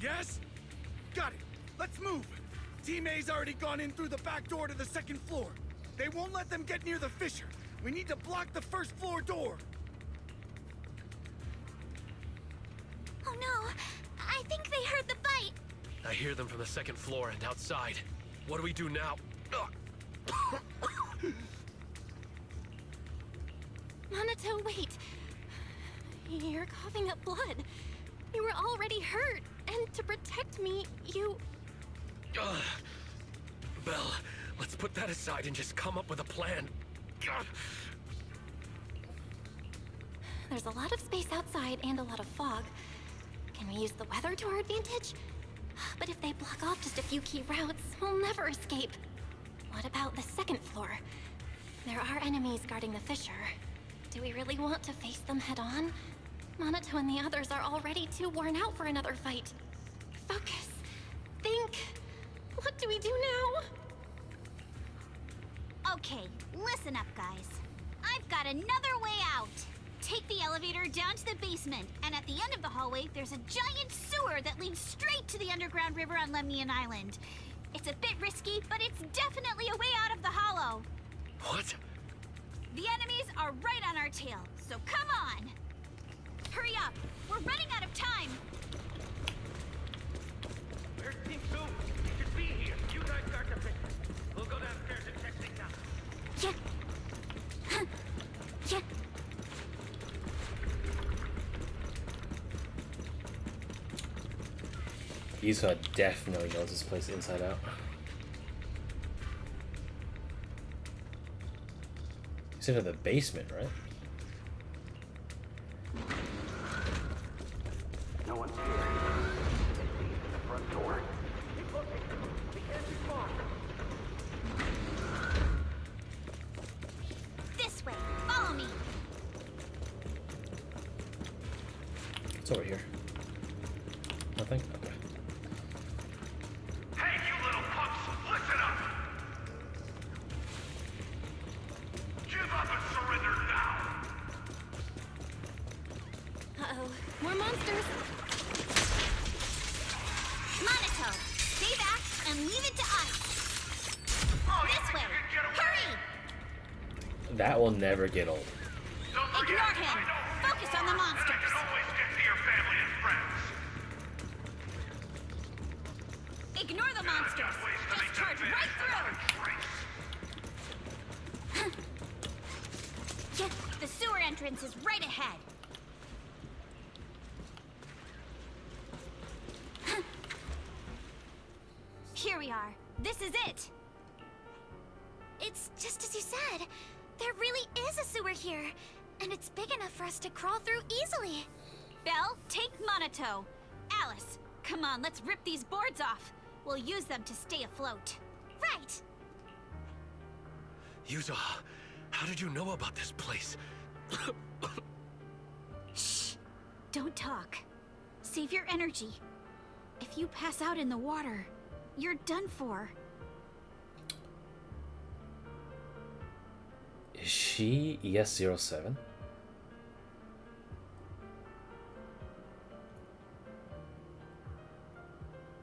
Yes? Got it. Let's move. Team A's already gone in through the back door to the second floor. They won't let them get near the fissure. We need to block the first floor door.
Oh no, I think they heard the fight.
I hear them from the second floor and outside. What do we do now?
Minato, wait. You're coughing up blood. You were already hurt, and to protect me, you...
Belle, let's put that aside and just come up with a plan.
There's a lot of space outside and a lot of fog. Can we use the weather to our advantage? But if they block off just a few key routes, we'll never escape. What about the second floor? There are enemies guarding the fissure. Do we really want to face them head on? Minato and the others are already too worn out for another fight. Focus. Think. What do we do now?
Okay, listen up, guys. I've got another way out. Take the elevator down to the basement, and at the end of the hallway, there's a giant sewer that leads straight to the underground river on Lemnian Island. It's a bit risky, but it's definitely a way out of the hollow.
What?
The enemies are right on our tail, so come on! Hurry up! We're running out of time!
Where's Team 2? You should be here. You guys start the fix. We'll go downstairs and check things out.
Yeah. Yeah.
Yuzuha definitely knows this place inside out. He's into the basement, right?
No one's here. The front door. Keep looking. We can't be far.
This way. Follow me.
It's over here. Nothing? Okay.
Hey, you little punks! Listen up! Give up and surrender now!
Uh-oh. More monsters!
Minato, stay back and leave it to us. This way. Hurry!
That will never get old.
Ignore him. Focus on the monsters.
Always get to your family and friends.
Ignore the monsters. Just charge right through. Yeah, the sewer entrance is right ahead. Here we are. This is it. It's just as you said. There really is a sewer here. And it's big enough for us to crawl through easily. Belle, take Minato. Alice, come on, let's rip these boards off. We'll use them to stay afloat. Right!
Yuzuha, how did you know about this place?
Shh! Don't talk. Save your energy. If you pass out in the water, you're done for.
Is she ES-07?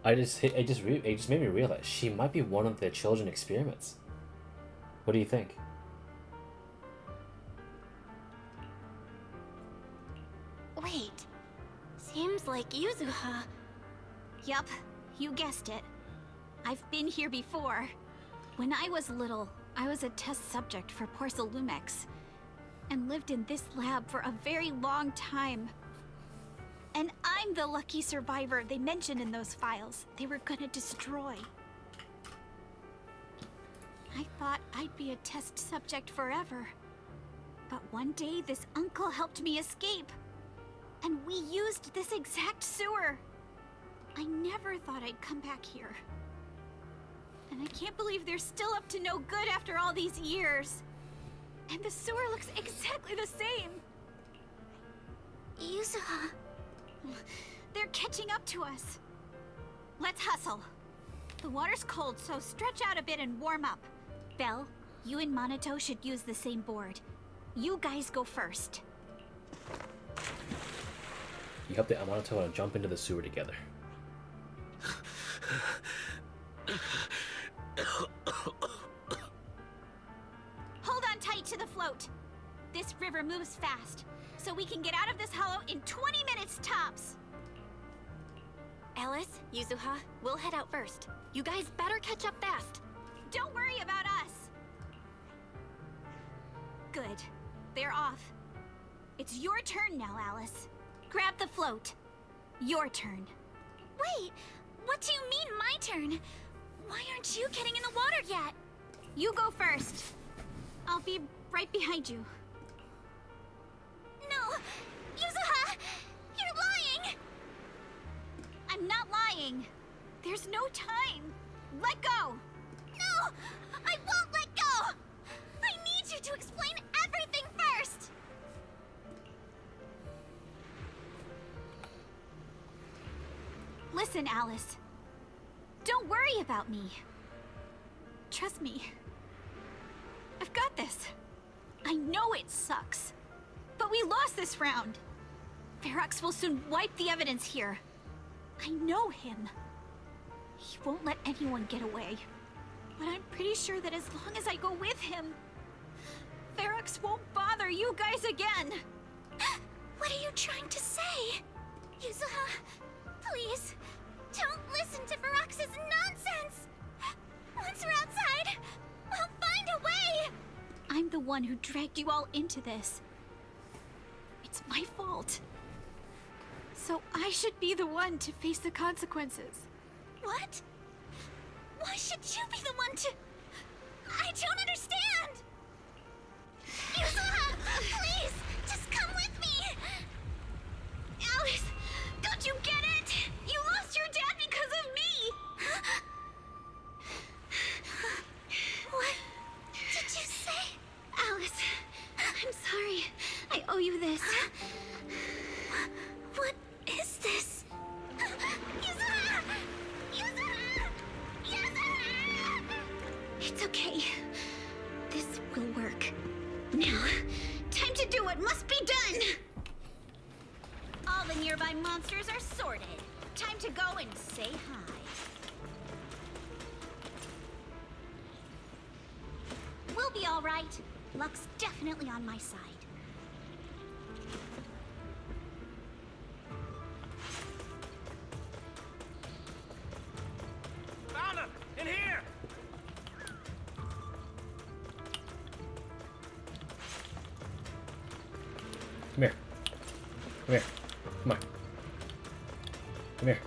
It just made me realize she might be one of the children experiments. What do you think?
Wait. Seems like Yuzuha.
Yup, you guessed it. I've been here before. When I was little, I was a test subject for Sailume and lived in this lab for a very long time. And I'm the lucky survivor they mentioned in those files they were gonna destroy. I thought I'd be a test subject forever. But one day this uncle helped me escape. And we used this exact sewer. I never thought I'd come back here. And I can't believe they're still up to no good after all these years. And the sewer looks exactly the same. Yuzuha. They're catching up to us. Let's hustle. The water's cold, so stretch out a bit and warm up. Belle, you and Minato should use the same board. You guys go first.
You help the Minato and jump into the sewer together.
we can get out of this hollow in 20 minutes tops!
Alice, Yuzuha, we'll head out first. You guys better catch up fast.
Don't worry about us! Good. They're off. It's your turn now, Alice. Grab the float. Your turn.
Wait, what do you mean my turn? Why aren't you getting in the water yet?
You go first. I'll be right behind you.
No! Yuzuha! You're lying!
I'm not lying. There's no time. Let go!
No! I won't let go! I need you to explain everything first!
Listen, Alice. Don't worry about me. Trust me. I've got this. I know it sucks. But we lost this round. Ferox will soon wipe the evidence here. I know him. He won't let anyone get away. But I'm pretty sure that as long as I go with him, Ferox won't bother you guys again.
What are you trying to say? Yuzuha, please, don't listen to Ferox's nonsense! Once we're outside, we'll find a way!
I'm the one who dragged you all into this. It's my fault. So I should be the one to face the consequences.
What? Why should you be the one to... I don't understand! Yuzuha, please, just come with me!
Alice, don't you get it? You lost your dad because of me!
What did you say?
Alice, I'm sorry. I owe you this.
What is this? Yuzuha! Yuzuha! Yuzuha!
It's okay. This will work. Now, time to do what must be done!
All the nearby monsters are sorted. Time to go and say hi. We'll be all right. Luck's definitely on my side.
Found him! In here!
Come here. Come here. Come on. Come here.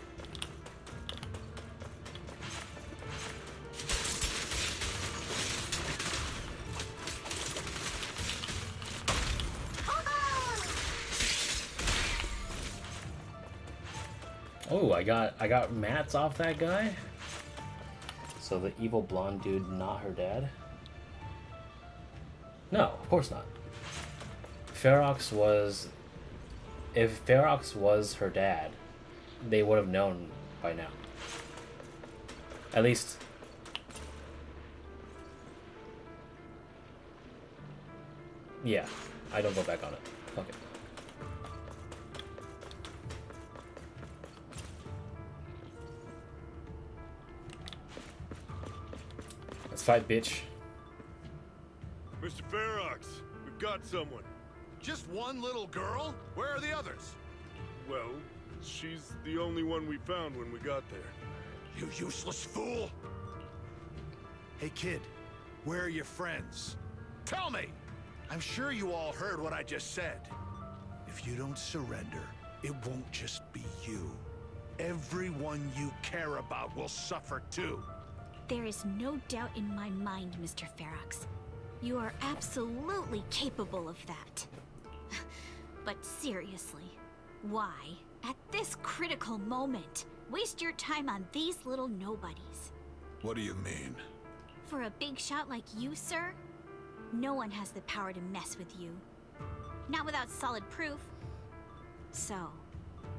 Oh, I got mats off that guy. So the evil blonde dude, not her dad? No, of course not. Ferox was... If Ferox was her dad, they would have known by now. At least... Yeah, I don't go back on it. Fuck it. Let's fight, bitch.
Mr. Ferox, we've got someone.
Just one little girl? Where are the others?
Well, she's the only one we found when we got there.
You useless fool! Hey kid, where are your friends? Tell me! I'm sure you all heard what I just said. If you don't surrender, it won't just be you. Everyone you care about will suffer too.
There is no doubt in my mind, Mr. Ferox. You are absolutely capable of that. But seriously, why, at this critical moment, waste your time on these little nobodies?
What do you mean?
For a big shot like you, sir, no one has the power to mess with you. Not without solid proof. So,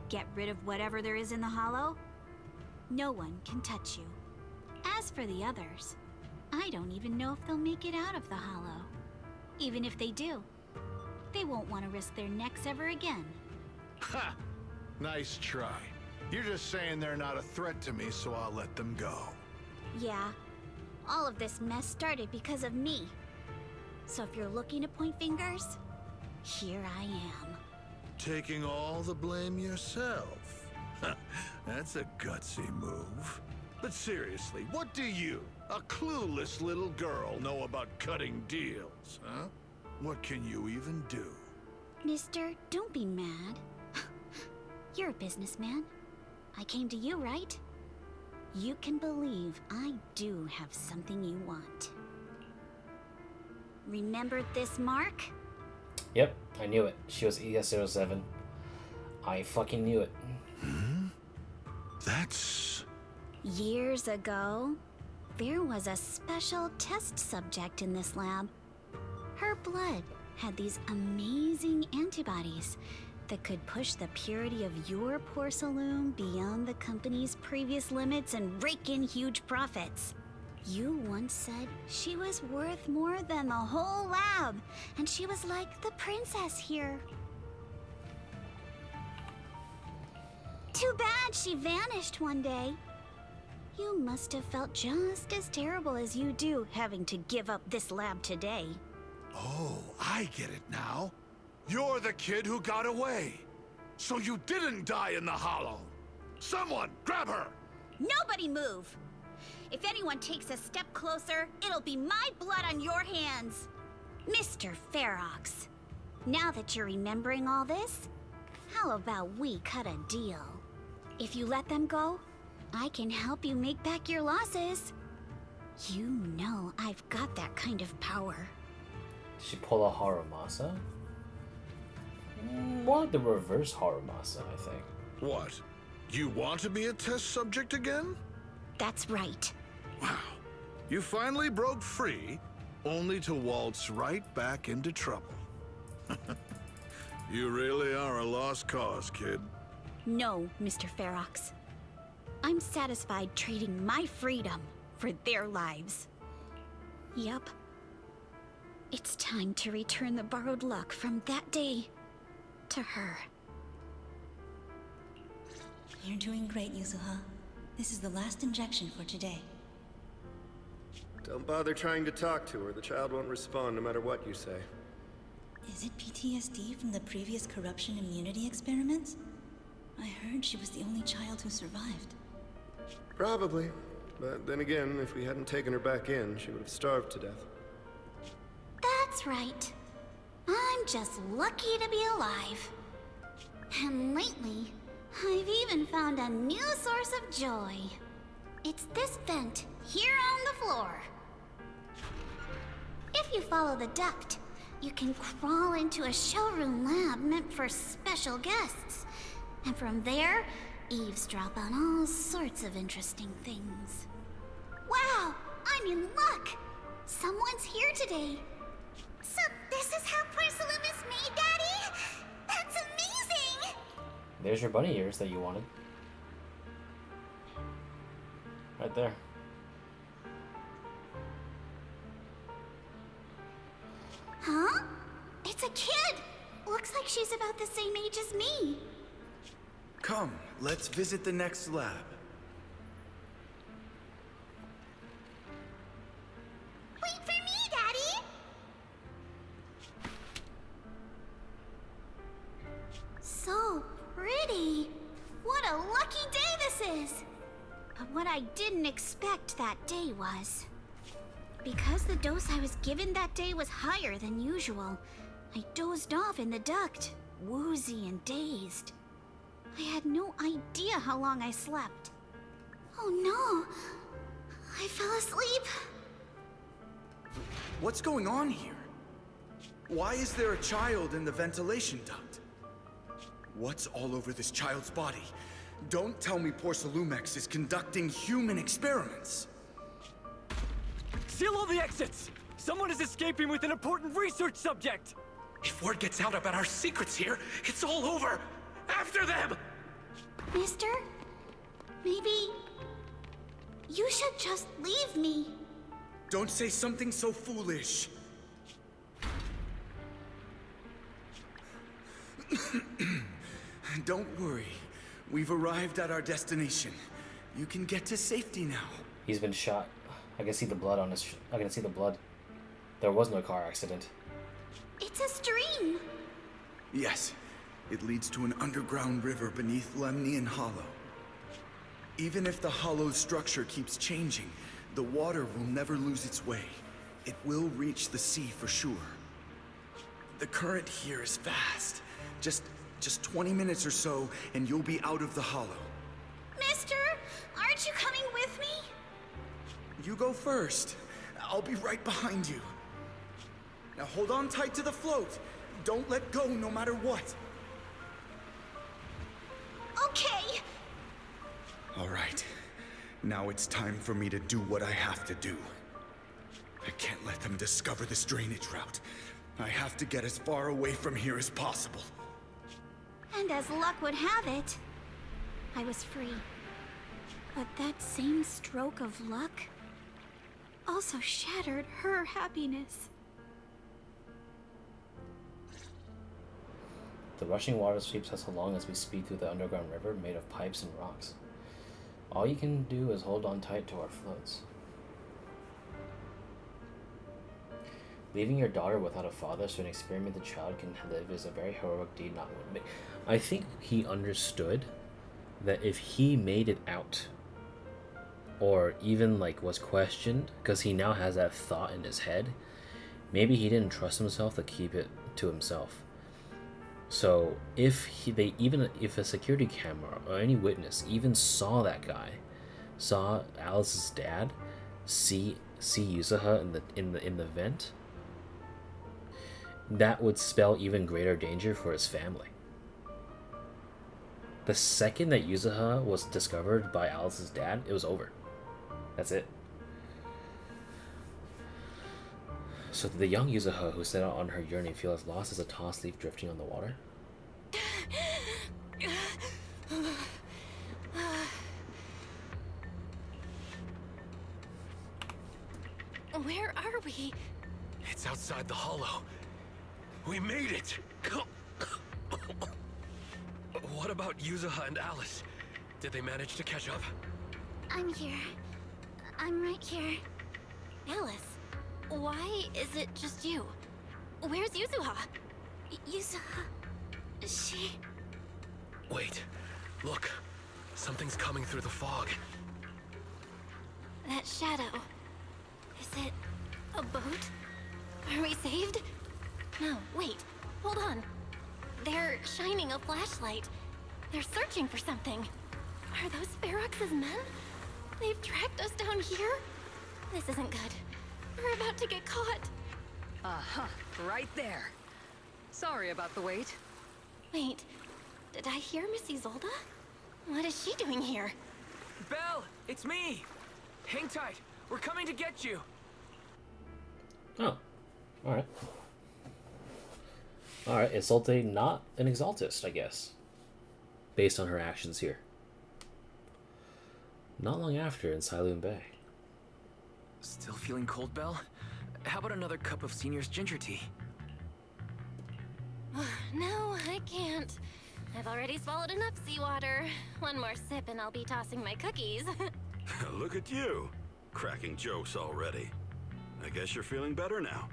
get rid of whatever there is in the hollow. No one can touch you. As for the others, I don't even know if they'll make it out of the hollow. Even if they do, they won't want to risk their necks ever again.
Ha! Nice try. You're just saying they're not a threat to me, so I'll let them go.
Yeah, all of this mess started because of me. So if you're looking to point fingers, here I am.
Taking all the blame yourself. That's a gutsy move. But seriously, what do you, a clueless little girl, know about cutting deals, huh? What can you even do?
Mister, don't be mad. You're a businessman. I came to you, right? You can believe I do have something you want. Remember this mark?
Yep, I knew it. She was ES-07. I fucking knew it.
That's...
Years ago, there was a special test subject in this lab. Her blood had these amazing antibodies that could push the purity of your Sailume beyond the company's previous limits and rake in huge profits. You once said she was worth more than the whole lab, and she was like the princess here. Too bad she vanished one day. You must have felt just as terrible as you do having to give up this lab today.
Oh, I get it now. You're the kid who got away. So you didn't die in the hollow. Someone, grab her!
Nobody move! If anyone takes a step closer, it'll be my blood on your hands. Mr. Ferox, now that you're remembering all this, how about we cut a deal? If you let them go, I can help you make back your losses. You know I've got that kind of power.
Did she pull a Haramasa? More like the reverse Haramasa, I think.
What? You want to be a test subject again?
That's right.
Wow. You finally broke free, only to waltz right back into trouble. You really are a lost cause, kid.
No, Mr. Ferox. I'm satisfied trading my freedom for their lives. Yup. It's time to return the borrowed luck from that day to her.
You're doing great, Yuzuha. This is the last injection for today.
Don't bother trying to talk to her. The child won't respond no matter what you say.
Is it PTSD from the previous corruption immunity experiments? I heard she was the only child who survived.
Probably. But then again, if we hadn't taken her back in, she would have starved to death.
That's right. I'm just lucky to be alive. And lately, I've even found a new source of joy. It's this vent here on the floor. If you follow the duct, you can crawl into a showroom lab meant for special guests. And from there, eavesdrop on all sorts of interesting things. Wow, I'm in luck! Someone's here today.
So this is how Sailume is made, Daddy? That's amazing!
There's your bunny ears that you wanted. Right there.
Huh? It's a kid! Looks like she's about the same age as me.
Come, let's visit the next lab.
Wait for me, Daddy!
So pretty. What a lucky day this is. But what I didn't expect that day was... because the dose I was given that day was higher than usual, I dozed off in the duct, woozy and dazed. I had no idea how long I slept. Oh no! I fell asleep.
What's going on here? Why is there a child in the ventilation duct? What's all over this child's body? Don't tell me Sailume is conducting human experiments.
Seal all the exits! Someone is escaping with an important research subject!
If word gets out about our secrets here, it's all over! After them!
Mister? Maybe... you should just leave me.
Don't say something so foolish. Don't worry. We've arrived at our destination. You can get to safety now.
He's been shot. I can see the blood on his... I can see the blood. There was no car accident.
It's a stream.
Yes. It leads to an underground river beneath Lemnian Hollow. Even if the hollow's structure keeps changing, the water will never lose its way. It will reach the sea for sure. The current here is fast. Just 20 minutes or so, and you'll be out of the hollow.
Mister, aren't you coming with me?
You go first. I'll be right behind you. Now hold on tight to the float. Don't let go no matter what.
Okay.
All right. Now it's time for me to do what I have to do. I can't let them discover this drainage route. I have to get as far away from here as possible.
And as luck would have it, I was free. But that same stroke of luck also shattered her happiness.
The rushing water sweeps us along as we speed through the underground river made of pipes and rocks. All you can do is hold on tight to our floats. Leaving your daughter without a father so an experimented child can live is a very heroic deed not one made. I think he understood that if he made it out, or even like was questioned, because he now has that thought in his head, maybe he didn't trust himself to keep it to himself. So if if a security camera or any witness even saw that guy, saw Alice's dad, see Yuzuha in the vent, that would spell even greater danger for his family. The second that Yuzuha was discovered by Alice's dad, it was over. That's it. So did the young Yuzuha who set out on her journey feel as lost as a tossed leaf drifting on the water?
Where are we?
It's outside the hollow. We made it! What about Yuzuha and Alice? Did they manage to catch up?
I'm here. I'm right here.
Alice, why is it just you? Where's Yuzuha?
Yuzuha... she...
Wait. Look. Something's coming through the fog.
That shadow. Is it a boat? Are we saved? No, wait. Hold on. They're shining a flashlight. They're searching for something. Are those Ferox's men? They've tracked us down here? This isn't good. We're about to get caught.
Uh-huh. Right there. Sorry about the wait.
Wait. Did I hear Miss Isolde? What is she doing here?
Belle! It's me! Hang tight. We're coming to get you.
Oh. Alright. Alright, Isolde not an exaltist, I guess. Based on her actions here. Not long after in Sailume Bay.
Still feeling cold, Belle? How about another cup of Senior's ginger tea?
No, I can't. I've already swallowed enough seawater. One more sip and I'll be tossing my cookies.
Look at you, cracking jokes already. I guess you're feeling better now.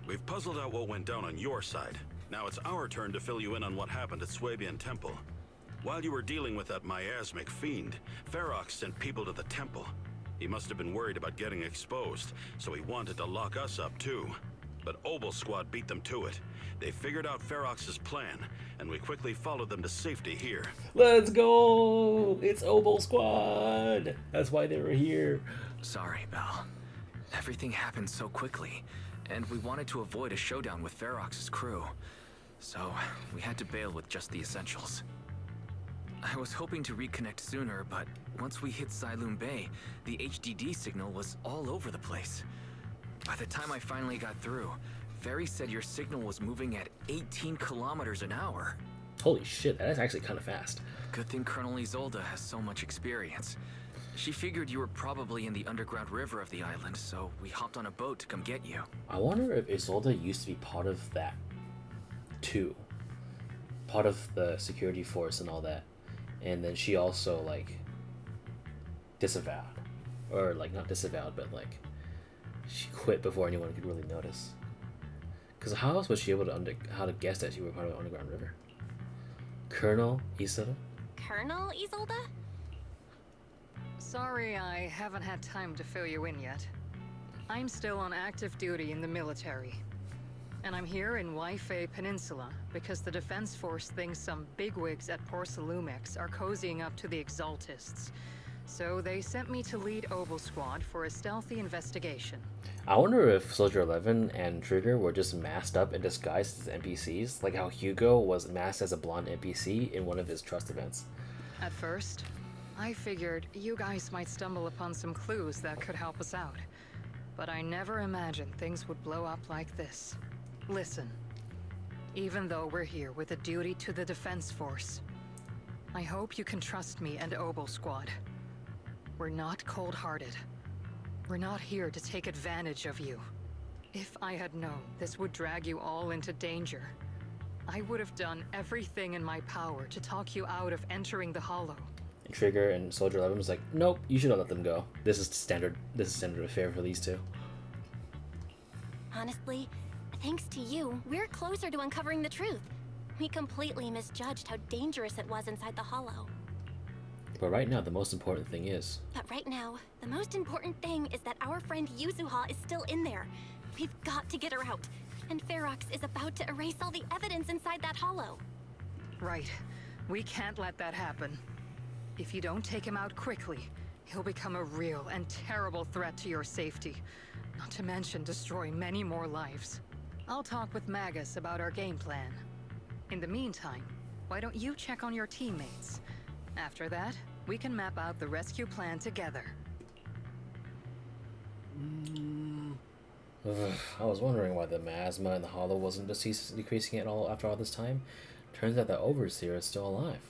We've puzzled out what went down on your side. Now it's our turn to fill you in on what happened at Swabian Temple. While you were dealing with that miasmic fiend, Ferox sent people to the temple. He must have been worried about getting exposed, so he wanted to lock us up too. But Obol's squad beat them to it. They figured out Ferox's plan, and we quickly followed them to safety here.
Let's go! It's Obol squad! That's why they were here.
Sorry, Belle. Everything happened so quickly, and we wanted to avoid a showdown with Ferox's crew. So, we had to bail with just the essentials. I was hoping to reconnect sooner, but once we hit Sailume Bay, the HDD signal was all over the place. By the time I finally got through, Ferry said your signal was moving at 18 kilometers an hour.
Holy shit, that is actually kind of fast.
Good thing Colonel Isolde has so much experience. She figured you were probably in the underground river of the island, so we hopped on a boat to come get you.
I wonder if Isolde used to be part of that, too. Part of the security force and all that. And then she also, like, disavowed. Or, like, not disavowed, but, like, she quit before anyone could really notice. Because how else was she able to how to guess that you were part of the underground river? Colonel Isoda?
Colonel Isolde?
Sorry, I haven't had time to fill you in yet. I'm still on active duty in the military. And I'm here in Waifei Peninsula because the Defense Force thinks some bigwigs at Sailume are cozying up to the Exaltists. So they sent me to lead Obol Squad for a stealthy investigation.
I wonder if Soldier 11 and Trigger were just masked up and disguised as NPCs, like how Hugo was masked as a blonde NPC in one of his trust events.
At first, I figured you guys might stumble upon some clues that could help us out. But I never imagined things would blow up like this. Listen, even though we're here with a duty to the Defense Force, I hope you can trust me and Obol Squad. We're not cold-hearted. We're not here to take advantage of you. If I had known this would drag you all into danger, I would have done everything in my power to talk you out of entering the Hollow.
And Trigger and Soldier 11 was like, nope, you should have let them go. This is standard affair for these two.
Honestly, thanks to you, we're closer to uncovering the truth. We completely misjudged how dangerous it was inside the Hollow.
But right now, the most important thing is...
But right now, the most important thing is that our friend Yuzuha is still in there. We've got to get her out. And Ferox is about to erase all the evidence inside that Hollow.
Right. We can't let that happen. If you don't take him out quickly, he'll become a real and terrible threat to your safety. Not to mention destroy many more lives. I'll talk with Magus about our game plan. In the meantime, why don't you check on your teammates? After that, we can map out the rescue plan together.
I was wondering why the miasma in the Hollow wasn't decreasing at all after all this time. Turns out the Overseer is still alive.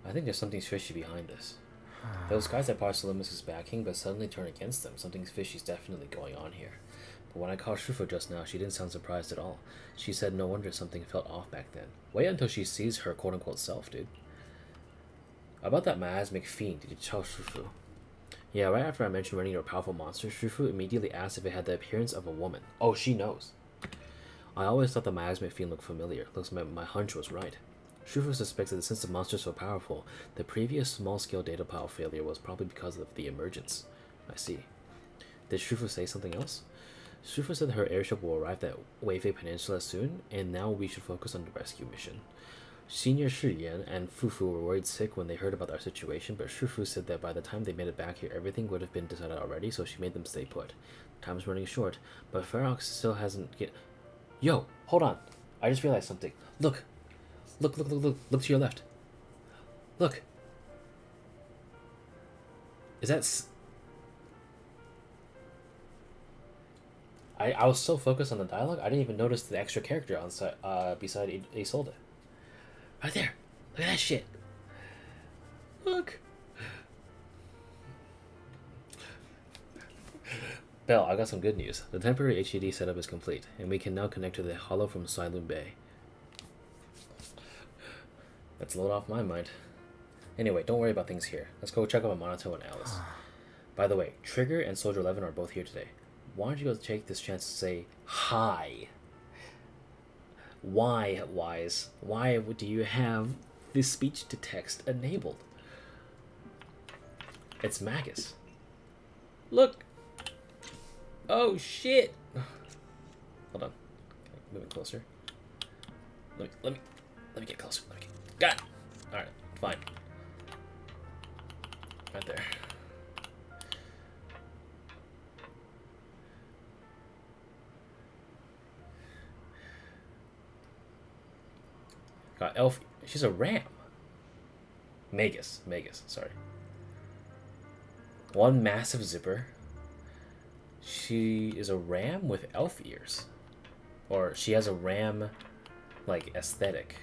I think there's something fishy behind this. Those guys at Sailume is backing, but suddenly turn against them. Something fishy's definitely going on here. But when I called Shifu just now, she didn't sound surprised at all. She said no wonder something felt off back then. Wait until she sees her quote-unquote self, dude. About that miasmic fiend, did you tell Shifu? Yeah, right after I mentioned running into a powerful monster, Shifu immediately asked if it had the appearance of a woman. Oh, she knows. I always thought the miasmic fiend looked familiar. Looks like my hunch was right. Shifu suspects that since the monster is so powerful, the previous small-scale data pile failure was probably because of the emergence. I see. Did Shifu say something else? Shifu said her airship will arrive at Waifei Peninsula soon, and now we should focus on the rescue mission. Senior Shiyan and Fufu were worried sick when they heard about our situation, but Shifu said that by the time they made it back here, everything would have been decided already, so she made them stay put. Time's running short, but Ferox still hasn't get... Yo, hold on. I just realized something. Look. Look to your left. Look. Is that... I was so focused on the dialogue, I didn't even notice the extra character on beside Isolde. Right there. Look at that shit. Look. Belle, I got some good news. The temporary HDD setup is complete, and we can now connect to the Hollow from Sailume Bay. That's a load off my mind. Anyway, don't worry about things here. Let's go check out Monato and Alice. By the way, Trigger and Soldier 11 are both here today. Why don't you go take this chance to say hi? Why, Wise? Why do you have this speech-to-text enabled? It's Magus. Look! Oh, shit! Hold on. Moving closer. Let me get closer. Got it! Alright, fine. Right there. Got Elf. She's a ram. Magus, sorry. One massive zipper. She is a ram with elf ears. Or she has a ram, like, aesthetic.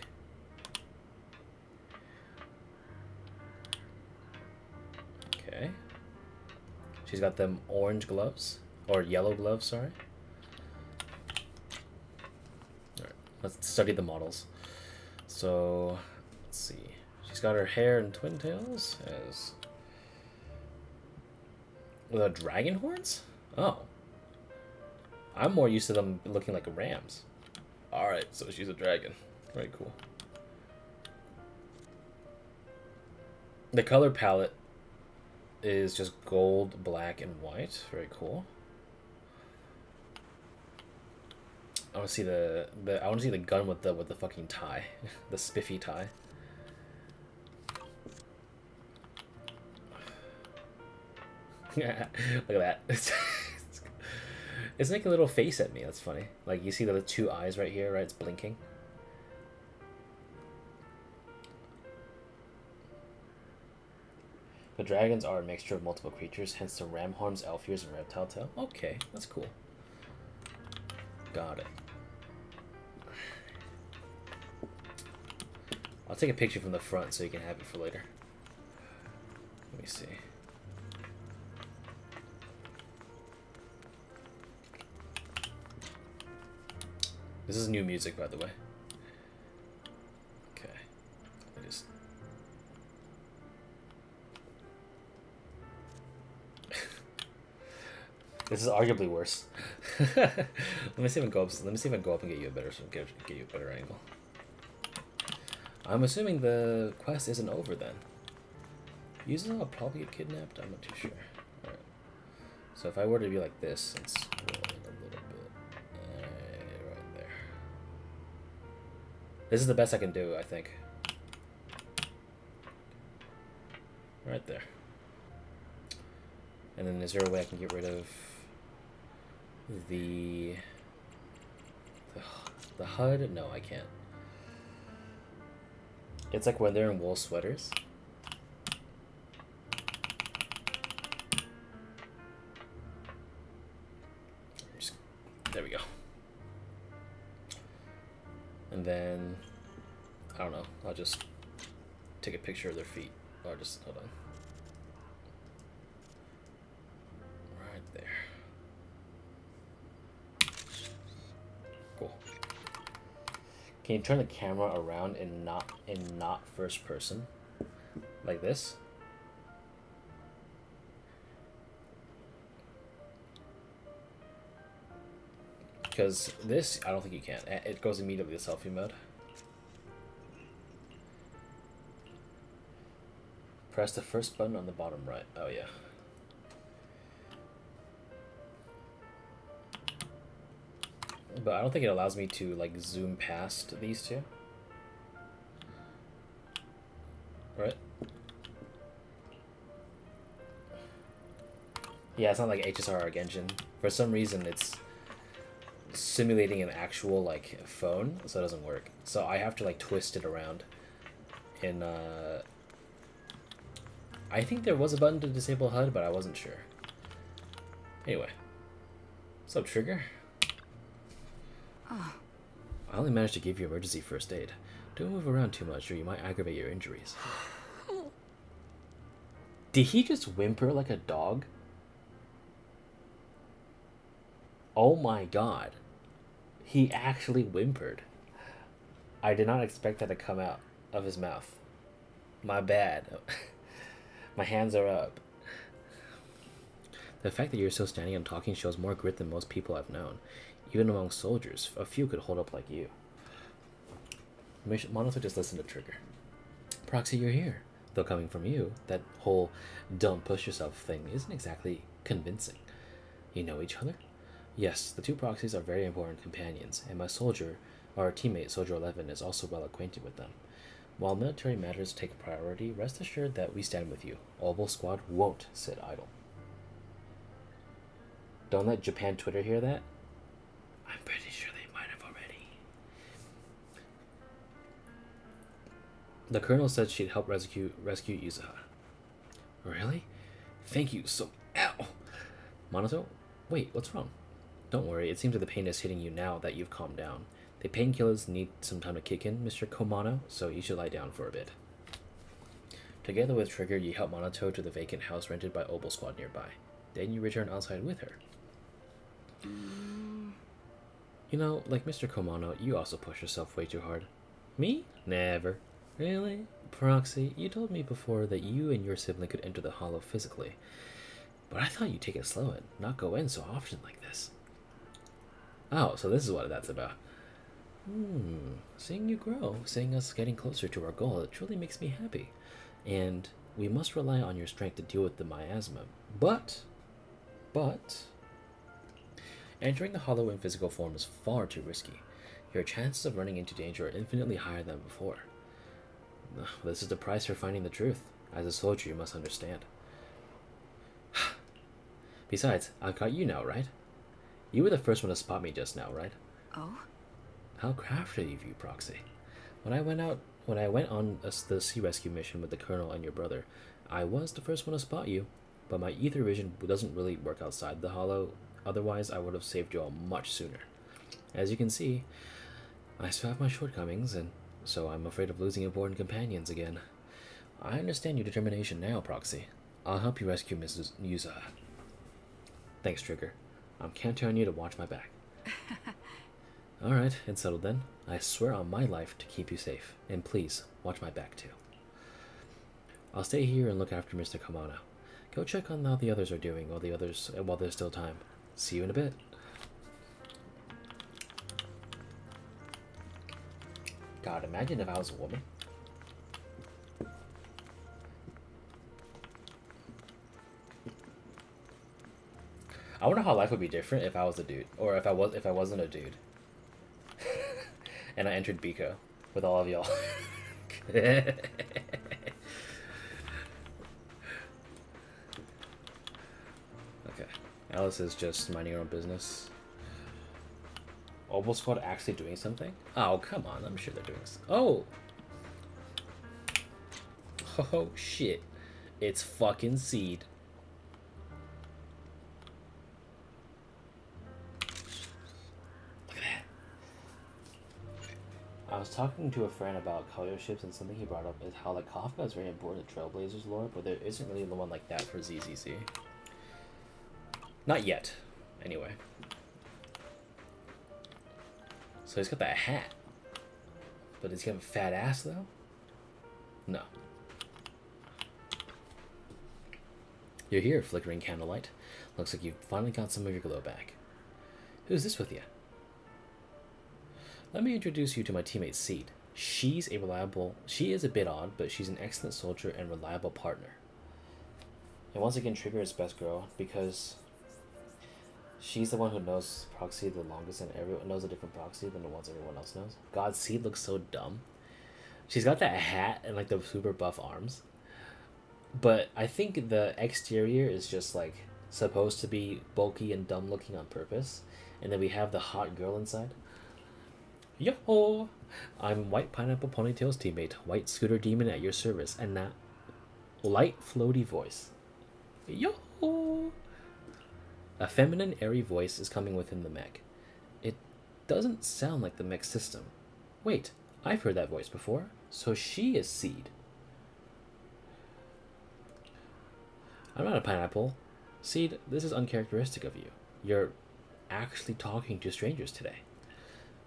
Okay. She's got them orange gloves. Or yellow gloves, sorry. Alright, let's study the models. So, let's see. She's got her hair in twin tails as... With dragon horns? Oh. I'm more used to them looking like rams. Alright, so she's a dragon. Very cool. The color palette is just gold, black, and white. Very cool. I want to see the I want to see the gun with the fucking tie, the spiffy tie. Look at that. It's making a little face at me. That's funny. Like, you see the two eyes right here, right? It's blinking. The dragons are a mixture of multiple creatures, hence the ram horns, elf ears, and reptile tail. Okay, that's cool. Got it. I'll take a picture from the front so you can have it for later. Let me see. This is new music, by the way. Okay. I just... This is arguably worse. Let me see if I can go up. Let me see if I can go up and get you a better, get you a better angle. I'm assuming the quest isn't over then. Yuzuha will probably get kidnapped. I'm not too sure. All right. So if I were to be like this, and scroll it a little bit, right there. This is the best I can do, I think. Right there. And then is there a way I can get rid of the HUD? No, I can't. It's like when they're in wool sweaters. There we go. And then, I don't know, I'll just take a picture of their feet. Or just, hold on. Right there. Cool. Can you turn the camera around and not first person? Like this? Because this, I don't think you can. It goes immediately to selfie mode. Press the first button on the bottom right. Oh yeah. But I don't think it allows me to like zoom past these two. Right? Yeah, it's not like HSR or Genshin. For some reason it's simulating an actual like phone, so it doesn't work. So I have to like twist it around. And I think there was a button to disable HUD, but I wasn't sure. Anyway. What's up, Trigger?
Oh.
I only managed to give you emergency first aid. Don't move around too much or you might aggravate your injuries. Did he just whimper like a dog? Oh my god. He actually whimpered. I did not expect that to come out of his mouth. My bad. My hands are up. The fact that you're still standing and talking shows more grit than most people I've known. Even among soldiers, a few could hold up like you. Monotone just listened to Trigger. Proxy, you're here. Though coming from you, that whole don't push yourself thing isn't exactly convincing. You know each other? Yes, the two proxies are very important companions, and my soldier, our teammate Soldier 11, is also well acquainted with them. While military matters take priority, rest assured that we stand with you. Obol squad won't sit idle. Don't let Japan Twitter hear that. I'm pretty sure they might have already. The colonel said she'd help rescue Yuzuha. Really? Thank you so... Ow! Monotone? Wait, what's wrong? Don't worry, it seems that the pain is hitting you now that you've calmed down. The painkillers need some time to kick in, Mr. Komano, so you should lie down for a bit. Together with Trigger, you help Monoto to the vacant house rented by Obol squad nearby. Then you return outside with her. You know, like Mr. Komano, you also push yourself way too hard. Me? Never. Really? Proxy, you told me before that you and your sibling could enter the hollow physically. But I thought you'd take it slow and not go in so often like this. Oh, so this is what that's about. Seeing you grow, seeing us getting closer to our goal, it truly makes me happy. And we must rely on your strength to deal with the miasma. But, entering the hollow in physical form is far too risky. Your chances of running into danger are infinitely higher than before. This is the price for finding the truth. As a soldier, you must understand. Besides, I've got you now, right? You were the first one to spot me just now, right?
Oh?
How crafty of you, Proxy. When I went on the sea rescue mission with the Colonel and your brother, I was the first one to spot you, but my ether vision doesn't really work outside the hollow. Otherwise, I would have saved you all much sooner. As you can see, I still have my shortcomings, and so I'm afraid of losing important companions again. I understand your determination now, Proxy. I'll help you rescue Mrs. Yuzuha. Thanks, Trigger. I'm counting on you to watch my back. Alright, it's settled then. I swear on my life to keep you safe. And please, watch my back too. I'll stay here and look after Mr. Kamano. Go check on how the others are doing while there's still time. See you in a bit. God, imagine if I was a woman. I wonder how life would be different if I was a dude, or if I wasn't a dude, and I entered Biko with all of y'all. Okay, Alice is just minding her own business. Obol Squad actually doing something? Oh, come on, I'm sure they're doing something. Oh shit, it's fucking Seed. I was talking to a friend about color ships, and something he brought up is how like Kafka is very important to Trailblazers lore, but there isn't really one like that for ZZZ. Not yet, anyway. So he's got that hat, but does he have a fat ass though? No. You're here, flickering candlelight. Looks like you've finally got some of your glow back. Who's this with you? Let me introduce you to my teammate Seed. She is a bit odd, but she's an excellent soldier and reliable partner. And once again, Trigger is best girl because she's the one who knows Proxy the longest, and everyone knows a different Proxy than the ones everyone else knows. God, Seed looks so dumb. She's got that hat and like the super buff arms, but I think the exterior is just like supposed to be bulky and dumb looking on purpose, and then we have the hot girl inside. Yo! I'm White Pineapple Ponytail's teammate, White Scooter Demon at your service, and that light floaty voice. Yo! A feminine, airy voice is coming within the mech. It doesn't sound like the mech system. Wait, I've heard that voice before. So she is Seed. I'm not a pineapple. Seed, this is uncharacteristic of you. You're actually talking to strangers today.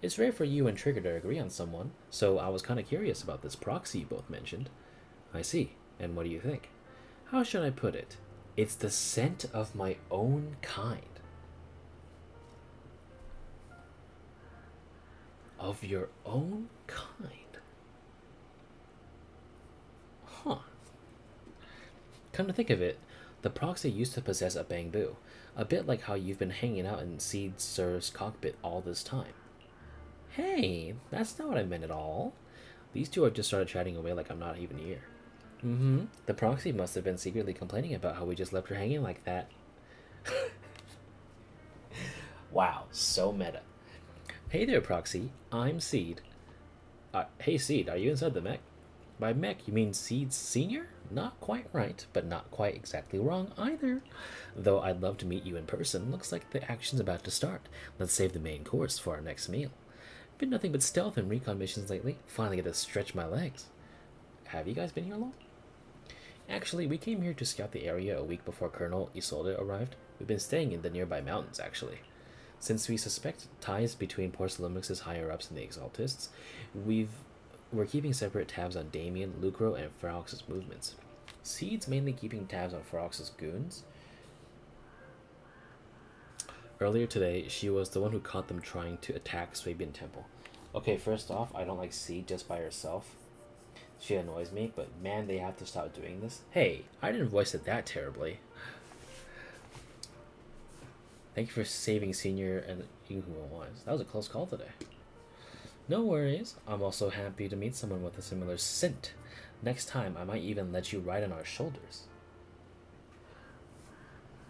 It's rare for you and Trigger to agree on someone, so I was kind of curious about this Proxy you both mentioned. I see. And what do you think? How should I put it? It's the scent of my own kind. Of your own kind? Huh. Come to think of it, the Proxy used to possess a bamboo, a bit like how you've been hanging out in Seed Sir's cockpit all this time. Hey, that's not what I meant at all. These two have just started chatting away like I'm not even here. The Proxy must have been secretly complaining about how we just left her hanging like that. Wow, so meta. Hey there, Proxy. I'm Seed. Hey, Seed, are you inside the mech? By mech, you mean Seed Senior? Not quite right, but not quite exactly wrong either. Though I'd love to meet you in person. Looks like the action's about to start. Let's save the main course for our next meal. Been nothing but stealth and recon missions lately. Finally get to stretch my legs. Have you guys been here long? Actually, we came here to scout the area a week before Colonel Isolde arrived. We've been staying in the nearby mountains, actually. Since we suspect ties between Porcelumix's higher-ups and the Exaltists, we're keeping separate tabs on Damien, Lucro, and Ferox's movements. Seed's mainly keeping tabs on Ferox's goons. Earlier today, she was the one who caught them trying to attack Swabian Temple. Okay, first off, I don't like Seed just by herself. She annoys me, but man, they have to stop doing this. Hey, I didn't voice it that terribly. Thank you for saving Senior and Yuzuha Wise. That was a close call today. No worries. I'm also happy to meet someone with a similar scent. Next time, I might even let you ride on our shoulders.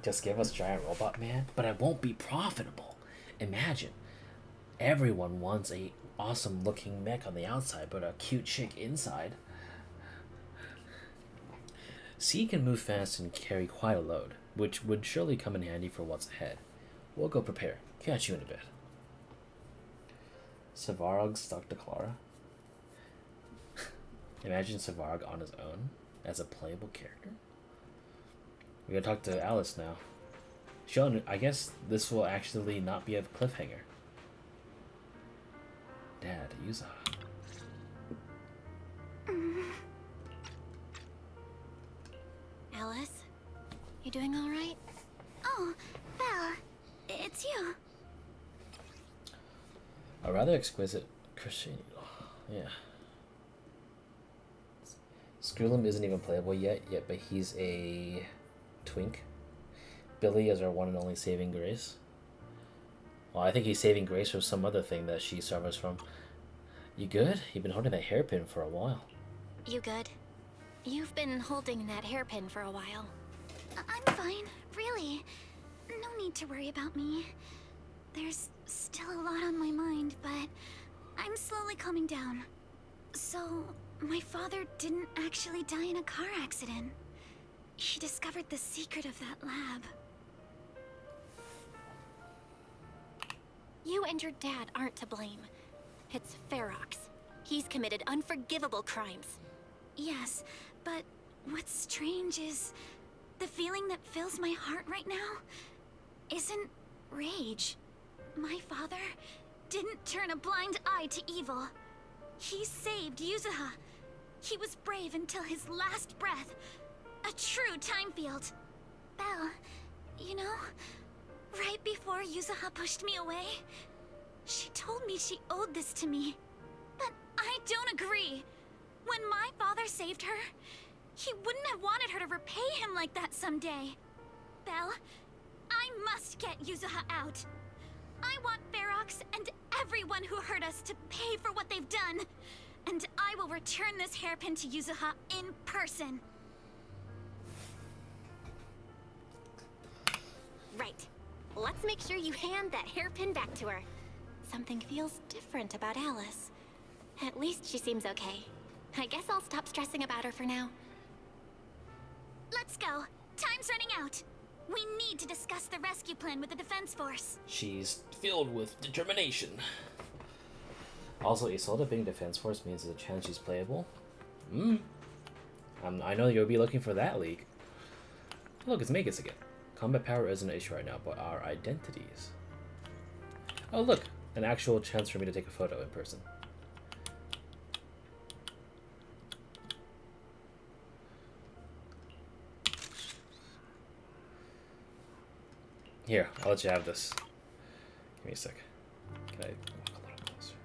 Just give us Giant Robot Man, but I won't be profitable. Imagine, everyone wants a awesome looking mech on the outside, but a cute chick inside. C can move fast and carry quite a load, which would surely come in handy for what's ahead. We'll go prepare. Catch you in a bit. Savarog stuck to Clara. Imagine Savarog on his own as a playable character. We gotta talk to Alice now. Sean, I guess this will actually not be a cliffhanger. Dad, Yuzuha.
Alice, you doing all right?
Oh, Belle, it's you.
A rather exquisite Christian. Yeah. Skrulum isn't even playable yet, but he's a twink. Billy is our one and only saving grace. Well, I think he's saving grace from some other thing that she suffers from. You good? You've been holding that hairpin for a while.
You good? You've been holding that hairpin for a while.
I'm fine, really. No need to worry about me. There's still a lot on my mind, but I'm slowly calming down. So, my father didn't actually die in a car accident. He discovered the secret of that lab.
You and your dad aren't to blame. It's Ferox. He's committed unforgivable crimes.
Yes, but what's strange is the feeling that fills my heart right now isn't rage. My father didn't turn a blind eye to evil. He saved Yuzuha. He was brave until his last breath. A true time field. Belle, you know, right before Yuzuha pushed me away, she told me she owed this to me. But I don't agree. When my father saved her, he wouldn't have wanted her to repay him like that someday. Belle, I must get Yuzuha out. I want Ferox and everyone who hurt us to pay for what they've done. And I will return this hairpin to Yuzuha in person.
Right. Let's make sure you hand that hairpin back to her. Something feels different about Alice. At least she seems okay. I guess I'll stop stressing about her for now.
Let's go. Time's running out. We need to discuss the rescue plan with the defense force.
She's filled with determination. Also, Isolde being defense force means there's a chance she's playable. I know you'll be looking for that leak. Look, it's Magus again. Combat power isn't an issue right now, but our identities. Oh look, an actual chance for me to take a photo in person. Here, I'll let you have this. Give me a sec. Can I walk a little closer?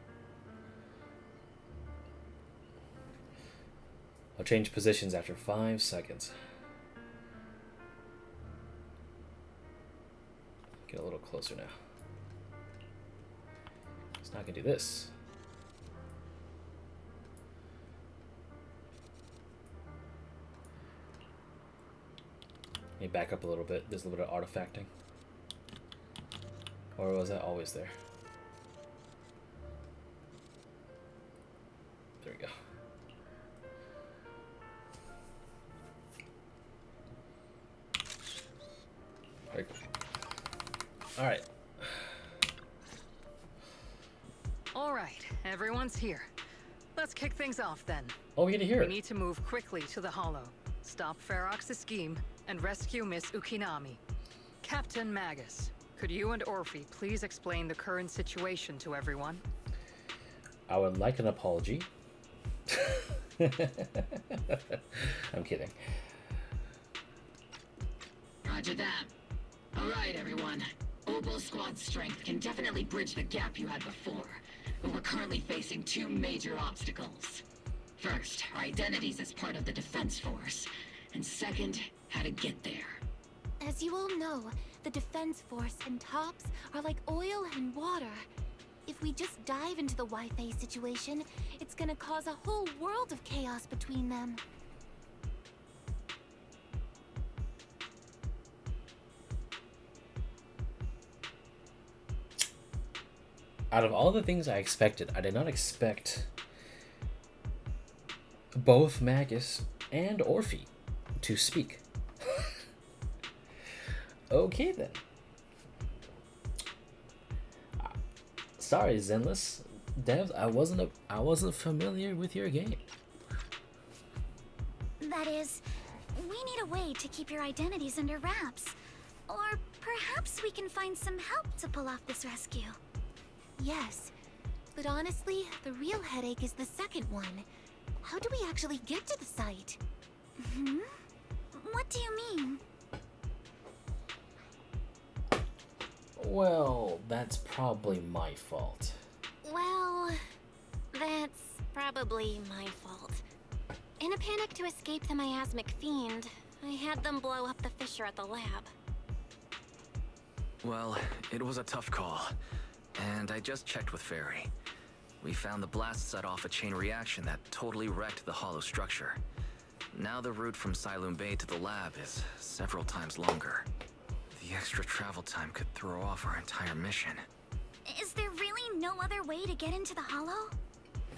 I'll change positions after 5 seconds. Get a little closer now. It's not gonna do this. Let me back up a little bit. There's a little bit of artifacting. Or was that always there? There we go. Very cool. Alright.
Alright, everyone's here. Let's kick things off then.
Oh, we get to hear it.
We need to move quickly to the Hollow, stop Ferox's scheme, and rescue Miss Ukinami. Captain Magus, could you and Orphie please explain the current situation to everyone?
I would like an apology. I'm kidding.
Roger that. Alright, everyone. Obol squad strength can definitely bridge the gap you had before, but we're currently facing 2 major obstacles. First, our identities as part of the defense force. And second, how to get there.
As you all know, the defense force and TOPS are like oil and water. If we just dive into the Wi-Fi situation, it's gonna cause a whole world of chaos between them.
Out of all the things I expected, I did not expect both Magus and Orphie to speak. Okay then. Sorry, Zenless. Devs, I wasn't familiar with your game.
That is, we need a way to keep your identities under wraps. Or perhaps we can find some help to pull off this rescue.
Yes, but honestly, the real headache is the second one. How do we actually get to the site?
Hmm? What do you mean?
Well, that's probably my fault.
Well, that's probably my fault. In a panic to escape the miasmic fiend, I had them blow up the fissure at the lab.
Well, it was a tough call. And I just checked with Fairy. We found the blast set off a chain reaction that totally wrecked the hollow structure. Now the route from Sailume Bay to the lab is several times longer. The extra travel time could throw off our entire mission.
Is there really no other way to get into the hollow?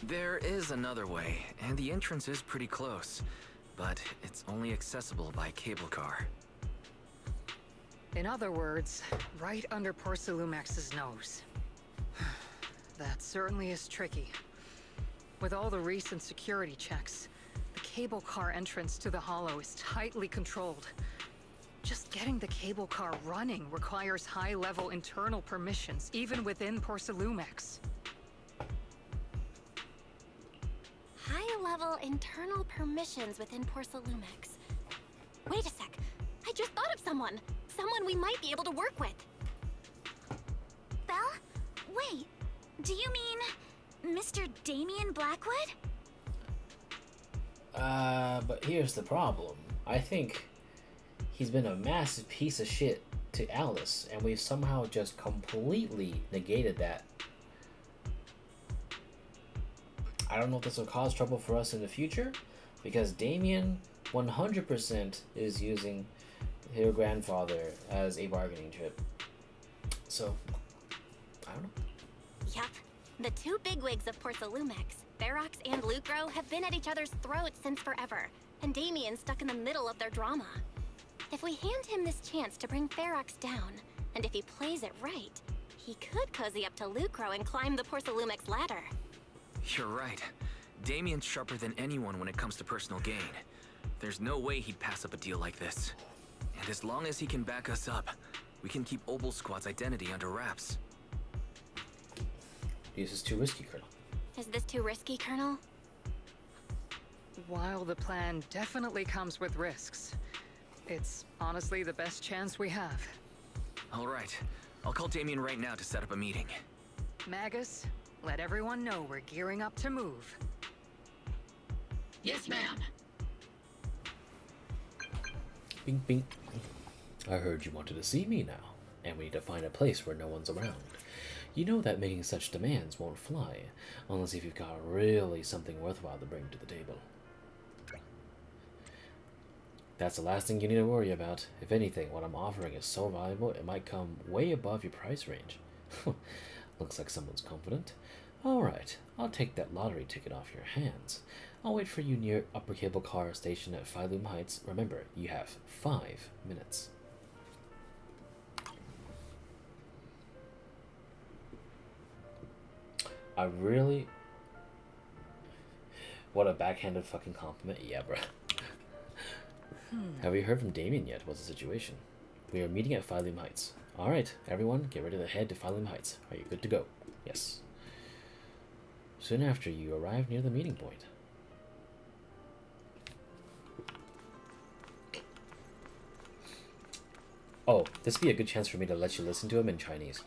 There is another way, and the entrance is pretty close. But it's only accessible by cable car.
In other words, right under Porcelumex's nose. That certainly is tricky. With all the recent security checks, the cable car entrance to the hollow is tightly controlled. Just getting the cable car running requires high-level internal permissions, even within Porcelumex.
High-level internal permissions within Porcelumex. Wait a sec. I just thought of someone. Someone we might be able to work with.
Belle? Wait, do you mean Mr. Damien Blackwood?
But here's the problem. I think he's been a massive piece of shit to Alice, and we've somehow just completely negated that. I don't know if this will cause trouble for us in the future, because Damien 100% is using her grandfather as a bargaining chip. So, I don't know.
Yup. The two bigwigs of Porcelumex, Ferox and Lucro, have been at each other's throats since forever, and Damien's stuck in the middle of their drama. If we hand him this chance to bring Ferox down, and if he plays it right, he could cozy up to Lucro and climb the Porcelumex ladder.
You're right. Damien's sharper than anyone when it comes to personal gain. There's no way he'd pass up a deal like this. And as long as he can back us up, we can keep Obol Squad's identity under wraps.
This is too risky, Colonel.
Is this too risky, Colonel?
While the plan definitely comes with risks, it's honestly the best chance we have.
All right. I'll call Damien right now to set up a meeting.
Magus, let everyone know we're gearing up to move.
Yes, ma'am.
Bing, bing. I heard you wanted to see me now, and we need to find a place where no one's around. You know that making such demands won't fly, unless if you've got really something worthwhile to bring to the table. That's the last thing you need to worry about. If anything, what I'm offering is so valuable, it might come way above your price range. Looks like someone's confident. Alright, I'll take that lottery ticket off your hands. I'll wait for you near Upper Cable Car Station at Sailume Heights. Remember, you have 5 minutes. I really... What a backhanded fucking compliment. Yeah, bruh. Have you heard from Damien yet? What's the situation? We are meeting at Sailume Heights. Alright, everyone, get ready to head to Sailume Heights. Are you good to go? Yes. Soon after, you arrive near the meeting point. Oh, this would be a good chance for me to let you listen to him in Chinese.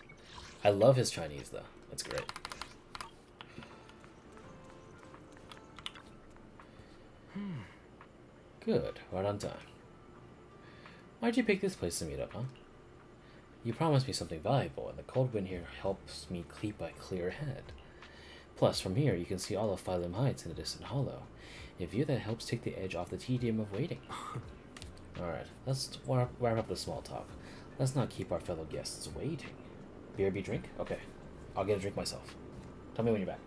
I love his Chinese, though. That's great. Good, right on time. Why'd you pick this place to meet up, huh? You promised me something valuable, and the cold wind here helps me keep a clear head. Plus, from here, you can see all of Sailume Heights in a distant hollow, a view that helps take the edge off the tedium of waiting. Alright, let's wrap up the small talk. Let's not keep our fellow guests waiting. BRB drink? Okay, I'll get a drink myself. Tell me when you're back.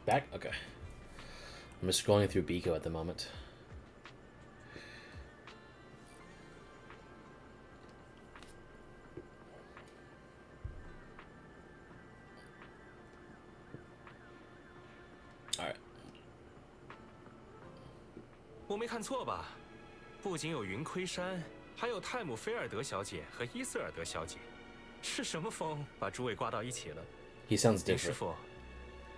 Back? Okay. I'm just scrolling through Biko at the moment. Alright.
我没看错吧？不仅有云盔山，还有泰姆菲尔德小姐和伊瑟尔德小姐。是什么风把诸位刮到一起了？
He sounds
林师
different.
傅，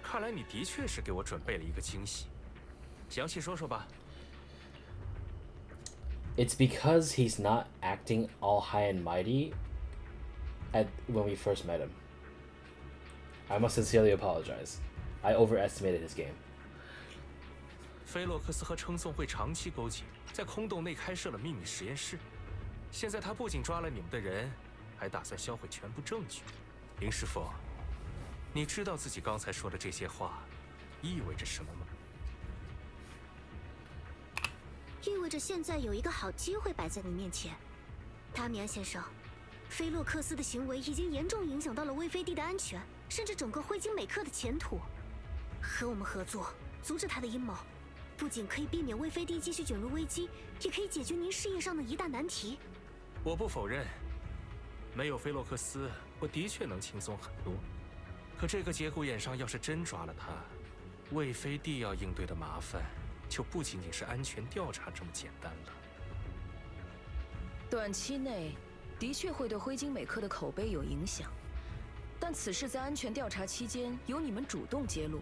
看来你的确是给我准备了一个惊喜。详细说说吧。
It's because he's not acting all high and mighty when we first met him. I must sincerely apologize. I overestimated his game.
菲洛克斯和称颂会长期勾结，在空洞内开设了秘密实验室。现在他不仅抓了你们的人，还打算销毁全部证据。林师傅，你知道自己刚才说的这些话意味着什么吗？
意味着现在有一个好机会摆在你面前，达米安先生。菲洛克斯的行为已经严重影响到了魏飞地的安全，甚至整个灰烬美克的前途。和我们合作，阻止他的阴谋，不仅可以避免魏飞地继续卷入危机，也可以解决您事业上的一大难题。
我不否认，没有菲洛克斯，我的确能轻松很多。可这个节骨眼上，要是真抓了他，魏飞地要应对的麻烦。 就不仅仅是安全调查这么简单了。
短期内的确会对灰烬美克的口碑有影响，但此事在安全调查期间由你们主动揭露，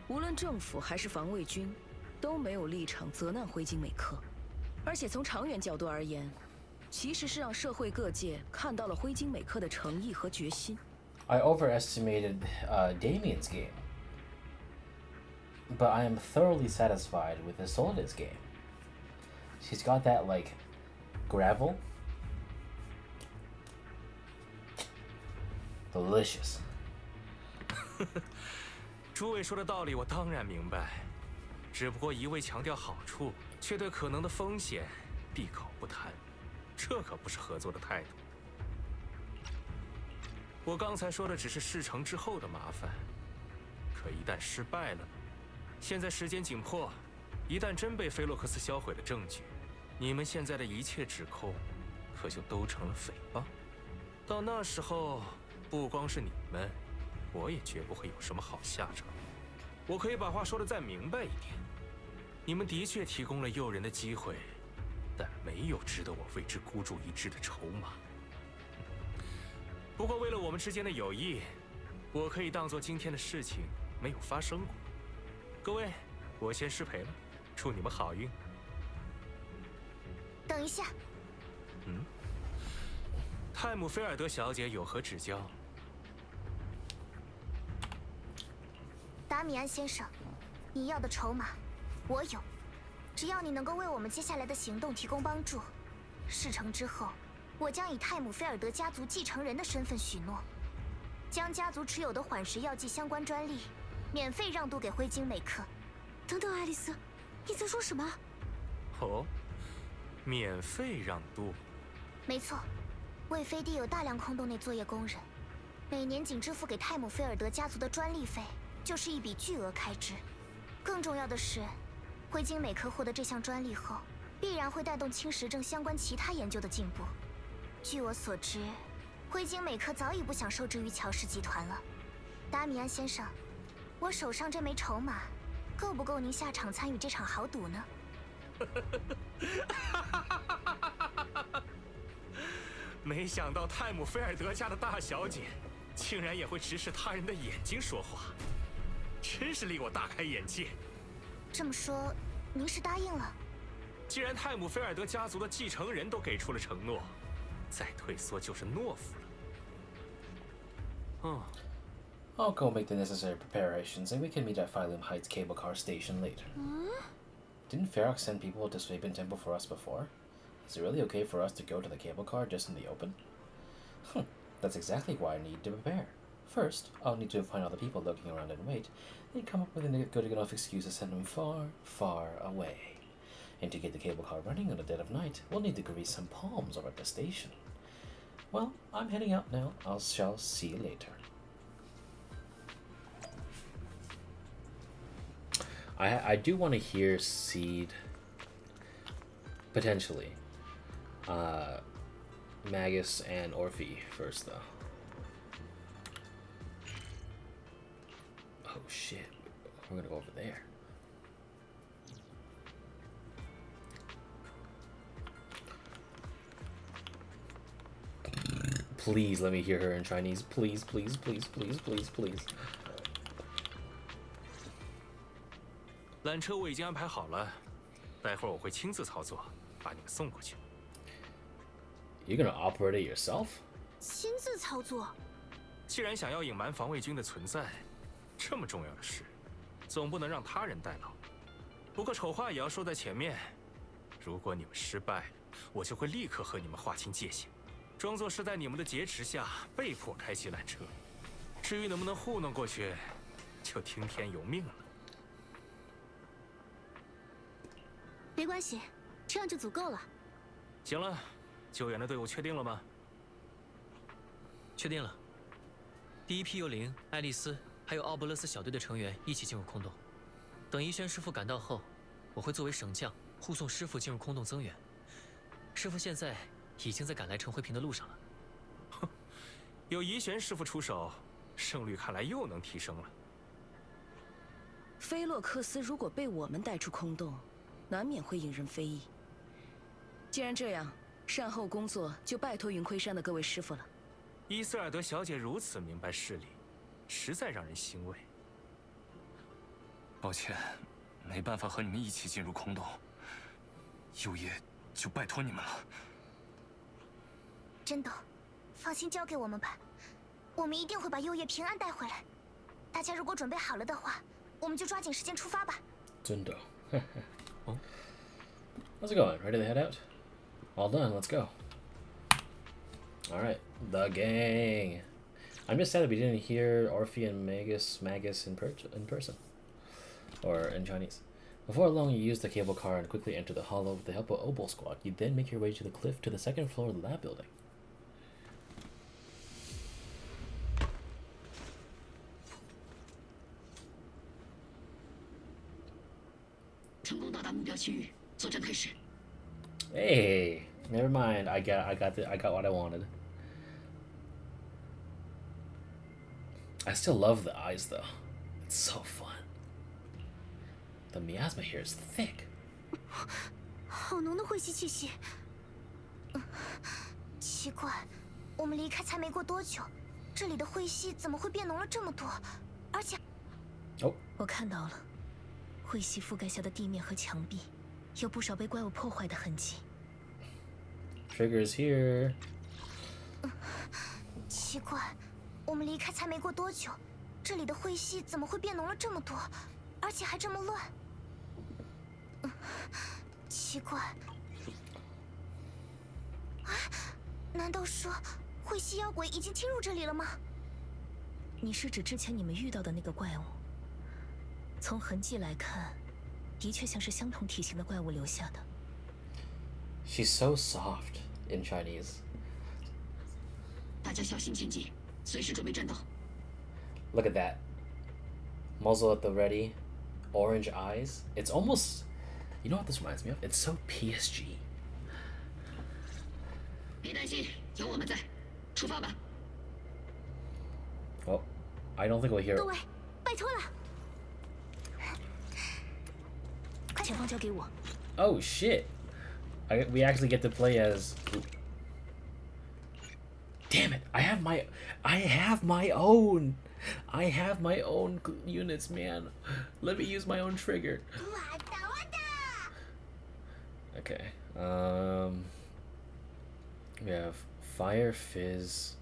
无论政府还是防卫军都没有立场责难灰烬美克。而且从长远角度而言，其实是让社会各界看到了灰烬美克的诚意和决心。
I overestimated Damien's game. But I am thoroughly satisfied with Isola's game. She's got that, like, gravel. Delicious.
诸位说的道理我当然明白，只不过一味强调好处，却对可能的风险闭口不谈，这可不是合作的态度。我刚才说的只是事成之后的麻烦，可一旦失败了。 现在时间紧迫，一旦真被菲洛克斯销毁了证据，你们现在的一切指控，可就都成了诽谤。到那时候，不光是你们，我也绝不会有什么好下场。我可以把话说得再明白一点：你们的确提供了诱人的机会，但没有值得我为之孤注一掷的筹码。不过，为了我们之间的友谊，我可以当做今天的事情没有发生过。 各位，我先失陪了，祝你们好运。
等一下。
泰姆菲尔德小姐有何指教？
达米安先生，你要的筹码，我有。只要你能够为我们接下来的行动提供帮助，事成之后，我将以泰姆菲尔德家族继承人的身份许诺，将家族持有的缓食药剂相关专利。 免费让渡给灰烬美克。等等，爱丽丝，你在说什么？
哦，免费让渡？
没错，魏飞地有大量空洞内作业工人，每年仅支付给泰姆菲尔德家族的专利费就是一笔巨额开支。更重要的是，灰烬美克获得这项专利后，必然会带动轻实证相关其他研究的进步。据我所知，灰烬美克早已不想受制于乔氏集团了。达米安先生，我手上这枚筹码，够不够您下场参与这场豪赌呢？
没想到泰姆菲尔德家的大小姐，竟然也会直视他人的眼睛说话，真是令我大开眼界。
这么说，您是答应了？
既然泰姆菲尔德家族的继承人都给出了承诺，再退缩就是懦夫了。
I'll go make the necessary preparations, and we can meet at Sailume Heights cable car station later. Didn't Ferox send people to Swaben Temple for us before? Is it really okay for us to go to the cable car just in the open? That's exactly why I need to prepare. First, I'll need to find all the people lurking around and wait, then come up with a good enough excuse to send them far, far away. And to get the cable car running in the dead of night, we'll need to grease some palms over at the station. Well, I'm heading out now. I shall see you later. I do want to hear Seed, potentially, Magus and Orphie first, though. Oh shit, we're gonna go over there. Please let me hear her in Chinese. Please, please, please, please, please, please.
缆车我已经安排好了，待会儿我会亲自操作，把你们送过去。
You're gonna operate it yourself?
亲自操作？
既然想要隐瞒防卫军的存在，这么重要的事，总不能让他人代劳。不过丑话也要说在前面，如果你们失败，我就会立刻和你们划清界限，装作是在你们的劫持下被迫开启缆车。至于能不能糊弄过去，就听天由命了。
没关系，这样就足够了。
行了，救援的队伍确定了吗？
确定了。第一批幽灵、爱丽丝还有奥伯勒斯小队的成员一起进入空洞。等怡轩师傅赶到后，我会作为省将护送师傅进入空洞增援。师傅现在已经在赶来陈辉平的路上了。
哼，有怡玄师傅出手，胜率看来又能提升了。
菲洛克斯如果被我们带出空洞， 难免会引人非议。既然这样，善后工作就拜托云魁山的各位师傅了。
伊斯尔德小姐如此明白事理，实在让人欣慰。
抱歉，没办法和你们一起进入空洞。幼叶就拜托你们了。
真的，放心交给我们吧，我们一定会把幼叶平安带回来。大家如果准备好了的话，我们就抓紧时间出发吧。
真的。How's it going? Ready to head out? All done, let's go. Alright, the gang. I'm just sad that we didn't hear Orphie and Magus in person. Or in Chinese. Before long, you use the cable car and quickly enter the hollow with the help of Obol squad. You then make your way to the cliff to the second floor of the lab building.
成功到达目标区域，作战开始。
Hey, never mind. I got what I wanted. I still love the eyes though. It's so fun. The miasma here is thick.
好浓的晦气气息。奇怪，我们离开才没过多久，这里的晦气怎么会变浓了这么多？而且，
我看到了。 晦气覆盖下的地面和墙壁，有不少被怪物破坏的痕迹。
Triggers here.
奇怪，我们离开才没过多久，这里的晦气怎么会变浓了这么多，而且还这么乱？奇怪，啊，难道说晦气妖鬼已经侵入这里了吗？
你是指之前你们遇到的那个怪物？ 从痕迹来看，的确像是相同体型的怪物留下的。
She's so soft in Chinese.
大家小心前进，随时准备战斗。
Look at that. Muzzle at the ready, orange eyes. It's almost You know what this reminds me of? It's so PSG.
别担心，有我们在，出发吧。
Well, I don't think we'll hear.
各位，拜托了。
前方交给我。
Oh shit! We actually get to play as. Ooh. Damn it! I have my own. I have my own units, man. Let me use my own trigger. Okay. We have Fire Fizz.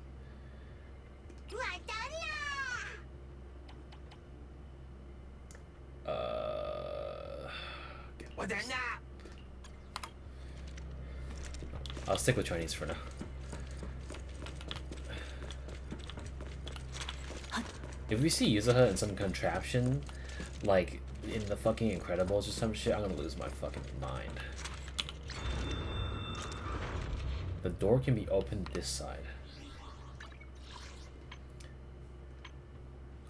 I'll stick with Chinese for now. If we see Yuzuha in some contraption, like in the fucking Incredibles or some shit, I'm gonna lose my fucking mind. The door can be opened this side.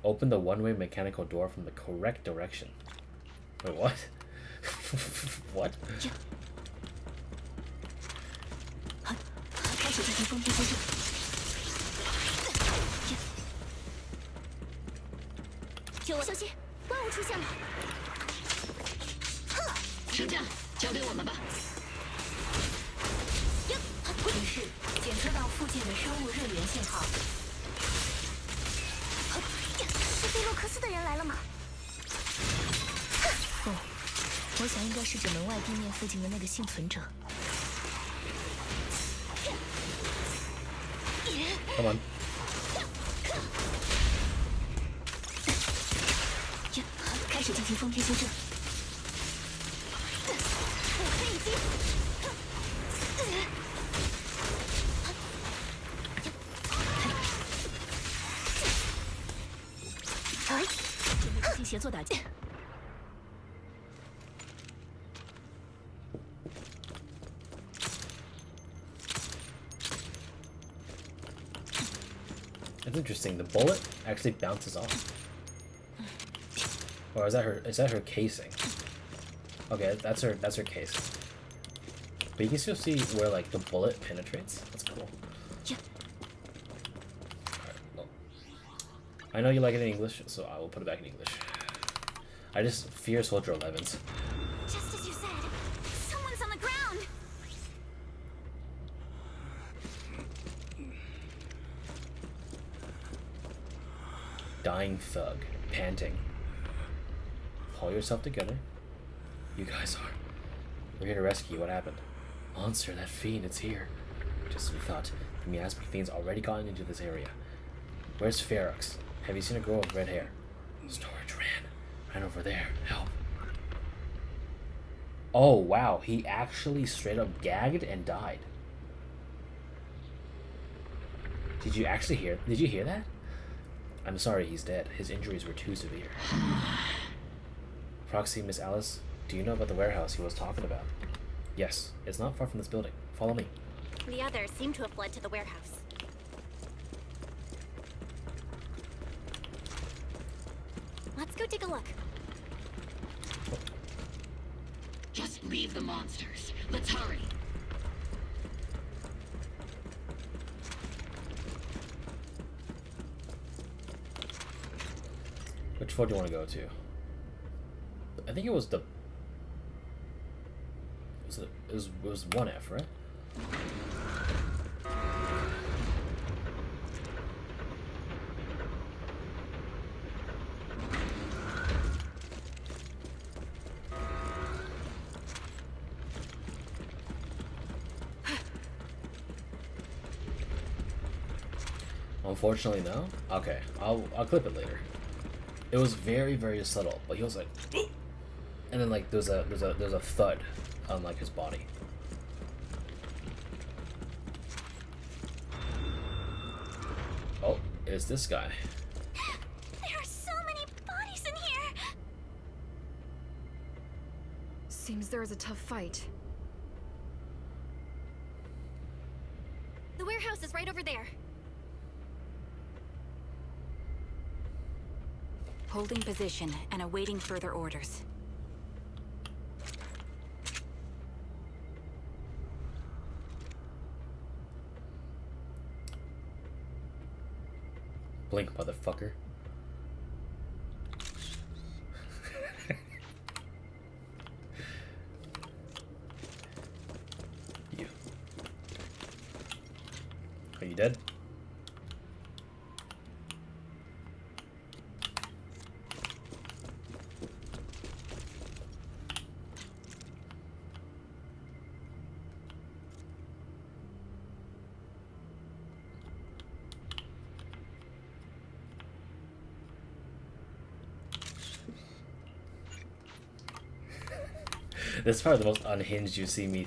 Open the one-way mechanical door from the correct direction. Wait, what? What? Come on. It's interesting. The bullet actually bounces off. Or is that her? Is that her casing? Okay, that's her casing. But you can still see where like the bullet penetrates. That's cool. Alright, well, I know you like it in English, so I will put it back in English. I just fear Soldier 11s.
Just as you said, someone's on the ground.
Dying thug, panting. Pull yourself together. You guys are. We're here to rescue. What happened? Monster, that fiend, it's here. Just as we thought. The miasmic fiend's already gotten into this area. Where's Ferox? Have you seen a girl with red hair? Storage ran over there. Help. Oh wow, he actually straight up gagged and died. Did you actually hear? Did you hear that? I'm sorry, he's dead. His injuries were too severe. Proxy, Miss Alice, do you know about the warehouse he was talking about? Yes, it's not far from this building. Follow me.
The others seem to have fled to the warehouse. Let's go take a look.
Just leave the monsters. Let's hurry.
Which floor do you want to go to? I think it was the. It was 1F, right? Unfortunately, no. Okay, I'll clip it later. It was very, very subtle, but he was like, and then like there's a thud on like his body. Oh, it's this guy.
There are so many bodies in here.
Seems there was a tough fight.
The warehouse is right over there.
Holding position and awaiting further orders.
Blink, motherfucker. You. Are you dead? This is probably the most unhinged you see me.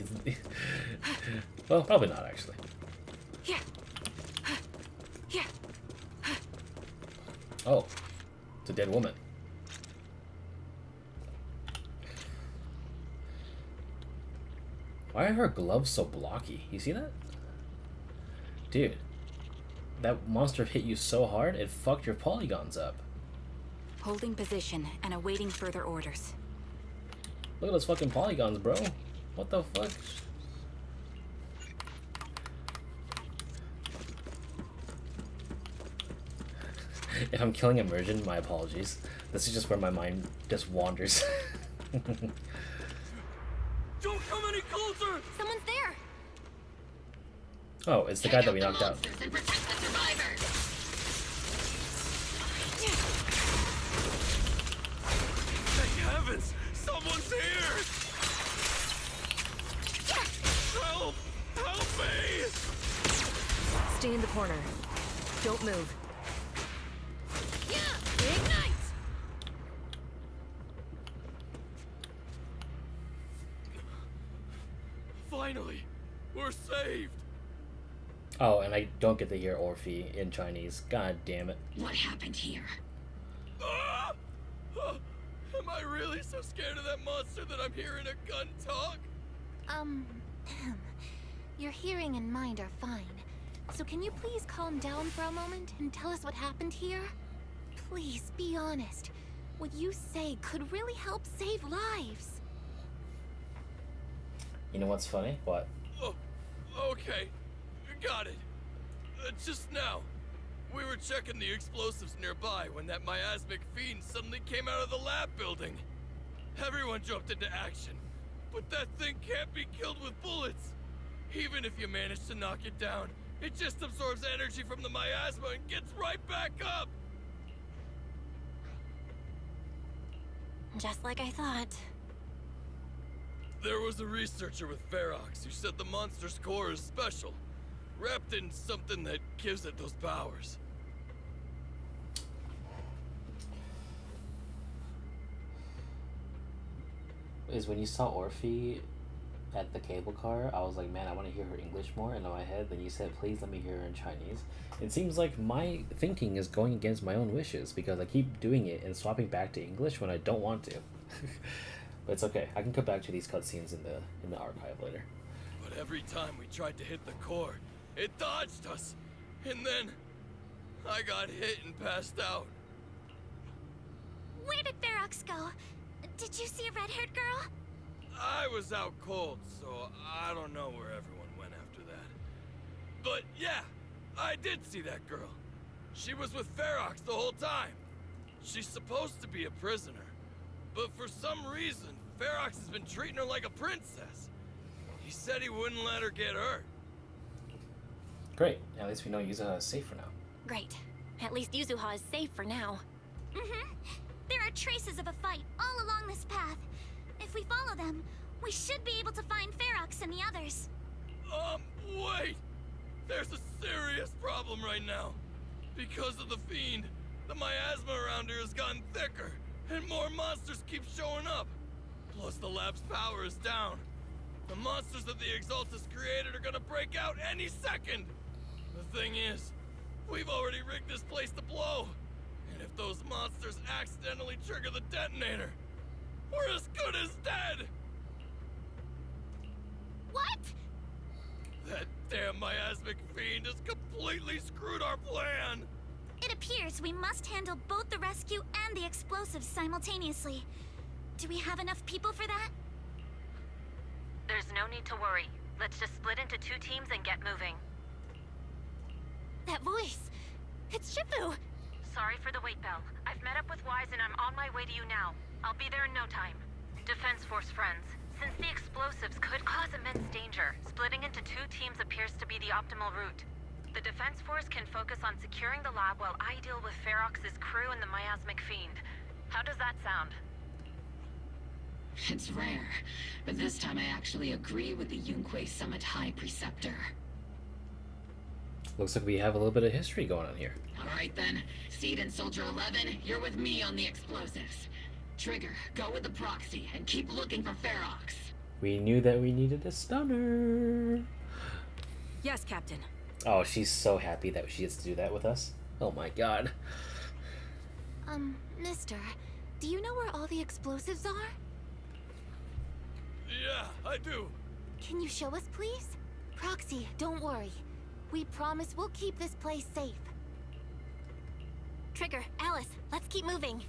Well, probably not actually. Oh, it's a dead woman. Why are her gloves so blocky? You see that? Dude, that monster hit you so hard, it fucked your polygons up.
Holding position and awaiting further orders.
Look at those fucking polygons, bro. What the fuck? If I'm killing immersion, my apologies. This is just where my mind just wanders.
Don't come any closer!
Someone's there!
Oh, it's the guy that we knocked out.
And protect the survivors! Thank heavens! Someone's here! Help! Help me!
Stay in the corner. Don't move.
Ignite! Finally, we're saved.
Oh, and I don't get to hear Orphie in Chinese. God damn it.
What happened here?
Ah! Am I really so scared of that monster that I'm hearing a gun talk?
Your hearing and mind are fine. So can you please calm down for a moment and tell us what happened here? Please, be honest. What you say could really help save lives.
You know what's funny? What?
Oh, okay. Got it. Just now, we were checking the explosives nearby when that miasmic fiend suddenly came out of the lab building. Everyone jumped into action, but that thing can't be killed with bullets. Even if you manage to knock it down, it just absorbs energy from the miasma and gets right back up.
Just like I thought.
There was a researcher with Ferox who said the monster's core is special, wrapped in something that gives it those powers.
Is when you saw Orphie at the cable car, I was like, man, I want to hear her English more, and in my head, then you said, please let me hear her in Chinese. It seems like my thinking is going against my own wishes, because I keep doing it and swapping back to English when I don't want to. But it's okay, I can come back to these cutscenes in the archive later.
But every time we tried to hit the core, it dodged us, and then I got hit and passed out.
Where did Ferox go? Did you see a red-haired girl?
I was out cold, so I don't know where everyone went after that. But yeah, I did see that girl. She was with Ferox the whole time. She's supposed to be a prisoner, but for some reason, Ferox has been treating her like a princess. He said he wouldn't let her get hurt.
Great, at least we know Yuzuha is safe for now.
Great. At least Yuzuha is safe for now.
There are traces of a fight all along this path. If we follow them, we should be able to find Ferox and the others.
Wait! There's a serious problem right now. Because of the fiend, the miasma around here has gotten thicker, and more monsters keep showing up. Plus the lab's power is down. The monsters that the Exaltus created are gonna break out any second. The thing is, we've already rigged this place to blow. And if those monsters accidentally trigger the detonator, we're as good as dead!
What?
That damn miasmic fiend has completely screwed our plan!
It appears we must handle both the rescue and the explosives simultaneously. Do we have enough people for that?
There's no need to worry. Let's just split into 2 teams and get moving.
That voice! It's Shifu!
Sorry for the wait, Belle. I've met up with Wise and I'm on my way to you now. I'll be there in no time. Defense Force friends, since the explosives could cause immense danger, splitting into 2 teams appears to be the optimal route. The Defense Force can focus on securing the lab while I deal with Ferox's crew and the miasmic fiend. How does that sound?
It's rare, but this time I actually agree with the Yunque Summit High Preceptor.
Looks like we have a little bit of history going on here.
Alright then, Seed and Soldier 11, you're with me on the explosives. Trigger, go with the proxy and keep looking for Ferox.
We knew that we needed a stunner.
Yes, Captain.
Oh, she's so happy that she gets to do that with us. Oh my god.
Mister, do you know where all the explosives are?
Yeah, I do.
Can you show us, please? Proxy, don't worry. We promise we'll keep this place safe. Trigger, Alice, let's keep moving.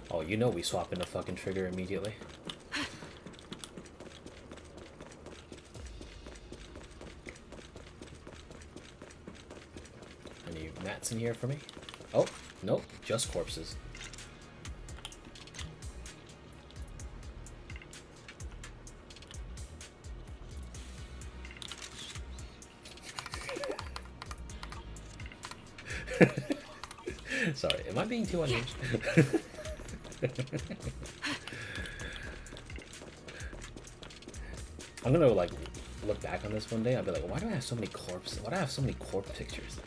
Oh, you know we swap in a fucking Trigger immediately. Any mats in here for me? Oh, nope, just corpses. Sorry, am I being too unhinged? I'm gonna like look back on this one day. I'll be like, why do I have so many corpses? Why do I have so many corpse pictures?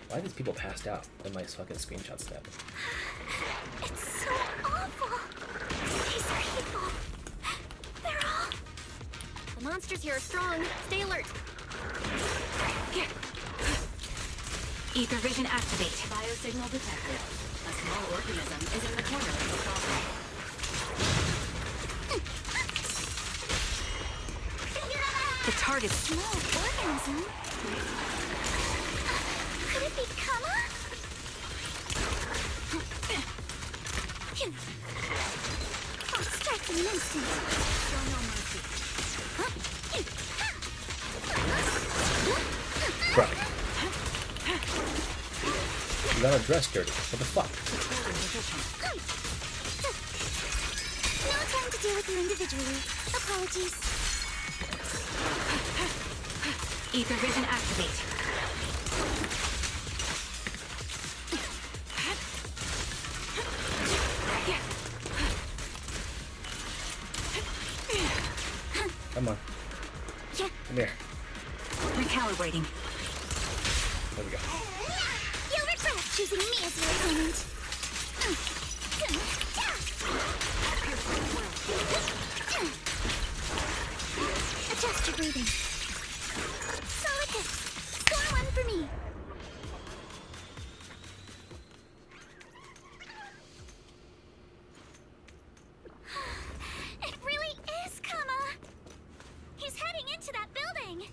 Why are these people passed out in my fucking screenshots tab?
It's so awful. These people. They're all...
The monsters here are strong. Stay alert.
Here. Ether vision activate. Biosignal detected. A small organism is in the corner of the problem.
The target.
Small organism? Could it be Kama? I'll strike in an instant. Show no mercy.
Right. You got our dress dirty. What the fuck?
No time to deal with you individually. Apologies.
Ether vision activate.
Come on. Come here.
Recalibrating.
There we go.
You'll regret choosing me as your opponent. Adjust your breathing. Solid hit. Score 1 for me. It really is Kama. He's heading into that building.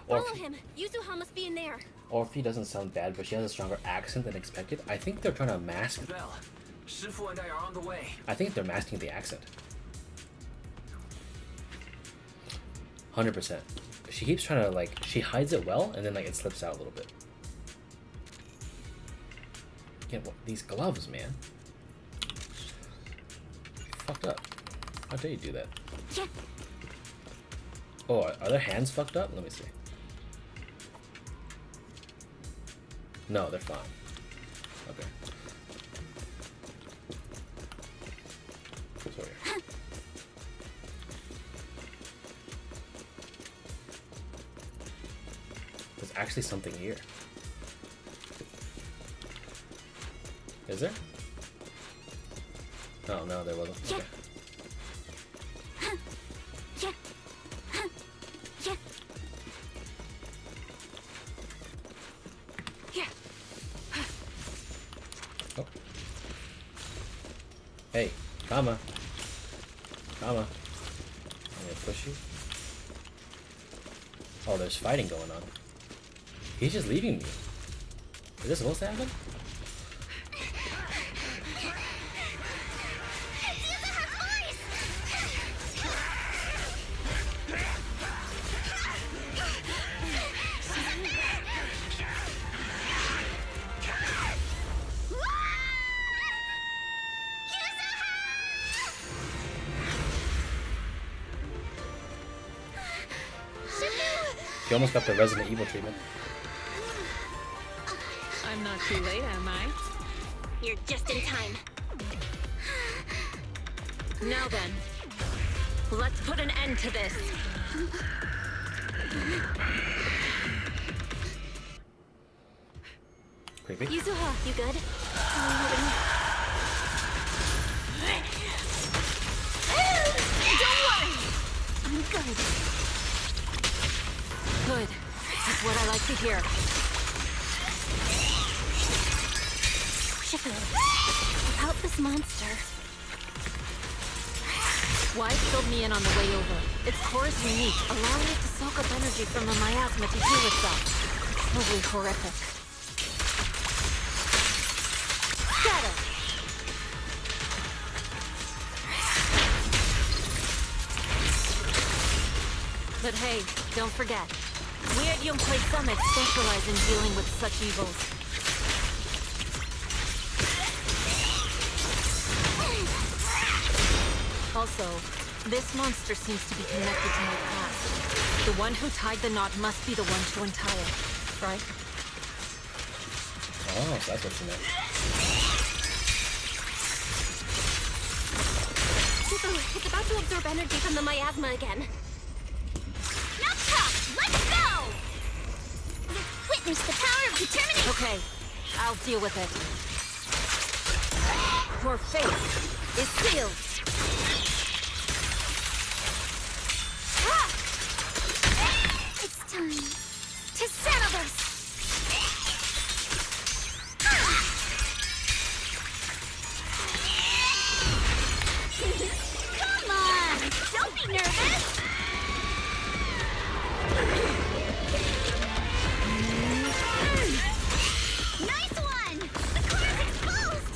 Follow him. Yuzuha must be in there.
Orphie doesn't sound bad, but she has a stronger accent than expected. I think they're trying to mask.
Belle, Shifu and I are on the way.
I think they're masking the accent. 100%. She keeps trying to like, she hides it well, and then like it slips out a little bit. Again, what, these gloves, man. Fucked up. How dare you do that? Oh, are their hands fucked up? Let me see. No, they're fine. Okay. Sorry. There's actually something here. Is there? Oh, no, there wasn't. Okay. Oh. Hey, Kama. Kama. I'm gonna push you. Oh, there's fighting going on. He's just leaving me. Is this supposed to happen? You almost got the Resident Evil treatment.
I'm not too late, am I?
You're just in time.
Now then, let's put an end to this.
Creepy.
Yuzuha, you good?
Don't worry! I'm good. Good. That's what I like to hear.
Shifu, about this monster.
Why filled me in on the way over? Its core is unique, allowing it to soak up energy from the miasma to heal itself. Totally horrific. Scatter! But hey, don't forget, we at Yunkwei Summit specialize in dealing with such evils. Also, this monster seems to be connected to my past. The one who tied the knot must be the one to untie it, right?
Oh, so that's what you meant.
Shifu, it's about to absorb energy from the miasma again.
Enough talk! Let's go! Witness the power of determination!
Okay, I'll deal with it. Your fate is sealed.
It's time to settle this! Come on! Don't be nervous! Nice one! The core is exposed!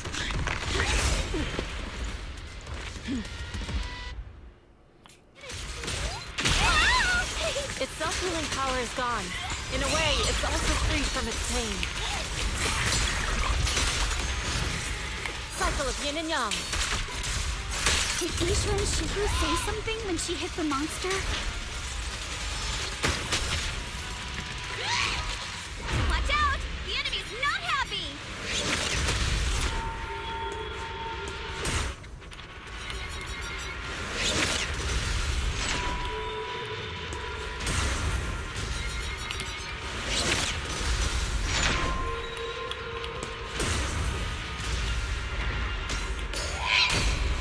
Its self-healing power is gone. In a way, it's also freed from its pain. Cycle of yin and yang.
Did Isha and Shifu say something when she hit the monster? Watch out! The enemy's not happy!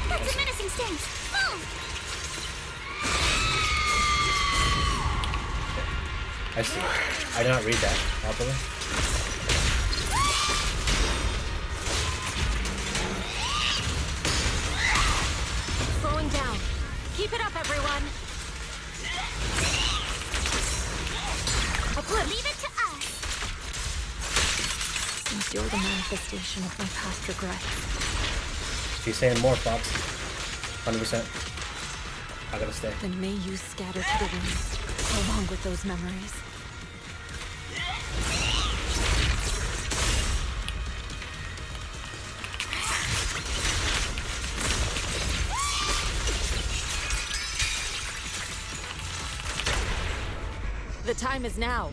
That's a menacing stance! Move!
I see. I did not read that properly.
Slowing down. Keep it up, everyone.
Leave it to us!
Since you're the manifestation of my past regret.
She's saying more, Fox. 100%. I gotta stay.
Then may you scatter to the winds, along with those memories. The time is now.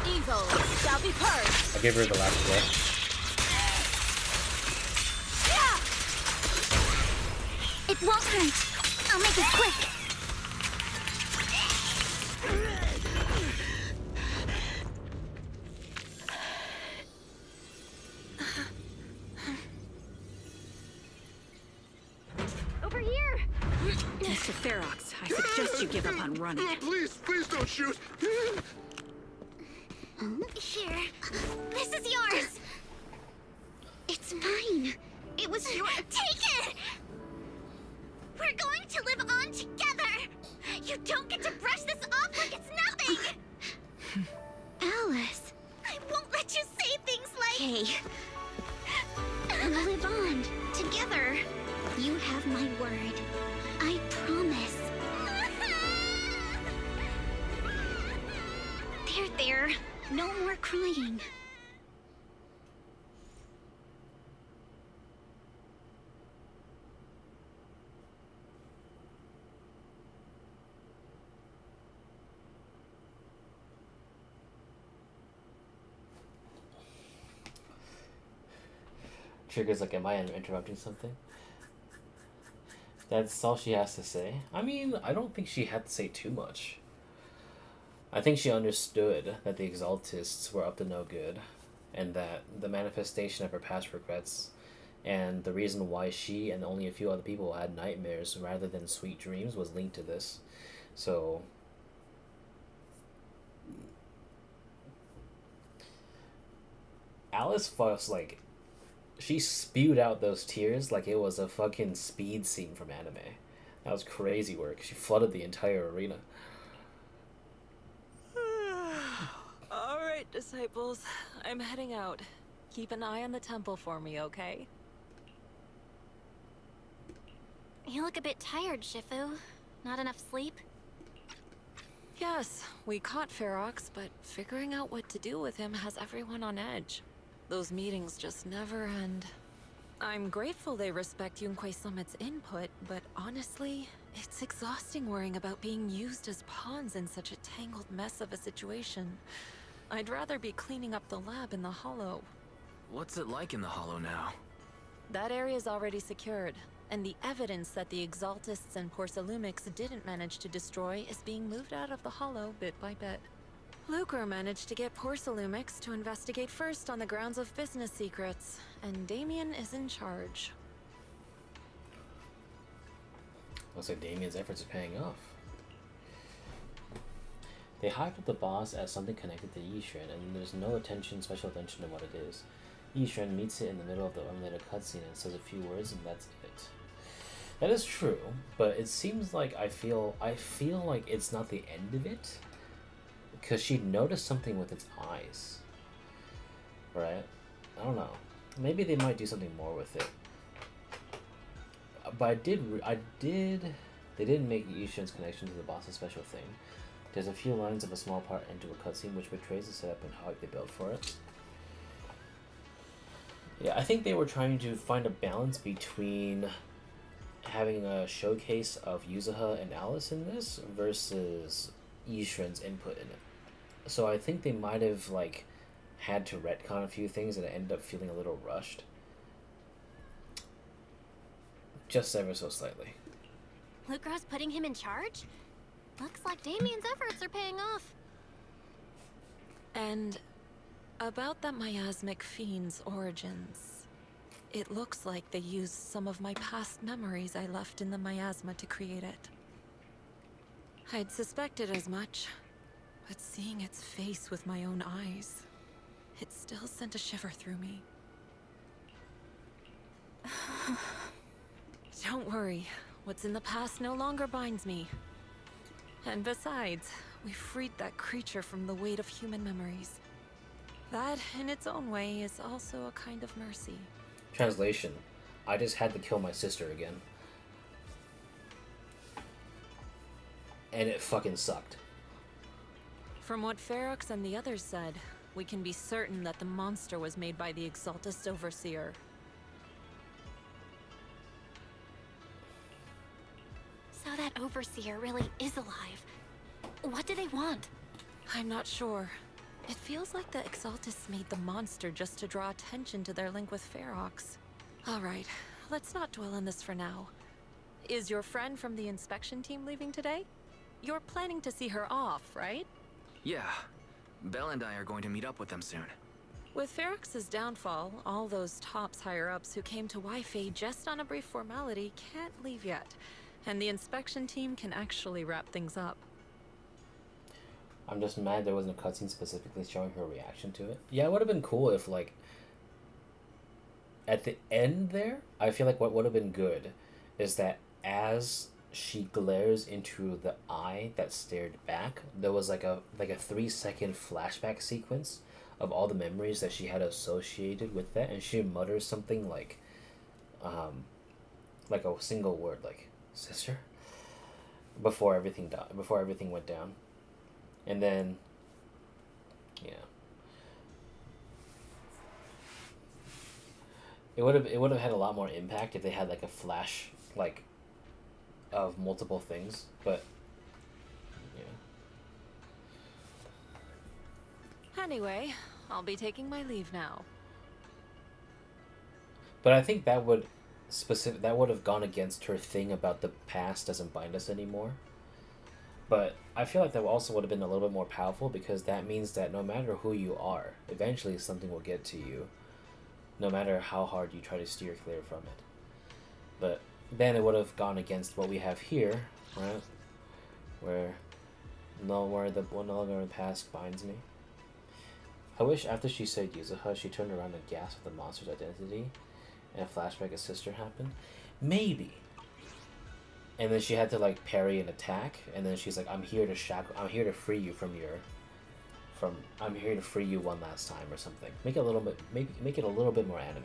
Evil shall be purged.
I gave her the last blow.
It won't hurt. I'll make it quick.
Over here! Mr. Ferox, I suggest you give up on running.
Please don't shoot.
Here. This is yours. It's mine. It was your... Take it! We're going to live on together. You don't get to brush this off like it's nothing. Alice. I won't let you say things like... Hey. We'll live on together. You have my word. I promise. There. No more crying.
Trigger's like, am I interrupting something? That's all she has to say. I mean, I don't think she had to say too much. I think she understood that the Exaltists were up to no good, and that the manifestation of her past regrets and the reason why she and only a few other people had nightmares rather than sweet dreams was linked to this. So Alice was like, she spewed out those tears like it was a fucking speed scene from anime. That was crazy work. She flooded the entire arena.
Alright, disciples. I'm heading out. Keep an eye on the temple for me, okay?
You look a bit tired, Shifu. Not enough sleep?
Yes, we caught Ferox, but figuring out what to do with him has everyone on edge. Those meetings just never end. I'm grateful they respect Yunquei Summit's input, but honestly, it's exhausting worrying about being used as pawns in such a tangled mess of a situation. I'd rather be cleaning up the lab in the Hollow.
What's it like in the Hollow now?
That area's already secured, and the evidence that the Exaltists and Porcelumics didn't manage to destroy is being moved out of the Hollow bit by bit. Lucre managed to get Porcelumics to investigate first on the grounds of business secrets, and Damien is in charge.
Looks like Damien's efforts are paying off. They hyped up the boss as something connected to Yishuan, and there's no special attention to what it is. Yishuan meets it in the middle of the unrelated cutscene and says a few words, and that's it. That is true, but it seems like I feel like it's not the end of it, because she noticed something with its eyes. Right? I don't know. Maybe they might do something more with it. But they didn't make Yishuan's connection to the boss a special thing. There's a few lines of a small part into a cutscene which betrays the setup and how they built for it. Yeah, I think they were trying to find a balance between having a showcase of Yuzuha and Alice in this versus Yishuan's input in it. So I think they might have like had to retcon a few things and it ended up feeling a little rushed. Just ever so slightly.
Lucro's putting him in charge? Looks like Damien's efforts are paying off.
And about that miasmic fiend's origins, it looks like they used some of my past memories I left in the miasma to create it. I'd suspected as much, but seeing its face with my own eyes, it still sent a shiver through me. Don't worry, what's in the past no longer binds me. And besides, we freed that creature from the weight of human memories. That, in its own way, is also a kind of mercy.
Translation: I just had to kill my sister again. And it fucking sucked.
From what Ferox and the others said, we can be certain that the monster was made by the Exaltist Overseer.
So that Overseer really is alive. What do they want?
I'm not sure. It feels like the Exaltists made the monster just to draw attention to their link with Ferox. Alright, let's not dwell on this for now. Is your friend from the inspection team leaving today? You're planning to see her off, right?
Yeah. Belle and I are going to meet up with them soon.
With Ferox's downfall, all those tops higher-ups who came to Wi-Fi just on a brief formality can't leave yet. And the inspection team can actually wrap things up.
I'm just mad there wasn't a cutscene specifically showing her reaction to it. Yeah, it would have been cool if, like, at the end there, I feel like what would have been good is that as she glares into the eye that stared back, there was like a 3-second flashback sequence of all the memories that she had associated with that, and she mutters something like a single word, like sister, before everything went down. And then, yeah, it would have had a lot more impact if they had like a flash like of multiple things. But yeah.
Anyway, I'll be taking my leave now.
But I think that would have gone against her thing about the past doesn't bind us anymore. But I feel like that also would have been a little bit more powerful, because that means that no matter who you are, eventually something will get to you, no matter how hard you try to steer clear from it. But then it would have gone against what we have here, right? Where no longer the past binds me. I wish after she said Yuzuha, she turned around and gasped at the monster's identity, and a flashback of sister happened. Maybe. And then she had to like parry an attack, and then she's like, I'm here to free you I'm here to free you one last time or something. Make it a little bit more anime.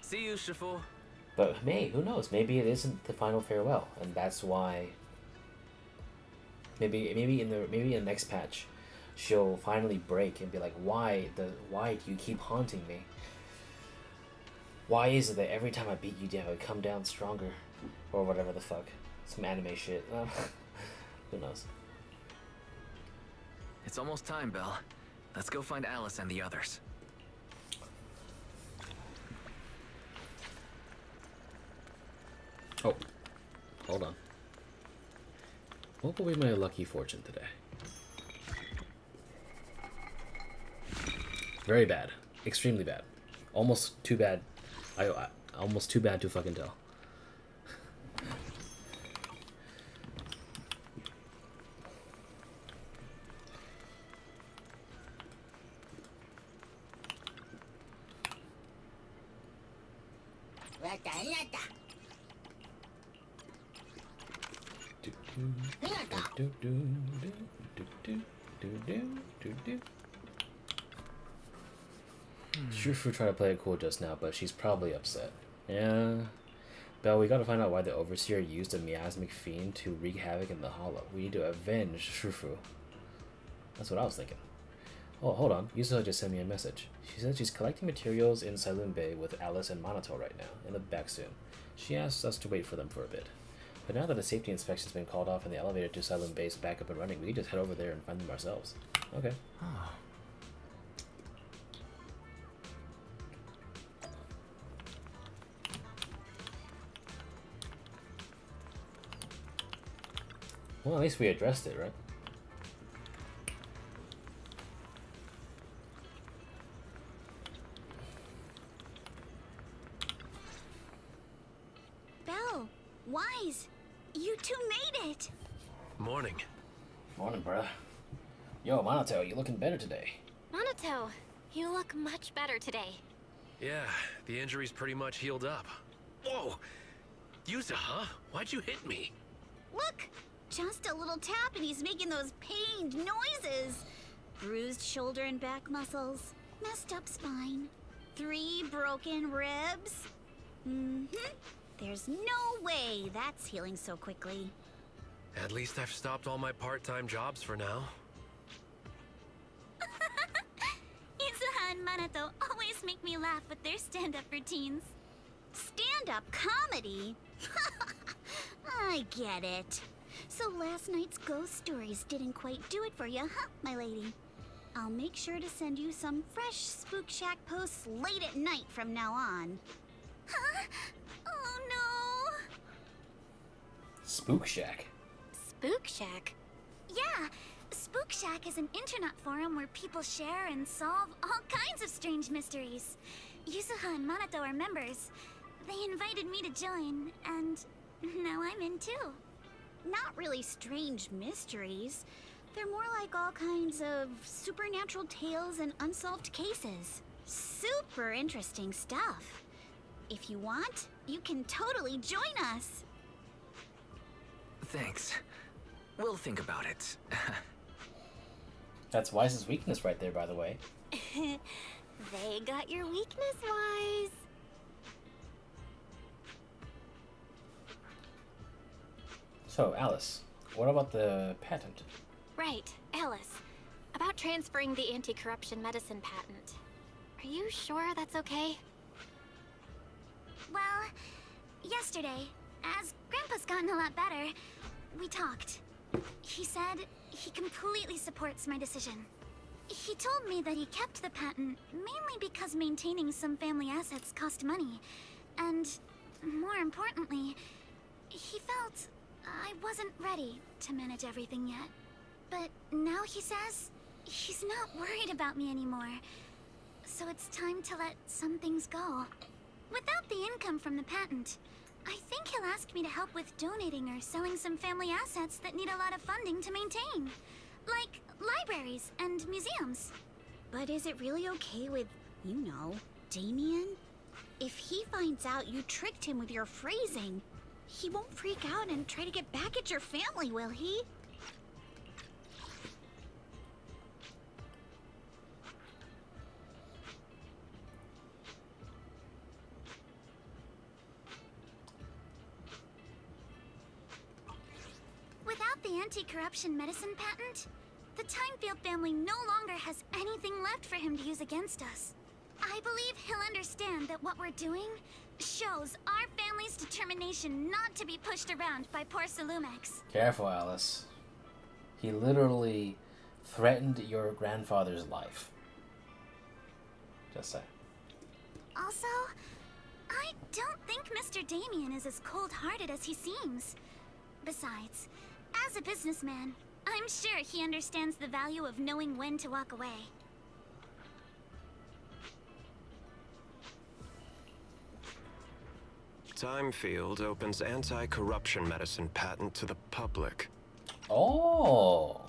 See you, Shifu.
But hey, who knows? Maybe it isn't the final farewell, and that's why. Maybe in the next patch, she'll finally break and be like, why do you keep haunting me? Why is it that every time I beat you down, I come down stronger, or whatever the fuck, some anime shit. Who knows?
It's almost time, Belle. Let's go find Alice and the others.
Oh, hold on. What will be my lucky fortune today? Very bad. Extremely bad. Almost too bad. Almost too bad to fucking tell. Shifu tried to play it cool just now, but she's probably upset. Yeah. Belle, we gotta find out why the Overseer used a miasmic fiend to wreak havoc in the Hollow. We need to avenge Shifu. That's what I was thinking. Oh, hold on. Yuzuha just sent me a message. She said she's collecting materials in Sailume Bay with Alice and Minato right now, and they'll be back soon. She asked us to wait for them for a bit. But now that the safety inspection's been called off and the elevator to Sailume Bay is back up and running, we can just head over there and find them ourselves. Okay.
Oh.
Well, at least we addressed it, right?
Belle, Wise, you two made it!
Morning.
Morning, bruh. Yo, Minato, you looking better today.
Minato, you look much better today.
Yeah, the injury's pretty much healed up. Whoa! Yuzuha, why'd you hit me?
Look! Just a little tap and he's making those pained noises. Bruised shoulder and back muscles. Messed up spine. 3 broken ribs. There's no way that's healing so quickly.
At least I've stopped all my part-time jobs for now.
Yuzuha and Minato always make me laugh with their stand-up routines.
Stand-up comedy? I get it. So last night's ghost stories didn't quite do it for you, huh, my lady? I'll make sure to send you some fresh Spook Shack posts late at night from now on.
Huh? Oh no!
Spook Shack?
Spook Shack?
Yeah, Spook Shack is an internet forum where people share and solve all kinds of strange mysteries. Yuzuha and Minato are members. They invited me to join, and now I'm in too.
Not really strange mysteries. They're more like all kinds of supernatural tales and unsolved cases. Super interesting stuff. If you want, you can totally join us.
Thanks. We'll think about it.
That's Wise's weakness right there, by the way.
They got your weakness, Wise.
So, Alice, what about the patent?
Right, Alice. About transferring the anti-corruption medicine patent. Are you sure that's okay?
Well, yesterday, as Grandpa's gotten a lot better, we talked. He said he completely supports my decision. He told me that he kept the patent mainly because maintaining some family assets cost money. And, more importantly, he felt I wasn't ready to manage everything yet. But now he says he's not worried about me anymore. So it's time to let some things go. Without the income from the patent, I think he'll ask me to help with donating or selling some family assets that need a lot of funding to maintain. Like libraries and museums.
But is it really okay with, you know, Damien? If he finds out you tricked him with your phrasing, he won't freak out and try to get back at your family, will he?
Without the anti-corruption medicine patent, the Timefield family no longer has anything left for him to use against us. I believe he'll understand that what we're doing shows our family's determination not to be pushed around by poor Sailume.
Careful, Alice. He literally threatened your grandfather's life. Just say.
Also, I don't think Mr. Damien is as cold-hearted as he seems. Besides, as a businessman, I'm sure he understands the value of knowing when to walk away.
Timefield opens anti-corruption medicine patent to the public.
Oh.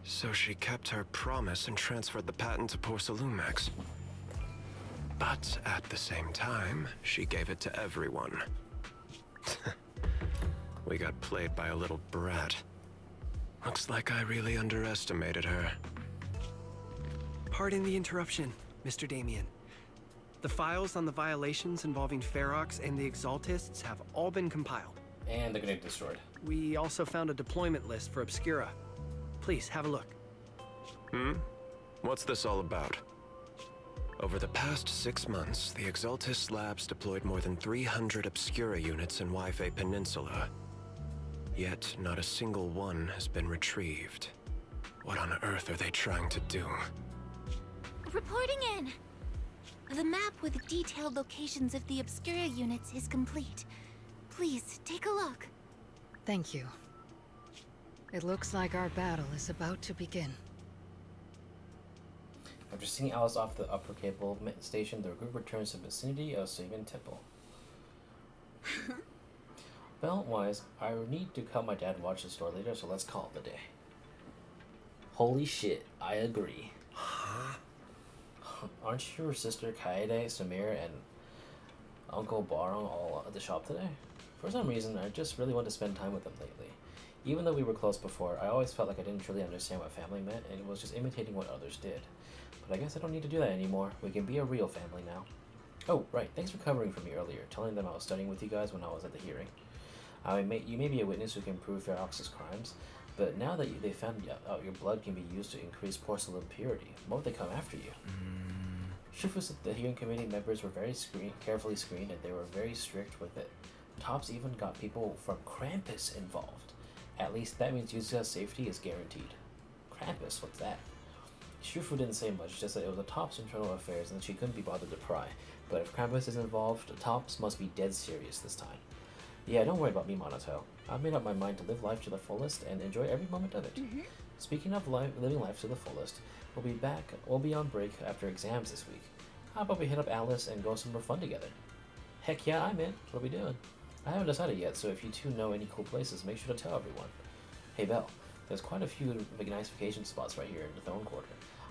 So she kept her promise and transferred the patent to poor Sailume. But at the same time, she gave it to everyone. We got played by a little brat. Looks like I really underestimated her.
Pardon the interruption, Mr. Damien. The files on the violations involving Ferox and the Exaltists have all been compiled.
And they're gonna get destroyed.
We also found a deployment list for Obscura. Please, have a look.
What's this all about? Over the past 6 months, the Exaltist labs deployed more than 300 Obscura units in Wi-Fi Peninsula. Yet, not a single one has been retrieved. What on earth are they trying to do?
Reporting in. The map with detailed locations of the Obscura units is complete. Please, take a look.
Thank you. It looks like our battle is about to begin.
After seeing Alice off the upper cable station, the group returns to the vicinity of Sailume Temple. Balance-wise, I need to help my dad watch the store later, so let's call it the day. Holy shit, I agree. Aren't your sister Kaede, Samir, and Uncle Barong all at the shop today? For some reason, I just really want to spend time with them lately. Even though we were close before, I always felt like I didn't truly understand what family meant, and it was just imitating what others did. But I guess I don't need to do that anymore. We can be a real family now. Oh, right, thanks for covering for me earlier, telling them I was studying with you guys when I was at the hearing. You may be a witness who can prove Ferox's crimes, but now that they found out your blood can be used to increase porcelain purity, why would they come after you? Shifu said the hearing committee members were very carefully screened, and they were very strict with it. Tops even got people from Krampus involved. At least that means Yuzuha's safety is guaranteed. Krampus, what's that? Shifu didn't say much, just that it was the Top's internal affairs and she couldn't be bothered to pry. But if Krampus is involved, the Tops must be dead serious this time. Yeah, don't worry about me, Monato. I've made up my mind to live life to the fullest and enjoy every moment of it. Speaking of living life to the fullest, we'll be on break after exams this week. How about we hit up Alice and go somewhere fun together? Heck yeah, I'm in. What are we doing? I haven't decided yet, so if you two know any cool places, make sure to tell everyone. Hey Belle, there's quite a few nice vacation spots right here in the Throne Quarter.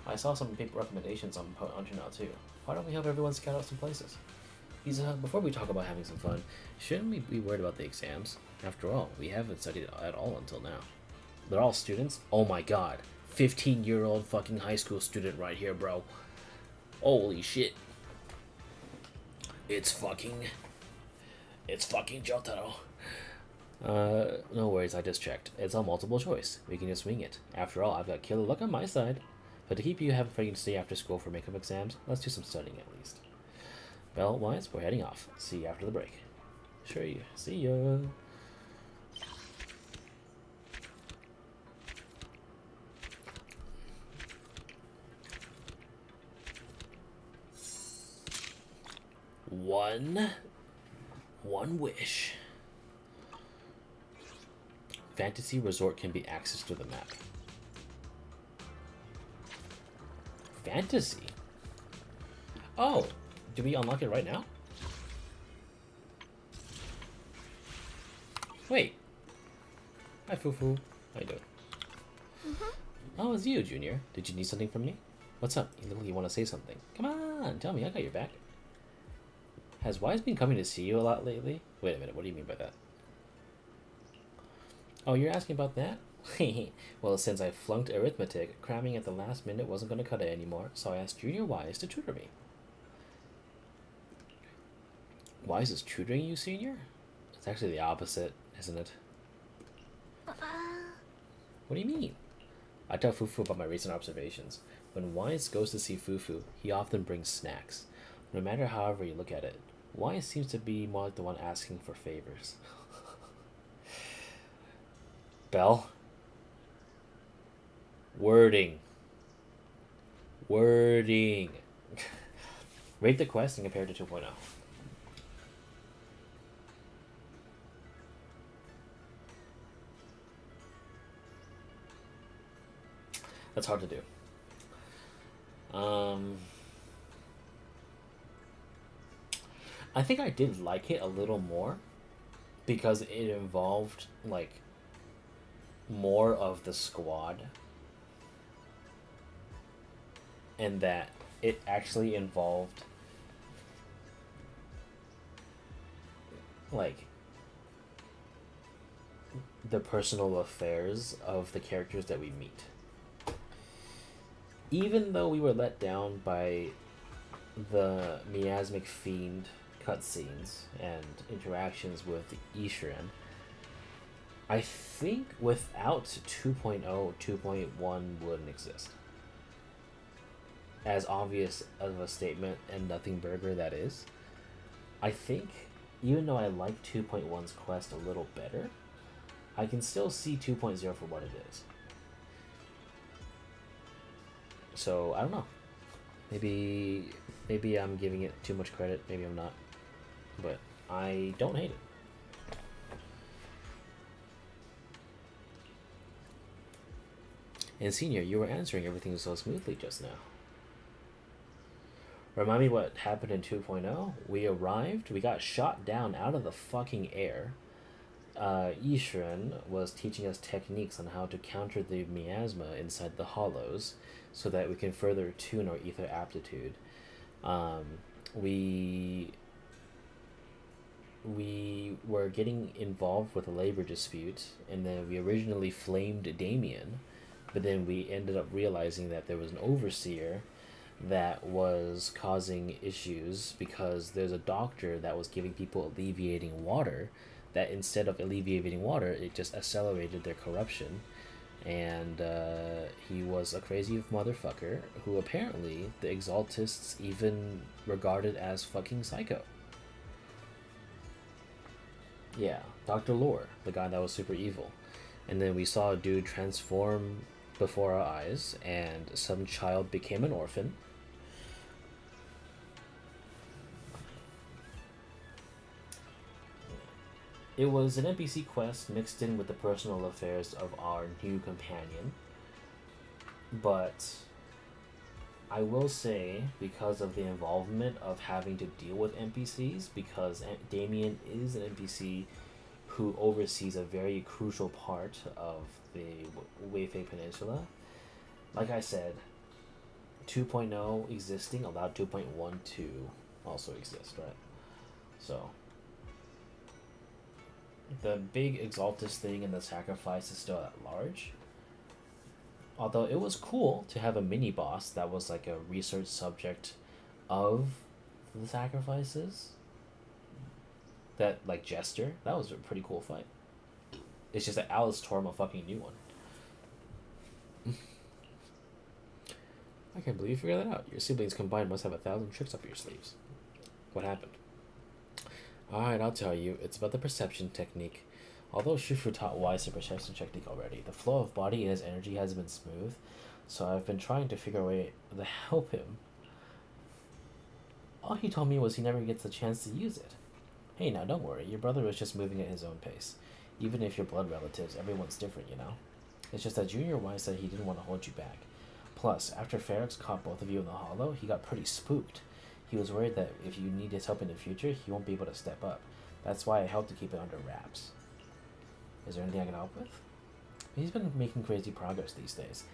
I saw some paper recommendations on now too. Why don't we have everyone scout out some places? Before we talk about having some fun, shouldn't we be worried about the exams? After all, we haven't studied at all until now. They're all students? Oh my god. 15-year-old fucking high school student right here, bro. Holy shit. It's fucking Jotaro. No worries, I just checked. It's all multiple choice. We can just wing it. After all, I've got killer luck on my side. But to keep you having to stay after school for makeup exams, let's do some studying at least. Bell-wise, we're heading off. See you after the break. Sure, see ya. One wish. Fantasy Resort can be accessed through the map. Fantasy? Oh, do we unlock it right now? Wait. Hi, Fufu. How you doing? Oh, it's you, Junior. Did you need something from me? What's up? You look like you want to say something. Come on, tell me. I got your back. Has Wise been coming to see you a lot lately? Wait a minute. What do you mean by that? Oh, you're asking about that? Well, since I flunked arithmetic, cramming at the last minute wasn't going to cut it anymore, so I asked Junior Wise to tutor me. Wise is tutoring you, Senior? It's actually the opposite, isn't it? What do you mean? I tell Fufu about my recent observations. When Wise goes to see Fufu, he often brings snacks. No matter however you look at it, Wise seems to be more like the one asking for favors. Bell? Wording. Rate the quest and compare it to 2.0. That's hard to do. I think I did like it a little more because it involved like more of the squad, and that it actually involved like the personal affairs of the characters that we meet. Even though we were let down by the miasmic fiend cutscenes and interactions with Ishiran, I think without 2.0, 2.1 wouldn't exist. As obvious of a statement and nothing burger that is, I think even though I like 2.1's quest a little better, I can still see 2.0 for what it is. So, I don't know. Maybe I'm giving it too much credit, maybe I'm not. But I don't hate it. And Senior, you were answering everything so smoothly just now. Remind me what happened in 2.0? We arrived, we got shot down out of the fucking air. Ishiran was teaching us techniques on how to counter the miasma inside the hollows so that we can further tune our ether aptitude. We were getting involved with a labor dispute, and then we originally flamed Damien, but then we ended up realizing that there was an overseer that was causing issues because there's a doctor that was giving people alleviating water, that instead of alleviating water, it just accelerated their corruption. And he was a crazy motherfucker who apparently the Exaltists even regarded as fucking psycho. Yeah, Dr. Lore, the guy that was super evil. And then we saw a dude transform before our eyes, and some child became an orphan. It was an NPC quest mixed in with the personal affairs of our new companion. But I will say, because of the involvement of having to deal with NPCs, because Damien is an NPC who oversees a very crucial part of the Weifei Peninsula, like I said, 2.0 existing allowed 2.1 to also exist, right? So the big Exaltus thing and the sacrifice is still at large. Although it was cool to have a mini boss that was like a research subject of the sacrifices. That like Jester, that was a pretty cool fight. It's just that Alice tore him a fucking new one. I can't believe you figured that out. Your siblings combined must have 1,000 tricks up your sleeves. What happened? Alright, I'll tell you. It's about the perception technique. Although Shifu taught Wise the perception technique already, the flow of body and his energy hasn't been smooth, so I've been trying to figure a way to help him. All he told me was he never gets the chance to use it. Hey, now don't worry, your brother was just moving at his own pace. Even if you're blood relatives, everyone's different, you know? It's just that Junior Y said he didn't want to hold you back. Plus, after Ferox caught both of you in the hollow, he got pretty spooked. He was worried that if you need his help in the future, he won't be able to step up. That's why I helped to keep it under wraps. Is there anything I can help with? He's been making crazy progress these days.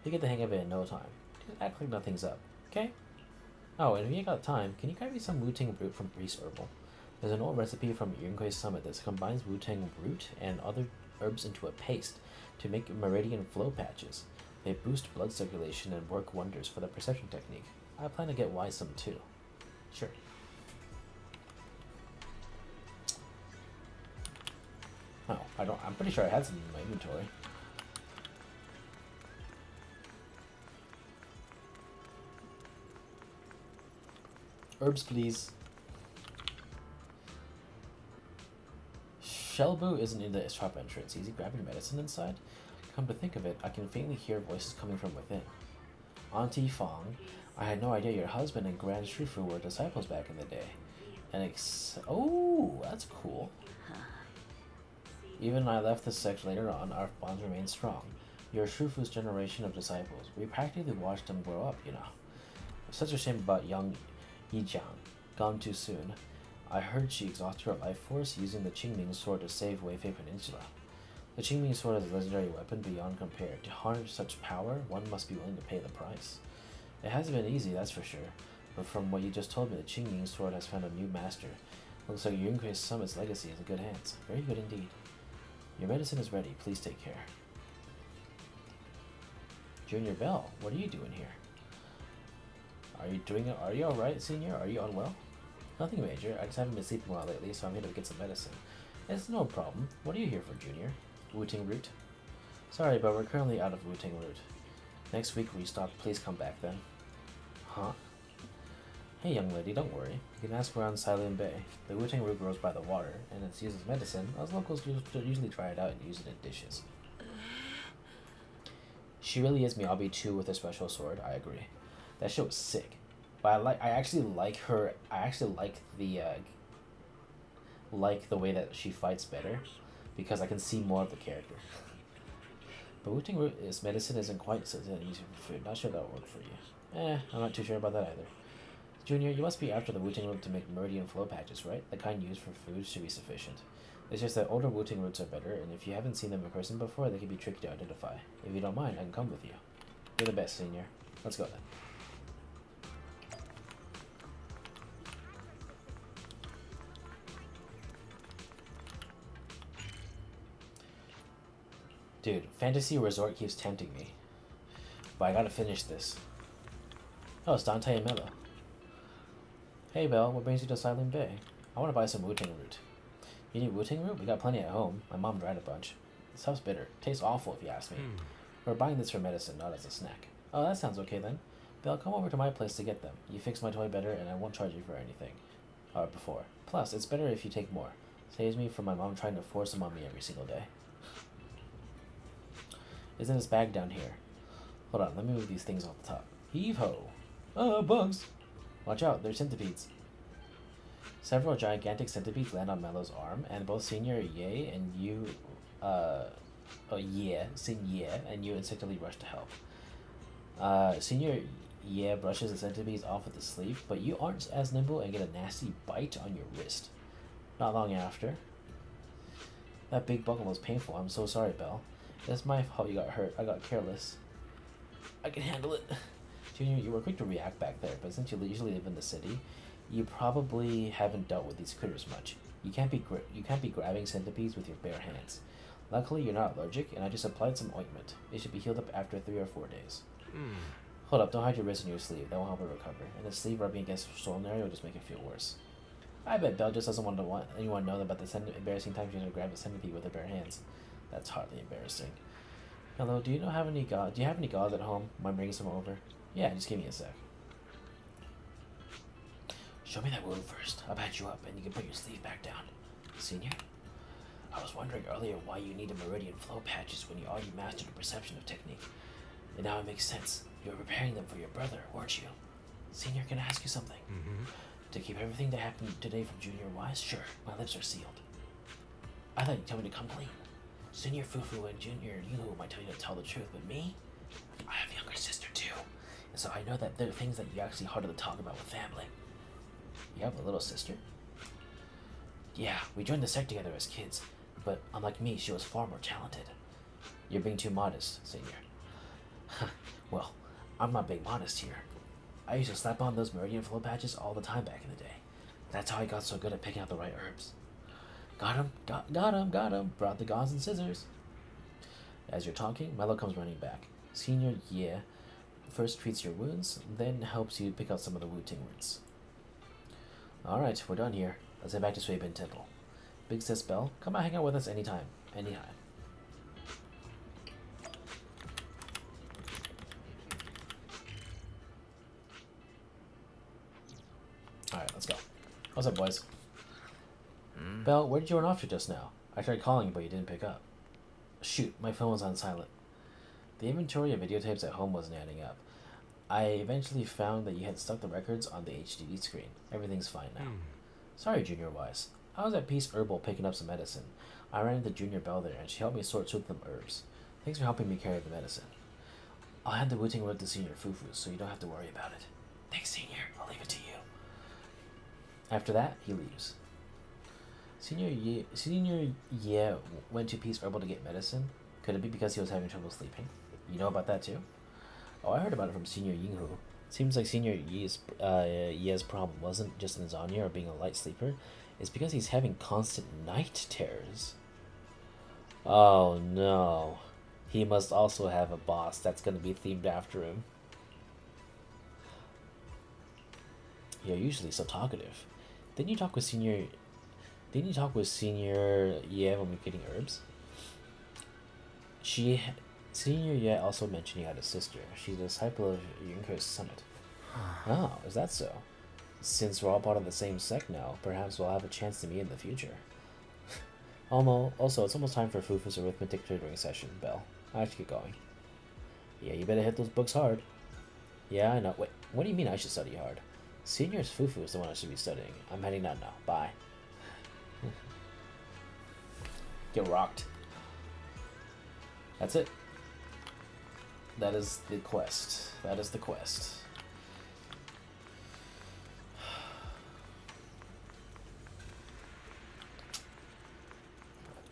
He'll get the hang of it in no time. Just act like nothing's up, okay? Oh, and if you got time, can you grab me some Wu-Tang root from Priest Herbal? There's an old recipe from Yunque's Summit that combines Wu-Tang root and other herbs into a paste to make meridian flow patches. They boost blood circulation and work wonders for the perception technique. I plan to get Y some too. Sure. Oh, I'm pretty sure I had some in my inventory. Herbs, please. Shelbu isn't in the shop entrance. Is he grabbing medicine inside? Come to think of it, I can faintly hear voices coming from within. Auntie Fong, I had no idea your husband and Grand Shifu were disciples back in the day. And oh, that's cool. Even when I left the sect later on, our bonds remained strong. You're Shifu's generation of disciples. We practically watched them grow up, you know. Such a shame about young Yijiang. Gone too soon. I heard she exhausted her life force using the Qingming sword to save Weifei Peninsula. The Qingming sword is a legendary weapon beyond compare. To harness such power, one must be willing to pay the price. It hasn't been easy, that's for sure. But from what you just told me, the Qingming sword has found a new master. Looks like Yunque's Summit's legacy is in good hands. Very good indeed. Your medicine is ready. Please take care. Junior Bell, what are you doing here? Are you alright, Senior? Are you unwell? Nothing major. I just haven't been sleeping well lately, so I'm here to get some medicine. It's no problem. What are you here for, Junior? Wu-Tang root? Sorry, but we're currently out of Wu-Tang root. Next week restock. Please come back then. Huh? Hey, young lady, don't worry. You can ask around Sailume Bay. The Wu-Tang root grows by the water, and it's used as medicine. Us locals usually try it out and use it in dishes. She really is Miyabi too with a special sword. I agree. That shit was sick. But I actually like her. I actually like the way that she fights better, because I can see more of the character. But Wu-Tang root is medicine isn't quite so easy for food. Not sure that'll work for you. I'm not too sure about that either. Junior, you must be after the Wu-Tang root to make meridian flow patches, right? The kind used for food should be sufficient. It's just that older Wu-Tang roots are better, and if you haven't seen them in person before, they can be tricky to identify. If you don't mind, I can come with you. You're the best, Senior. Let's go then. Dude, Fantasy Resort keeps tempting me. But I gotta finish this. Oh, it's Dante and Mela. Hey, Belle, what brings you to Sailume Bay? I want to buy some Wu-Tang root. You need Wu-Tang root? We got plenty at home. My mom dried a bunch. This stuff's bitter. Tastes awful if you ask me. We're buying this for medicine, not as a snack. Oh, that sounds okay then. Belle, come over to my place to get them. You fix my toy better and I won't charge you for anything. Or before. Plus, it's better if you take more. Saves me from my mom trying to force them on me every single day. It's in this bag down here. Hold on, let me move these things off the top. Heave-ho! Bugs! Watch out, they're centipedes. Several gigantic centipedes land on Melo's arm, and both Senior Ye and you, Senior and you instinctively rush to help. Senior Ye brushes the centipedes off with the sleeve, but you aren't as nimble and get a nasty bite on your wrist. Not long after. That big buckle was painful. I'm so sorry, Belle. It's my fault you got hurt. I got careless. I can handle it. Junior, you were quick to react back there, but since you usually live in the city, you probably haven't dealt with these critters much. You can't be grabbing centipedes with your bare hands. Luckily, you're not allergic, and I just applied some ointment. It should be healed up after 3 or 4 days. Hold up, don't hide your wrist in your sleeve. That won't help it recover. And the sleeve rubbing against the swollen area will just make it feel worse. I bet Belle just doesn't want anyone to know about the embarrassing time she had to grab a centipede with her bare hands. That's hardly embarrassing. Hello, do you have any gauze at home? Mind bringing some over? Yeah, just give me a sec. Show me that wound first. I'll patch you up and you can put your sleeve back down. Senior? I was wondering earlier why you needed meridian flow patches when you already mastered the perception of technique. And now it makes sense. You were preparing them for your brother, weren't you? Senior, can I ask you something? To keep everything that happened today from Junior Wise? Sure, my lips are sealed. I thought you'd tell me to come clean. Senior Fufu and Junior Yuzuha might tell you to tell the truth, but me? I have a younger sister too. And so I know that there are things that you're actually harder to talk about with family. You have a little sister? Yeah, we joined the sect together as kids, but unlike me, she was far more talented. You're being too modest, Senior. Well, I'm not being modest here. I used to slap on those meridian flow patches all the time back in the day. That's how I got so good at picking out the right herbs. Got him, got him. Brought the gauze and scissors. As you're talking, Mello comes running back. Senior Ye first treats your wounds, then helps you pick out some of the Wu-Ting words. Alright, we're done here. Let's head back to Suibin Temple. Big Sis Bell, come out hang out with us anytime. Anytime. Alright, let's go. What's up, boys? Belle, where did you run off to just now? I tried calling you, but you didn't pick up. Shoot, my phone was on silent. The inventory of videotapes at home wasn't adding up. I eventually found that you had stuck the records on the HDD screen. Everything's fine now. Sorry, Junior Wise. I was at Peace Herbal picking up some medicine. I ran into Junior Belle there, and she helped me sort through them herbs. Thanks for helping me carry the medicine. I'll hand the Wu-Ting Road to Senior Fufu, so you don't have to worry about it. Thanks, Senior. I'll leave it to you. After that, he leaves. Senior Ye went to Peace Herbal to get medicine. Could it be because he was having trouble sleeping? You know about that too? Oh, I heard about it from Senior Yinghu. Seems like Senior Ye's problem wasn't just insomnia or being a light sleeper. It's because he's having constant night terrors. Oh no. He must also have a boss that's going to be themed after him. You're usually so talkative. Didn't you talk with Senior Ye when we were getting herbs? Senior Ye also mentioned you had a sister. She's a disciple of Yunker's Summit. Oh, is that so? Since we're all part of the same sect now, perhaps we'll have a chance to meet in the future. Also, it's almost time for Fufu's arithmetic tutoring session, Belle. I have to get going. Yeah, you better hit those books hard. Yeah, I know. Wait, what do you mean I should study hard? Senior's Fufu is the one I should be studying. I'm heading out now. Bye. Get rocked. That's it. That is the quest. That is the quest.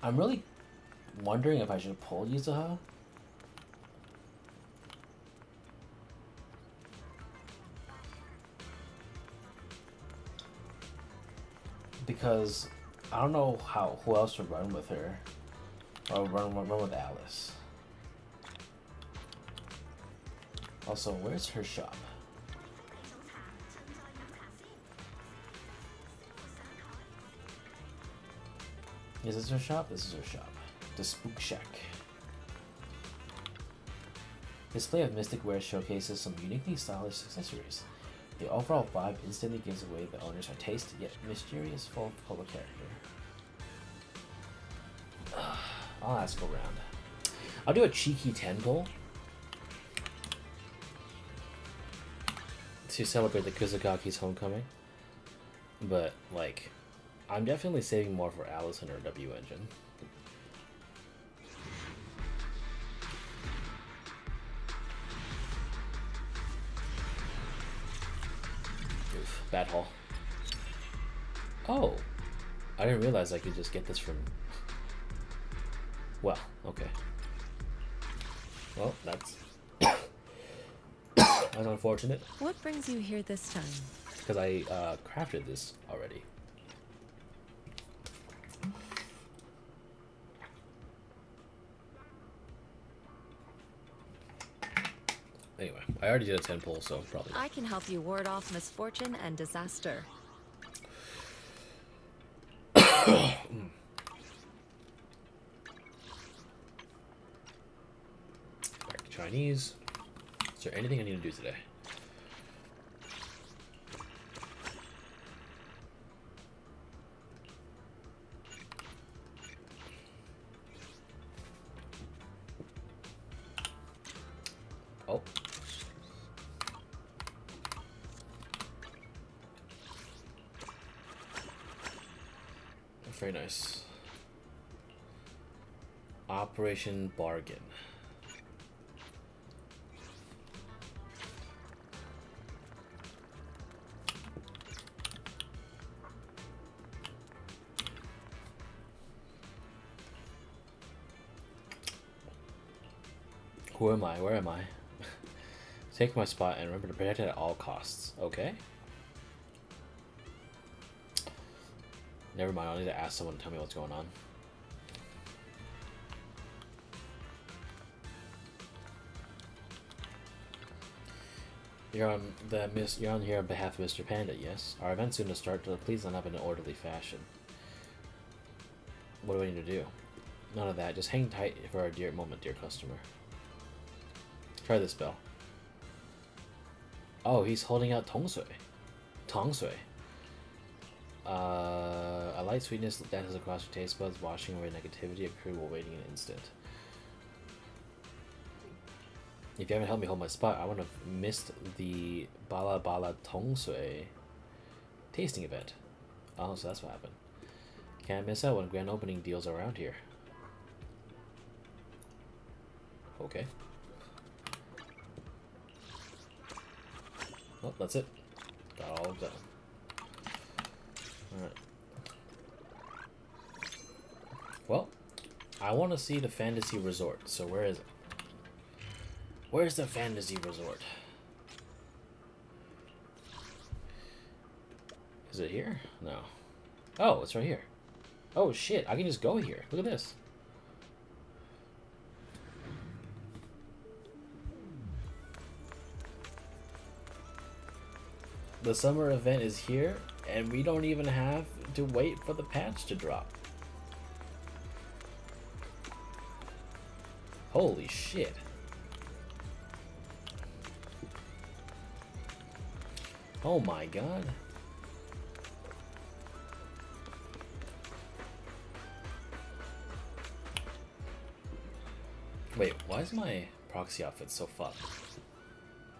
I'm really wondering if I should pull Yuzuha. Because I don't know who else to run with her. Or run with Alice. Also, where's her shop? Is this her shop? This is her shop. The Spook Shack. Display of mystic wares showcases some uniquely stylish accessories. The overall vibe instantly gives away the owners a taste, yet mysterious, full of character. I'll ask around. I'll do a cheeky 10 pull to celebrate the Kuzukaki's homecoming. But, like, I'm definitely saving more for Alice and her W engine. Oof, bad haul. Oh! I didn't realize I could just get this from... Well, okay. Well, that's... that's unfortunate.
What brings you here this time?
Because I crafted this already. Anyway, I already did a 10 pull, so probably not.
I can help you ward off misfortune and disaster.
Back to Chinese. Is there anything I need to do today? Oh. Very nice. Operation Bargain. Who am I? Where am I? Take my spot and remember to protect it at all costs. Okay. Never mind, I'll need to ask someone to tell me what's going on. You're on here on behalf of Mr. Panda, yes? Our event's soon to start, so please line up in an orderly fashion. What do I need to do? None of that. Just hang tight for our dear moment, dear customer. Try this spell. Oh, he's holding out Tongsui. Tongsui. A light sweetness dances across your taste buds, washing away negativity occurred while waiting an instant. If you haven't helped me hold my spot, I would have missed the Bala Bala Tongsui tasting event. Oh, so that's what happened. Can't miss out when grand opening deals are around here. Okay. Well, that's it. Got all of that. Alright. Well, I want to see the fantasy resort, so where is it? Where's the fantasy resort? Is it here? No. Oh, it's right here. Oh shit, I can just go here. Look at this. The summer event is here, and we don't even have to wait for the patch to drop. Holy shit. Oh my god. Wait, why is my proxy outfit so fucked?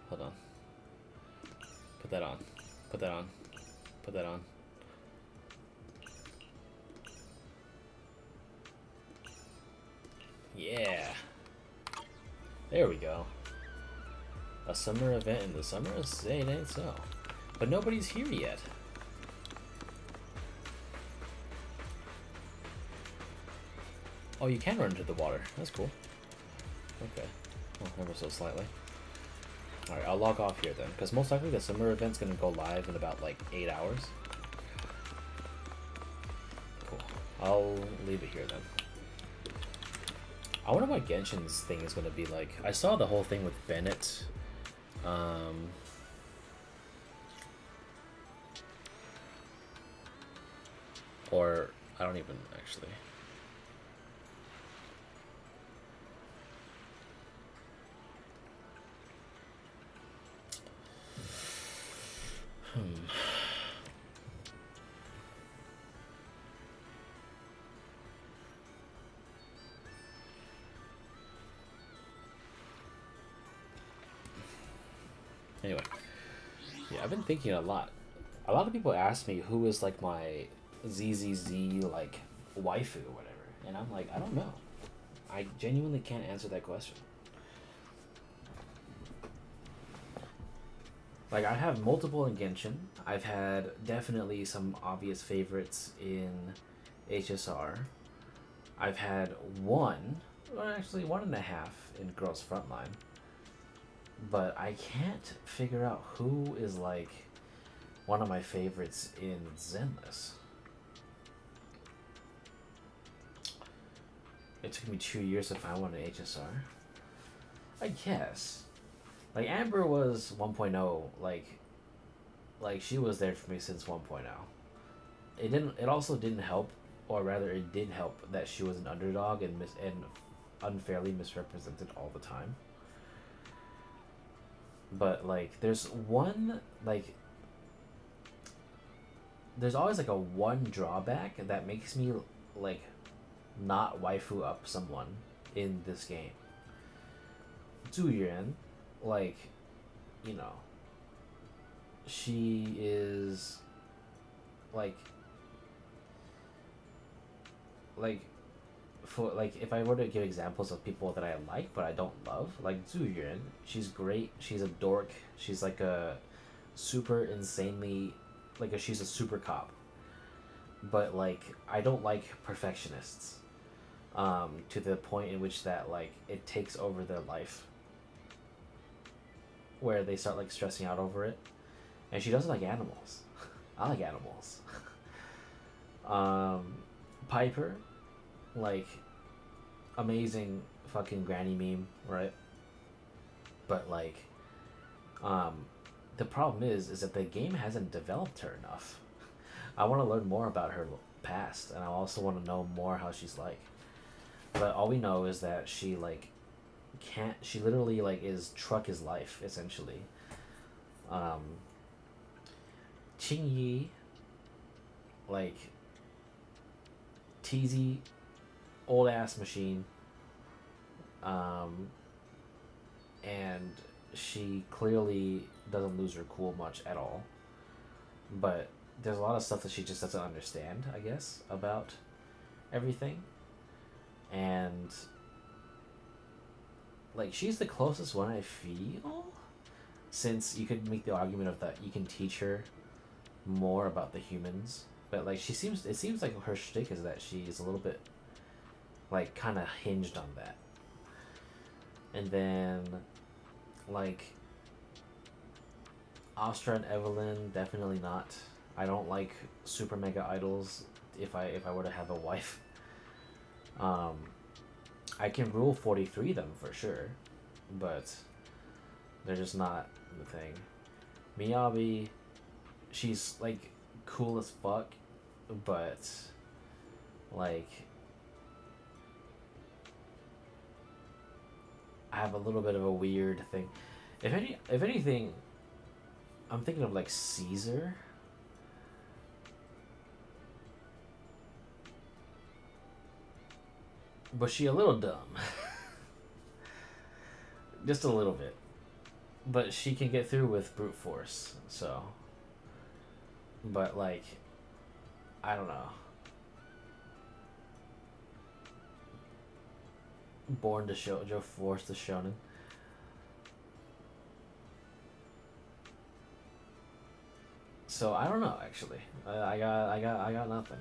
Hold on. Put that on. Put that on. Put that on. Yeah. There we go. A summer event in the summer? Say it ain't so. But nobody's here yet. Oh, you can run into the water. That's cool. Okay. Well, ever so slightly. Alright, I'll log off here then, because most likely the summer event's going to go live in about like 8 hours. Cool. I'll leave it here then. I wonder what Genshin's thing is going to be like. I saw the whole thing with Bennett. Or, I don't even actually. Anyway, yeah, I've been thinking a lot. A lot of people ask me who is like my ZZZ like waifu or whatever, and I'm like, I don't know. I genuinely can't answer that question. Like, I have multiple in Genshin. I've had definitely some obvious favorites in HSR. I've had one, or actually 1.5 in Girls Frontline. But I can't figure out who is like one of my favorites in Zenless. It took me 2 years to find one in HSR. I guess. Like, Amber was 1.0, like she was there for me since 1.0. It also didn't help, or rather it did help, that she was an underdog and unfairly misrepresented all the time. But like, there's one, like, there's always like a one drawback that makes me like not waifu up someone in this game. Zuyuan, like, you know, she is like, like, for like, if I were to give examples of people that I like but I don't love, like Zuyuan, she's great. She's a dork. She's like a super insanely, she's a super cop. But like, I don't like perfectionists. To the point in which that like it takes over their life, where they start like stressing out over it. And she doesn't like animals. I like animals. Piper, like, amazing fucking granny meme, right? But like, the problem is that the game hasn't developed her enough. I want to learn more about her past, and I also want to know more how she's like. But all we know is that she like can't. She literally like is truck is life essentially. Qingyi, like, teasy, old ass machine. And she clearly doesn't lose her cool much at all. But there's a lot of stuff that she just doesn't understand, I guess, about everything. And like, she's the closest one I feel, since you could make the argument of that you can teach her more about the humans. But like, it seems like her shtick is that she's a little bit like kind of hinged on that. And then like Astra and Evelyn, definitely not. I don't like super mega idols if I were to have a wife. I can rule 43 them for sure, but they're just not the thing. Miyabi, she's like cool as fuck, but like, I have a little bit of a weird thing. If anything, I'm thinking of like Caesar. But she a little dumb. Just a little bit. But she can get through with brute force, so. But like, I don't know. Born to shoujo, forced to shonen. So I don't know, actually. I got nothing.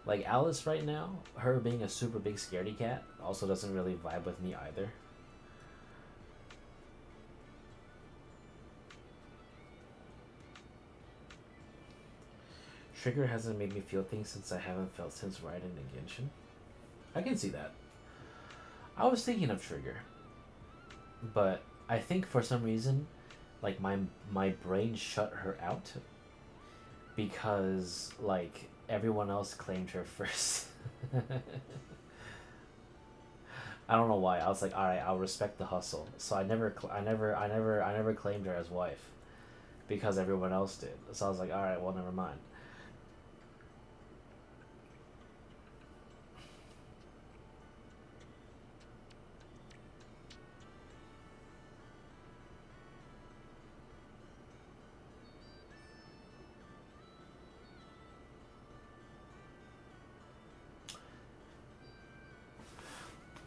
Like, Alice right now, her being a super big scaredy cat also doesn't really vibe with me either. Trigger hasn't made me feel things since I haven't felt since Raiden and Genshin. I can see that. I was thinking of Trigger, but I think for some reason, like, my brain shut her out because like everyone else claimed her first. I don't know why. I was like, all right, I'll respect the hustle. So I never claimed her as wife because everyone else did. So I was like, all right, well, never mind.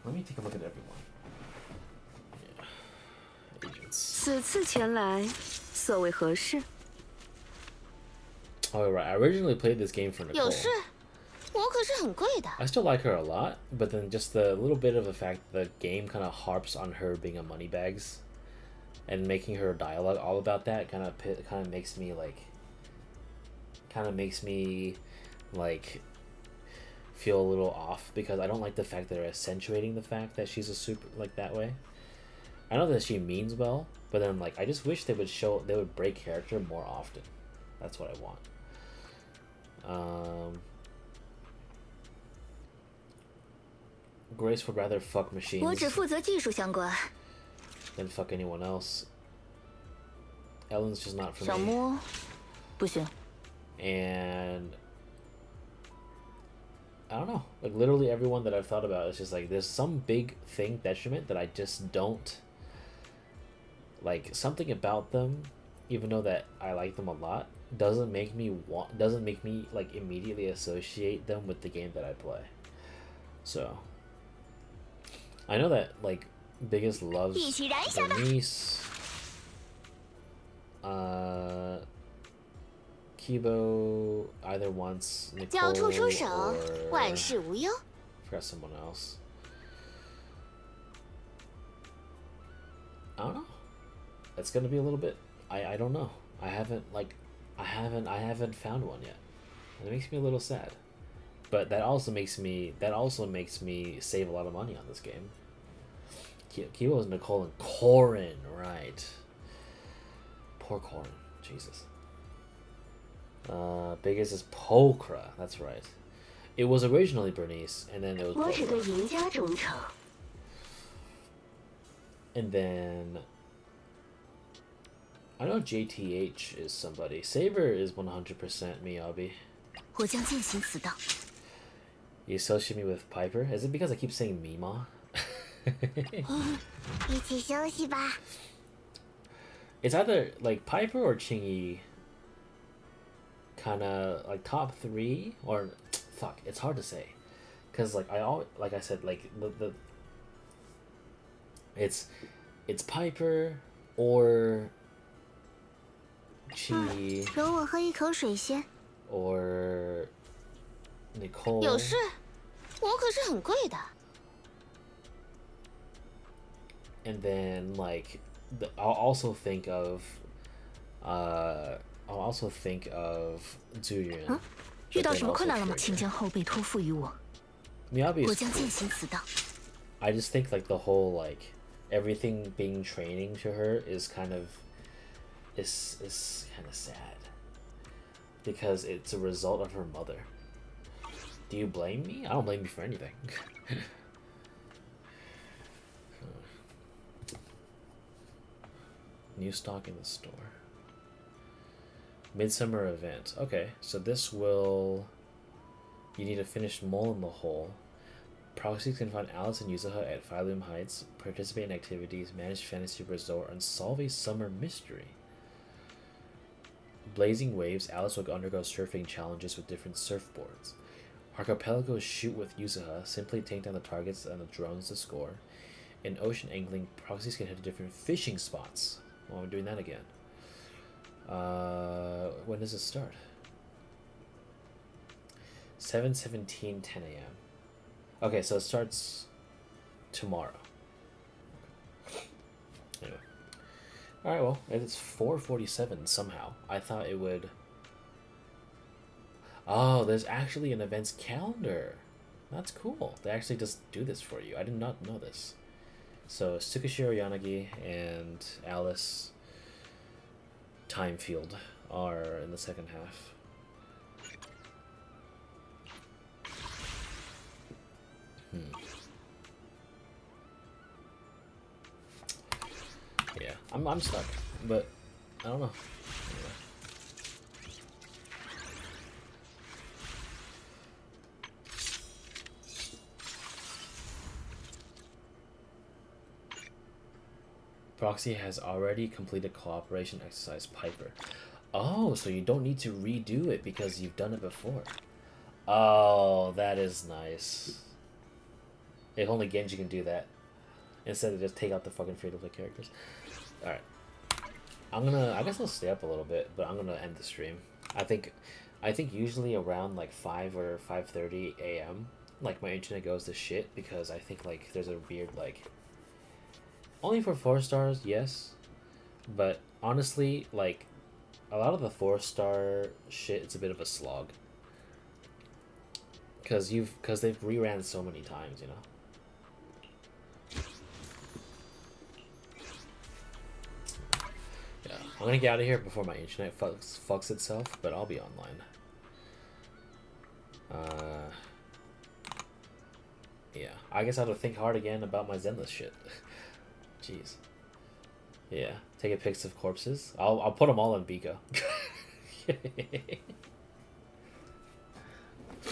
Let me take a look at everyone. Yeah. Agents.
此次前来，所为何事？
Oh, right. I originally played this game for Nicole.
有事？我可是很贵的。
I still like her a lot, but then just the little bit of the fact the game kind of harps on her being a moneybags, and making her dialogue all about that kind of makes me like feel a little off, because I don't like the fact that they're accentuating the fact that she's a super like that way. I know that she means well, but then like I just wish they would break character more often. That's what I want. Grace would rather fuck machines
我只负责技术相关。
than fuck anyone else. Ellen's just not for
小
me.
摸，不行。
And I don't know. Like, literally everyone that I've thought about is just like, there's some big thing detriment that I just don't like. Something about them, even though that I like them a lot, doesn't make me like immediately associate them with the game that I play. So I know that like Biggest loves Bernice. Kibo either wants Nicole or forgot someone else. I don't know. It's gonna be a little bit. I don't know. I haven't found one yet. It makes me a little sad. But that also makes me save a lot of money on this game. Kibo is Nicole and Corin, right? Poor Corin, Jesus. Biggest is Pokra, that's right. It was originally Bernice, and then it was Pokra. And then I know JTH is somebody. Saber is 100% Miyabi. You associate me with Piper? Is it because I keep saying Mima? It's either like Piper or Chingy. Kinda like top 3 or fuck. It's hard to say, cause like I said like it's Piper or Chingy or Nicole. And then like I'll also think of Zuyuan. Miyabi is cool. I just think like the whole like everything being training to her is kind of sad because it's a result of her mother. Do you blame me? I don't blame you for anything. New stock in the store. Midsummer event. Okay, so this will... You need to finish Mole in the Hole. Proxies can find Alice and Yuzuha at Sailume Heights, participate in activities, manage fantasy resort, and solve a summer mystery. Blazing Waves, Alice will undergo surfing challenges with different surfboards. Archipelago shoot with Yuzuha, simply take down the targets and the drones to score. In Ocean Angling, proxies can hit different fishing spots. Well, we're doing that again. When does it start? 7:17, 10 a.m. Okay, so it starts tomorrow. Anyway. Alright, well, it's 4:47 somehow. I thought it would... Oh, there's actually an events calendar. That's cool. They actually just do this for you. I did not know this. So, Tsukishiro Yanagi and Alice Timefield are in the second half. Yeah, I'm stuck, but I don't know. Anyway. Proxy has already completed cooperation exercise Piper. Oh, so you don't need to redo it because you've done it before. Oh, that is nice. If only Genji can do that. Instead of just take out the fucking free-to-play characters. Alright. I guess I'll stay up a little bit, but I'm gonna end the stream. I think usually around like 5 or 5:30 a.m. like my internet goes to shit because I think like there's a weird like... Only for 4 stars, yes. But honestly, like a lot of the 4-star shit, it's a bit of a slog. Cause they've reran so many times, you know. Yeah, I'm gonna get out of here before my internet fucks itself, but I'll be online. Yeah, I guess I have to think hard again about my Zenless shit. Jeez. Yeah, taking pics of corpses. I'll put them all in Biko.